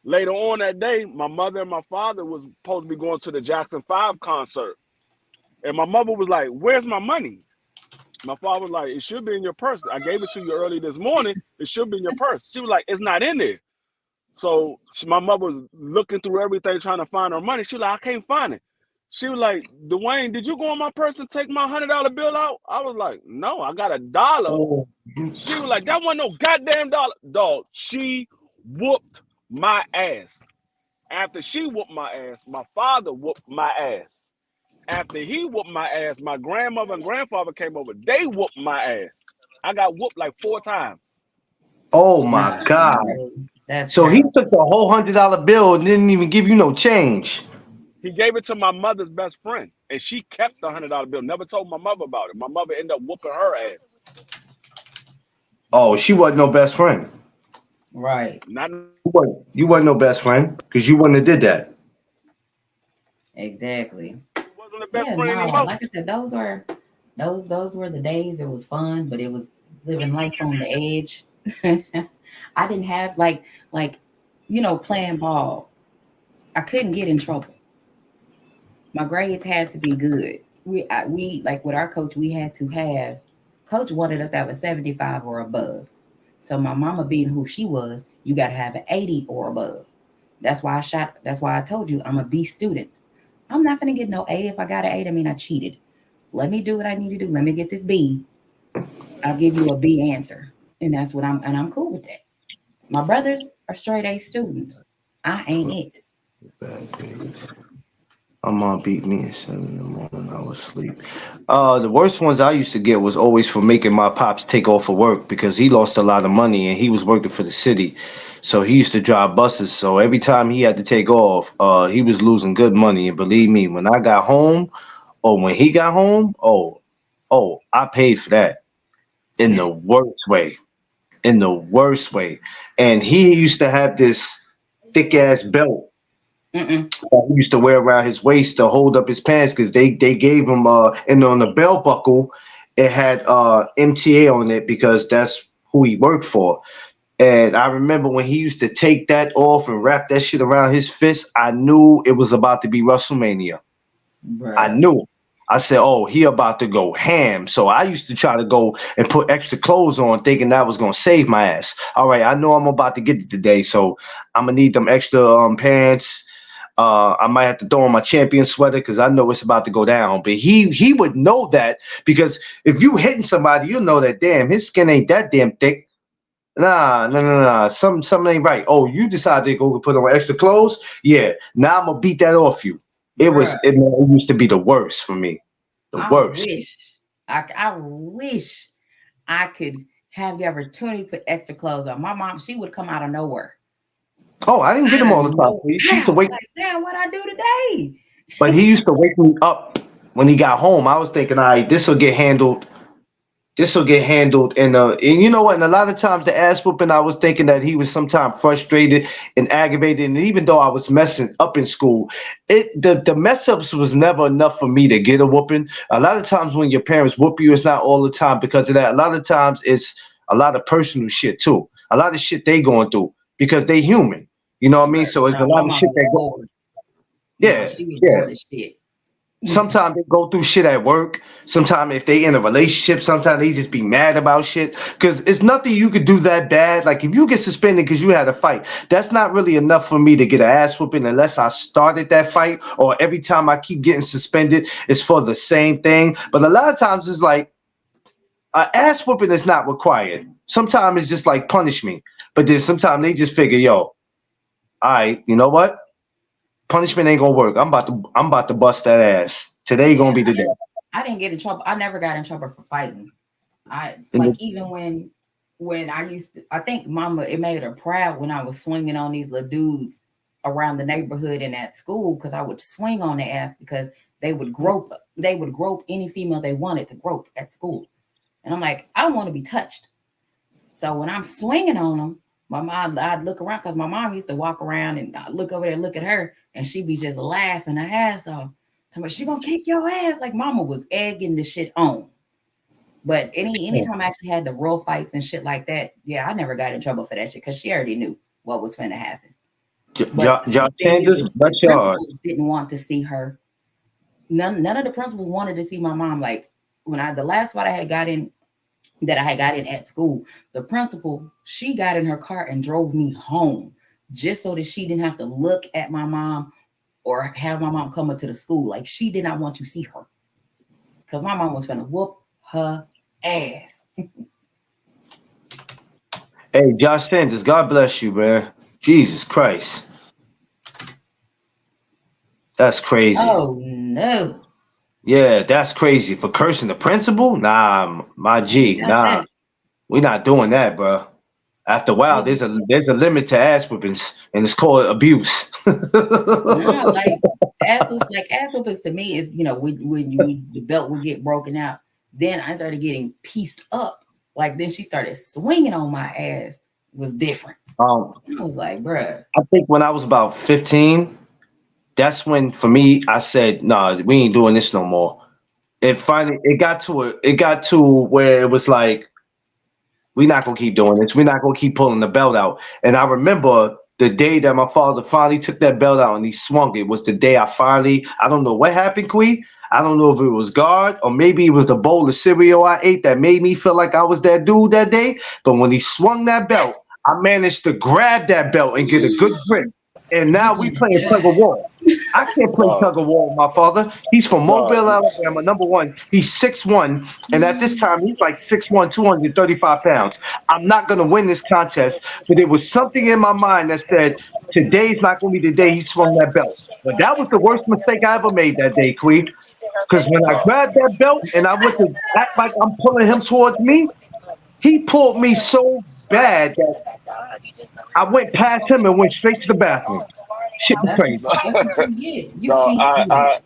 Speaker 2: later on that day, my mother and my father was supposed to be going to the Jackson 5 concert. And my mother was like, "Where's my money?" My father was like, "It should be in your purse. I gave it to you early this morning. It should be in your purse." She was like, "It's not in there." So my mother was looking through everything trying to find her money. She was like, "I can't find it." She was like, "Dwayne, did you go in my purse and take my $100 bill out?" I was like, "No, I got $1."
Speaker 1: Oh.
Speaker 2: She was like, "That wasn't no goddamn dollar." Dog, she whooped my ass. After she whooped my ass, my father whooped my ass. After he whooped my ass, my grandmother and grandfather came over. They whooped my ass. I got whooped like 4 times.
Speaker 1: Oh my God.
Speaker 5: No. That's
Speaker 1: So he
Speaker 5: crazy.
Speaker 1: took the whole $100 bill and didn't even give you no change.
Speaker 2: He gave it to my mother's best friend, and she kept the $100 bill. Never told my mother about it. My mother ended up whooping her ass.
Speaker 1: Oh, she wasn't no best friend.
Speaker 5: Right.
Speaker 2: Not
Speaker 1: You wasn't no best friend because you wouldn't have did that.
Speaker 5: Exactly.
Speaker 2: wasn't the best
Speaker 5: Yeah,
Speaker 2: friend
Speaker 5: no,
Speaker 2: anymore.
Speaker 5: like I said, those were the days. It was fun, but it was living life on the edge. I didn't have like playing ball. I couldn't get in trouble. My grades had to be good. We like with our coach, we had to have coach wanted us to have a 75 or above. So my mama being who she was, you got to have an 80 or above. That's why I told you I'm a B student. I'm not gonna get no A. If I got an 8, I mean I cheated. Let me do what I need to do. Let me get this B. I'll give you a B answer. And I'm cool with that. My brothers are straight A students. I ain't it.
Speaker 1: Bad grades. My mom beat me at 7 in the morning. I was asleep. The worst ones I used to get was always for making my pops take off of work because he lost a lot of money and he was working for the city. So he used to drive buses. So every time he had to take off, he was losing good money. And believe me, when I got home or when he got home, I paid for that in the worst way. In the worst way. And he used to have this thick ass belt
Speaker 5: Mm-mm.
Speaker 1: he used to wear around his waist to hold up his pants because they gave him and on the belt buckle it had MTA on it because that's who he worked for. And I remember when he used to take that off and wrap that shit around his fist, I knew it was about to be WrestleMania. I
Speaker 5: Bruh.
Speaker 1: knew. I said, "Oh, he about to go ham." So I used to try to go and put extra clothes on, thinking that was gonna save my ass. All right, I know I'm about to get it today, so I'm gonna need them extra pants. I might have to throw on my champion sweater because I know it's about to go down. But he would know that because if you hitting somebody, you know that damn his skin ain't that damn thick. Nah, no, no, no. Something ain't right. Oh, you decided to go put on extra clothes? Yeah. Now I'm gonna beat that off you.
Speaker 5: Bruh.
Speaker 1: It used to be the worst for me. The
Speaker 5: I
Speaker 1: worst.
Speaker 5: wish I wish I could have the opportunity to put extra clothes on. My mom, she would come out of nowhere.
Speaker 1: Oh, I didn't get
Speaker 5: Out
Speaker 1: him
Speaker 5: of
Speaker 1: all the time.
Speaker 5: no
Speaker 1: She used to
Speaker 5: pow.
Speaker 1: wake,
Speaker 5: Like, damn, what I do today?
Speaker 1: but he used to wake me up when he got home. I was thinking, all right, this will get handled. This will get handled. And you know what? And a lot of times the ass whooping, I was thinking that he was sometimes frustrated and aggravated. And even though I was messing up in school, the mess ups was never enough for me to get a whooping. A lot of times when your parents whoop you, it's not all the time because of that. A lot of times it's a lot of personal shit too. A lot of shit they going through because they human. You know what I mean?
Speaker 5: Right.
Speaker 1: So it's a
Speaker 5: No, my
Speaker 1: lot of
Speaker 5: mama
Speaker 1: shit
Speaker 5: was
Speaker 1: that go.
Speaker 5: bored. No,
Speaker 1: Yeah,
Speaker 5: she was
Speaker 1: yeah.
Speaker 5: bored as shit.
Speaker 1: Sometimes they go through shit at work. Sometimes if they in a relationship, sometimes they just be mad about shit. Cause it's nothing you could do that bad. Like if you get suspended because you had a fight, that's not really enough for me to get an ass whooping unless I started that fight or every time I keep getting suspended, it's for the same thing. But a lot of times it's like an ass whooping is not required. Sometimes it's just like punish me. But then sometimes they just figure, yo, all right, you know what? Punishment ain't gonna work. I'm about to bust that ass. Today
Speaker 5: Yeah,
Speaker 1: gonna be the day.
Speaker 5: I didn't get in trouble. I never got in trouble for fighting. I
Speaker 1: And
Speaker 5: like even when I used to, I think mama, it made her proud when I was swinging on these little dudes around the neighborhood and at school because I would swing on their ass because they would grope any female they wanted to grope at school. And I'm like, I don't want to be touched. So when I'm swinging on them, my mom, I'd look around because my mom used to walk around and I'd look over there and look at her and she'd be just laughing her ass off. So she gonna kick your ass. Like mama was egging the shit on. But anytime I actually had the real fights and shit like that, yeah, I never got in trouble for that shit because she already knew what was finna happen. But the
Speaker 1: Josh
Speaker 5: thing is,
Speaker 1: Sanders,
Speaker 5: the
Speaker 1: bless your heart.
Speaker 5: principals didn't want to see her. None of the principals wanted to see my mom. Like when the last fight I had got in at school, the principal, she got in her car and drove me home just so that she didn't have to look at my mom or have my mom come up to the school. Like she did not want to see her because my mom was gonna whoop her ass.
Speaker 1: Hey, Josh Sanders, God bless you, man. Jesus Christ. That's crazy.
Speaker 5: Oh no.
Speaker 1: Yeah, that's crazy. For cursing the principal? Nah, my
Speaker 5: I ain't
Speaker 1: G.
Speaker 5: got
Speaker 1: Nah,
Speaker 5: that.
Speaker 1: we not doing that, bro. After a while, there's a limit to ass whippings, and it's called abuse.
Speaker 5: Nah, like ass whoopings to me is, when the belt would get broken out. Then I started getting pieced up. Like then she started swinging on my ass. It was different.
Speaker 1: um,
Speaker 5: I was like, bruh.
Speaker 1: I think when I was about 15, that's when for me I said, "Nah, we ain't doing this no more." It got to where it was like, we're not gonna keep doing this. We're not gonna keep pulling the belt out. And I remember the day that my father finally took that belt out and he swung it was the day I don't know what happened, Quee. I don't know if it was God or maybe it was the bowl of cereal I ate that made me feel like I was that dude that day. But when he swung that belt, I managed to grab that belt and get a good grip. And
Speaker 5: You
Speaker 1: now we
Speaker 5: gonna
Speaker 1: playing tug of
Speaker 5: die.
Speaker 1: war. I can't play
Speaker 2: Dog,
Speaker 1: tug of war with my father. He's from
Speaker 2: dog,
Speaker 1: Mobile, Alabama. Number one, he's 6'1", and at this time he's like 6'1", 235 pounds. I'm not gonna win this contest, but there was something in my mind that said today's not gonna be the day he swung that belt. But that was the worst mistake I ever made that day, Queen. Because when I
Speaker 2: dog.
Speaker 1: grabbed that belt and I went to act like I'm pulling him towards me, he pulled me so bad that I went past him and went straight to the bathroom. Shit was
Speaker 5: That's
Speaker 1: crazy.
Speaker 5: that's what you get. You
Speaker 2: No,
Speaker 5: can't do that.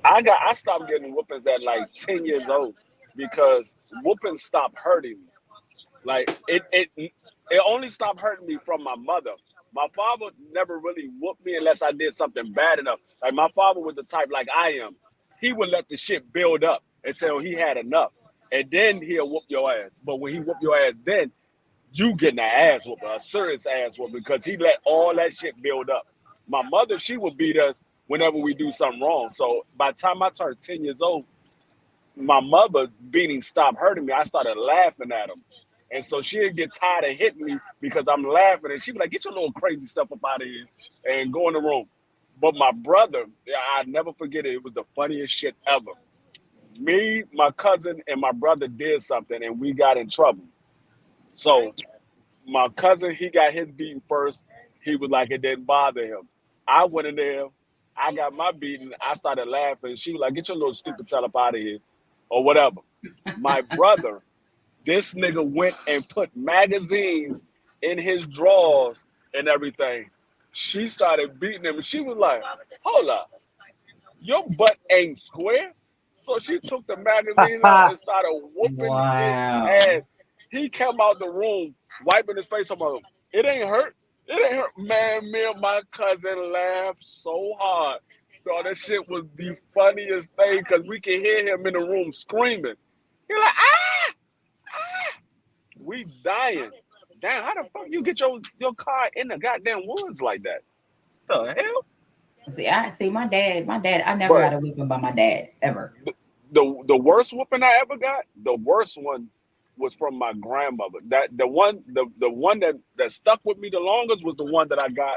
Speaker 2: I stopped getting whoopings at like 10 years old because whoopings stopped hurting me. Like it only stopped hurting me from my mother. My father never really whooped me unless I did something bad enough. Like my father was the type like I am. He would let the shit build up until he had enough. And then he'll whoop your ass. But when he whoop your ass, then you getting an ass whooping, a serious ass whooping, because he let all that shit build up. My mother, she would beat us whenever we do something wrong. So by the time I turned 10 years old, my mother beating stopped hurting me. I started laughing at him. And so she'd get tired of hitting me because I'm laughing. And she'd be like, get your little crazy stuff up out of here and go in the room. But my brother, yeah, I never forget it. It was the funniest shit ever. Me, my cousin, and my brother did something and we got in trouble. So my cousin, he got his beating first. He was like, it didn't bother him. I went in there. I got my beating. I started laughing. She was like, get your little stupid tail up out of here or whatever. My brother, this nigga went and put magazines in his drawers and everything. She started beating him. And she was like, hold up, your butt ain't square. So she took the magazine out and started whooping his
Speaker 5: Wow.
Speaker 2: ass. He came out the room, wiping his face. I'm like, it ain't hurt. It ain't hurt. Man, me and my cousin laughed so hard. Dog, that shit was the funniest thing because we can hear him in the room screaming. He's like, ah, ah. We dying. Damn, how the fuck you get your car in the goddamn woods like that? The hell?
Speaker 5: See my dad, I never
Speaker 2: But
Speaker 5: got a whipping by my dad ever.
Speaker 2: the worst whooping I ever got, the worst one was from my grandmother. That the one that stuck with me the longest was the one that I got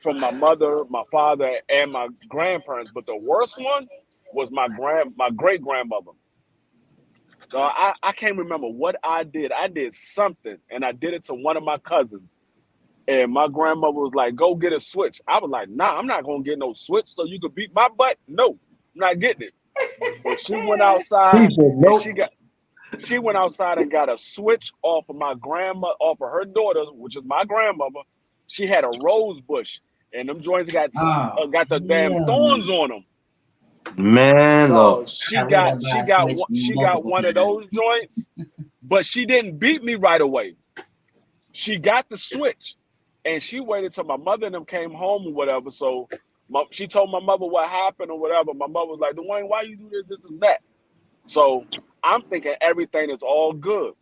Speaker 2: from my mother, my father, and my grandparents. But the worst one was my great grandmother. I can't remember what I did. I did something, and I did it to one of my cousins. And my grandmother was like, "Go get a switch." I was like, "Nah, I'm not gonna get no switch so you could beat my butt. No, I'm not getting it." So she went
Speaker 1: He
Speaker 2: outside
Speaker 1: said,
Speaker 2: and
Speaker 1: nope.
Speaker 2: she went outside and got a switch off of my grandma, off of her daughter, which is my grandmother. She had a rose bush, and them joints
Speaker 5: Oh,
Speaker 2: got the damn
Speaker 5: hell no.
Speaker 2: thorns on them.
Speaker 1: Man,
Speaker 2: Dog,
Speaker 1: look.
Speaker 5: I got rid of by a switch
Speaker 2: she got
Speaker 5: multiple
Speaker 2: one of
Speaker 5: times.
Speaker 2: those joints, but she didn't beat me right away. She got the switch, and she waited till my mother and them came home or whatever. So she told my mother what happened or whatever. My mother was like, "Dwayne, why you do this, this, and that?" So I'm thinking everything is all good.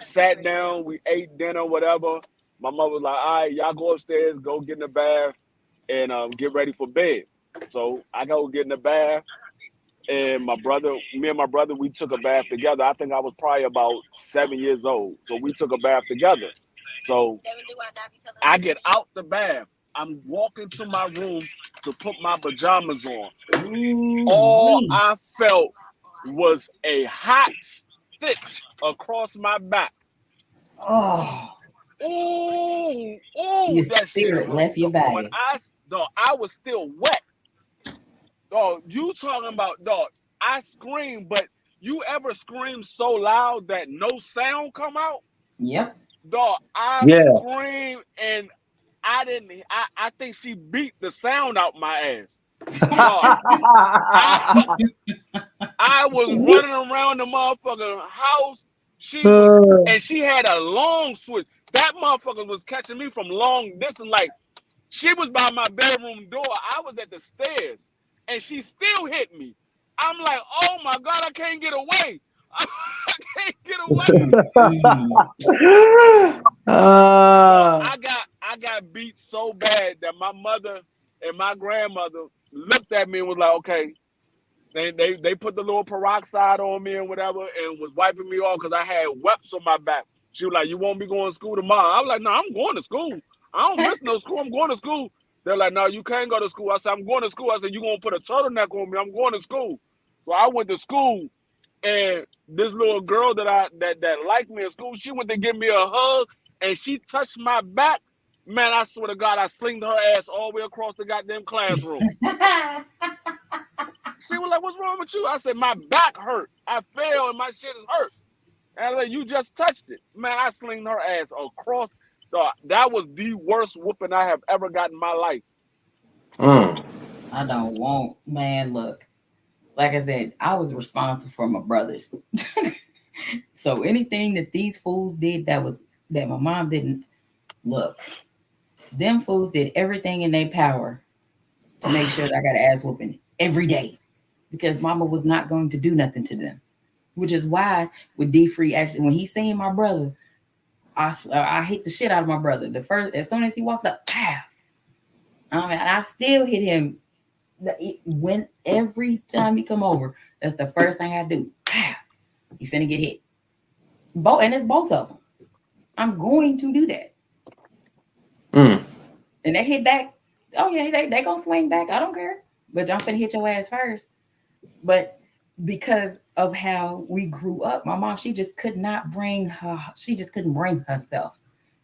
Speaker 2: Sat down, we ate dinner, whatever. My mother was like, "All right, y'all go upstairs, go get in the bath, and get ready for bed." So I go get in the bath, and me and my brother, we took a bath together. I think I was probably about 7 years old. So we took a bath together. So I get out the bath. I'm walking to my room to put my pajamas on.
Speaker 5: Ooh,
Speaker 2: All
Speaker 5: wee.
Speaker 2: I felt was a hot stitch across my back.
Speaker 5: Oh,
Speaker 2: Oh,
Speaker 5: your
Speaker 2: that shit
Speaker 5: spirit
Speaker 2: was.
Speaker 5: left your body.
Speaker 2: I was still wet. Dog, you talking about dog? I screamed, but you ever scream so loud that no sound come out?
Speaker 5: Yep.
Speaker 2: Dog, I
Speaker 1: Yeah.
Speaker 2: screamed and I didn't. I think she beat the sound out my ass. Dog, I was running around the motherfucking house. She had a long switch. That motherfucker was catching me from long distance. Like she was by my bedroom door. I was at the stairs, and she still hit me. I'm like, oh my God, I can't get away. I can't get away. I got beat so bad that my mother and my grandmother looked at me and was like, okay. They put the little peroxide on me and whatever and was wiping me off because I had webs on my back. She was like, you won't be going to school tomorrow. I was like, no, I'm going to school. I don't miss no school. I'm going to school. They're like, no, you can't go to school. I said, I'm going to school. I said, you're going to put a turtleneck on me. I'm going to school. So I went to school, and this little girl that liked me in school, she went to give me a hug, and she touched my back. Man, I swear to God, I slinged her ass all the way across the goddamn classroom. She was like, what's wrong with you? I said, my back hurt. I fell and my shit is hurt. And I was like, you just touched it. Man, I slinged her ass across. That was the worst whooping I have ever gotten in my life.
Speaker 5: I don't want, man, look. Like I said, I was responsible for my brothers. So anything that these fools did that my mom didn't, look. Them fools did everything in their power to make sure that I got an ass whooping every day. Because mama was not going to do nothing to them, which is why with D-Free actually, when he seen my brother, I hit the shit out of my brother. As soon as he walks up, pow. And I still hit him. When every time he come over, that's the first thing I do. Pow. You finna get hit. And it's both of them. I'm going to do that. And they hit back. Oh yeah, they gonna swing back. I don't care. But I'm finna hit your ass first. But because of how we grew up, my mom, she just couldn't bring herself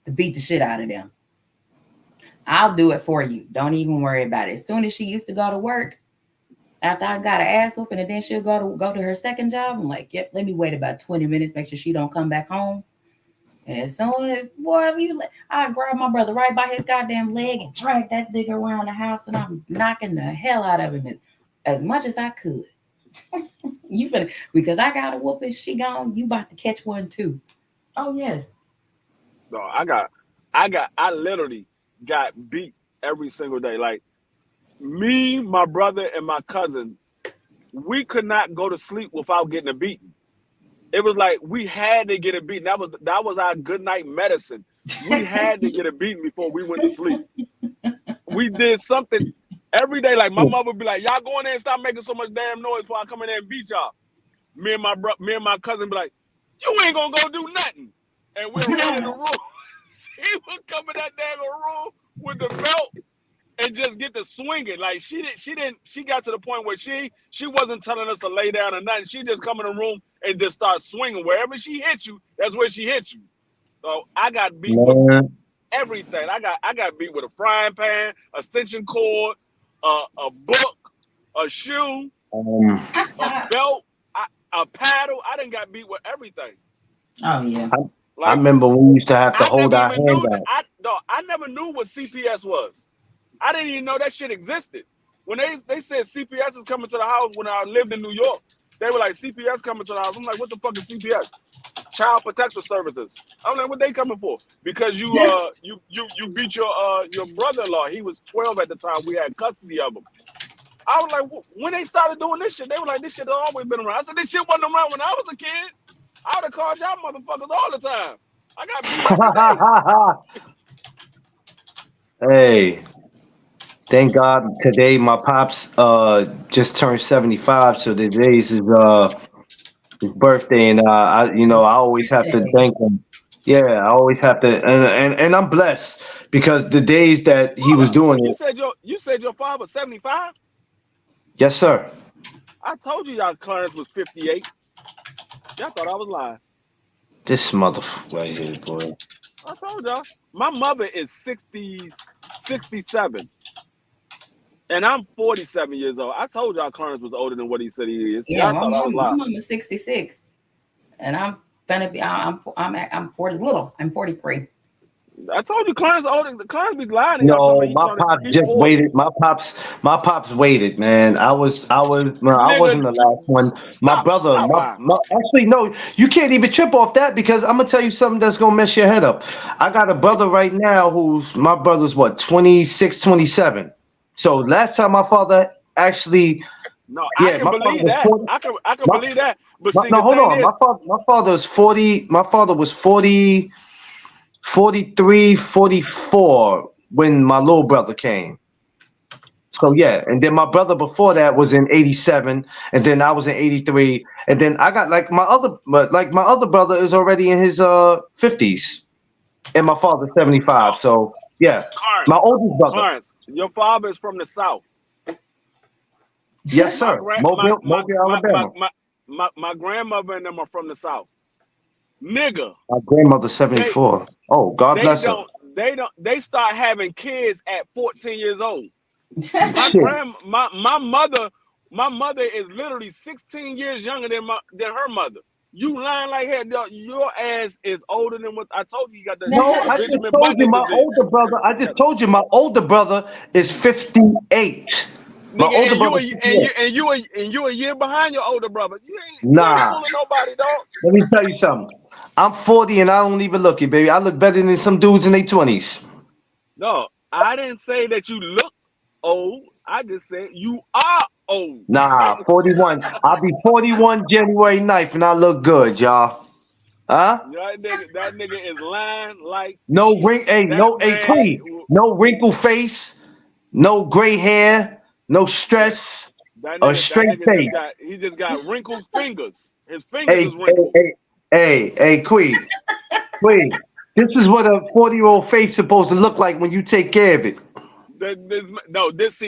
Speaker 5: to beat the shit out of them. I'll do it for you. Don't even worry about it. As soon as she used to go to work, after I got her ass open, and then she'll go to her second job, I'm like, yep, let me wait about 20 minutes, make sure she don't come back home. And as soon as, I grab my brother right by his goddamn leg and drag that nigga around the house, and I'm knocking the hell out of him as much as I could. Because I got a whooping, she gone, you about to catch one too. Oh yes.
Speaker 2: No, I literally got beat every single day. Like me, my brother, and my cousin, we could not go to sleep without getting a beating. It was like we had to get a beating. That was our good night medicine. We had to get a beating before we went to sleep. We did something every day. Like my mother would be like, y'all go in there and stop making so much damn noise before I come in there and beat y'all. Me and my cousin be like, you ain't gonna go do nothing. And we're right in the room. She would come in that damn room with the belt and just get to swinging. Like she got to the point where she wasn't telling us to lay down or nothing. She just come in the room and just start swinging. Wherever she hit you, that's where she hit you. So I got beat with everything. I got beat with a frying pan, a extension cord, a book, a shoe, a belt, a paddle. I done got beat with everything.
Speaker 5: Oh yeah.
Speaker 1: I remember we used to have to hold our hand out.
Speaker 2: I never knew what CPS was. I didn't even know that shit existed. When they said CPS is coming to the house when I lived in New York, they were like, CPS coming to the house. I'm like, what the fuck is CPS? Child Protective Services. I'm like, what they coming for? Because you beat your brother-in-law. He was 12 at the time. We had custody of him. I was like, when they started doing this shit, they were like, this shit has always been around. I said, this shit wasn't around when I was a kid. I would have called y'all motherfuckers all the time. I got beat every day.
Speaker 1: Hey, thank God today my pops just turned 75, so today is his birthday, and I always have to thank him. Yeah, I always have to, and I'm blessed because the days that he was doing it.
Speaker 2: You said your father was 75?
Speaker 1: Yes, sir.
Speaker 2: I told you y'all Clarence was 58. Y'all thought I was lying.
Speaker 1: This motherfucker right here, boy.
Speaker 2: I told y'all. My mother is 67. And I'm 47 years old. I told y'all Clarence was older than what he said he is.
Speaker 5: Yeah,
Speaker 2: y'all thought I was lying.
Speaker 5: my mom is 66. And I'm Gonna be. I'm 40. Little. I'm 43.
Speaker 2: I told you, Clarence older. The Clarence be lying to y'all.
Speaker 1: No,
Speaker 2: Talking
Speaker 1: my
Speaker 2: about
Speaker 1: pops
Speaker 2: he's
Speaker 1: just
Speaker 2: 40.
Speaker 1: waited. My pops waited, man. No, I
Speaker 2: Nigga,
Speaker 1: wasn't the last one. My
Speaker 2: stop
Speaker 1: brother,
Speaker 2: lying.
Speaker 1: actually, no, you can't even trip off that because I'm gonna tell you something that's gonna mess your head up. I got a brother right now my brother's what, 26, 27. So last time my father actually,
Speaker 2: No, I
Speaker 1: yeah,
Speaker 2: can
Speaker 1: my father
Speaker 2: believe
Speaker 1: was
Speaker 2: that.
Speaker 1: 40.
Speaker 2: I can
Speaker 1: My,
Speaker 2: believe that. But see,
Speaker 1: no,
Speaker 2: the
Speaker 1: hold
Speaker 2: thing
Speaker 1: on.
Speaker 2: is,
Speaker 1: My father's 40. My father was 40, 43, 44 when my little brother came. So yeah, and then my brother before that was in '87, and then I was in '83, and then I got my other brother is already in his 50s, and my father's 75. So yeah, my
Speaker 2: Clarence,
Speaker 1: oldest brother,
Speaker 2: your father is from the South.
Speaker 1: yes
Speaker 2: My
Speaker 1: sir,
Speaker 2: grand,
Speaker 1: Mobile, Alabama.
Speaker 2: my grandmother and them are from the South. Nigga,
Speaker 1: My grandmother's
Speaker 2: they
Speaker 1: 74. Oh, God
Speaker 2: they
Speaker 1: bless her.
Speaker 2: don't they start having kids at 14 years old.
Speaker 1: Shit.
Speaker 2: My mother is literally 16 years younger than her mother. You lying like hell. Your ass is older than what I told you. You got
Speaker 1: No,
Speaker 2: the
Speaker 1: I just
Speaker 2: Benjamin
Speaker 1: told you
Speaker 2: Buttons
Speaker 1: my
Speaker 2: is in.
Speaker 1: older brother. I just told you my older brother is 58. My
Speaker 2: Nigga,
Speaker 1: older brother is 58.
Speaker 2: and you a year behind your older brber. You ain't
Speaker 1: Nah.
Speaker 2: fooling nobody, dog.
Speaker 1: Let me tell you something. I'm 40 and I don't even look it, baby. I look better than some dudes in their 20s.
Speaker 2: No, I didn't say that you look old. I just said you are old.
Speaker 1: Nah, 41. I'll be 41 January 9th and I look good, y'all. Huh?
Speaker 2: That nigga is lying like
Speaker 1: No
Speaker 2: shit.
Speaker 1: ring, hey,
Speaker 2: That
Speaker 1: no, hey,
Speaker 2: man,
Speaker 1: Queen. No wrinkle face, no gray hair, no
Speaker 2: that
Speaker 1: stress, a
Speaker 2: that
Speaker 1: straight
Speaker 2: nigga
Speaker 1: face.
Speaker 2: just got wrinkled fingers. His fingers
Speaker 1: Hey,
Speaker 2: is
Speaker 1: hey,
Speaker 2: wrinkled.
Speaker 1: hey, Queen. Queen. This is what a 40-year-old face supposed to look like when you take care of it.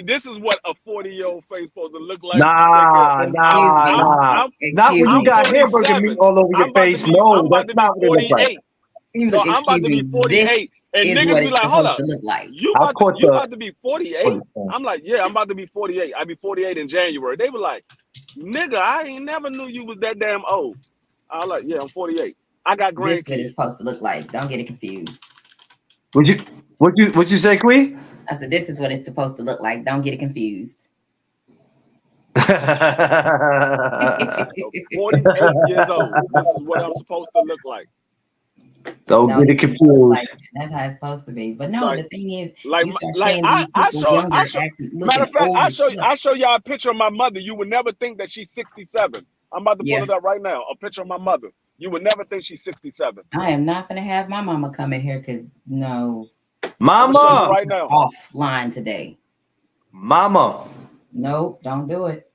Speaker 2: This is what a 40-year-old face supposed to look like when you take care.
Speaker 1: Nah,
Speaker 5: Excuse
Speaker 1: nah,
Speaker 5: me.
Speaker 1: nah.
Speaker 2: I'm
Speaker 1: Not when
Speaker 5: Excuse
Speaker 1: you
Speaker 2: I'm
Speaker 5: me.
Speaker 1: got hamburger meat
Speaker 2: 47.
Speaker 1: all over your face. No,
Speaker 2: I'm about
Speaker 1: that's
Speaker 2: to be
Speaker 1: not what it looks like.
Speaker 2: 48.
Speaker 5: You
Speaker 2: No,
Speaker 5: look.
Speaker 2: I'm about
Speaker 5: Excuse
Speaker 2: to be
Speaker 5: me. This
Speaker 2: 48. And
Speaker 5: is
Speaker 2: niggas
Speaker 5: what
Speaker 2: be
Speaker 5: it's
Speaker 2: like, hold
Speaker 5: supposed
Speaker 2: up,
Speaker 5: to look like.
Speaker 1: I caught
Speaker 2: you
Speaker 1: the.
Speaker 2: about to be 48? I'm like, yeah, I'm about to be 48. I be 48 in January. They were like, nigga, I ain't never knew you was that damn old. I was like, yeah, I'm 48. I got
Speaker 5: This is what it's
Speaker 2: grandkids.
Speaker 5: supposed to look like. Don't get it confused.
Speaker 1: Would you say, Queen?
Speaker 5: I said, this is what it's supposed to look like. Don't get it confused.
Speaker 2: So 48 years old. This is what I'm supposed to look like.
Speaker 1: Don't
Speaker 5: No,
Speaker 1: get it
Speaker 5: it doesn't look like
Speaker 1: confused.
Speaker 5: that. That's how it's supposed to be. But no,
Speaker 2: Like,
Speaker 5: the thing is,
Speaker 2: like,
Speaker 5: you start
Speaker 2: like
Speaker 5: seeing these people younger
Speaker 2: I show.
Speaker 5: acting,
Speaker 2: Matter
Speaker 5: looking
Speaker 2: of fact,
Speaker 5: old as fuck.
Speaker 2: I show y'all a picture of my mother. You would never think that she's 67. I'm about to pull
Speaker 5: Yeah,
Speaker 2: it up right now. A picture of my mother. You would never think she's 67.
Speaker 5: I am not gonna have my mama come in here because no,
Speaker 2: I'm gonna show you
Speaker 1: Mama,
Speaker 2: right now.
Speaker 5: offline today.
Speaker 1: mama,
Speaker 5: Nope, don't do it.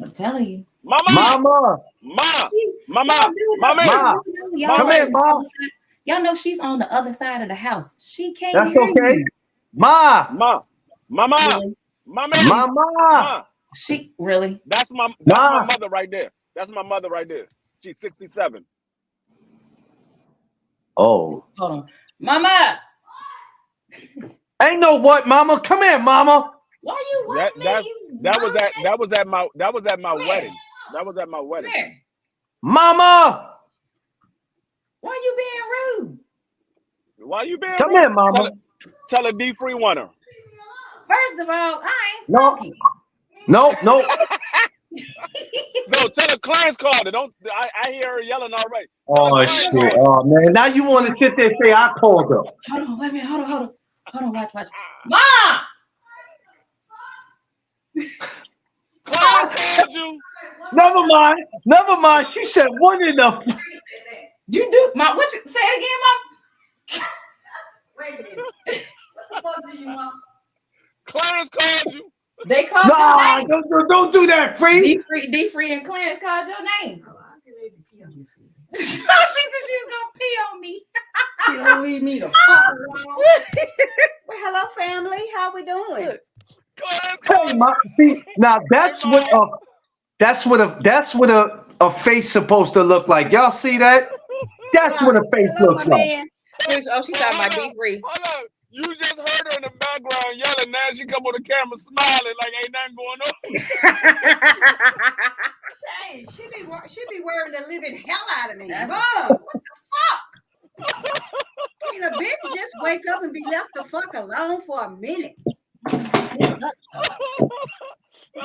Speaker 5: I'm telling you.
Speaker 2: Mama,
Speaker 1: mama,
Speaker 2: ma,
Speaker 5: Y'all
Speaker 2: mama,
Speaker 5: do know,
Speaker 2: mommy,
Speaker 1: ma.
Speaker 5: y'all do know, y'all
Speaker 1: Come
Speaker 2: mama.
Speaker 5: are
Speaker 1: here,
Speaker 5: on the
Speaker 1: ma.
Speaker 5: other side. Y'all know she's on the other side of the house. She can't
Speaker 1: That's
Speaker 5: hear
Speaker 1: okay.
Speaker 5: you.
Speaker 1: Ma,
Speaker 2: Ma, mama,
Speaker 5: Really?
Speaker 2: mommy,
Speaker 1: mama,
Speaker 2: ma.
Speaker 5: She really?
Speaker 2: That's my
Speaker 1: ma.
Speaker 2: mother right there. That's my mother right there. She's 67.
Speaker 1: Oh,
Speaker 5: Hold on. Mama,
Speaker 1: ain't no what, mama. Come here, mama.
Speaker 5: why you
Speaker 2: That
Speaker 5: with me?
Speaker 2: that
Speaker 5: You
Speaker 2: that was
Speaker 5: grown
Speaker 2: at
Speaker 5: ass.
Speaker 2: my
Speaker 5: Come here.
Speaker 2: wedding. That was at my
Speaker 5: Come
Speaker 2: wedding.
Speaker 5: here.
Speaker 1: Mama,
Speaker 5: Why you being rude?
Speaker 2: Why you being
Speaker 1: come here,
Speaker 2: rude?
Speaker 1: mama.
Speaker 2: Tell her D free want her.
Speaker 5: First of all, I ain't
Speaker 1: No,
Speaker 5: funky.
Speaker 1: no, no.
Speaker 2: No, tell her Clarence called her. Don't I hear her yelling already. Tell her
Speaker 1: Oh
Speaker 2: Clarence
Speaker 1: shit.
Speaker 2: called her.
Speaker 1: Oh man. Now you want to sit there and say I called her.
Speaker 5: Hold on, wait a minute. Hold on, watch. Mom!
Speaker 2: Clarence called you.
Speaker 1: Never mind. Never mind. She said one enough.
Speaker 5: You do Mom, what you say it again, Mom? Wait a minute. What the fuck do you want?
Speaker 2: Clarence called you.
Speaker 5: They called
Speaker 1: Nah,
Speaker 5: your name.
Speaker 1: don't do that, free.
Speaker 5: D Free and Clarence called your name. She said she was gonna pee on me.
Speaker 6: You don't leave me the fuck alone. Well, hello, family. How we doing?
Speaker 5: Look,
Speaker 2: Clarence
Speaker 1: Hey,
Speaker 2: called
Speaker 1: ma.
Speaker 2: you.
Speaker 1: See, now
Speaker 2: Hey mom.
Speaker 1: that's what a face supposed to look like. Y'all see that? That's what a face
Speaker 6: Hello,
Speaker 1: looks
Speaker 6: my
Speaker 1: like.
Speaker 6: man.
Speaker 5: oh, she's talking about D Free.
Speaker 2: Hold up. You just heard her in the background yelling. Now she come on the camera smiling like ain't nothing going on.
Speaker 6: Shay, she be worrying the living hell out of me.
Speaker 5: That's-
Speaker 6: Mom, what the fuck? Can a bitch just wake up and be left the fuck alone for a minute?
Speaker 1: Yo!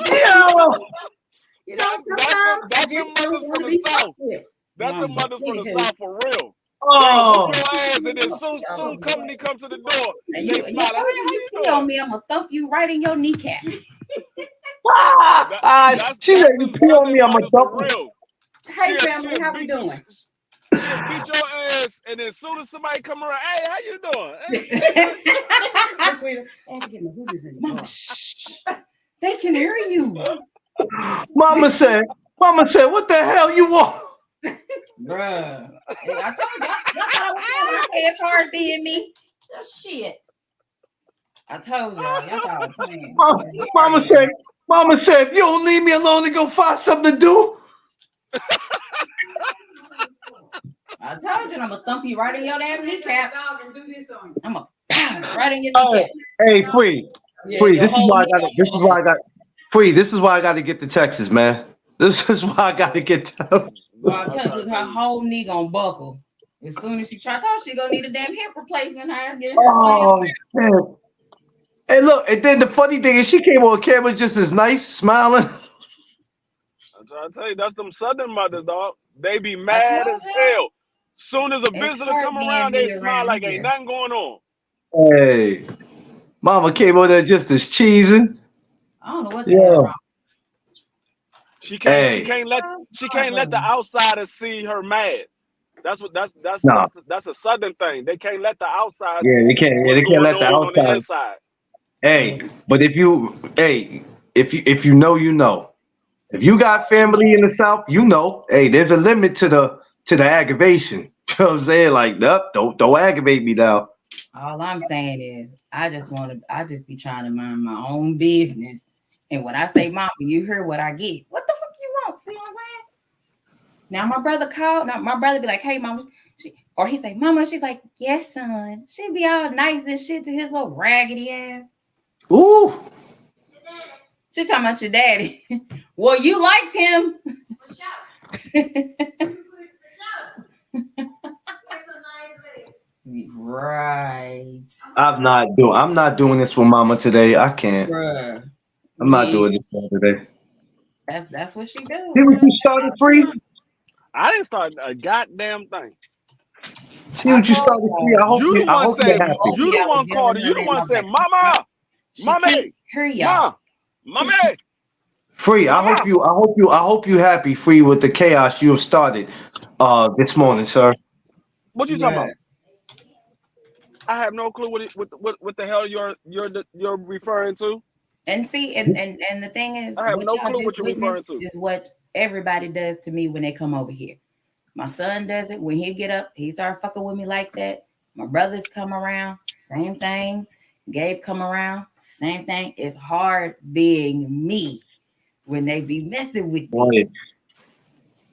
Speaker 6: You know,
Speaker 2: That's
Speaker 6: sometimes I
Speaker 2: the
Speaker 6: just
Speaker 2: mothers
Speaker 6: don't
Speaker 2: from
Speaker 6: want to
Speaker 2: the
Speaker 6: be
Speaker 2: South.
Speaker 6: fucked with.
Speaker 2: That's the mothers from the
Speaker 6: Anywho.
Speaker 2: South for real.
Speaker 1: Oh!
Speaker 2: They'll whoop your ass, and then soon company come to the door.
Speaker 5: And
Speaker 2: They
Speaker 5: you
Speaker 2: smile. Hey, how you
Speaker 5: pee on
Speaker 2: doing?
Speaker 5: me, I'm gonna thump you right in your kneecap.
Speaker 1: She let you
Speaker 2: them
Speaker 1: pee on me. I'm a
Speaker 2: mothers for
Speaker 1: double.
Speaker 2: real.
Speaker 6: Hey, family, how we
Speaker 2: beat you-
Speaker 6: doing?
Speaker 2: She'll beat your ass, and then as soon as somebody come around, hey, how you doing? Hey,
Speaker 6: I had to get my hooters in the
Speaker 5: Mama,
Speaker 6: car.
Speaker 5: shh. They can hear you.
Speaker 1: Mama said, what the hell you want?
Speaker 5: Bruh. Hey, I told you, y'all thought I was going to say as far as being me. Shit. I told y'all thought I was playing.
Speaker 1: Mama said, if you don't leave me alone and go find something to do.
Speaker 5: I told you I'm gonna thump you right in your damn kneecap.
Speaker 6: Dog and do this on you.
Speaker 5: I'm gonna pow right in your kneecap.
Speaker 1: Hey, Free.
Speaker 5: Yeah,
Speaker 1: Free,
Speaker 5: your
Speaker 1: this is
Speaker 5: whole
Speaker 1: why I
Speaker 5: knee
Speaker 1: got it. This is why I got Free, this is why I got to get to Texas, man. This is why I got to get to.
Speaker 5: Well, I'm telling you, her whole knee gonna buckle. As soon as she try to talk, she gonna need a damn hip replacement. Her ass getting her
Speaker 1: Oh, shit. Hey, look, and then the funny thing is she came on camera just as nice, smiling.
Speaker 2: I'm trying to tell you, that's them Southern mothers, dog. They be mad
Speaker 5: told
Speaker 2: as
Speaker 5: you.
Speaker 2: hell. Soon as a
Speaker 5: It's
Speaker 2: visitor
Speaker 5: hard
Speaker 2: come
Speaker 5: being
Speaker 2: around, they
Speaker 5: me
Speaker 2: smile
Speaker 5: around
Speaker 2: like
Speaker 5: here.
Speaker 2: ain't nothing going on.
Speaker 1: Hey, Mama came on there just as cheesing.
Speaker 5: I don't know what the hell wrong.
Speaker 2: She can't let the outsiders see her mad. That's a Southern thing. They can't let the outsiders
Speaker 1: Yeah,
Speaker 2: see
Speaker 1: they can't. Yeah,
Speaker 2: what's
Speaker 1: they can't
Speaker 2: going
Speaker 1: let the
Speaker 2: on the
Speaker 1: outside.
Speaker 2: inside.
Speaker 1: Hey, but if you know, you know. If you got family in the South, you know. Hey, there's a limit to the aggravation. You know what I'm saying? Like, nope, don't aggravate me now.
Speaker 5: All I'm saying is, I just be trying to mind my own business. And when I say mama, you hear what I get. What the fuck you want? See what I'm saying? Now my brother called. Now my brother be like, "Hey, mama," or he say, "Mama." She like, "Yes, son." She be all nice and shit to his little raggedy ass.
Speaker 1: Ooh.
Speaker 5: She talking about your daddy. Well, you liked him. Right.
Speaker 1: I'm not doing this with Mama today. I can't.
Speaker 5: Bruh.
Speaker 1: I'm not doing this for her today.
Speaker 5: That's what she do.
Speaker 1: See what you started, Free?
Speaker 2: I didn't start a goddamn thing.
Speaker 1: See what you started, Free? I hope
Speaker 2: You the one said,
Speaker 1: you're happy.
Speaker 2: you the one called it. You the one said, "Mama, mommy,
Speaker 5: hear y'all.
Speaker 2: mommy."
Speaker 1: Free, I hope you happy, Free, with the chaos you have started this morning, sir.
Speaker 2: What you talking about? I have no clue what the hell you're referring to.
Speaker 5: And see, and the thing is,
Speaker 2: I have
Speaker 5: what
Speaker 2: no
Speaker 5: y'all
Speaker 2: clue what
Speaker 5: just
Speaker 2: you're referring
Speaker 5: witnessed
Speaker 2: to.
Speaker 5: is what everybody does to me when they come over here. My son does it when he get up, he start fucking with me like that. My brothers come around, same thing. Gabe come around, same thing. It's hard being me when they be messing with me.
Speaker 1: Boy,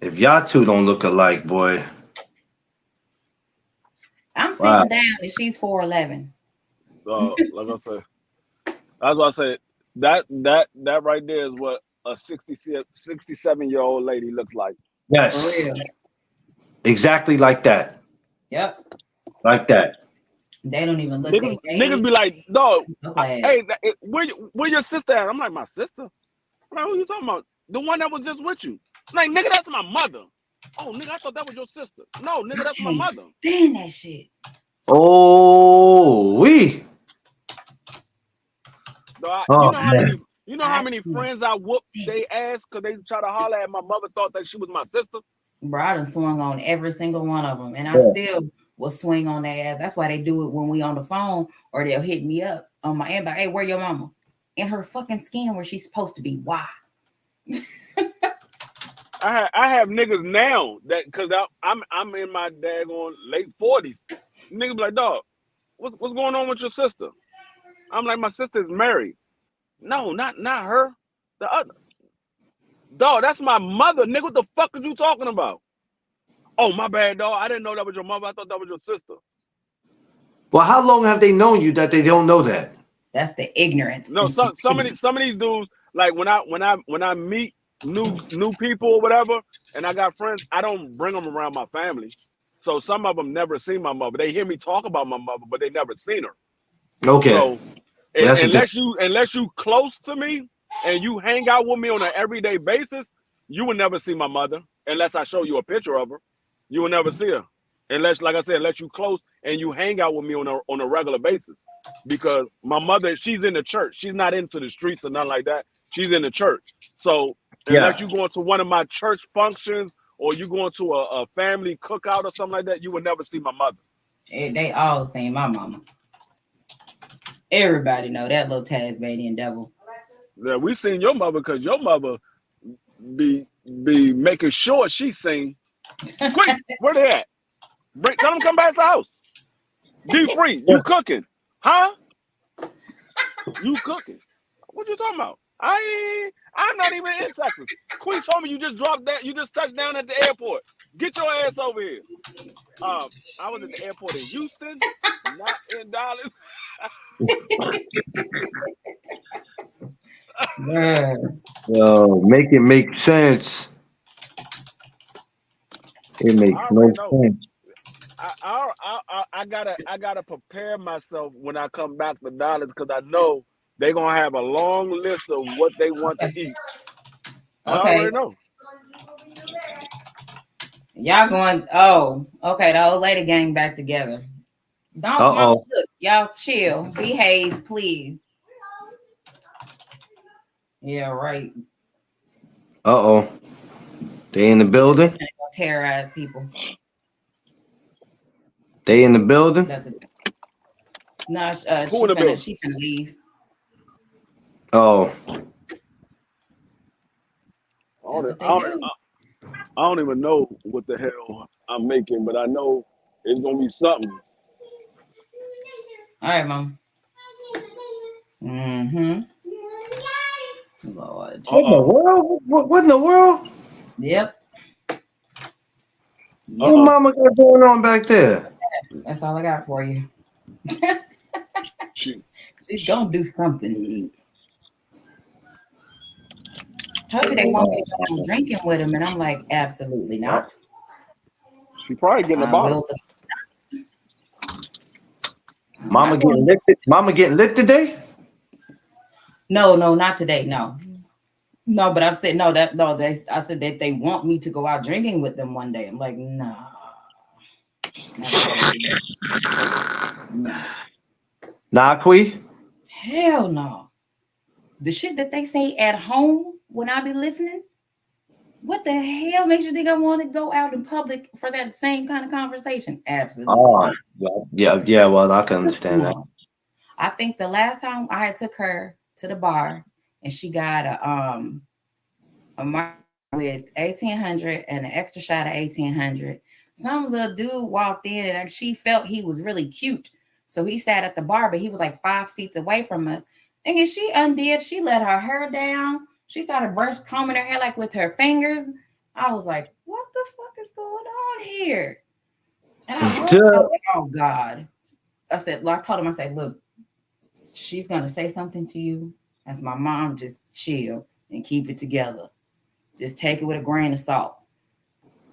Speaker 1: if y'all two don't look alike, boy.
Speaker 5: I'm sitting down and she's 4'11".
Speaker 2: Like I said, that's what I said. That right there is what a 67-year-old lady looks like.
Speaker 1: Yes.
Speaker 5: For real.
Speaker 1: Exactly like that.
Speaker 5: Yep.
Speaker 1: Like that.
Speaker 5: They don't even look
Speaker 2: Niggas be like, "Dog, hey, where your sister at?" I'm like, "My sister? I'm like, who you talking about? The one that was just with you?" I'm like, "Nigga, that's my mother." "Oh, nigga, I thought that was your sister." "No, nigga, that's my mother."
Speaker 5: Stand that shit.
Speaker 1: Oh, we.
Speaker 2: You know how many friends I whooped they ass because they try to holler at my mother, thought that she was my sister.
Speaker 5: Bro, I done swung on every single one of them, and I still will swing on their ass. That's why they do it when we on the phone, or they'll hit me up on my inbox. "Hey, where your mama?" In her fucking skin where she's supposed to be. Why?
Speaker 2: I have niggas now that because I'm in my daggone late 40s. Niggas be like, "Dog, what's going on with your sister?" I'm like, "My sister's married." "No, not her. The other." "Dog, that's my mother, nigga. What the fuck are you talking about?" "Oh, my bad, dog. I didn't know that was your mother. I thought that was your sister."
Speaker 1: Well, how long have they known you that they don't know that?
Speaker 5: That's the ignorance.
Speaker 2: No,
Speaker 5: and
Speaker 2: some of
Speaker 5: stupidity.
Speaker 2: these dudes, like when I meet new people or whatever, and I got friends, I don't bring them around my family. So some of them never seen my mother. They hear me talk about my mother, but they never seen her.
Speaker 1: Okay.
Speaker 2: So
Speaker 1: Well, that's a
Speaker 2: unless you close to me and you hang out with me on an everyday basis, you will never see my mother unless I show you a picture of her. You will never see her unless, like I said, unless you close and you hang out with me on a regular basis. Because my mother, she's in the church. She's not into the streets or nothing like that. She's in the church. So unless
Speaker 1: yeah.
Speaker 2: you go into one of my church functions or you go into a family cookout or something like that, you will never see my mother.
Speaker 5: They all seen my mama. Everybody know that little Tasmanian devil.
Speaker 2: Yeah, we seen your mother because your mother be making sure she's seen. Quick, where they at? Tell them to come back to the house. Be free. You cooking? Huh? You cooking? What you talking about? I'm not even in Texas. Queen told me you just dropped that. You just touched down at the airport. Get your ass over here. I was at the airport in Houston, not in Dallas.
Speaker 1: Yo, make it make sense. It makes no sense.
Speaker 2: I gotta prepare myself when I come back to Dallas because I know they're gonna have a long list of what they want to eat. I already know.
Speaker 5: Y'all going? Oh, okay. The old lady gang back together. Don't look, y'all chill, behave, please. Yeah, right.
Speaker 1: They in the building.
Speaker 5: Terrorize people.
Speaker 1: They in the building.
Speaker 5: No, she finna leave.
Speaker 1: Oh.
Speaker 2: I don't even know what the hell I'm making, but I know it's gonna be something.
Speaker 5: All right, Mom. Mm-hmm. Lord.
Speaker 1: What in the world? What in the world?
Speaker 5: Yep.
Speaker 1: What mama got going on back there?
Speaker 5: That's all I got for you. She's gonna do something. Told you they want me to go drinking with him, and I'm like, absolutely not.
Speaker 2: She probably getting a bottle.
Speaker 1: Mama getting lifted. Mama getting lit today?
Speaker 5: No, not today. No, but I've said I said that they want me to go out drinking with them one day. I'm like, nah.
Speaker 1: Nah, Quee?
Speaker 5: Hell no. The shit that they say at home when I be listening, what the hell makes you think I want to go out in public for that same kind of conversation? Absolutely.
Speaker 1: Oh, yeah. Well, I can understand that.
Speaker 5: I think the last time I took her to the bar and she got a mark with 1800 and an extra shot of 1800. Some little dude walked in and she felt he was really cute. So he sat at the bar, but he was like 5 seats away from us. And she undid, she let her hair down. She started combing her hair like with her fingers. I was like, what the fuck is going on here? And I was like, oh God. I told him, I said, look, she's gonna say something to you. As my mom, just chill and keep it together. Just take it with a grain of salt.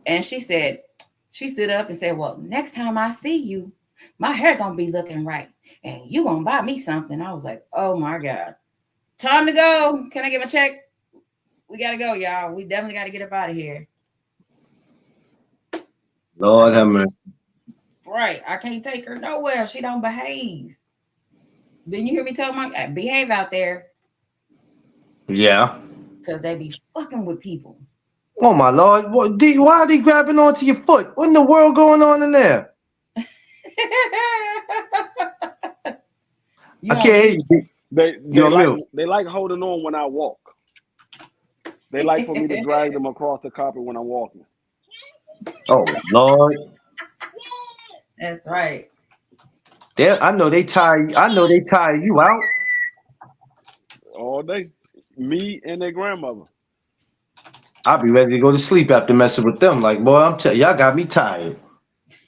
Speaker 5: And she stood up and said, well, next time I see you, my hair gonna be looking right. And you gonna buy me something. I was like, oh my God. Time to go. Can I get my check? We gotta go, y'all. We definitely gotta get up out of here.
Speaker 1: Lord have mercy.
Speaker 5: Right. I can't take her nowhere. She don't behave. Didn't you hear me tell my behave out there?
Speaker 1: Yeah.
Speaker 5: Because they be fucking with people.
Speaker 1: Oh my Lord. Why are they grabbing onto your foot? What in the world going on in there? I can't hear you.
Speaker 2: They like holding on when I walk. They like for me to drag them across the carpet when I'm walking.
Speaker 1: Oh Lord.
Speaker 5: That's right.
Speaker 1: I know they tire you out.
Speaker 2: All day. Me and their grandmother.
Speaker 1: I'll be ready to go to sleep after messing with them. Like, boy, y'all got me tired.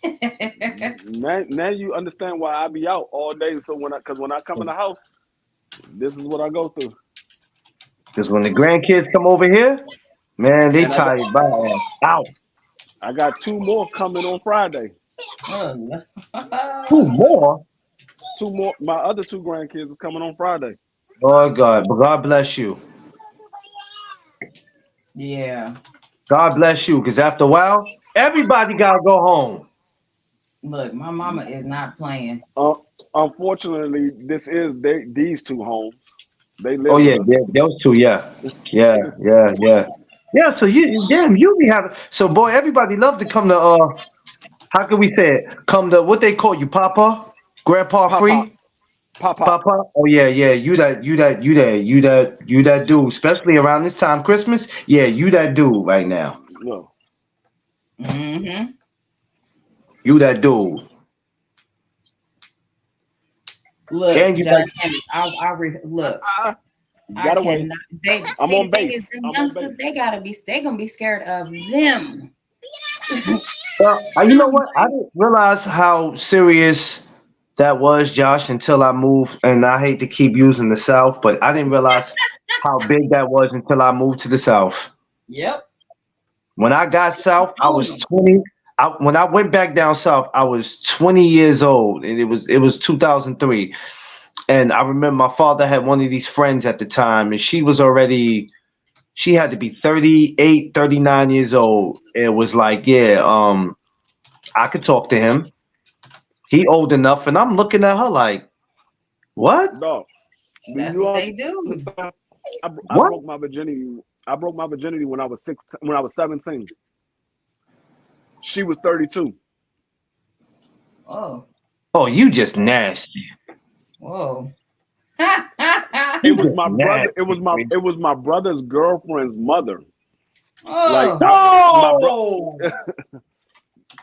Speaker 2: Now you understand why I be out all day. So when I come in the house, this is what I go through.
Speaker 1: Because when the grandkids come over here, man, they
Speaker 2: And
Speaker 1: tired by ass out.
Speaker 2: I got 2 more coming on Friday.
Speaker 5: Oh,
Speaker 1: 2 more?
Speaker 2: 2 more. My other 2 grandkids is coming on Friday.
Speaker 1: Oh God, but God bless you.
Speaker 5: yeah.
Speaker 1: God bless you. Because after a while, everybody gotta go home.
Speaker 5: Look, my mama is not playing.
Speaker 2: Uh, Unfortunately, these 2 homes. They
Speaker 1: Oh
Speaker 2: live
Speaker 1: yeah,
Speaker 2: with us.
Speaker 1: yeah, those two, yeah. Yeah, yeah, yeah. Yeah, so you damn you be having so boy, everybody love to come to how can we say it? Come to what they call you, Papa? Grandpa
Speaker 2: Pop pop
Speaker 1: free?
Speaker 2: pop pop.
Speaker 1: Papa? Oh yeah, yeah. You that dude, especially around this time, Christmas. Yeah, you that dude right now.
Speaker 2: No.
Speaker 5: Mm-hmm.
Speaker 1: You that dude.
Speaker 5: Look,
Speaker 1: And you like
Speaker 5: Josh, look.
Speaker 2: Uh-uh.
Speaker 5: I
Speaker 2: Gotta wait.
Speaker 5: cannot. They
Speaker 2: I'm
Speaker 5: see the
Speaker 2: on
Speaker 5: thing
Speaker 2: base.
Speaker 5: is, them
Speaker 2: I'm on
Speaker 5: youngsters,
Speaker 2: base.
Speaker 5: they gonna be scared of them.
Speaker 1: you know what? I didn't realize how serious that was, Josh, until I moved. And I hate to keep using the South, but I didn't realize how big that was until I moved to the South.
Speaker 5: Yep.
Speaker 1: When I got South, I
Speaker 5: Own
Speaker 1: was
Speaker 5: them.
Speaker 1: 20. When I went back down South, I was 20 years old, and it was 2003. And I remember my father had one of these friends at the time, and she had to be 38, 39 years old. It was like, yeah, I could talk to him. He old enough, and I'm looking at her like, what?
Speaker 2: Dog. Do
Speaker 5: That's
Speaker 2: you
Speaker 5: what they
Speaker 2: understand?
Speaker 5: do.
Speaker 2: I broke
Speaker 1: What?
Speaker 2: my virginity. I broke my virginity when I was 17. She was 32.
Speaker 5: Oh,
Speaker 1: Oh, you just nasty.
Speaker 5: whoa.
Speaker 2: It
Speaker 1: You
Speaker 2: was
Speaker 1: just
Speaker 2: my brother.
Speaker 1: nasty.
Speaker 2: It was my brother's girlfriend's mother. Like
Speaker 5: Oh,
Speaker 2: my bro.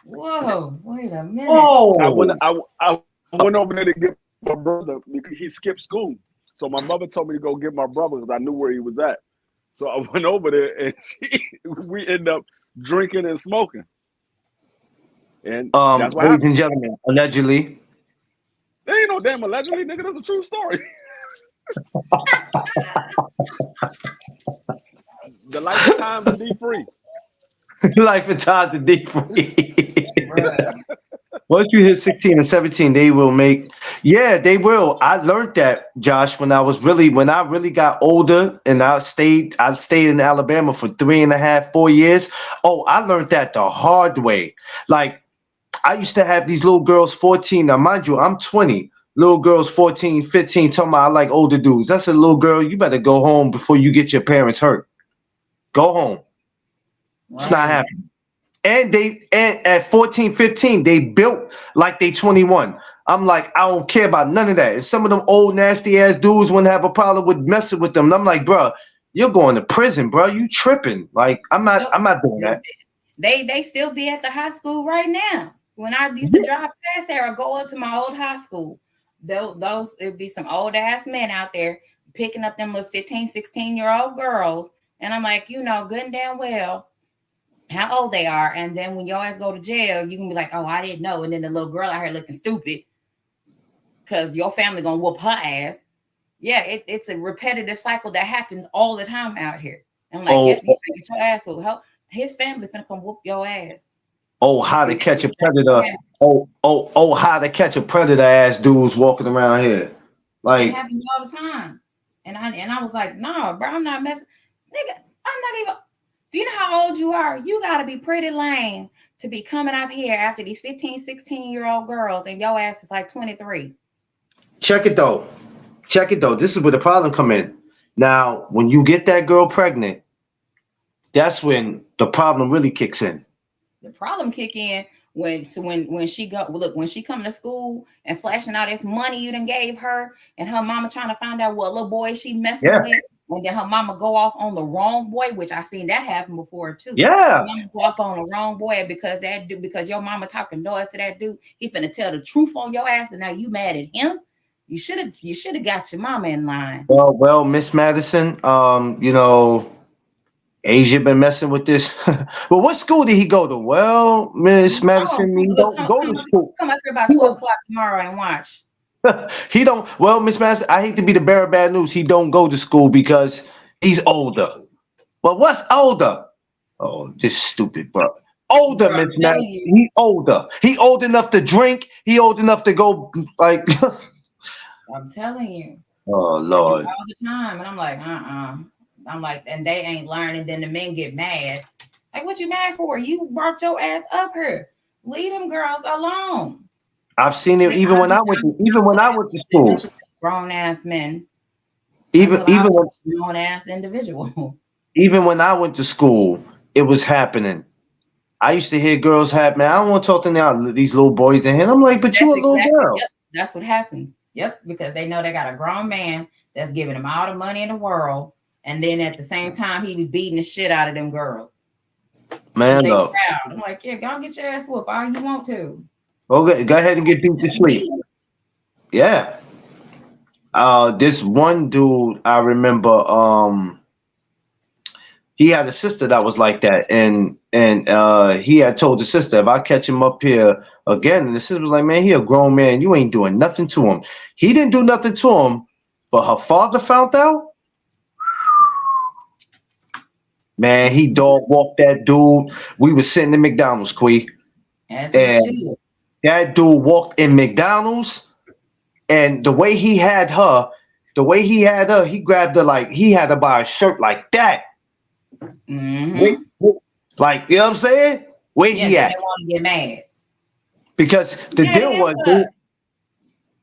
Speaker 1: Whoa!
Speaker 5: whoa. Wait a minute.
Speaker 2: I went.
Speaker 1: Oh!
Speaker 2: I went over there to get my brother because he skipped school. So my mother told me to go get my brother because I knew where he was at. So I went over there and we ended up drinking and smoking. And that's what
Speaker 1: Ladies
Speaker 2: happened.
Speaker 1: and gentlemen, allegedly.
Speaker 2: There ain't no damn allegedly, nigga. That's a true story. The life of times and D free.
Speaker 1: Life and times to deep free.
Speaker 5: Bruh.
Speaker 1: Once you hit 16 and 17, they will make. Yeah, they will. I learned that, Josh, when I really got older and I stayed in Alabama for 3.5, 4 years. Oh, I learned that the hard way. Like I used to have these little girls 14. Now, mind you, I'm 20. Little girls 14, 15, talking about I like older dudes. I said, little girl, you better go home before you get your parents hurt. Go home. It's not
Speaker 5: Right.
Speaker 1: happening. And at 14, 15, they built like they 21. I'm like, I don't care about none of that. And some of them old nasty ass dudes wouldn't have a problem with messing with them. And I'm like, bro, you're going to prison, bro. You tripping. Like, I'm not
Speaker 5: Nope.
Speaker 1: I'm not doing that.
Speaker 5: They still be at the high school right now. When I used to drive past there or go up to my old high school, those it'd be some old ass men out there picking up them little 15, 16-year-old girls. And I'm like, good and damn well how old they are. And then when your ass go to jail, you can be like, oh, I didn't know. And then the little girl out here looking stupid because your family gonna whoop her ass. Yeah, it's a repetitive cycle that happens all the time out here. I'm like,
Speaker 1: Oh,
Speaker 5: yep, you better get your ass whooped. His family finna come whoop your ass.
Speaker 1: how to
Speaker 5: And
Speaker 1: catch a
Speaker 5: that's what
Speaker 1: predator.
Speaker 5: happened.
Speaker 1: How to catch a predator ass dudes walking around here.
Speaker 5: It
Speaker 1: Like,
Speaker 5: happens all the time. And I was like, no, bro, I'm not messing. Nigga, I'm not even. Do you know how old you are? You gotta be pretty lame to be coming up here after these 15, 16-year-old girls, and your ass is like 23.
Speaker 1: check it though. Check it though. This is where the problem come in. Now, when you get that girl pregnant, that's when the problem really kicks in.
Speaker 5: The problem kick in when she go look when she come to school and flashing all this money you done gave her, and her mama trying to find out what little boy she messing
Speaker 1: Yeah.
Speaker 5: with, and then her mama go off on the wrong boy, which I seen that happen before too.
Speaker 1: Yeah.
Speaker 5: Her mama go off on the wrong boy because because your mama talking noise to that dude, he finna tell the truth on your ass, and now you mad at him. You should have got your mama in line.
Speaker 1: Well, Miss Madison, Asia been messing with this. Well, what school did he go to? Well, Miss Madison, he
Speaker 5: Look,
Speaker 1: don't go to school.
Speaker 5: come up here about 12 o'clock tomorrow and watch.
Speaker 1: He don't. Well, Miss Madison, I hate to be the bearer of bad news. He don't go to school because he's older. Well, what's older? Oh, this stupid bro. Older,
Speaker 5: Bro,
Speaker 1: Miss
Speaker 5: I'm telling
Speaker 1: Madison.
Speaker 5: you.
Speaker 1: He older. He old enough to drink. He old enough to go like.
Speaker 5: I'm telling you.
Speaker 1: Oh
Speaker 5: All
Speaker 1: Lord.
Speaker 5: the time. And I'm like, I'm like, and they ain't learning. Then the men get mad. Like, what you mad for? You brought your ass up here. Leave them girls alone.
Speaker 1: I've seen it even when I went to school.
Speaker 5: Grown ass men.
Speaker 1: Even
Speaker 5: Until I
Speaker 1: even
Speaker 5: was a grown ass individual.
Speaker 1: even when I went to school, it was happening. I used to hear girls have, man, I don't want to talk to now these little boys in here. And I'm like, but you a little girl.
Speaker 5: Yep, that's what happens. Yep, because they know they got a grown man that's giving them all the money in the world, and then at the same time he be beating the shit out of them girls.
Speaker 1: Man,
Speaker 5: They
Speaker 1: look.
Speaker 5: proud. I'm like, yeah, go get your ass whooped all you want to.
Speaker 1: Okay, go ahead and get beat to sleep. Yeah. This one dude I remember, he had a sister that was like that, and he had told the sister, if I catch him up here again, and the sister was like, man, he a grown man, you ain't doing nothing to him. He didn't do nothing to him, but her father found out. Man, he dog walked that dude. We was sitting in McDonald's, Quee.
Speaker 5: As he
Speaker 1: And
Speaker 5: should.
Speaker 1: that dude walked in McDonald's, and the way he had her, he grabbed her like he had her by a shirt like that.
Speaker 5: Mm-hmm.
Speaker 1: Like, you know what I'm saying? Where
Speaker 5: Yeah,
Speaker 1: he at?
Speaker 5: they want to get mad.
Speaker 1: Because the deal was,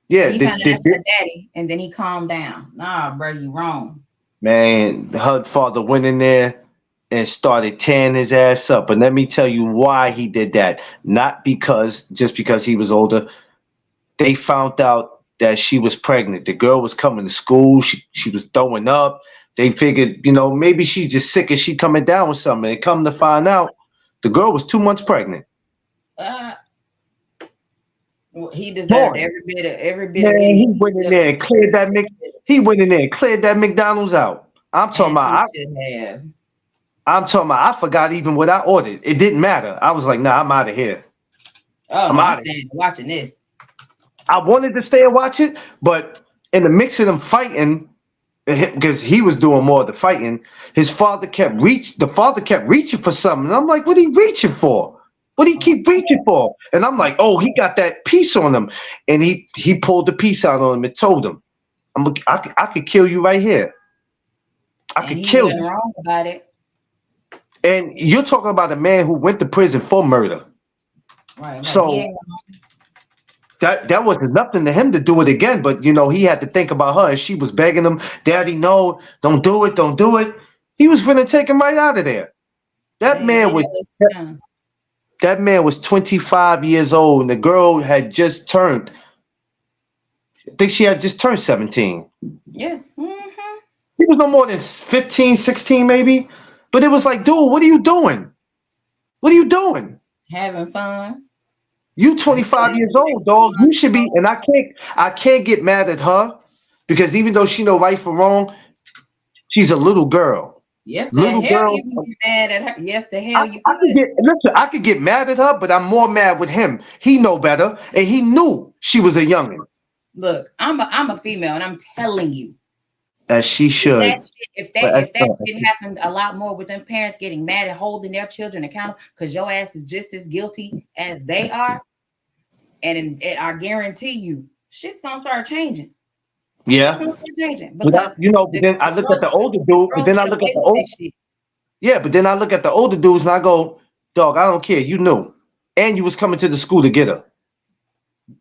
Speaker 5: He found out that's her daddy, and then he calmed down. Nah, bro, you wrong.
Speaker 1: Man, her father went in there and started tearing his ass up. And let me tell you why he did that. Not just because he was older. They found out that she was pregnant. The girl was coming to school. She was throwing up. They figured, maybe she's just sick and she coming down with something. And come to find out, the girl was 2 months pregnant.
Speaker 5: He deserved every bit
Speaker 1: Man,
Speaker 5: of
Speaker 1: he went in there and cleared that McDonald's out. I'm talking about I forgot even what I ordered. It didn't matter. I was like, nah, I'm out of here.
Speaker 5: Oh, I'm staying watching this.
Speaker 1: I wanted to stay and watch it, but in the mix of them fighting, because he was doing more of the fighting, the father kept reaching for something. And I'm like, what are he reaching for? What do he keep reaching for? And I'm like, oh, he got that piece on him. And he pulled the piece out on him and told him, I could kill you right here. I could kill you.
Speaker 5: Wrong about it.
Speaker 1: And you're talking about a man who went to prison for murder.
Speaker 5: Right.
Speaker 1: So that wasn't nothing to him to do it again. But, he had to think about her. And she was begging him, Daddy, no, don't do it. Don't do it. He was going to take him right out of there. That man was 25 years old. And the girl had just turned, I think she had just turned 17.
Speaker 5: Yeah.
Speaker 1: Mm-hmm. He was no more than 15, 16 maybe. But it was like, dude, what are you doing? What are you doing?
Speaker 5: Having fun.
Speaker 1: You 25 years old, dog. You should be, and I can't get mad at her because even though she know right from wrong, she's a little girl.
Speaker 5: Yes, little girl. You can get mad at her. Yes, the hell you
Speaker 1: could. I could get mad at her, but I'm more mad with him. He know better, and he knew she was a youngin'.
Speaker 5: Look, I'm a female, and I'm telling you.
Speaker 1: As she should.
Speaker 5: If that shit happened a lot more with them parents getting mad and holding their children accountable because your ass is just as guilty as they are, and I guarantee you, shit's gonna start changing.
Speaker 1: Yeah.
Speaker 5: Because
Speaker 1: then I look at the older dude, but then I look at the older. Yeah, but then I look at the older dudes and I go, dog, I don't care. You knew, and you was coming to the school to get her,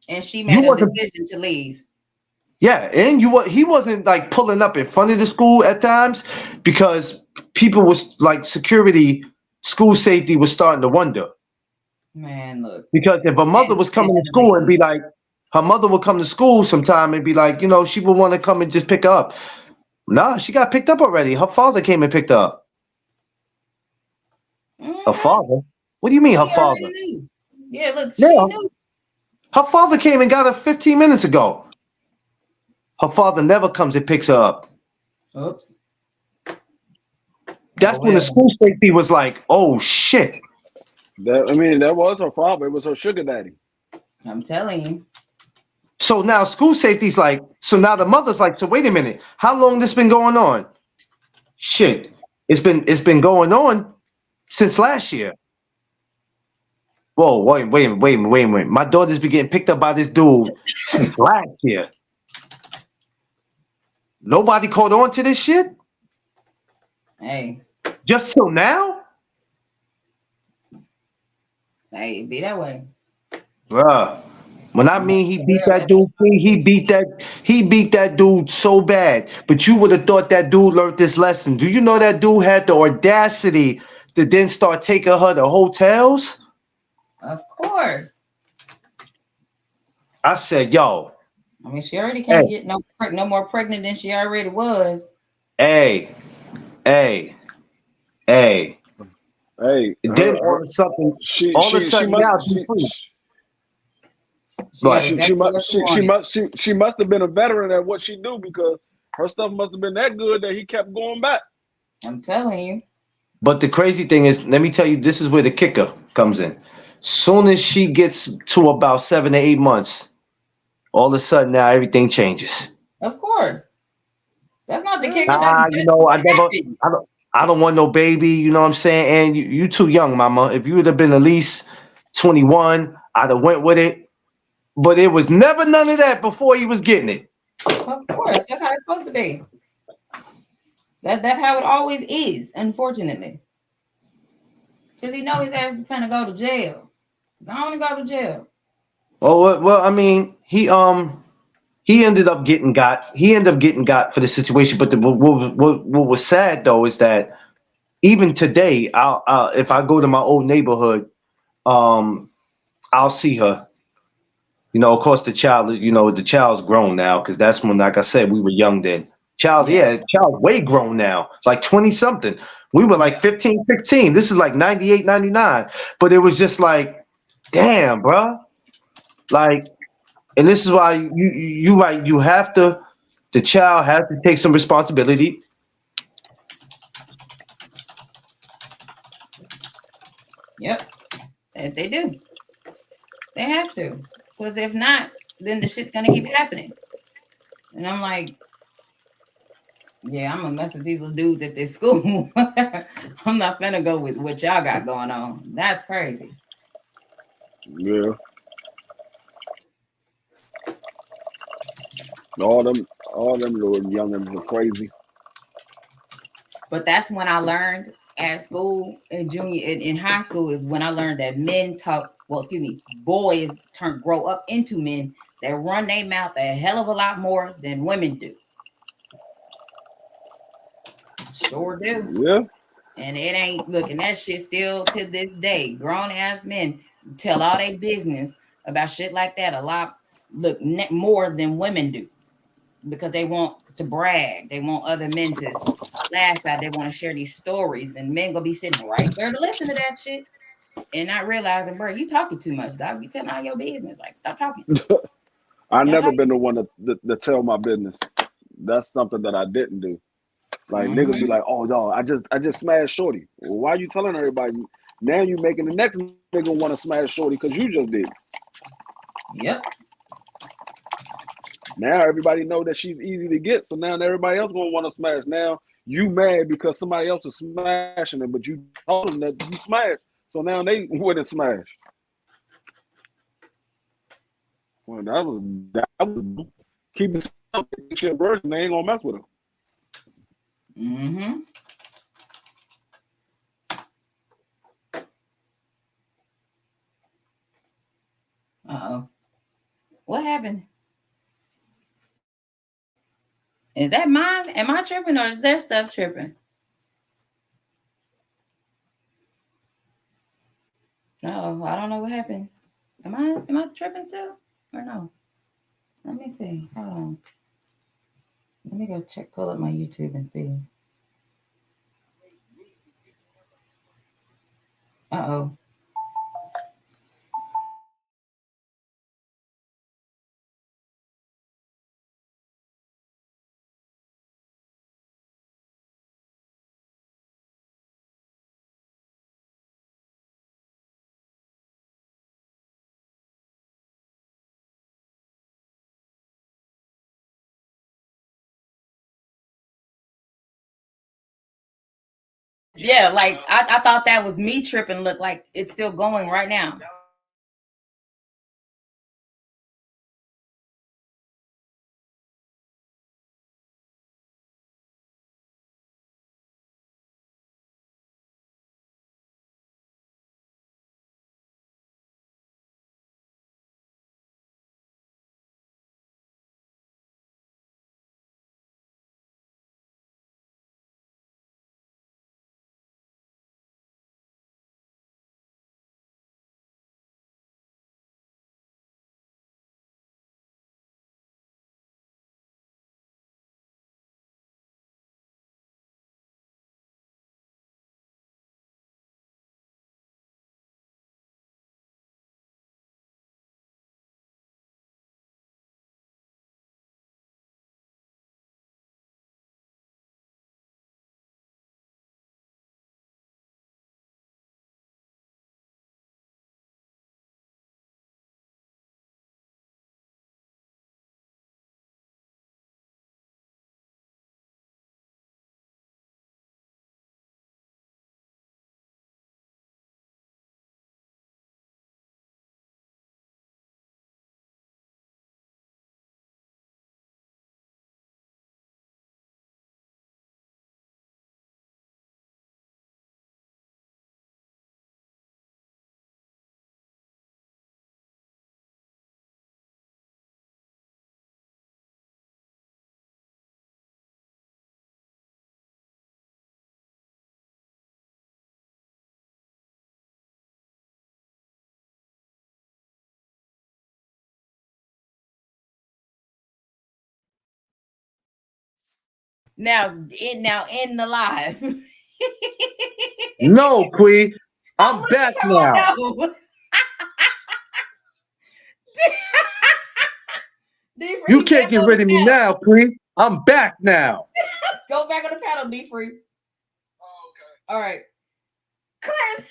Speaker 5: and she made a decision to leave.
Speaker 1: Yeah, and he wasn't like pulling up in front of the school at times because people was like school safety was starting to wonder.
Speaker 5: Man, look.
Speaker 1: Because if a mother was coming to school and be like, her mother would come to school sometime and be like, she would want to come and just pick her up. Nah, she got picked up already. Her father came and picked her up. Her father? What do you mean her father?
Speaker 5: Yeah, look, she knew.
Speaker 1: Her father came and got her 15 minutes ago. Her father never comes and picks her up.
Speaker 5: Oops.
Speaker 1: That's
Speaker 5: Oh
Speaker 1: when the
Speaker 5: well,
Speaker 1: school safety was like, "Oh shit."
Speaker 2: That was her father. It was her sugar daddy.
Speaker 5: I'm telling you.
Speaker 1: So now school safety's like, so now the mother's like, so wait a minute, how long this been going on? Shit, it's been going on since last year. Whoa, wait. My daughter's been getting picked up by this dude since last year. Nobody caught on to this shit
Speaker 5: Hey,
Speaker 1: just till now,
Speaker 5: hey, it be that way.
Speaker 1: bruh. When I
Speaker 5: I'm like,
Speaker 1: mean he
Speaker 5: for
Speaker 1: beat
Speaker 5: real,
Speaker 1: that
Speaker 5: that's
Speaker 1: dude, he beat that dude so bad. But you would have thought that dude learned this lesson. Do you know that dude had the audacity to then start taking her to hotels?
Speaker 5: of course.
Speaker 1: I said, yo,
Speaker 5: I mean, she already
Speaker 1: hey,
Speaker 5: can't get no more pregnant than she already was.
Speaker 1: hey, hey, hey.
Speaker 2: Hey,
Speaker 1: Then all of a sudden,
Speaker 2: she
Speaker 1: now
Speaker 2: must
Speaker 1: she's free.
Speaker 5: She got
Speaker 1: But
Speaker 5: exactly what she wanted.
Speaker 2: she must have been a veteran at what she do because her stuff must have been that good that he kept going back.
Speaker 5: I'm telling you.
Speaker 1: but the crazy thing is, let me tell you, this is where the kicker comes in. Soon as she gets to about 7 to 8 months, all of a sudden now everything changes.
Speaker 5: Of course. That's not the
Speaker 2: Yeah.
Speaker 5: kicker. That's
Speaker 1: You know,
Speaker 5: what happens.
Speaker 1: I don't want no baby. You know what I'm saying? And you too young, mama. If you would have been at least 21, I'd have went with it. But it was never none of that before he was getting it.
Speaker 5: Of course. That's how it's supposed to be. That's how it always is, unfortunately. Because he know he's gonna go to jail. Go on and go to jail.
Speaker 1: Well, I mean, he ended up getting got. He ended up getting got for the situation. But what was sad though is that even today, if I go to my old neighborhood, um, I'll see her. You know, of course, the child's grown now because that's when, like I said, we were young then.
Speaker 5: Yeah.
Speaker 1: Child's way grown now. It's like 20 something. We were like
Speaker 5: Yeah.
Speaker 1: 15, 16. This is like 98, 99. But it was just like, damn, bruh. Like, and this is why you right. The child has to take some responsibility.
Speaker 5: Yep. They do. They have to. Because if not, then the shit's gonna keep happening. And I'm like, yeah, I'm gonna mess with these little dudes at this school. I'm not gonna go with what y'all got going on. That's crazy.
Speaker 2: Yeah. All them little youngins are crazy.
Speaker 5: But that's when I learned at school in in high school is when I learned that boys grow up into men that run their mouth a hell of a lot more than women do. Sure do.
Speaker 2: Yeah.
Speaker 5: And it ain't looking that shit still to this day. Grown ass men tell all their business about shit like that a lot more than women do because they want to brag. They want other men to laugh at. They want to share these stories, and men gonna be sitting right there to listen to that shit and not realizing, bro, you talking too much, dog. You telling all your business. Like, stop talking.
Speaker 2: I
Speaker 5: Y'all
Speaker 2: never
Speaker 5: talking.
Speaker 2: been the one to tell my business. That's something that I didn't do. Like niggas be
Speaker 5: Mm-hmm.
Speaker 2: like, "Oh, dog, I just smashed shorty." Well, why you telling everybody? Now you making the next nigga want to smash shorty because you just did.
Speaker 5: Yep.
Speaker 2: Now everybody know that she's easy to get, so now everybody else gonna want to smash. Now you mad because somebody else is smashing it, but you told them that you smashed, so now they wouldn't smash. Well, that was keeping shit virgin. They ain't gonna mess with him.
Speaker 5: Mm-hmm. Uh-oh. What happened? Is that mine? Am I tripping or is that stuff tripping? No, I don't know what happened. Am I tripping still? Or no? Let me see. Hold on. Let me go pull up my YouTube and see. Uh-oh. Yeah, like I thought that was me tripping. Look like it's still going right now. Now in the live.
Speaker 1: No, Queen.
Speaker 5: Oh,
Speaker 1: I'm
Speaker 5: what
Speaker 1: back
Speaker 5: you
Speaker 1: now.
Speaker 5: talking about? D Free,
Speaker 1: You
Speaker 5: he back
Speaker 1: can't get
Speaker 5: on the
Speaker 1: rid of me
Speaker 5: panel.
Speaker 1: now, Queen. I'm back now.
Speaker 5: Go back on the panel, D Free.
Speaker 2: Oh, okay.
Speaker 5: All right. Clarence,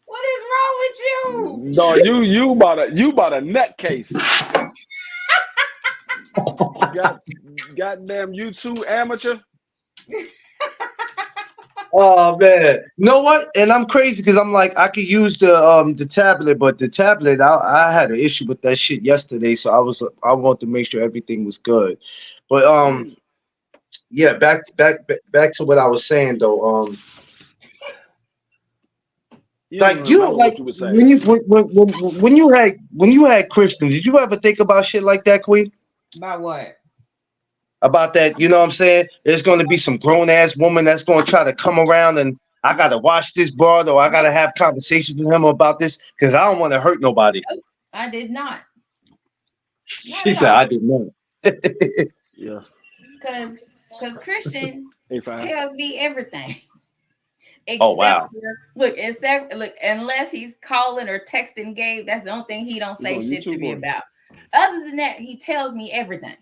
Speaker 5: what is wrong with you?
Speaker 2: No, you about a nutcase. Goddamn you two amateur.
Speaker 1: Oh man. You know what? And I'm crazy because I'm like I could use the tablet, but the tablet I had an issue with that shit yesterday, so I wanted to make sure everything was good. But yeah, back to what I was saying though.
Speaker 2: You don't even
Speaker 1: Like you
Speaker 2: remember
Speaker 1: like
Speaker 2: what you were saying.
Speaker 1: when you had Christian, did you ever think about shit like that, Queen?
Speaker 5: About what?
Speaker 1: About that, you know what I'm saying? There's gonna be some grown ass woman that's gonna try to come around and I gotta watch this broad or I gotta have conversations with him about this because I don't want to hurt nobody.
Speaker 5: Nope, I did not. Not
Speaker 1: She
Speaker 5: at
Speaker 1: said I
Speaker 5: all.
Speaker 1: didn't know.
Speaker 2: Yeah.
Speaker 5: Cause Christian
Speaker 2: Hey, fine.
Speaker 5: tells me everything.
Speaker 1: Oh
Speaker 5: Except
Speaker 1: wow.
Speaker 5: for look, unless he's calling or texting Gabe, that's the only thing he don't
Speaker 2: You
Speaker 5: say
Speaker 2: on
Speaker 5: shit to
Speaker 2: YouTube
Speaker 5: me
Speaker 2: or?
Speaker 5: about. Other than that, he tells me everything.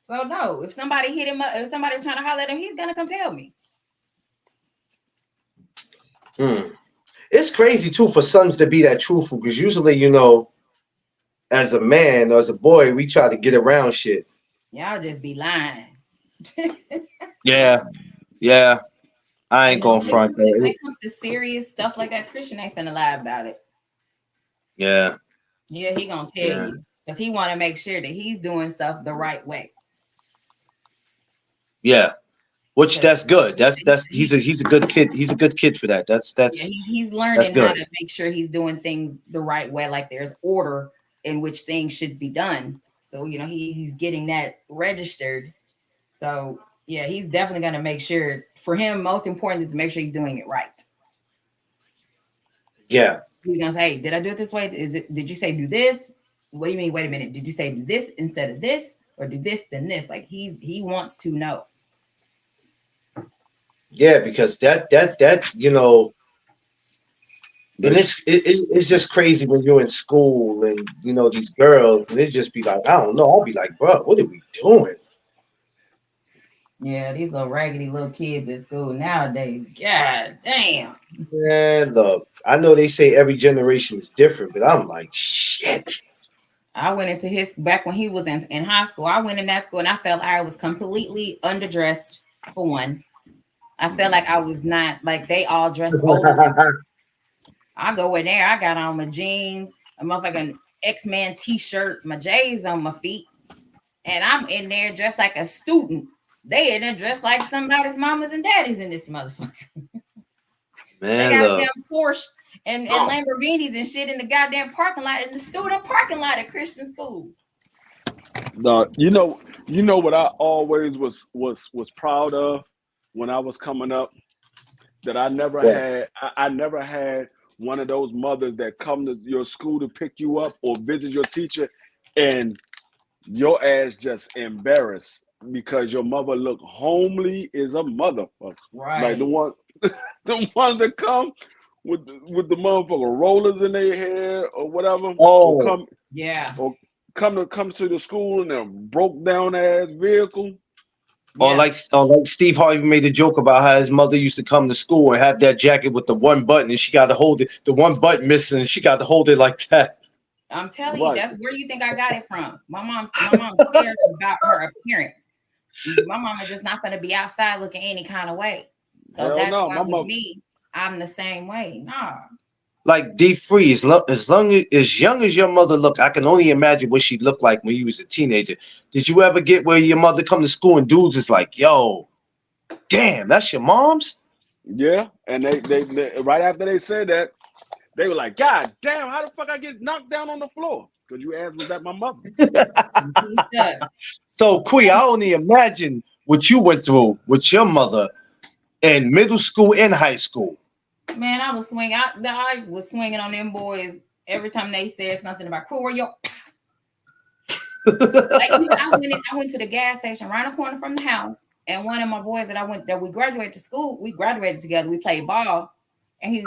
Speaker 5: So no, if somebody hit him up, if somebody was trying to holler at him, he's gonna come tell me.
Speaker 1: Hmm. It's crazy too for sons to be that truthful because usually, you know, as a man or as a boy, we try to get around shit.
Speaker 5: Y'all just be lying.
Speaker 1: Yeah, yeah. I
Speaker 5: But
Speaker 1: ain't
Speaker 5: no,
Speaker 1: gonna front
Speaker 5: when
Speaker 1: that.
Speaker 5: it comes to serious stuff like that, Christian ain't finna lie about it.
Speaker 1: Yeah,
Speaker 5: Yeah, he gonna tell
Speaker 1: yeah,
Speaker 5: you because he want to make sure that he's doing stuff the right way.
Speaker 1: yeah. Which
Speaker 5: Because
Speaker 1: that's good. That's he's a good kid. He's a good kid for that.
Speaker 5: yeah,
Speaker 1: That's
Speaker 5: he's
Speaker 1: that's
Speaker 5: learning how
Speaker 1: good.
Speaker 5: to make sure he's doing things the right way. Like there's order in which things should be done. So he's getting that registered. So yeah, he's definitely gonna make sure. For him, most important is to make sure he's doing it right.
Speaker 1: Yeah,
Speaker 5: He's gonna say, hey, did I do it this way? Did you say do this? What do you mean? Wait a minute. Did you say do this instead of this, or do this then this? Like he wants to know.
Speaker 1: yeah. Because that you know, and
Speaker 2: But
Speaker 1: it's just crazy when you're in school and you know these girls and they just be like, I don't know. I'll be like, bro, what are we doing?
Speaker 5: Yeah, these little raggedy little kids at school nowadays. God damn.
Speaker 1: Man, look, I know they say every generation is different, but I'm like, shit.
Speaker 5: I went into his back when he was in high school. I went in that school and I felt I was completely underdressed, For one, I felt like I was not like they all dressed older than me. I go in there, I got on my jeans, a motherfucking X-Man t-shirt, my J's on my feet, and I'm in there dressed like a student. They in there dressed like somebody's mamas and daddies in this motherfucker. They got a damn Porsche and Lamborghinis and shit in the goddamn parking lot, in the student parking lot at Christian school.
Speaker 2: No, you know what I always was proud of when I was coming up, that I never had one of those mothers that come to your school to pick you up or visit your teacher, and your ass just embarrassed because your mother look homely as a motherfucker.
Speaker 5: Right.
Speaker 2: Like the ones that come with the motherfucker rollers in their hair or whatever.
Speaker 1: Oh,
Speaker 2: Or come to the school in a broke down ass vehicle.
Speaker 1: Or like Steve Harvey made a joke about how his mother used to come to school and have that jacket with the one button, and she got to hold it, the one button missing, and she got to hold it like that.
Speaker 5: I'm telling you, that's where you think I got it from. My mom cares about her appearance. My mama just not gonna be outside looking any kind of way. So that's why with me, I'm the same way. Nah.
Speaker 1: Like D3, as young as your mother looked, I can only imagine what she looked like when you was a teenager. Did you ever get where your mother come to school and dudes is like, yo, damn, that's your mom's?
Speaker 2: Yeah, and they right after they said that, they were like, God damn, how the fuck I get knocked down on the floor? Because you asked, was that my mother?
Speaker 1: So, Quee, I only imagine what you went through with your mother in middle school and high school.
Speaker 5: Man, I was swinging. I was swinging on them boys every time they said something about cool. Like, I went to the gas station right the corner from the house, and one of my boys that we graduated to school. We graduated together. We played ball, and he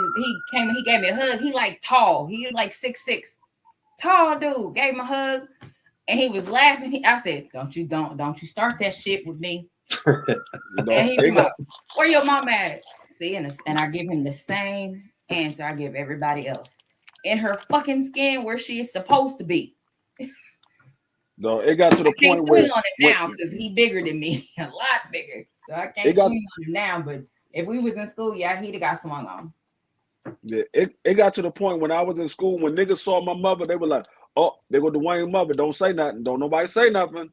Speaker 5: came and he gave me a hug. He like tall. He was like 6'6", tall dude. Gave him a hug, and he was laughing. I said, "Don't you start that shit with me." And he's like, "Where your mom at?" See, and I give him the same answer I give everybody else. In her fucking skin where she is supposed to be.
Speaker 2: No, it got to the
Speaker 5: I can't
Speaker 2: point
Speaker 5: swing on him now because he's bigger than me, a lot bigger. So I can't swing on him now. But if we was in school, yeah, he'd have got swung on.
Speaker 2: Yeah, it got to the point when I was in school, when niggas saw my mother, they were like, "Oh, they go Dwayne's mother. Don't say nothing. Don't nobody say nothing."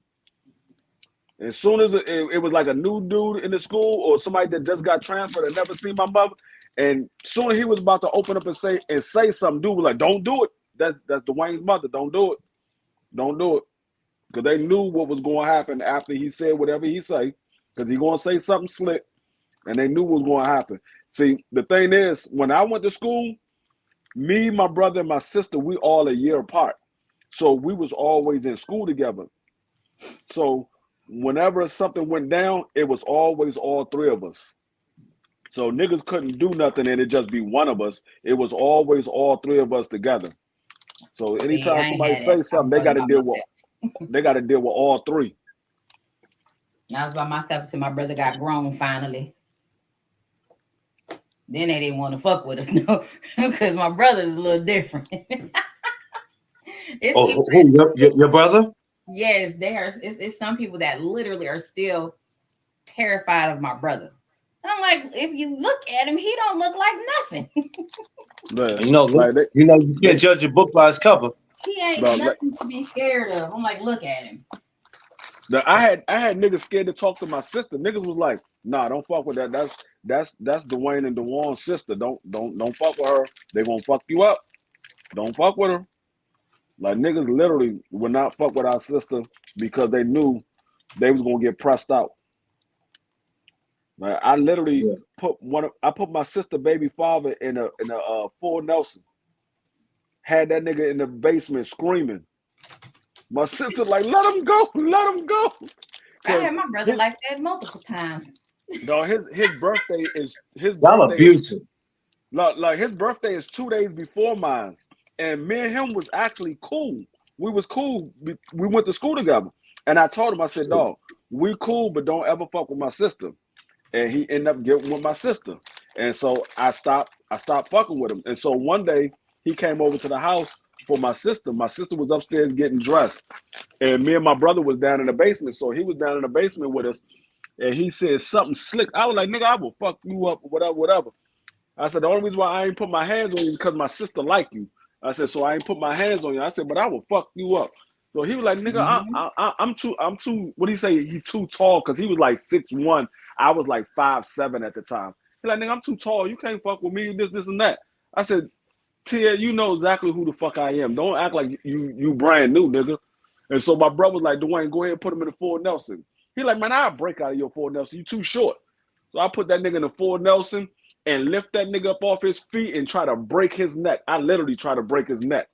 Speaker 2: As soon as it was like a new dude in the school or somebody that just got transferred and never seen my mother, and soon as he was about to open up and say something, dude was like, "Don't do it. That's Dwayne's mother. Don't do it. Don't do it." Because they knew what was going to happen after he said whatever he say, because he going to say something slick, and they knew what was going to happen. See, the thing is, when I went to school, me, my brother, and my sister, we all a year apart. So we was always in school together. So whenever something went down, it was always all three of us. So niggas couldn't do nothing and it just be one of us. It was always all three of us together. So anytime somebody say something, they got to deal with all three.
Speaker 5: I was by myself until my brother got grown finally. Then they didn't want to fuck with us, no, because my brother's a little different.
Speaker 1: Your brother?
Speaker 5: Yes, it's some people that literally are still terrified of my brother. I'm like, if you look at him, he don't look like nothing.
Speaker 1: You can't judge a book by its cover.
Speaker 5: He ain't nothing to be scared of. I'm like, look at him.
Speaker 2: I had niggas scared to talk to my sister. Niggas was like, "Nah, don't fuck with that. That's Dwayne and Dewan's sister. Don't fuck with her. They gonna fuck you up. Don't fuck with her." Like niggas literally would not fuck with our sister because they knew they was gonna get pressed out. Like I literally put my sister baby father in a full Nelson. Had that nigga in the basement screaming. My sister like, let him go.
Speaker 5: I had my brother like that multiple times.
Speaker 2: No, his birthday is
Speaker 1: abusive.
Speaker 2: Like his birthday is 2 days before mine. And me and him was actually cool. We was cool. We went to school together. And I told him, I said, "Dog, we cool, but don't ever fuck with my sister." And he ended up getting with my sister. And so I stopped fucking with him. And so one day he came over to the house for my sister. My sister was upstairs getting dressed. And me and my brother was down in the basement. So he was down in the basement with us. and he said something slick. I was like, nigga, I will fuck you up or whatever, whatever. I said, the only reason why I ain't put my hands on you is because my sister like you. I said, so I ain't put my hands on you. I said, but I will fuck you up. So he was like, nigga, I'm too, what do you say? He too tall because he was like 6'1". I was like 5'7" at the time. He's like, nigga, I'm too tall. You can't fuck with me. This, and that. I said, Tia, you know exactly who the fuck I am. Don't act like you brand new, nigga. And so my brother was like, Dwayne, go ahead and put him in the full Nelson. He like, man, I'll break out of your full Nelson. You too short. So I put that nigga in the full Nelson and lift that nigga up off his feet and try to break his neck. I literally try to break his neck.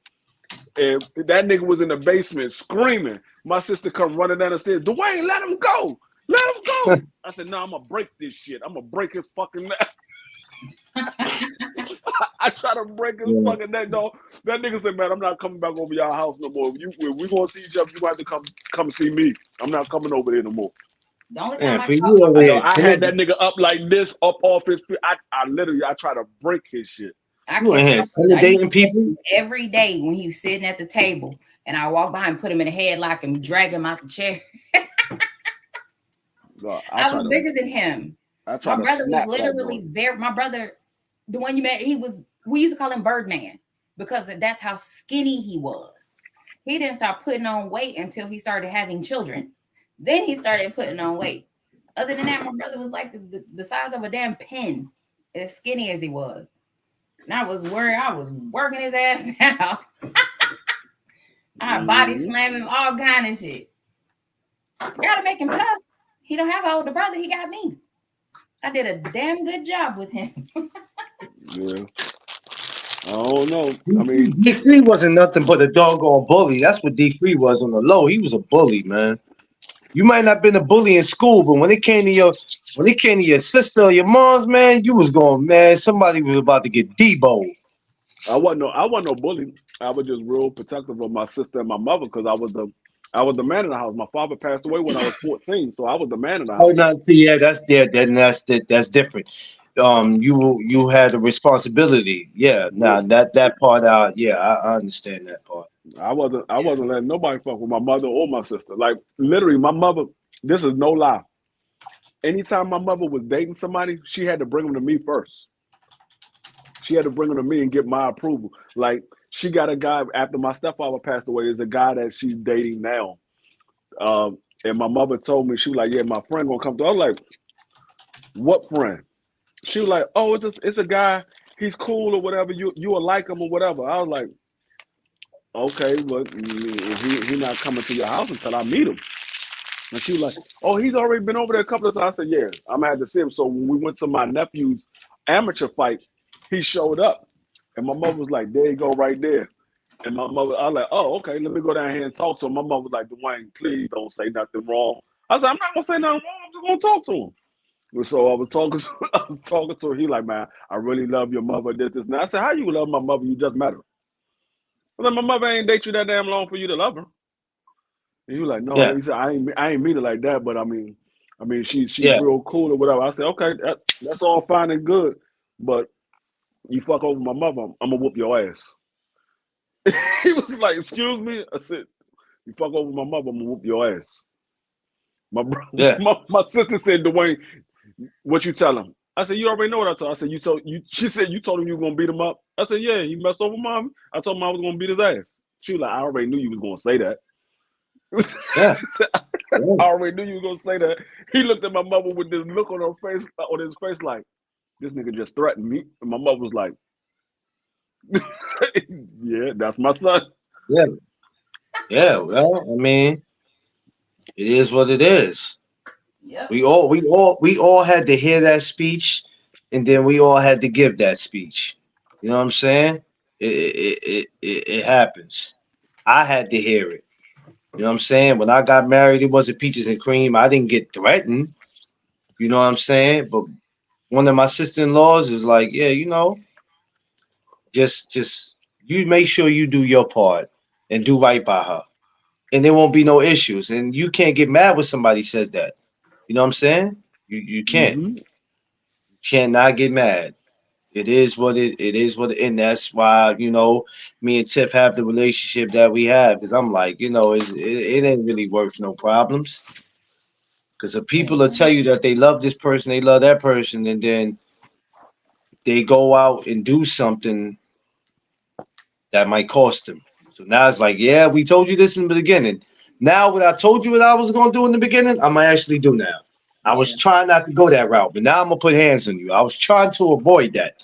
Speaker 2: And that nigga was in the basement screaming. My sister come running down the stairs. Dwayne, let him go. Let him go. I said, no, I'm going to break this shit. I'm going to break his fucking neck. I try to break his fucking neck, dog. That nigga said, man, I'm not coming back over y'all house no more. If we going to see each other, you have to come see me. I'm not coming over there no more.
Speaker 5: The only time
Speaker 1: I
Speaker 2: had that nigga up like this, up off his feet. I literally try to break his shit.
Speaker 5: I intimidating people every day when he was sitting at the table, and I walk behind, put him in a headlock, and drag him out the chair. I was bigger than him. My brother was literally very. My brother, the one you met, we used to call him Birdman because that's how skinny he was. He didn't start putting on weight until he started having children. Then he started putting on weight. Other than that, my brother was like the size of a damn pin, as skinny as he was. And I was worried. I was working his ass out. I body slam him, all kind of shit. Gotta make him tough. He don't have an older brother. He got me. I did a damn good job with him.
Speaker 2: Yeah. I don't know. I mean,
Speaker 1: D3 wasn't nothing but a doggone bully. That's what D3 was on the low. He was a bully, man. You might not have been a bully in school, but when it came to your sister or your mom's, man, you was going, man, somebody was about to get deboed.
Speaker 2: I wasn't no bully. I was just real protective of my sister and my mother because I was the man in the house. My father passed away when I was 14, so I was the man in the house.
Speaker 1: Oh, no, see, yeah, that's different. You had a responsibility. Yeah, that part out. Yeah, I understand that part.
Speaker 2: I wasn't letting nobody fuck with my mother or my sister. Like literally, my mother. This is no lie. Anytime my mother was dating somebody, she had to bring them to me first. She had to bring them to me and get my approval. Like she got a guy after my stepfather passed away. Is a guy that she's dating now. And my mother told me, she was like, yeah, my friend gonna come through. I was like, what friend? She was like, oh, it's a guy. He's cool or whatever. You will like him or whatever. I was like, okay, but he not coming to your house until I meet him. And she was like, oh, he's already been over there a couple of times. I said, yeah, I'm gonna have to see him. So when we went to my nephew's amateur fight, he showed up. And my mother was like, there you go right there. And my mother, I was like, oh, okay, let me go down here and talk to him. My mother was like, Dwayne, please don't say nothing wrong. I said, I'm not gonna say nothing wrong, I'm just gonna talk to him. And so I was talking to her. He like, man, I really love your mother, this, and that. I said, how you love my mother? You just met her. I said, my mother ain't date you that damn long for you to love her. And he was like, no, yeah. He said, I ain't mean it like that, but I mean, she's real cool or whatever. I said, okay, that's all fine and good, but you fuck over my mother, I'm gonna whoop your ass. He was like, excuse me? I said, you fuck over my mother, I'm gonna whoop your ass. My sister said, Dwayne, what you tell him? I said, you already know what I told him. I said, she said, you told him you were gonna beat him up? I said, yeah, he messed over mommy. I told him I was gonna beat his ass. She was like, I already knew you was gonna say that. Yeah. I already knew you was gonna say that. He looked at my mother with this look on his face like, this nigga just threatened me. And my mother was like, yeah, that's my son.
Speaker 1: Yeah. Yeah, well, I mean, it is what it is. Yep. We all had to hear that speech, and then we all had to give that speech. You know what I'm saying? It happens. I had to hear it. You know what I'm saying? When I got married, it wasn't peaches and cream. I didn't get threatened. You know what I'm saying? But one of my sister-in-laws is like, yeah, you know, just you make sure you do your part and do right by her, and there won't be no issues. And you can't get mad when somebody says that. You know what I'm saying? You can't. Mm-hmm. You cannot get mad. It is what it is, and that's why, you know, me and Tiff have the relationship that we have, because I'm like, you know, it ain't really worth no problems. Because the people will tell you that they love this person, they love that person, and then they go out and do something that might cost them. So now it's like, yeah, we told you this in the beginning. Now, what I told you what I was going to do in the beginning, I'm going to actually do now. I was trying not to go that route, but now I'm going to put hands on you. I was trying to avoid that,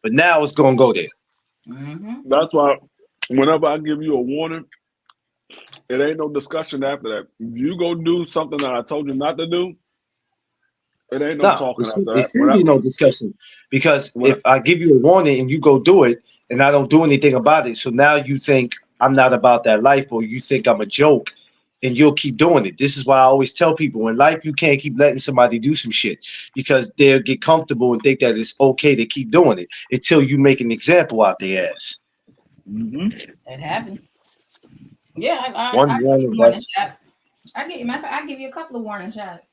Speaker 1: but now it's going to go there.
Speaker 5: Mm-hmm.
Speaker 2: That's why whenever I give you a warning, it ain't no discussion after that. If you go do something that I told you not to do, it ain't no
Speaker 1: No,
Speaker 2: talking after that.
Speaker 1: it's really no discussion because
Speaker 2: When I,
Speaker 1: if I give you a warning and you go do it and I don't do anything about it, so now you think I'm not about that life or you think I'm a joke and you'll keep doing it. This is why I always tell people in life you can't keep letting somebody do some shit because they'll get comfortable and think that it's okay to keep doing it until you make an example out their ass.
Speaker 5: It happens. Yeah,
Speaker 1: One
Speaker 5: I give you
Speaker 1: warning,
Speaker 5: warning
Speaker 1: that's
Speaker 5: shot. I give you a couple of warning shots.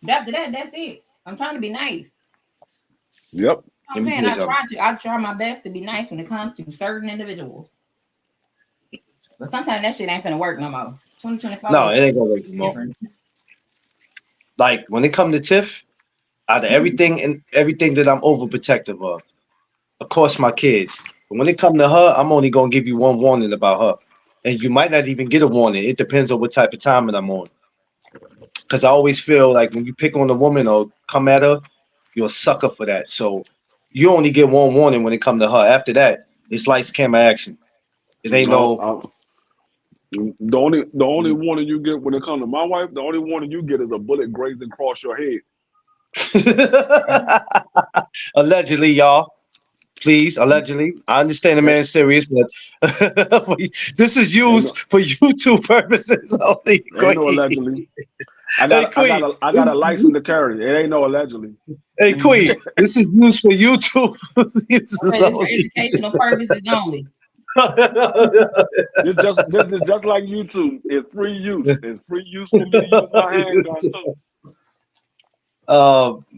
Speaker 5: After that, that's it. I'm trying to be nice.
Speaker 2: yep.
Speaker 5: I'm
Speaker 1: let me
Speaker 5: saying
Speaker 1: tell you something.
Speaker 5: I try my best to be nice when it comes to certain individuals. But sometimes that shit ain't finna work no more. 2024
Speaker 1: No,
Speaker 5: is
Speaker 1: it ain't gonna work anymore.
Speaker 5: different.
Speaker 1: Like when it comes to Tiff, out of everything and everything that I'm overprotective of course my kids. But when it comes to her, I'm only gonna give you one warning about her. And you might not even get a warning. It depends on what type of timing I'm on. Because I always feel like when you pick on a woman or come at her, you're a sucker for that. So you only get one warning when it comes to her. After that, it's lights, camera, action. It ain't no.
Speaker 2: The only warning you get when it comes to my wife, the only warning you get is a bullet grazing across your head.
Speaker 1: Allegedly, y'all. Please, allegedly. I understand the
Speaker 2: Ain't,
Speaker 1: man's serious, but this is
Speaker 2: ain't
Speaker 1: used
Speaker 2: no
Speaker 1: for YouTube purposes only.
Speaker 2: ain't no
Speaker 1: Queen.
Speaker 2: allegedly. I
Speaker 1: Hey,
Speaker 2: got I got
Speaker 1: Queen.
Speaker 2: a I got a
Speaker 1: This,
Speaker 2: license to carry. It ain't no allegedly.
Speaker 1: hey,
Speaker 5: Mhm.
Speaker 1: Queen. This is used for YouTube uses
Speaker 5: It's for
Speaker 1: only.
Speaker 5: educational purposes only.
Speaker 2: This is just like YouTube. It's free use. It's free use for me to use my handgun too.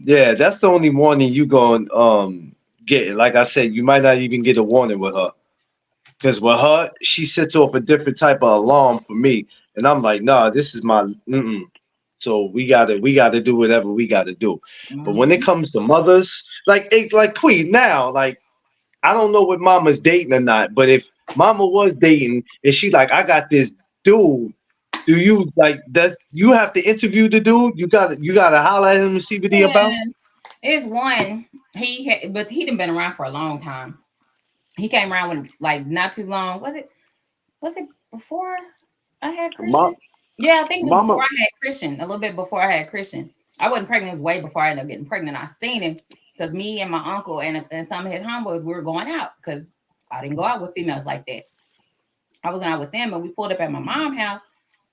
Speaker 1: Yeah, that's the only warning you going get. Like I said, you might not even get a warning with her. Because with her, she sets off a different type of alarm for me. And I'm like, nah, this is my So we gotta do whatever we gotta do. But when it
Speaker 5: Mhm.
Speaker 1: comes to mothers, like Queen now, like I don't know what mama's dating or not, but if mama was dating and she like, I got this dude, do you like does you have to interview the dude? You gotta holler at him and see what he about?
Speaker 5: And it's one but he done been around for a long time. He came around when like not too long. Was it before I had Christian?
Speaker 2: Ma-
Speaker 5: Yeah, I think it was before
Speaker 2: Mama,
Speaker 5: I had Christian. A little bit before I had Christian. I wasn't pregnant. It was way before I ended up getting pregnant. I seen him because me and my uncle and some of his homeboys we were going out because I didn't go out with females like that. I was going out with them and we pulled up at my mom's house.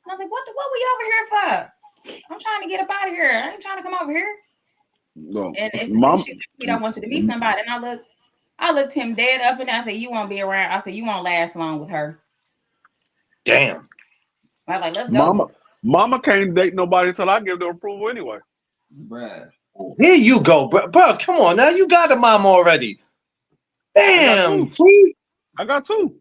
Speaker 5: And I was like, what we over here for? I'm trying to get up out of here. I ain't trying to come over here.
Speaker 2: no,
Speaker 5: And it's the
Speaker 2: mom,
Speaker 5: she said, Pete, I want you to meet somebody. And I looked him dead up and I said, you won't be around. I said, you won't last long with her.
Speaker 1: Damn.
Speaker 5: I was like, let's go.
Speaker 2: mama, mama can't date nobody until I give the approval anyway.
Speaker 5: Bruh.
Speaker 1: Here you go, bro. Come on now. You got a mom already.
Speaker 2: I got
Speaker 1: Damn,
Speaker 2: two.
Speaker 1: free.
Speaker 2: I got two.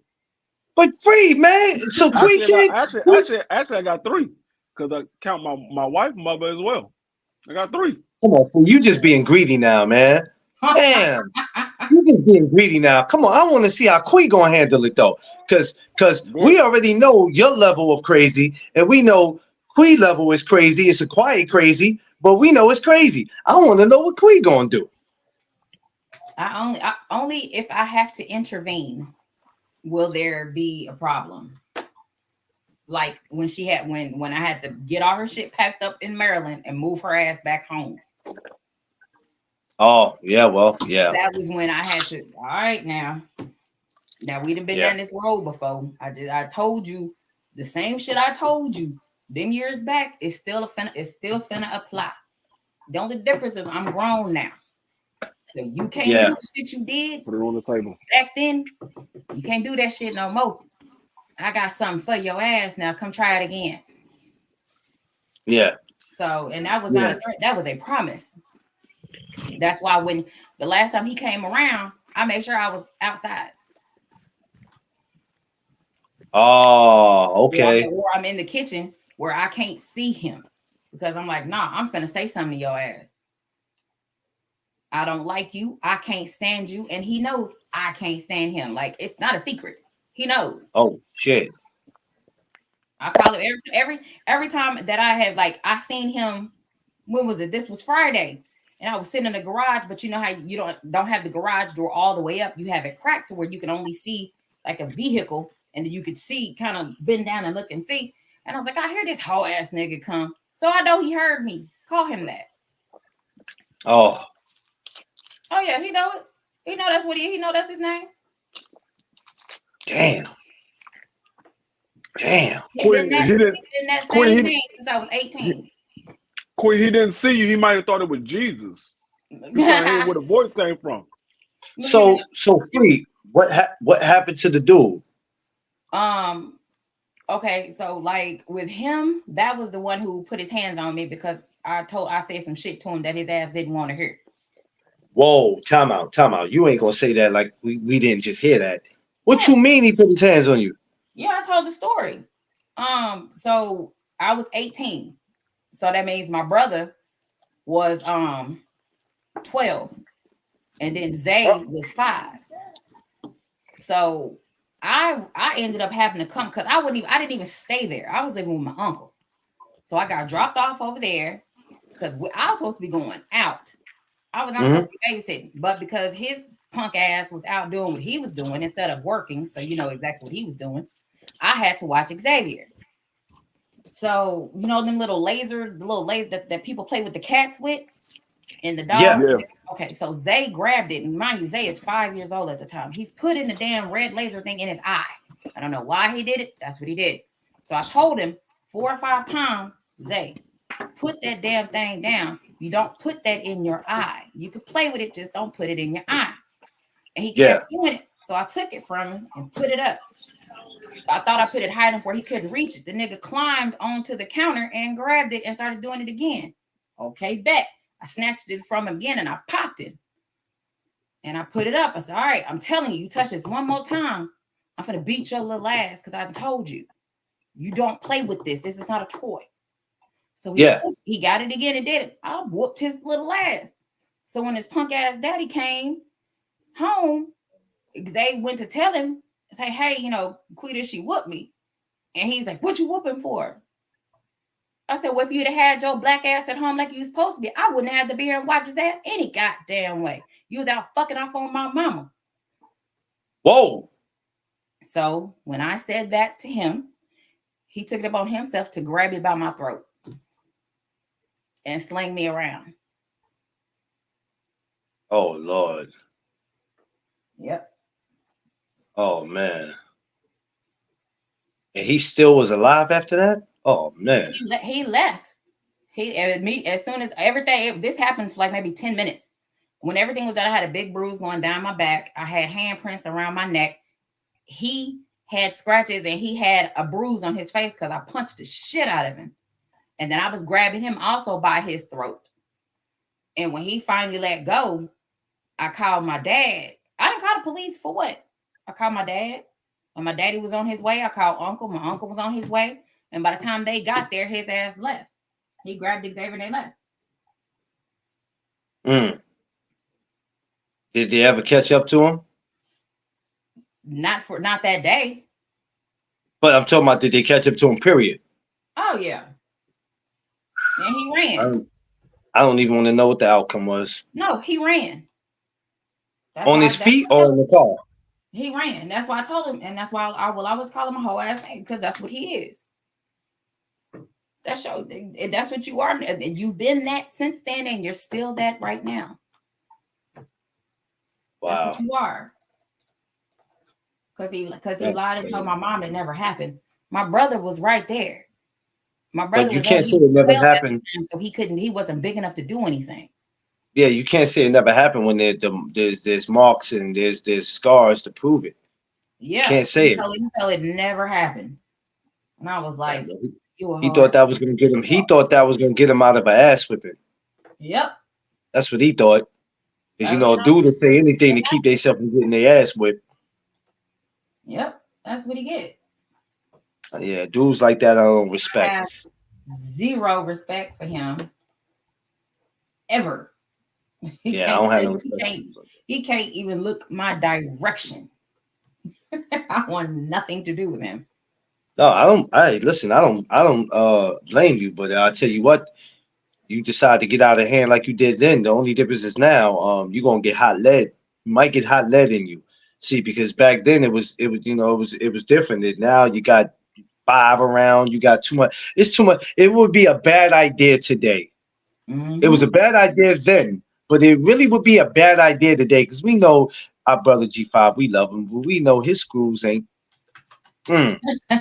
Speaker 1: But free, man. So Queen
Speaker 2: Actually, I got
Speaker 1: can't. Queen,
Speaker 2: I got three because I count my wife, mother as well. I got three.
Speaker 1: come on, fool. You just being greedy now, man. Damn. You just being greedy now. Come on. I want to see how Queen gonna handle it though. Cause
Speaker 2: Good.
Speaker 1: we already know your level of crazy, and we know Queen level is crazy. It's a quiet crazy, but we know it's crazy. I want to know what Queen gonna do.
Speaker 5: I only if I have to intervene will there be a problem. Like when I had to get all her shit packed up in Maryland and move her ass back home.
Speaker 1: Oh, yeah, well, yeah.
Speaker 5: That was when I had to. All right, now we'd have been
Speaker 1: Yeah.
Speaker 5: down this road before. I told you the same shit I told you them years back. It's still finna apply. The only difference is I'm grown now, so you can't
Speaker 1: Yeah.
Speaker 5: do the shit you did
Speaker 2: Put it on the table.
Speaker 5: back then. You can't do that shit no more. I got something for your ass now. Come try it again.
Speaker 1: Yeah.
Speaker 5: So, and that was not
Speaker 1: Yeah.
Speaker 5: a threat. That was a promise. That's why when the last time he came around, I made sure I was outside.
Speaker 1: Oh, okay.
Speaker 5: Or I'm in the kitchen where I can't see him. because I'm like, nah, I'm finna say something to your ass. I don't like you. I can't stand you. And he knows I can't stand him. Like, it's not a secret. He knows.
Speaker 1: Oh shit.
Speaker 5: I call him every time that I have, like, I seen him. When was it? This was Friday. And I was sitting in the garage, but you know how you don't have the garage door all the way up. You have it cracked to where you can only see like a vehicle, and you could see, kind of bend down and look and see. And I was like, I hear this whole ass nigga come. So I know he heard me. Call him that.
Speaker 1: Oh.
Speaker 5: Oh yeah, he know it. He know that's what he know that's his name.
Speaker 1: Damn.
Speaker 5: He been that same name since I was 18.
Speaker 2: Quinn, he didn't see you. He might have thought it was Jesus. He's trying to hear where the voice came from.
Speaker 1: So Free, what happened to the dude?
Speaker 5: Okay, so like with him, that was the one who put his hands on me because I said some shit to him that his ass didn't want to hear.
Speaker 1: Whoa, time out. You ain't gonna say that like we didn't just hear that. What you mean he put his hands on you?
Speaker 5: Yeah, I told the story. So I was 18. So that means my brother was 12. And then Zay was 5. So I ended up having to come because I didn't even stay there. I was living with my uncle. So I got dropped off over there because I was supposed to be going out. I was not supposed to be babysitting, but because his punk ass was out doing what he was doing instead of working, so you know exactly what he was doing, I had to watch Xavier. So you know them little laser that people play with the cats with and the dogs.
Speaker 1: Yeah.
Speaker 5: Okay, so Zay grabbed it, and mind you, Zay is 5 years old at the time. He's putting the damn red laser thing in his eye. I don't know why he did it. That's what he did. So I told him 4 or 5 times, Zay, put that damn thing down. You don't put that in your eye. You could play with it, just don't put it in your eye. And he kept doing it. So I took it from him and put it up. So I thought I put it high enough where he couldn't reach it. The nigga climbed onto the counter and grabbed it and started doing it again. Okay, bet. I snatched it from him again and I popped it. And I put it up. I said, all right, I'm telling you, you touch this one more time, I'm going to beat your little ass because I told you. You don't play with this. This is not a toy. So he got it again and did it. I whooped his little ass. So when his punk ass daddy came home, Zay went to tell him, say, hey, you know, Quita, she whooped me. And he's like, what you whooping for? I said, well, if you'd have had your black ass at home like you was supposed to be, I wouldn't have to be here and wipe his ass any goddamn way. You was out fucking off on my mama.
Speaker 1: Whoa.
Speaker 5: So when I said that to him, he took it upon himself to grab me by my throat and sling me around.
Speaker 1: Oh, Lord.
Speaker 5: Yep.
Speaker 1: Oh, man. And he still was alive after that? Oh, man.
Speaker 5: He left. As soon as everything, this happened for like maybe 10 minutes. When everything was done, I had a big bruise going down my back. I had handprints around my neck. He had scratches and he had a bruise on his face because I punched the shit out of him. And then I was grabbing him also by his throat. And when he finally let go, I called my dad. I didn't call the police for what? I called my dad. When my daddy was on his way, I called uncle. My uncle was on his way. And by the time they got there, his ass left. He grabbed Xavier and they left.
Speaker 1: Did they ever catch up to him?
Speaker 5: Not that day.
Speaker 1: But I'm talking about, did they catch up to him, period?
Speaker 5: Oh, yeah. And he ran.
Speaker 1: I don't even want to know what the outcome was.
Speaker 5: No, he ran.
Speaker 1: On his feet or in the car?
Speaker 5: He ran. That's why I told him. And that's why I will always call him a whole ass nigga, because that's what he is. That's what you are. And you've been that since then, and you're still that right now. Wow. That's what you are. Because he lied and told my mom it never happened. My brother was right there. My brother,
Speaker 1: but you can't say it never happened.
Speaker 5: So he wasn't big enough to do anything.
Speaker 1: Yeah, you can't say it never happened when there's marks and there's scars to prove it.
Speaker 5: Yeah,
Speaker 1: you can't say it.
Speaker 5: You tell it never happened. And I was like,
Speaker 1: he thought that was gonna get him. He thought that was gonna get him out of an ass whipping.
Speaker 5: Yep.
Speaker 1: That's what he thought. Because dude will say anything to keep themselves from getting their ass whipped.
Speaker 5: Yep, that's what he get.
Speaker 1: Yeah, dudes like that I don't respect.
Speaker 5: zero respect for him ever.
Speaker 1: Yeah, I don't have no.
Speaker 5: He can't even look my direction. I want nothing to do with him.
Speaker 1: No, I don't. Listen. I don't blame you, but I'll tell you what. You decide to get out of hand like you did then. The only difference is now, you're gonna get hot lead. You might get hot lead in you. See, because back then it was different. And now you got 5 around. You got too much. It's too much. It would be a bad idea today. It was a bad idea then, but it really would be a bad idea today because we know our brother G5. We love him, but we know his screws ain't.
Speaker 5: He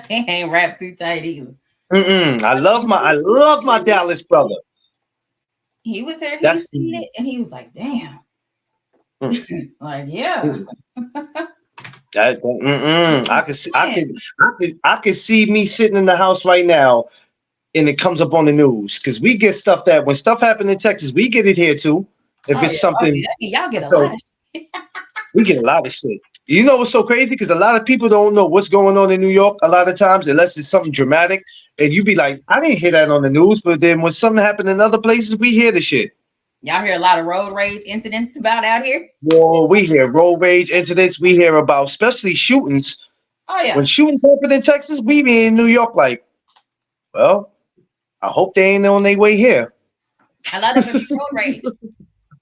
Speaker 5: ain't wrapped too tight either.
Speaker 1: I love my Dallas brother.
Speaker 5: He was here, he seen it, and he was like, damn. Like, yeah.
Speaker 1: I can see me sitting in the house right now and it comes up on the news because we get stuff that when stuff happens in Texas, we get it here too. If it's something,
Speaker 5: y'all get a lot of shit.
Speaker 1: We get a lot of shit. You know what's so crazy? Because a lot of people don't know what's going on in New York a lot of times, unless it's something dramatic. And you be like, I didn't hear that on the news. But then when something happened in other places, we hear the shit.
Speaker 5: Y'all hear a lot of road rage incidents about out here?
Speaker 1: Well, we hear road rage incidents. We hear about especially shootings.
Speaker 5: Oh, yeah.
Speaker 1: When shootings happen in Texas, we be in New York like, well, I hope they ain't on their way here.
Speaker 5: A lot of it is road rage.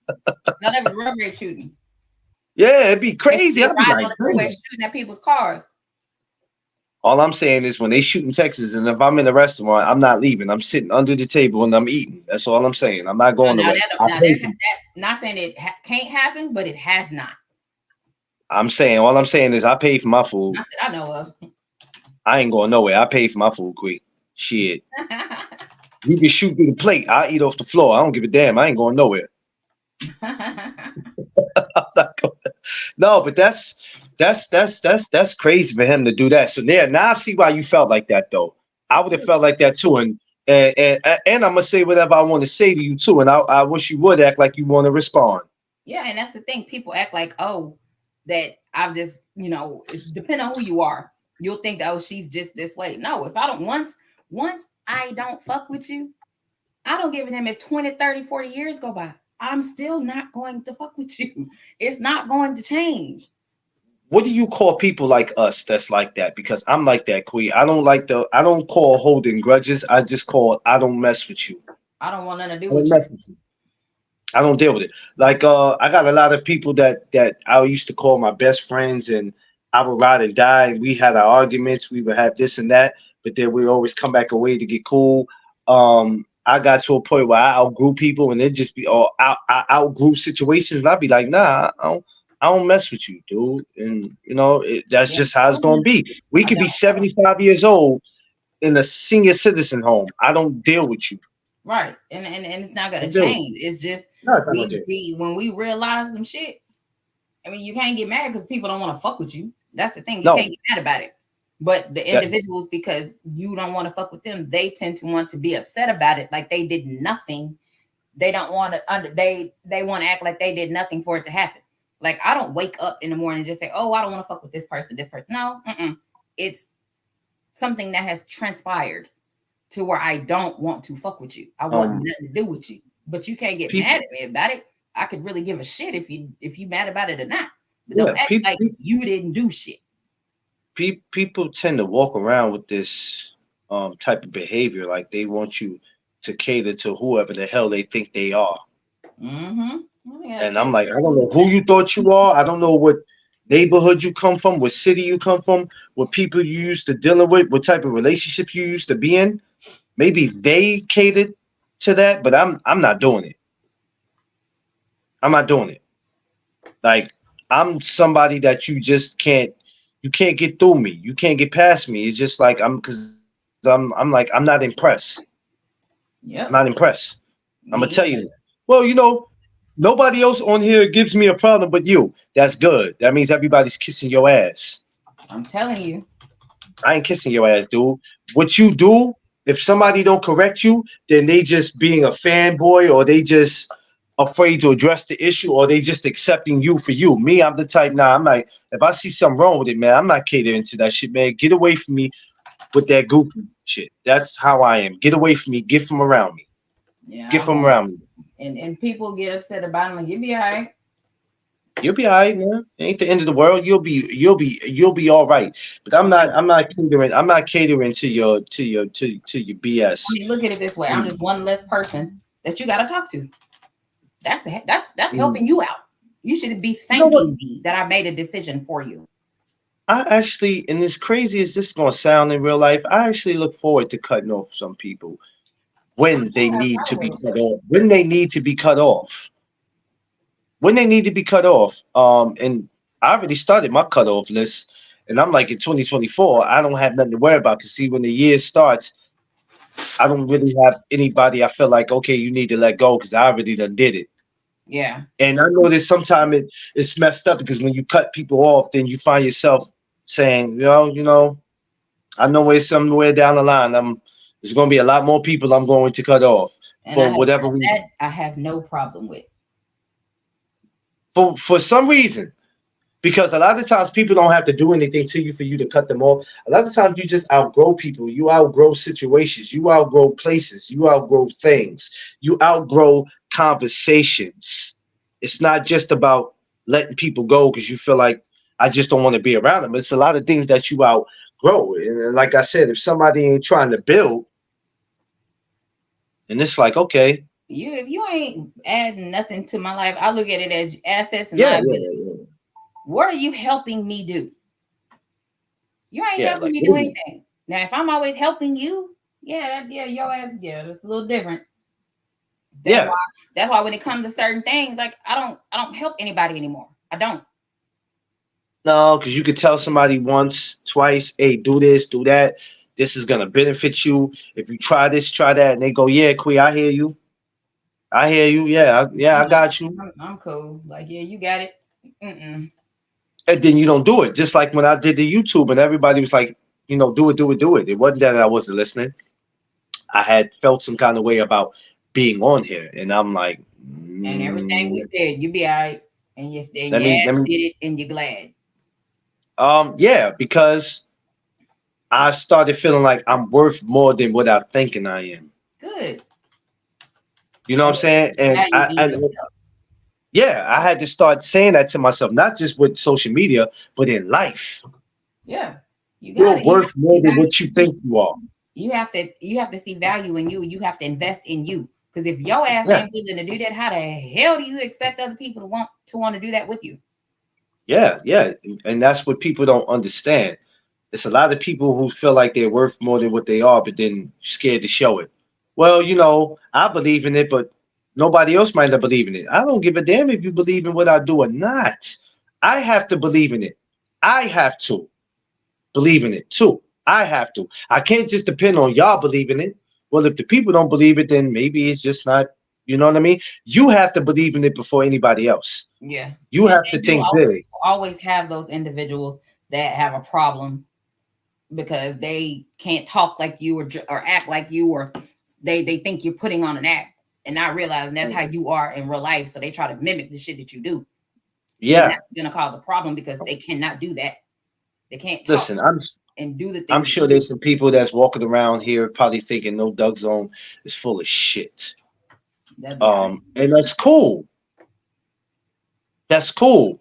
Speaker 5: A lot of it road rage shooting.
Speaker 1: Yeah, it'd be crazy. I'd be like,
Speaker 5: shooting at people's cars.
Speaker 1: All I'm saying is when they shoot in Texas, and if I'm in a restaurant, I'm not leaving. I'm sitting under the table and I'm eating. That's all I'm saying. I'm not going away.
Speaker 5: Not saying it can't happen, but it has not.
Speaker 1: All I'm saying is I paid for my food.
Speaker 5: Not that I know of.
Speaker 1: I ain't going nowhere. I paid for my food, quick. Shit. You can shoot through the plate. I eat off the floor. I don't give a damn. I ain't going nowhere. No, but that's crazy for him to do that. So now I see why you felt like that though. I would have felt like that too, and I'm gonna say whatever I want to say to you too, and I wish you would act like you want to respond.
Speaker 5: Yeah, and that's the thing. People act like, oh, that I've just, it's depending on who you are. You'll think that, oh, she's just this way. No, if I don't once I don't fuck with you, I don't give a damn if 20, 30, 40 years go by. I'm still not going to fuck with you. It's not going to change.
Speaker 1: What do you call people like us that's like that? Because I'm like that, Queen. I don't call holding grudges. I just call I don't mess with you.
Speaker 5: I don't want nothing to do with you.
Speaker 1: I don't deal with it. Like I got a lot of people that I used to call my best friends, and I would ride and die. We had our arguments. We would have this and that, but then we always come back a way to get cool. I got to a point where I outgrew people, and it just be I outgrew situations, and I'd be like, nah, I don't mess with you, dude. And that's just how it's gonna be. We could be 75 years old in a senior citizen home. I don't deal with you.
Speaker 5: Right, and it's not gonna change. It's just when we realize some shit. I mean, you can't get mad because people don't want to fuck with you. That's the thing. You can't get mad about it. But the individuals, because you don't want to fuck with them, they tend to want to be upset about it, like they did nothing. They don't want to. They want to act like they did nothing for it to happen. Like I don't wake up in the morning and just say, "Oh, I don't want to fuck with this person." No, it's something that has transpired to where I don't want to fuck with you. I want nothing to do with you. But you can't get mad at me about it. I could really give a shit if you mad about it or not. But don't act like you didn't do shit.
Speaker 1: People tend to walk around with this type of behavior, like they want you to cater to whoever the hell they think they are. And I'm like, I don't know who you thought you are. I don't know what neighborhood you come from, what city you come from, what people you used to dealing with, what type of relationship you used to be in. Maybe they catered to that, but I'm not doing it. I'm not doing it. Like I'm somebody that you just can't get through me. You can't get past me. It's just like I'm not impressed.
Speaker 5: Yeah.
Speaker 1: I'm not impressed. I'm gonna tell you. Well, nobody else on here gives me a problem but you. That's good. That means everybody's kissing your ass.
Speaker 5: I'm telling you.
Speaker 1: I ain't kissing your ass, dude. What you do, if somebody don't correct you, then they just being a fanboy, or they just afraid to address the issue, or they just accepting you for you. Me, I'm the type, I'm like, if I see something wrong with it, man, I'm not catering to that shit, man. Get away from me with that goofy. shit. That's how I am. Get away from me. Get from around me.
Speaker 5: Yeah,
Speaker 1: Get
Speaker 5: I
Speaker 1: from
Speaker 5: won't.
Speaker 1: around me.
Speaker 5: And people get upset about it. Like, you be all right.
Speaker 1: You'll be all right, man. It ain't the end of the world. You'll be all right. But I'm
Speaker 5: Yeah.
Speaker 1: not I'm not catering. I'm not catering to your
Speaker 5: I
Speaker 1: BS.
Speaker 5: mean, look at it this way. I'm
Speaker 1: Mm,
Speaker 5: just one less person that you got to talk to. That's
Speaker 1: mm.
Speaker 5: helping you out. You should be
Speaker 1: You know what?
Speaker 5: thanking me that I made a decision for you.
Speaker 1: I actually, and as crazy as this is gonna sound in real life, I actually look forward to cutting off some people
Speaker 5: I
Speaker 1: when they
Speaker 5: don't have a
Speaker 1: need to
Speaker 5: problem
Speaker 1: be
Speaker 5: with
Speaker 1: cut
Speaker 5: it.
Speaker 1: off. When they need to be cut off. When they need to be cut off. And I already started my cutoff list, and I'm like in 2024, I don't have nothing to worry about. Cause see, when the year starts, I don't really have anybody. I feel like okay, you need to let go because I already done did it.
Speaker 5: Yeah.
Speaker 1: And I know that sometimes it's messed up because when you cut people off, then you find yourself saying, I know where somewhere down the line, there's going to be a lot more people I'm going to cut off
Speaker 5: And
Speaker 1: for whatever reason.
Speaker 5: that I have no problem with.
Speaker 1: For some reason, because a lot of times people don't have to do anything to you for you to cut them off. A lot of times you just outgrow people, you outgrow situations, you outgrow places, you outgrow things, you outgrow conversations. It's not just about letting people go because you feel like I just don't want to be around them. It's a lot of things that you outgrow. And like I said, if somebody ain't trying to build, and it's like, okay,
Speaker 5: If you ain't adding nothing to my life, I look at it as assets and
Speaker 1: yeah,
Speaker 5: liabilities. What are you helping me do? You ain't
Speaker 1: yeah,
Speaker 5: helping
Speaker 1: like
Speaker 5: me do anything. Now, if I'm always helping you, your ass, that's a little different. That's
Speaker 1: yeah.
Speaker 5: why. That's why when it comes to certain things, like I don't help anybody anymore. I don't.
Speaker 1: No, because you could tell somebody once, twice, hey, do this, do that. This is gonna benefit you. If you try this, try that, and they go, yeah, Quee, I hear you. I hear you. Yeah, I got you.
Speaker 5: I'm cool. Like, yeah, you got it. Mm-mm.
Speaker 1: And then you don't do it. Just like when I did the YouTube, and everybody was like, do it, do it, do it. It wasn't that I wasn't listening. I had felt some kind of way about being on here, and I'm like,
Speaker 5: And everything we said, you be all right. And yes, and
Speaker 1: let
Speaker 5: your
Speaker 1: me,
Speaker 5: ass
Speaker 1: let me.
Speaker 5: did it, and you're glad.
Speaker 1: Yeah, because I started feeling like I'm worth more than what I'm thinking I am.
Speaker 5: Good.
Speaker 1: You know what I'm saying? And
Speaker 5: Value in yourself.
Speaker 1: yeah, I had to start saying that to myself, not just with social media, but in life.
Speaker 5: Yeah, you got
Speaker 1: You're
Speaker 5: it. You have
Speaker 1: worth
Speaker 5: to
Speaker 1: more
Speaker 5: see
Speaker 1: than
Speaker 5: value.
Speaker 1: what you think you are.
Speaker 5: You have to see value in you. You have to invest in you. Because if your ass
Speaker 1: Yeah,
Speaker 5: ain't willing to do that, how the hell do you expect other people to want to do that with you?
Speaker 1: yeah. And that's what people don't understand. It's a lot of people who feel like they're worth more than what they are, but then scared to show it. Well, I believe in it, but nobody else might not believe in it. I don't give a damn if you believe in what I do or not. I have to believe in it. I have to believe in it too. I have to. I can't just depend on y'all believing it. Well, if the people don't believe it, then maybe it's just not, you know what I mean? You have to believe in it before anybody else.
Speaker 5: Yeah.
Speaker 1: You
Speaker 5: And
Speaker 1: have to
Speaker 5: you
Speaker 1: think big.
Speaker 5: always have those individuals that have a problem because they can't talk like you or act like you, or they think you're putting on an act and not realizing that's how you are in real life. So they try to mimic the shit that you do. And
Speaker 1: Yeah.
Speaker 5: that's going to cause a problem because they cannot do that. They can't talk
Speaker 1: Listen,
Speaker 5: and do the
Speaker 1: I'm
Speaker 5: things that
Speaker 1: sure
Speaker 5: you
Speaker 1: there's some people that's walking around here probably thinking No Doug Zone is full of shit.
Speaker 5: do. That'd be all right.
Speaker 1: And that's cool. That's cool.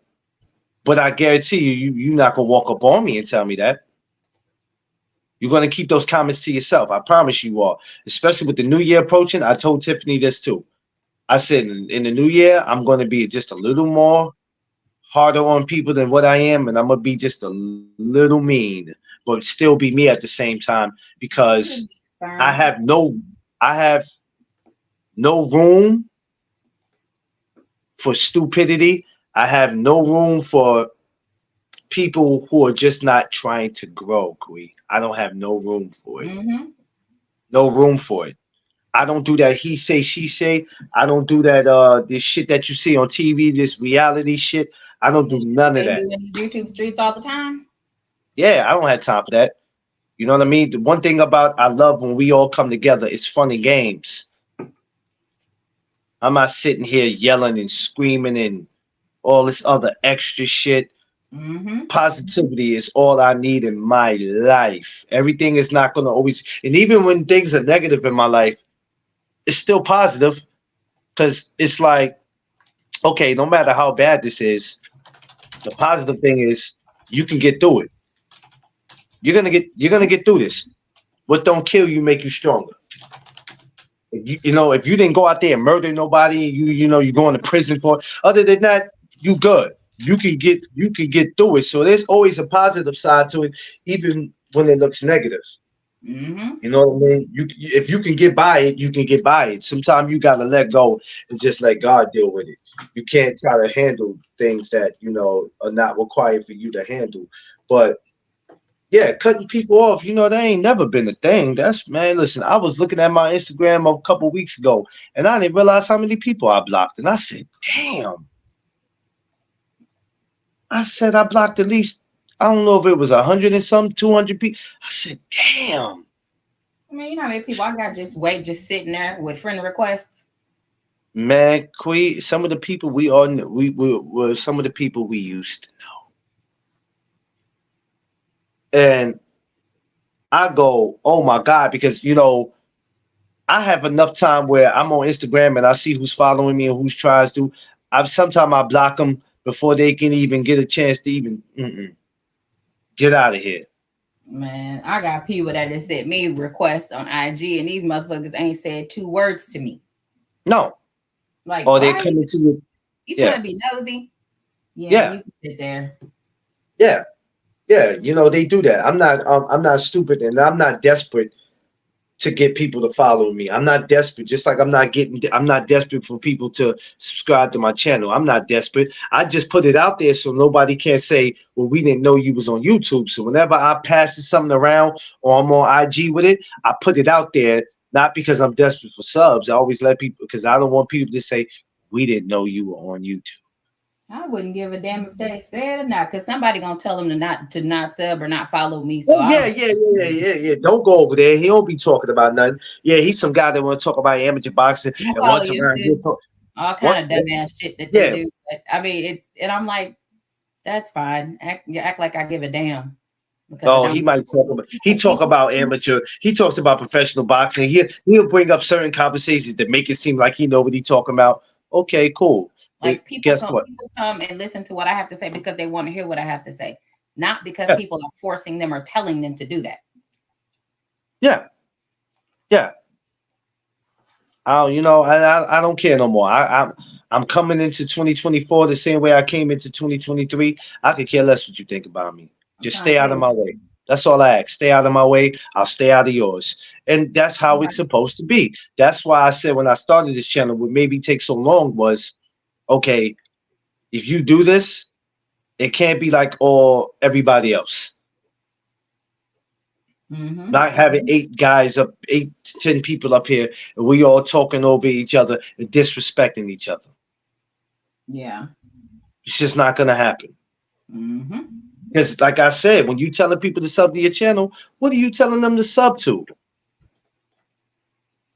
Speaker 1: But I guarantee you're not gonna walk up on me and tell me that. You're gonna keep those comments to yourself. I promise you are. Especially with the new year approaching. I told Tiffany this too. I said in the new year, I'm gonna be just a little more harder on people than what I am, and I'm gonna be just a little mean, but still be me at the same time because I
Speaker 5: Firm.
Speaker 1: have no I have no room for stupidity. I have no room for people who are just not trying to grow, Kui. I don't have no room for it.
Speaker 5: Mm-hmm.
Speaker 1: No room for it. I don't do that he say, she say. I don't do that this shit that you see on TV, this reality shit. I don't do none of
Speaker 5: They
Speaker 1: that.
Speaker 5: do in the YouTube streets all the time.
Speaker 1: Yeah, I don't have time for that. You know what I mean? The one thing about I love when we all come together is fun and games. I'm not sitting here yelling and screaming and all this other extra shit. Positivity is all I need in my life. Everything is not going to always, and even when things are negative in my life, it's still positive because it's like, okay, no matter how bad this is, the positive thing is you can get through it. You're gonna get through this. What don't kill you make you stronger. If you didn't go out there and murder nobody, you're going to prison for it. Other than that, you good. You can get through it. So there's always a positive side to it, even when it looks negative. You know what I mean? If you can get by it, you can get by it. Sometimes you gotta let go and just let God deal with it. You can't try to handle things that are not required for you to handle. But yeah, cutting people off, that ain't never been a thing. Man, listen, I was looking at my Instagram a couple weeks ago and I didn't realize how many people I blocked. And I said, damn. I said I blocked at least, I don't know if it was 100 and some, 200 people. I said, damn.
Speaker 5: I mean, you know how many people I got just sitting there with friend requests?
Speaker 1: Man, some of the people we were some of the people we used to know. And I go, oh my God, because I have enough time where I'm on Instagram and I see who's following me and who's tries to. Sometimes I block them before they can even get a chance to even get out of here.
Speaker 5: Man, I got people that just sent me requests on IG and these motherfuckers ain't said 2 words to me.
Speaker 1: No.
Speaker 5: Like,
Speaker 1: or they're coming to you.
Speaker 5: You trying to be nosy?
Speaker 1: Yeah.
Speaker 5: You can sit there.
Speaker 1: Yeah. Yeah, they do that. I'm not stupid and I'm not desperate to get people to follow me. I'm not desperate, just like I'm not desperate for people to subscribe to my channel. I'm not desperate. I just put it out there so nobody can say, well, we didn't know you was on YouTube. So whenever I pass something around or I'm on IG with it, I put it out there, not because I'm desperate for subs. I always let people, because I don't want people to say, we didn't know you were on YouTube.
Speaker 5: I wouldn't give a damn if they said or not, because somebody gonna tell them to not sub or not follow me. So
Speaker 1: yeah. Don't go over there. He don't be talking about nothing. Yeah, he's some guy that want to talk about amateur boxing and once around here talk
Speaker 5: all kind of dumbass shit that they do. But, I mean, I'm like, that's fine. Act like I give a damn.
Speaker 1: Oh, he might talk about amateur. He talks about professional boxing. He'll bring up certain conversations that make it seem like he know what he's talking about. Okay, cool.
Speaker 5: Like people come and listen to what I have to say because they want to hear what I have to say, not because people are forcing them or telling them to do that.
Speaker 1: Yeah. I don't care no more. I'm coming into 2024 the same way I came into 2023. I could care less what you think about me. Just stay out of my way. That's all I ask. Stay out of my way. I'll stay out of yours. And that's how it's supposed to be. That's why I said when I started this channel, what made me take so long was, okay, if you do this, it can't be like everybody else. Not having 8 guys up, 8 to 10 people up here, and we all talking over each other and disrespecting each other.
Speaker 5: Yeah.
Speaker 1: It's just not going to happen. Because like I said, when you telling people to sub to your channel, what are you telling them to sub to?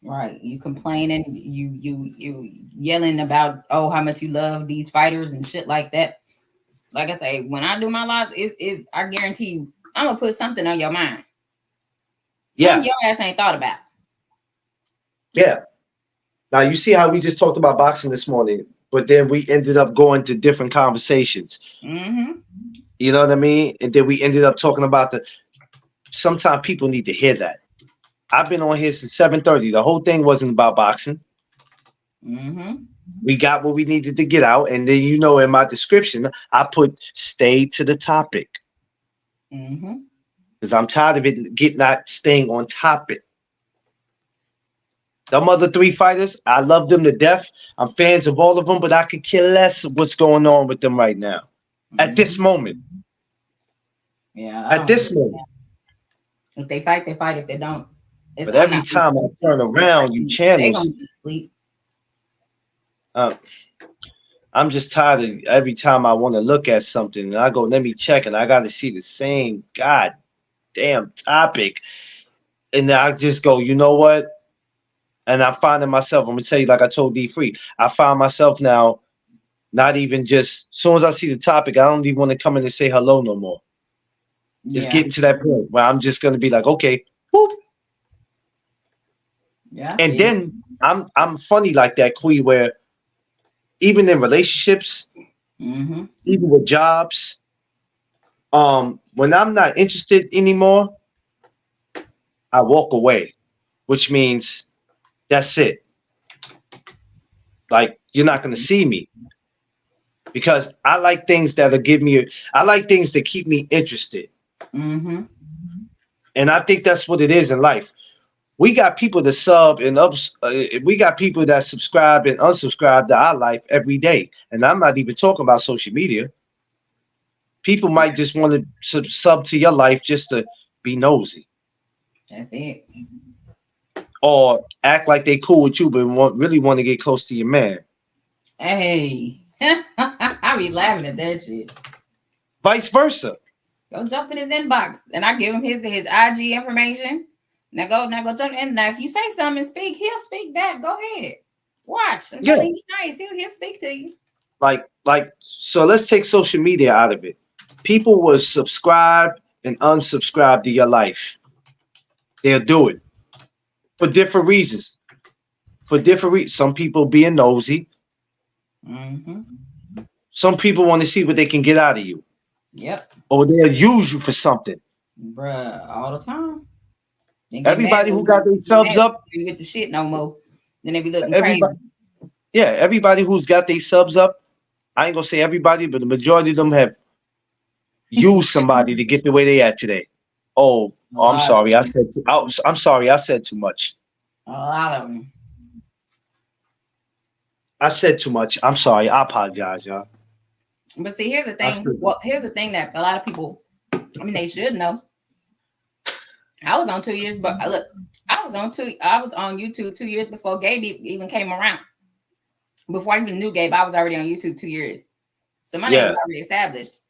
Speaker 5: Right. You complaining, you yelling about, how much you love these fighters and shit like that. Like I say, when I do my lives, I guarantee you, I'm gonna put something on your mind. Something your ass ain't thought about.
Speaker 1: Yeah. Now you see how we just talked about boxing this morning, but then we ended up going to different conversations. You know what I mean? And then we ended up talking about sometimes people need to hear that. I've been on here since 7:30. The whole thing wasn't about boxing. We got what we needed to get out. And then, in my description, I put stay to the topic. Because I'm tired of it not staying on topic. Them other 3 fighters, I love them to death. I'm fans of all of them, but I could care less what's going on with them right now. At this moment.
Speaker 5: Yeah.
Speaker 1: At this moment.
Speaker 5: If they fight, they fight. If they don't.
Speaker 1: But every time I turn around, you channels.
Speaker 5: They gonna sleep.
Speaker 1: I'm just tired of every time I want to look at something and I go, let me check, and I got to see the same goddamn topic. And I just go, you know what? And I'm finding myself, I'm going to tell you, like I told D3, I find myself now Not even just as soon as I see the topic, I don't even want to come in and say hello no more. It's
Speaker 5: Yeah.
Speaker 1: getting to that point where I'm just gonna be like, okay, whoop.
Speaker 5: Yeah.
Speaker 1: And then I'm funny like that, Quee, where even in relationships,
Speaker 5: Mm-hmm.
Speaker 1: even with jobs, when I'm not interested anymore, I walk away, which means that's it. Like you're not gonna see me because I like things that'll give me. I like things that keep me interested,
Speaker 5: Mm-hmm.
Speaker 1: and I think that's what it is in life. We got people that sub and ups. We got people that subscribe and unsubscribe to our life every day, and I'm not even talking about social media. People might just want to sub to your life just to be nosy
Speaker 5: That's it.
Speaker 1: or act like they cool with you, but really want to get close to your man.
Speaker 5: Hey. I be laughing at that shit.
Speaker 1: Vice versa.
Speaker 5: Go jump in his inbox. And I give him his IG information. Now go jump in. Now if you say something and speak, he'll speak back. Go ahead. Watch. I'm telling you, he's nice. He'll speak to you.
Speaker 1: Like, so let's take social media out of it. People will subscribe and unsubscribe to your life. They'll do it for different reasons. Some people being nosy.
Speaker 5: Mm-hmm.
Speaker 1: Some people want to see what they can get out of you.
Speaker 5: Yep.
Speaker 1: Or they'll use you for something.
Speaker 5: Bruh, all the time.
Speaker 1: Everybody who got their subs up.
Speaker 5: You get the shit no more. Then they be looking
Speaker 1: everybody,
Speaker 5: crazy.
Speaker 1: Yeah, everybody who's got their subs up. I ain't gonna say everybody, but the majority of them have used somebody to get the way they at today. Oh, I'm sorry. I'm sorry. I said too much.
Speaker 5: A lot of them.
Speaker 1: I said too much. I'm sorry. I apologize, y'all.
Speaker 5: But see, here's the thing. Well, here's the thing that a lot of people, I mean, they should know. I was on 2 years, but look, I was on YouTube 2 years before Gabe even came around. Before I even knew Gabe, I was already on YouTube 2 years. So my name was already established.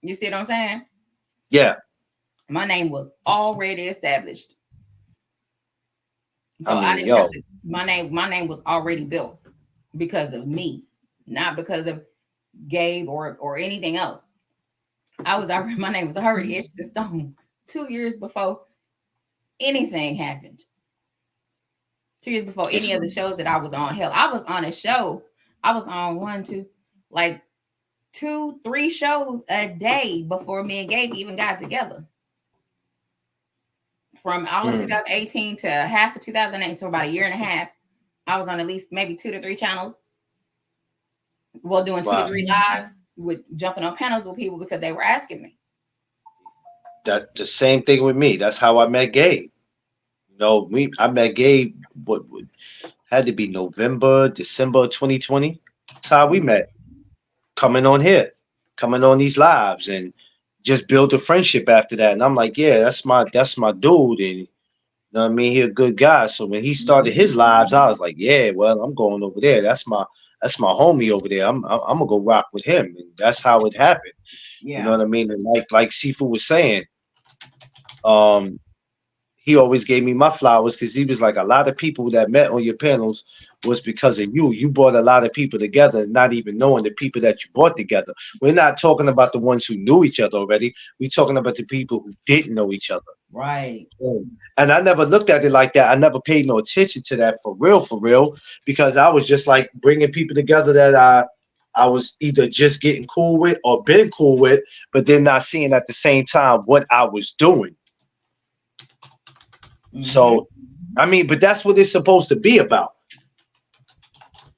Speaker 5: You see what I'm saying?
Speaker 1: Yeah.
Speaker 5: My name was already established. So I didn't have to, my name was already built because of me, not because of Gabe or anything else. My name was already etched in stone 2 years before anything happened. 2 years before any of the shows that I was on. Hell, I was on a show. I was on 2, 3 shows a day before me and Gabe even got together. From all of 2018 to half of 2008, so about a year and a half, I was on at least maybe 2 to 3 channels. Well, doing 2 to 3 lives with jumping on panels with people because they were asking me.
Speaker 1: That the same thing with me. That's how I met Gabe. I met Gabe. What had to be November, December 2020. That's how we met. Coming on these lives, and just build a friendship after that. And I'm like, yeah, that's my dude, and you know what I mean. He's a good guy. So when he started his lives, I was like, yeah, well, I'm going over there. That's my homie over there. I'm gonna go rock with him, and that's how it happened.
Speaker 5: Yeah.
Speaker 1: You know what I mean? And like Sifu was saying, he always gave me my flowers because he was like, a lot of people that met on your panels was because of you. You brought a lot of people together, not even knowing the people that you brought together. We're not talking about the ones who knew each other already. We're talking about the people who didn't know each other.
Speaker 5: Right.
Speaker 1: And I never looked at it like that. I never paid no attention to that for real, because I was just like bringing people together that I was either just getting cool with or been cool with, but then not seeing at the same time what I was doing. So, I mean, but that's what it's supposed to be about.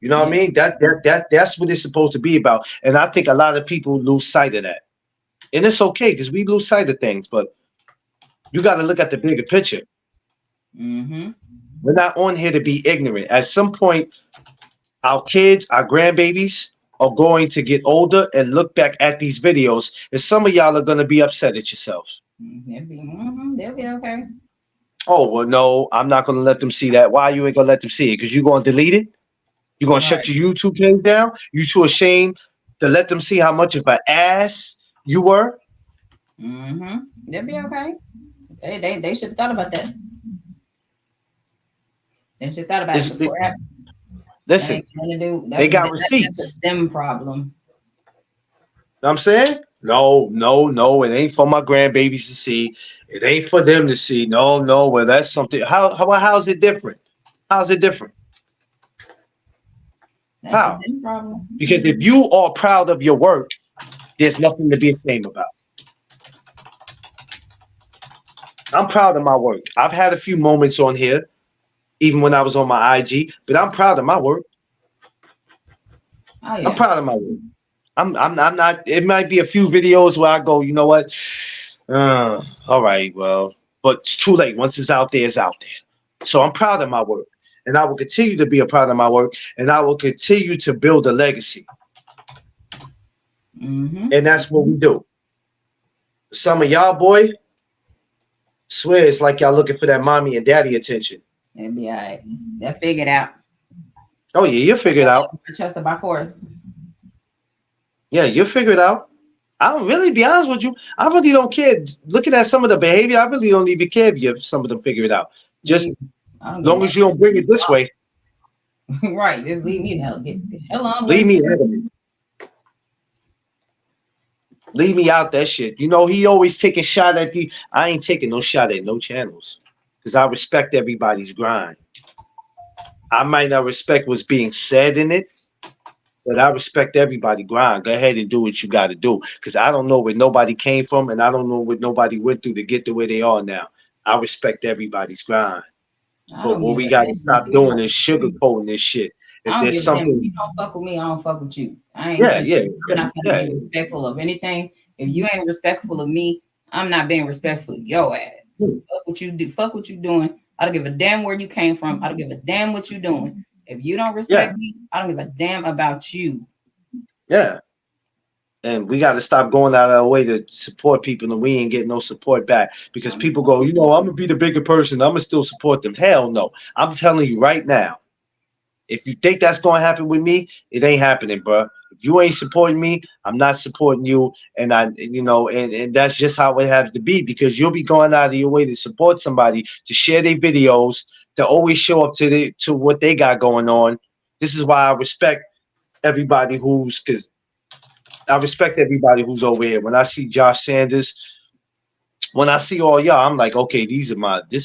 Speaker 1: You know what I mean? That's what it's supposed to be about. And I think a lot of people lose sight of that. And it's okay because we lose sight of things, but you got to look at the bigger picture. We're not on here to be ignorant. At some point, our kids, our grandbabies are going to get older and look back at these videos, and some of y'all are going to be upset at yourselves.
Speaker 5: They'll be okay.
Speaker 1: Oh, well, no, I'm not going to let them see that. Why you ain't going to let them see it? Because you're going to delete it? You're going to shut your YouTube page down? You too ashamed to let them see how much of an ass you were?
Speaker 5: They'll be okay. They should have thought about that. They should have thought about it before it happened.
Speaker 1: Listen, they got receipts.
Speaker 5: That's a them problem.
Speaker 1: Know what I'm saying? No, it ain't for my grandbabies to see. It ain't for them to see. No, well, that's something. How's it different? How's it different?
Speaker 5: That's
Speaker 1: How?
Speaker 5: a them problem.
Speaker 1: Because if you are proud of your work, there's nothing to be ashamed about. I'm proud of my work. I've had a few moments on here, even when I was on my IG, but I'm proud of my work.
Speaker 5: Oh, yeah.
Speaker 1: I'm proud of my work. I'm not. It might be a few videos where I go, you know what? All right, well, but it's too late. Once it's out there, it's out there. So I'm proud of my work, and I will continue to be a proud of my work, and I will continue to build a legacy.
Speaker 5: Mm-hmm.
Speaker 1: And that's what we do. Some of y'all, boy, swear it's like y'all looking for that mommy and daddy attention.
Speaker 5: It'll be all right. They'll figure it out.
Speaker 1: Oh yeah, you'll figure it out.
Speaker 5: Trust it by force.
Speaker 1: Yeah, you'll figure it out. I'll really be honest with you. I really don't care. Looking at some of the behavior, I really don't even care if some of them figure it out. Just as long as you don't bring it this way.
Speaker 5: Right. Just leave me the hell. Get the hell on.
Speaker 1: Leave me out of it. Leave me out that shit. You know, he always taking shot at the. I ain't taking no shot at no channels. Because I respect everybody's grind. I might not respect what's being said in it. But I respect everybody grind. Go ahead and do what you got to do. Because I don't know where nobody came from. And I don't know what nobody went through to get to where they are now. I respect everybody's grind. But what we got to stop doing is sugarcoating this shit. If there's something.
Speaker 5: If you don't fuck with me, I don't fuck with you. I ain't I'm not gonna be respectful of anything. If you ain't respectful of me, I'm not being respectful of your ass. Fuck what you do. Fuck what you doing. I don't give a damn where you came from. I don't give a damn what you doing. If you don't respect me, I don't give a damn about you.
Speaker 1: Yeah. And we got to stop going out of our way to support people and we ain't getting no support back because people go, you know, I'm going to be the bigger person. I'm going to still support them. Hell no. I'm telling you right now, if you think that's going to happen with me, it ain't happening, bro. If you ain't supporting me, I'm not supporting you. And and that's just how it has to be because you'll be going out of your way to support somebody, to share their videos, to always show up to what they got going on. This is why I respect everybody who's over here. When I see Josh Sanders, when I see all y'all, I'm like, okay, this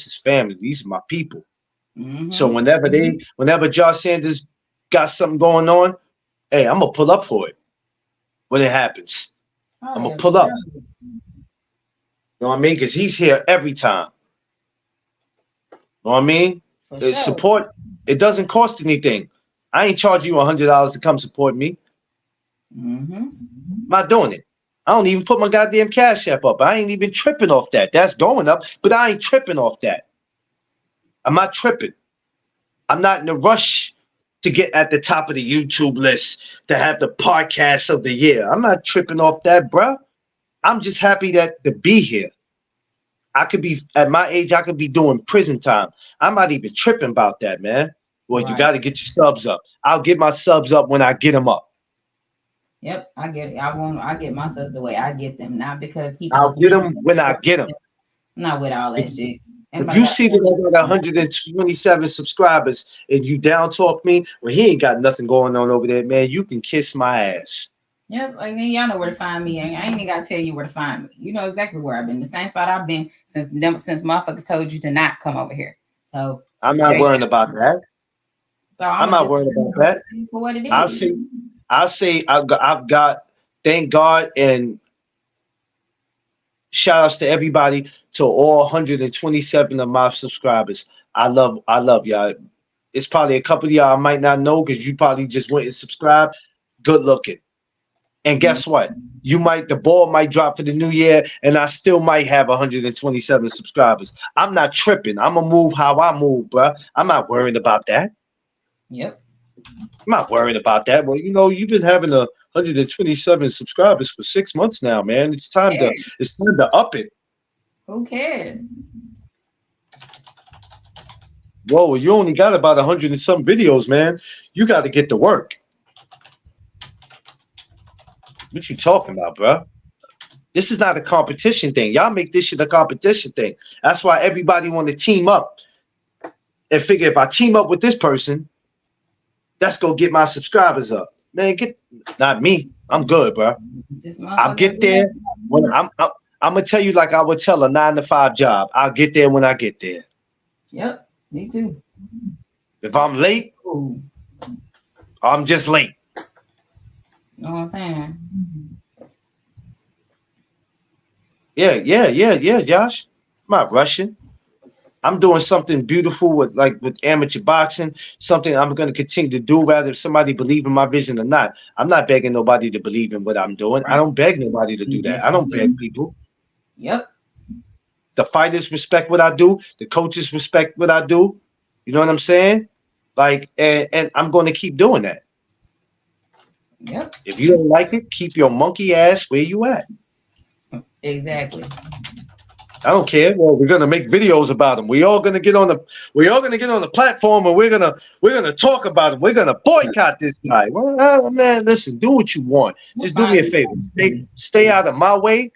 Speaker 1: is family. These are my people. Mm-hmm. So whenever Josh Sanders got something going on, hey, I'm gonna pull up for it when it happens. I'm gonna pull up. You know what I mean? Because he's here every time. You know what I mean? Sure. Support. It doesn't cost anything. I ain't charging you $100 to come support me.
Speaker 5: Mm-hmm.
Speaker 1: I'm not doing it. I don't even put my goddamn Cash App up. I ain't even tripping off that. That's going up, but I ain't tripping off that. I'm not tripping. I'm not in a rush to get at the top of the YouTube list to have the podcast of the year. I'm not tripping off that, bro. I'm just happy to be here. I could be at my age. I could be doing prison time. I'm not even tripping about that, man. Well, right. You got to get your subs up. I'll get my subs up when I get them up.
Speaker 5: Yep, I get it. I get my subs the way I get them, not because people.
Speaker 1: I'll get them when I get them.
Speaker 5: I'm not with all that shit.
Speaker 1: If you see that I got 127 subscribers and you down talk me, well, he ain't got nothing going on over there, man. You can kiss my ass.
Speaker 5: Yep, y'all know where to find me. I ain't even got to tell you where to find me. You know exactly where I've been. The same spot I've been since motherfuckers told you to not come over here. So
Speaker 1: I'm not worrying about that. So I'm not worried about that.
Speaker 5: For what it is.
Speaker 1: I'll say I've got, thank God, and shout outs to everybody, to all 127 of my subscribers. I love y'all. It's probably a couple of y'all I might not know because you probably just went and subscribed. Good looking. And guess what? The ball might drop for the new year, and I still might have 127 subscribers. I'm not tripping. I'm gonna move how I move, bro. I'm not worrying about that.
Speaker 5: Yep.
Speaker 1: I'm not worrying about that. Well, you've been having 127 subscribers for 6 months now, man. It's time to up it.
Speaker 5: Who cares?
Speaker 1: Whoa, you only got about 100 and some videos, man. You got to get to work. What you talking about, bro? This is not a competition thing. Y'all make this shit a competition thing. That's why everybody want to team up and figure if I team up with this person, Let's go get my subscribers up. Man, not me. I'm good, bro. I'll get there when I'm gonna tell you like I would tell a 9-to-5 job. I'll get there when I get there.
Speaker 5: Yep, me too.
Speaker 1: If I'm late, I'm just late.
Speaker 5: You know what I'm saying?
Speaker 1: Yeah, Josh. I'm not rushing. I'm doing something beautiful with amateur boxing, something I'm going to continue to do, whether somebody believe in my vision or not. I'm not begging nobody to believe in what I'm doing. Right. I don't beg nobody to do that. I don't beg people.
Speaker 5: Yep.
Speaker 1: The fighters respect what I do. The coaches respect what I do. You know what I'm saying? Like, and I'm going to keep doing that.
Speaker 5: Yep.
Speaker 1: If you don't like it, keep your monkey ass where you at.
Speaker 5: Exactly.
Speaker 1: I don't care. Well, we're gonna make videos about them. We're all gonna get on the platform, and we're gonna talk about them. We're gonna boycott this guy. Well, man, listen, do what you want. Just do me a favor. Stay out of my way,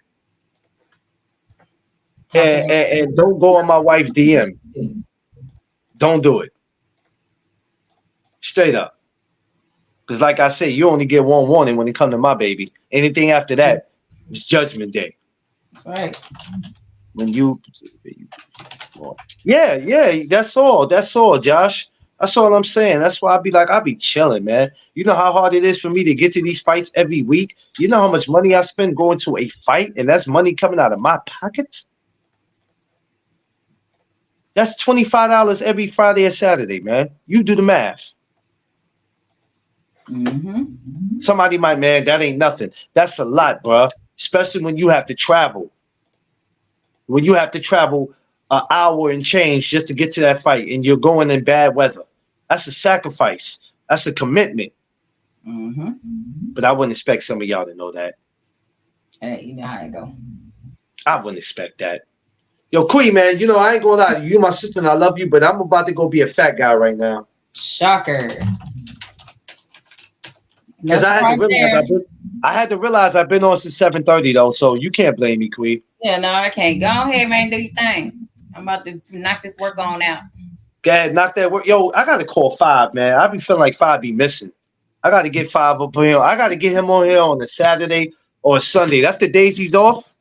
Speaker 1: and don't go on my wife's DM. Don't do it. Straight up. Because, like I say, you only get one warning when it comes to my baby. Anything after that is Judgment Day.
Speaker 5: That's right.
Speaker 1: When yeah, that's all, Josh. That's all I'm saying. That's why I be chilling, man. You know how hard it is for me to get to these fights every week. You know how much money I spend going to a fight, and that's money coming out of my pockets. That's $25 every Friday or Saturday, man. You do the math.
Speaker 5: Mm-hmm.
Speaker 1: Somebody might, man, that ain't nothing. That's a lot, bro. Especially when you have to travel. When you have to travel an hour and change just to get to that fight, and you're going in bad weather. That's a sacrifice. That's a commitment.
Speaker 5: Mm-hmm.
Speaker 1: But I wouldn't expect some of y'all to know that.
Speaker 5: Hey, you know how it go.
Speaker 1: I wouldn't expect that. Yo, Queen, man, you know, I ain't gonna lie. You my sister and I love you, but I'm about to go be a fat guy right now.
Speaker 5: Shocker.
Speaker 1: Because I had to realize I've been on since 7:30 though, so you can't blame me, Queen.
Speaker 5: Yeah, no, I can't. Go ahead, man, do your thing. I'm about to knock this work on out.
Speaker 1: Go ahead, knock that work. Yo, I gotta call 5, man. I be feeling like 5 be missing. I gotta get 5 up here. I gotta get him on here on a Saturday or a Sunday. That's the days he's off.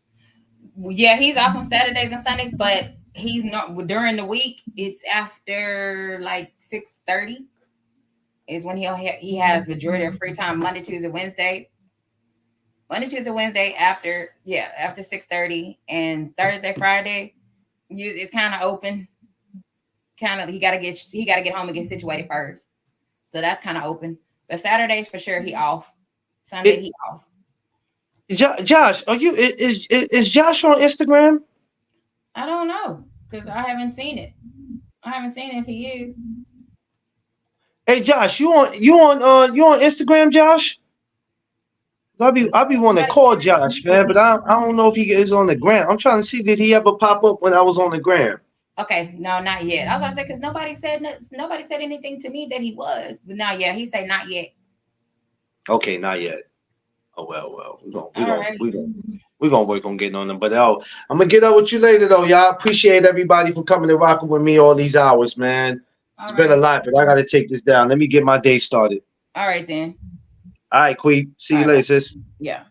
Speaker 5: Yeah, he's off on Saturdays and Sundays, but he's not during the week. It's after like 6:30 is when he has majority of free time. Monday, Tuesday, Wednesday after 6:30, and Thursday, Friday, it's kind of open. Kind of he gotta get home and get situated first, so that's kind of open. But Saturdays for sure he off. Sunday he off.
Speaker 1: Josh, is Josh on Instagram?
Speaker 5: I don't know because I haven't seen it. I haven't seen if he is.
Speaker 1: Hey Josh, you on Instagram, Josh? I be wanting to call Josh, man, but I don't know if he is on the gram. I'm trying to see, did he ever pop up when I was on the gram?
Speaker 5: Okay, no, not yet. I was about to say because nobody said anything to me that he was, but now he say not yet.
Speaker 1: Okay, not yet. Oh well, we're gonna work on getting on them. But I'm gonna get up with you later though, y'all. Appreciate everybody for coming and rocking with me all these hours, man. It's been a lot, but I gotta take this down. Let me get my day started.
Speaker 5: All right then.
Speaker 1: All right, Queen. See you later, sis.
Speaker 5: Yeah.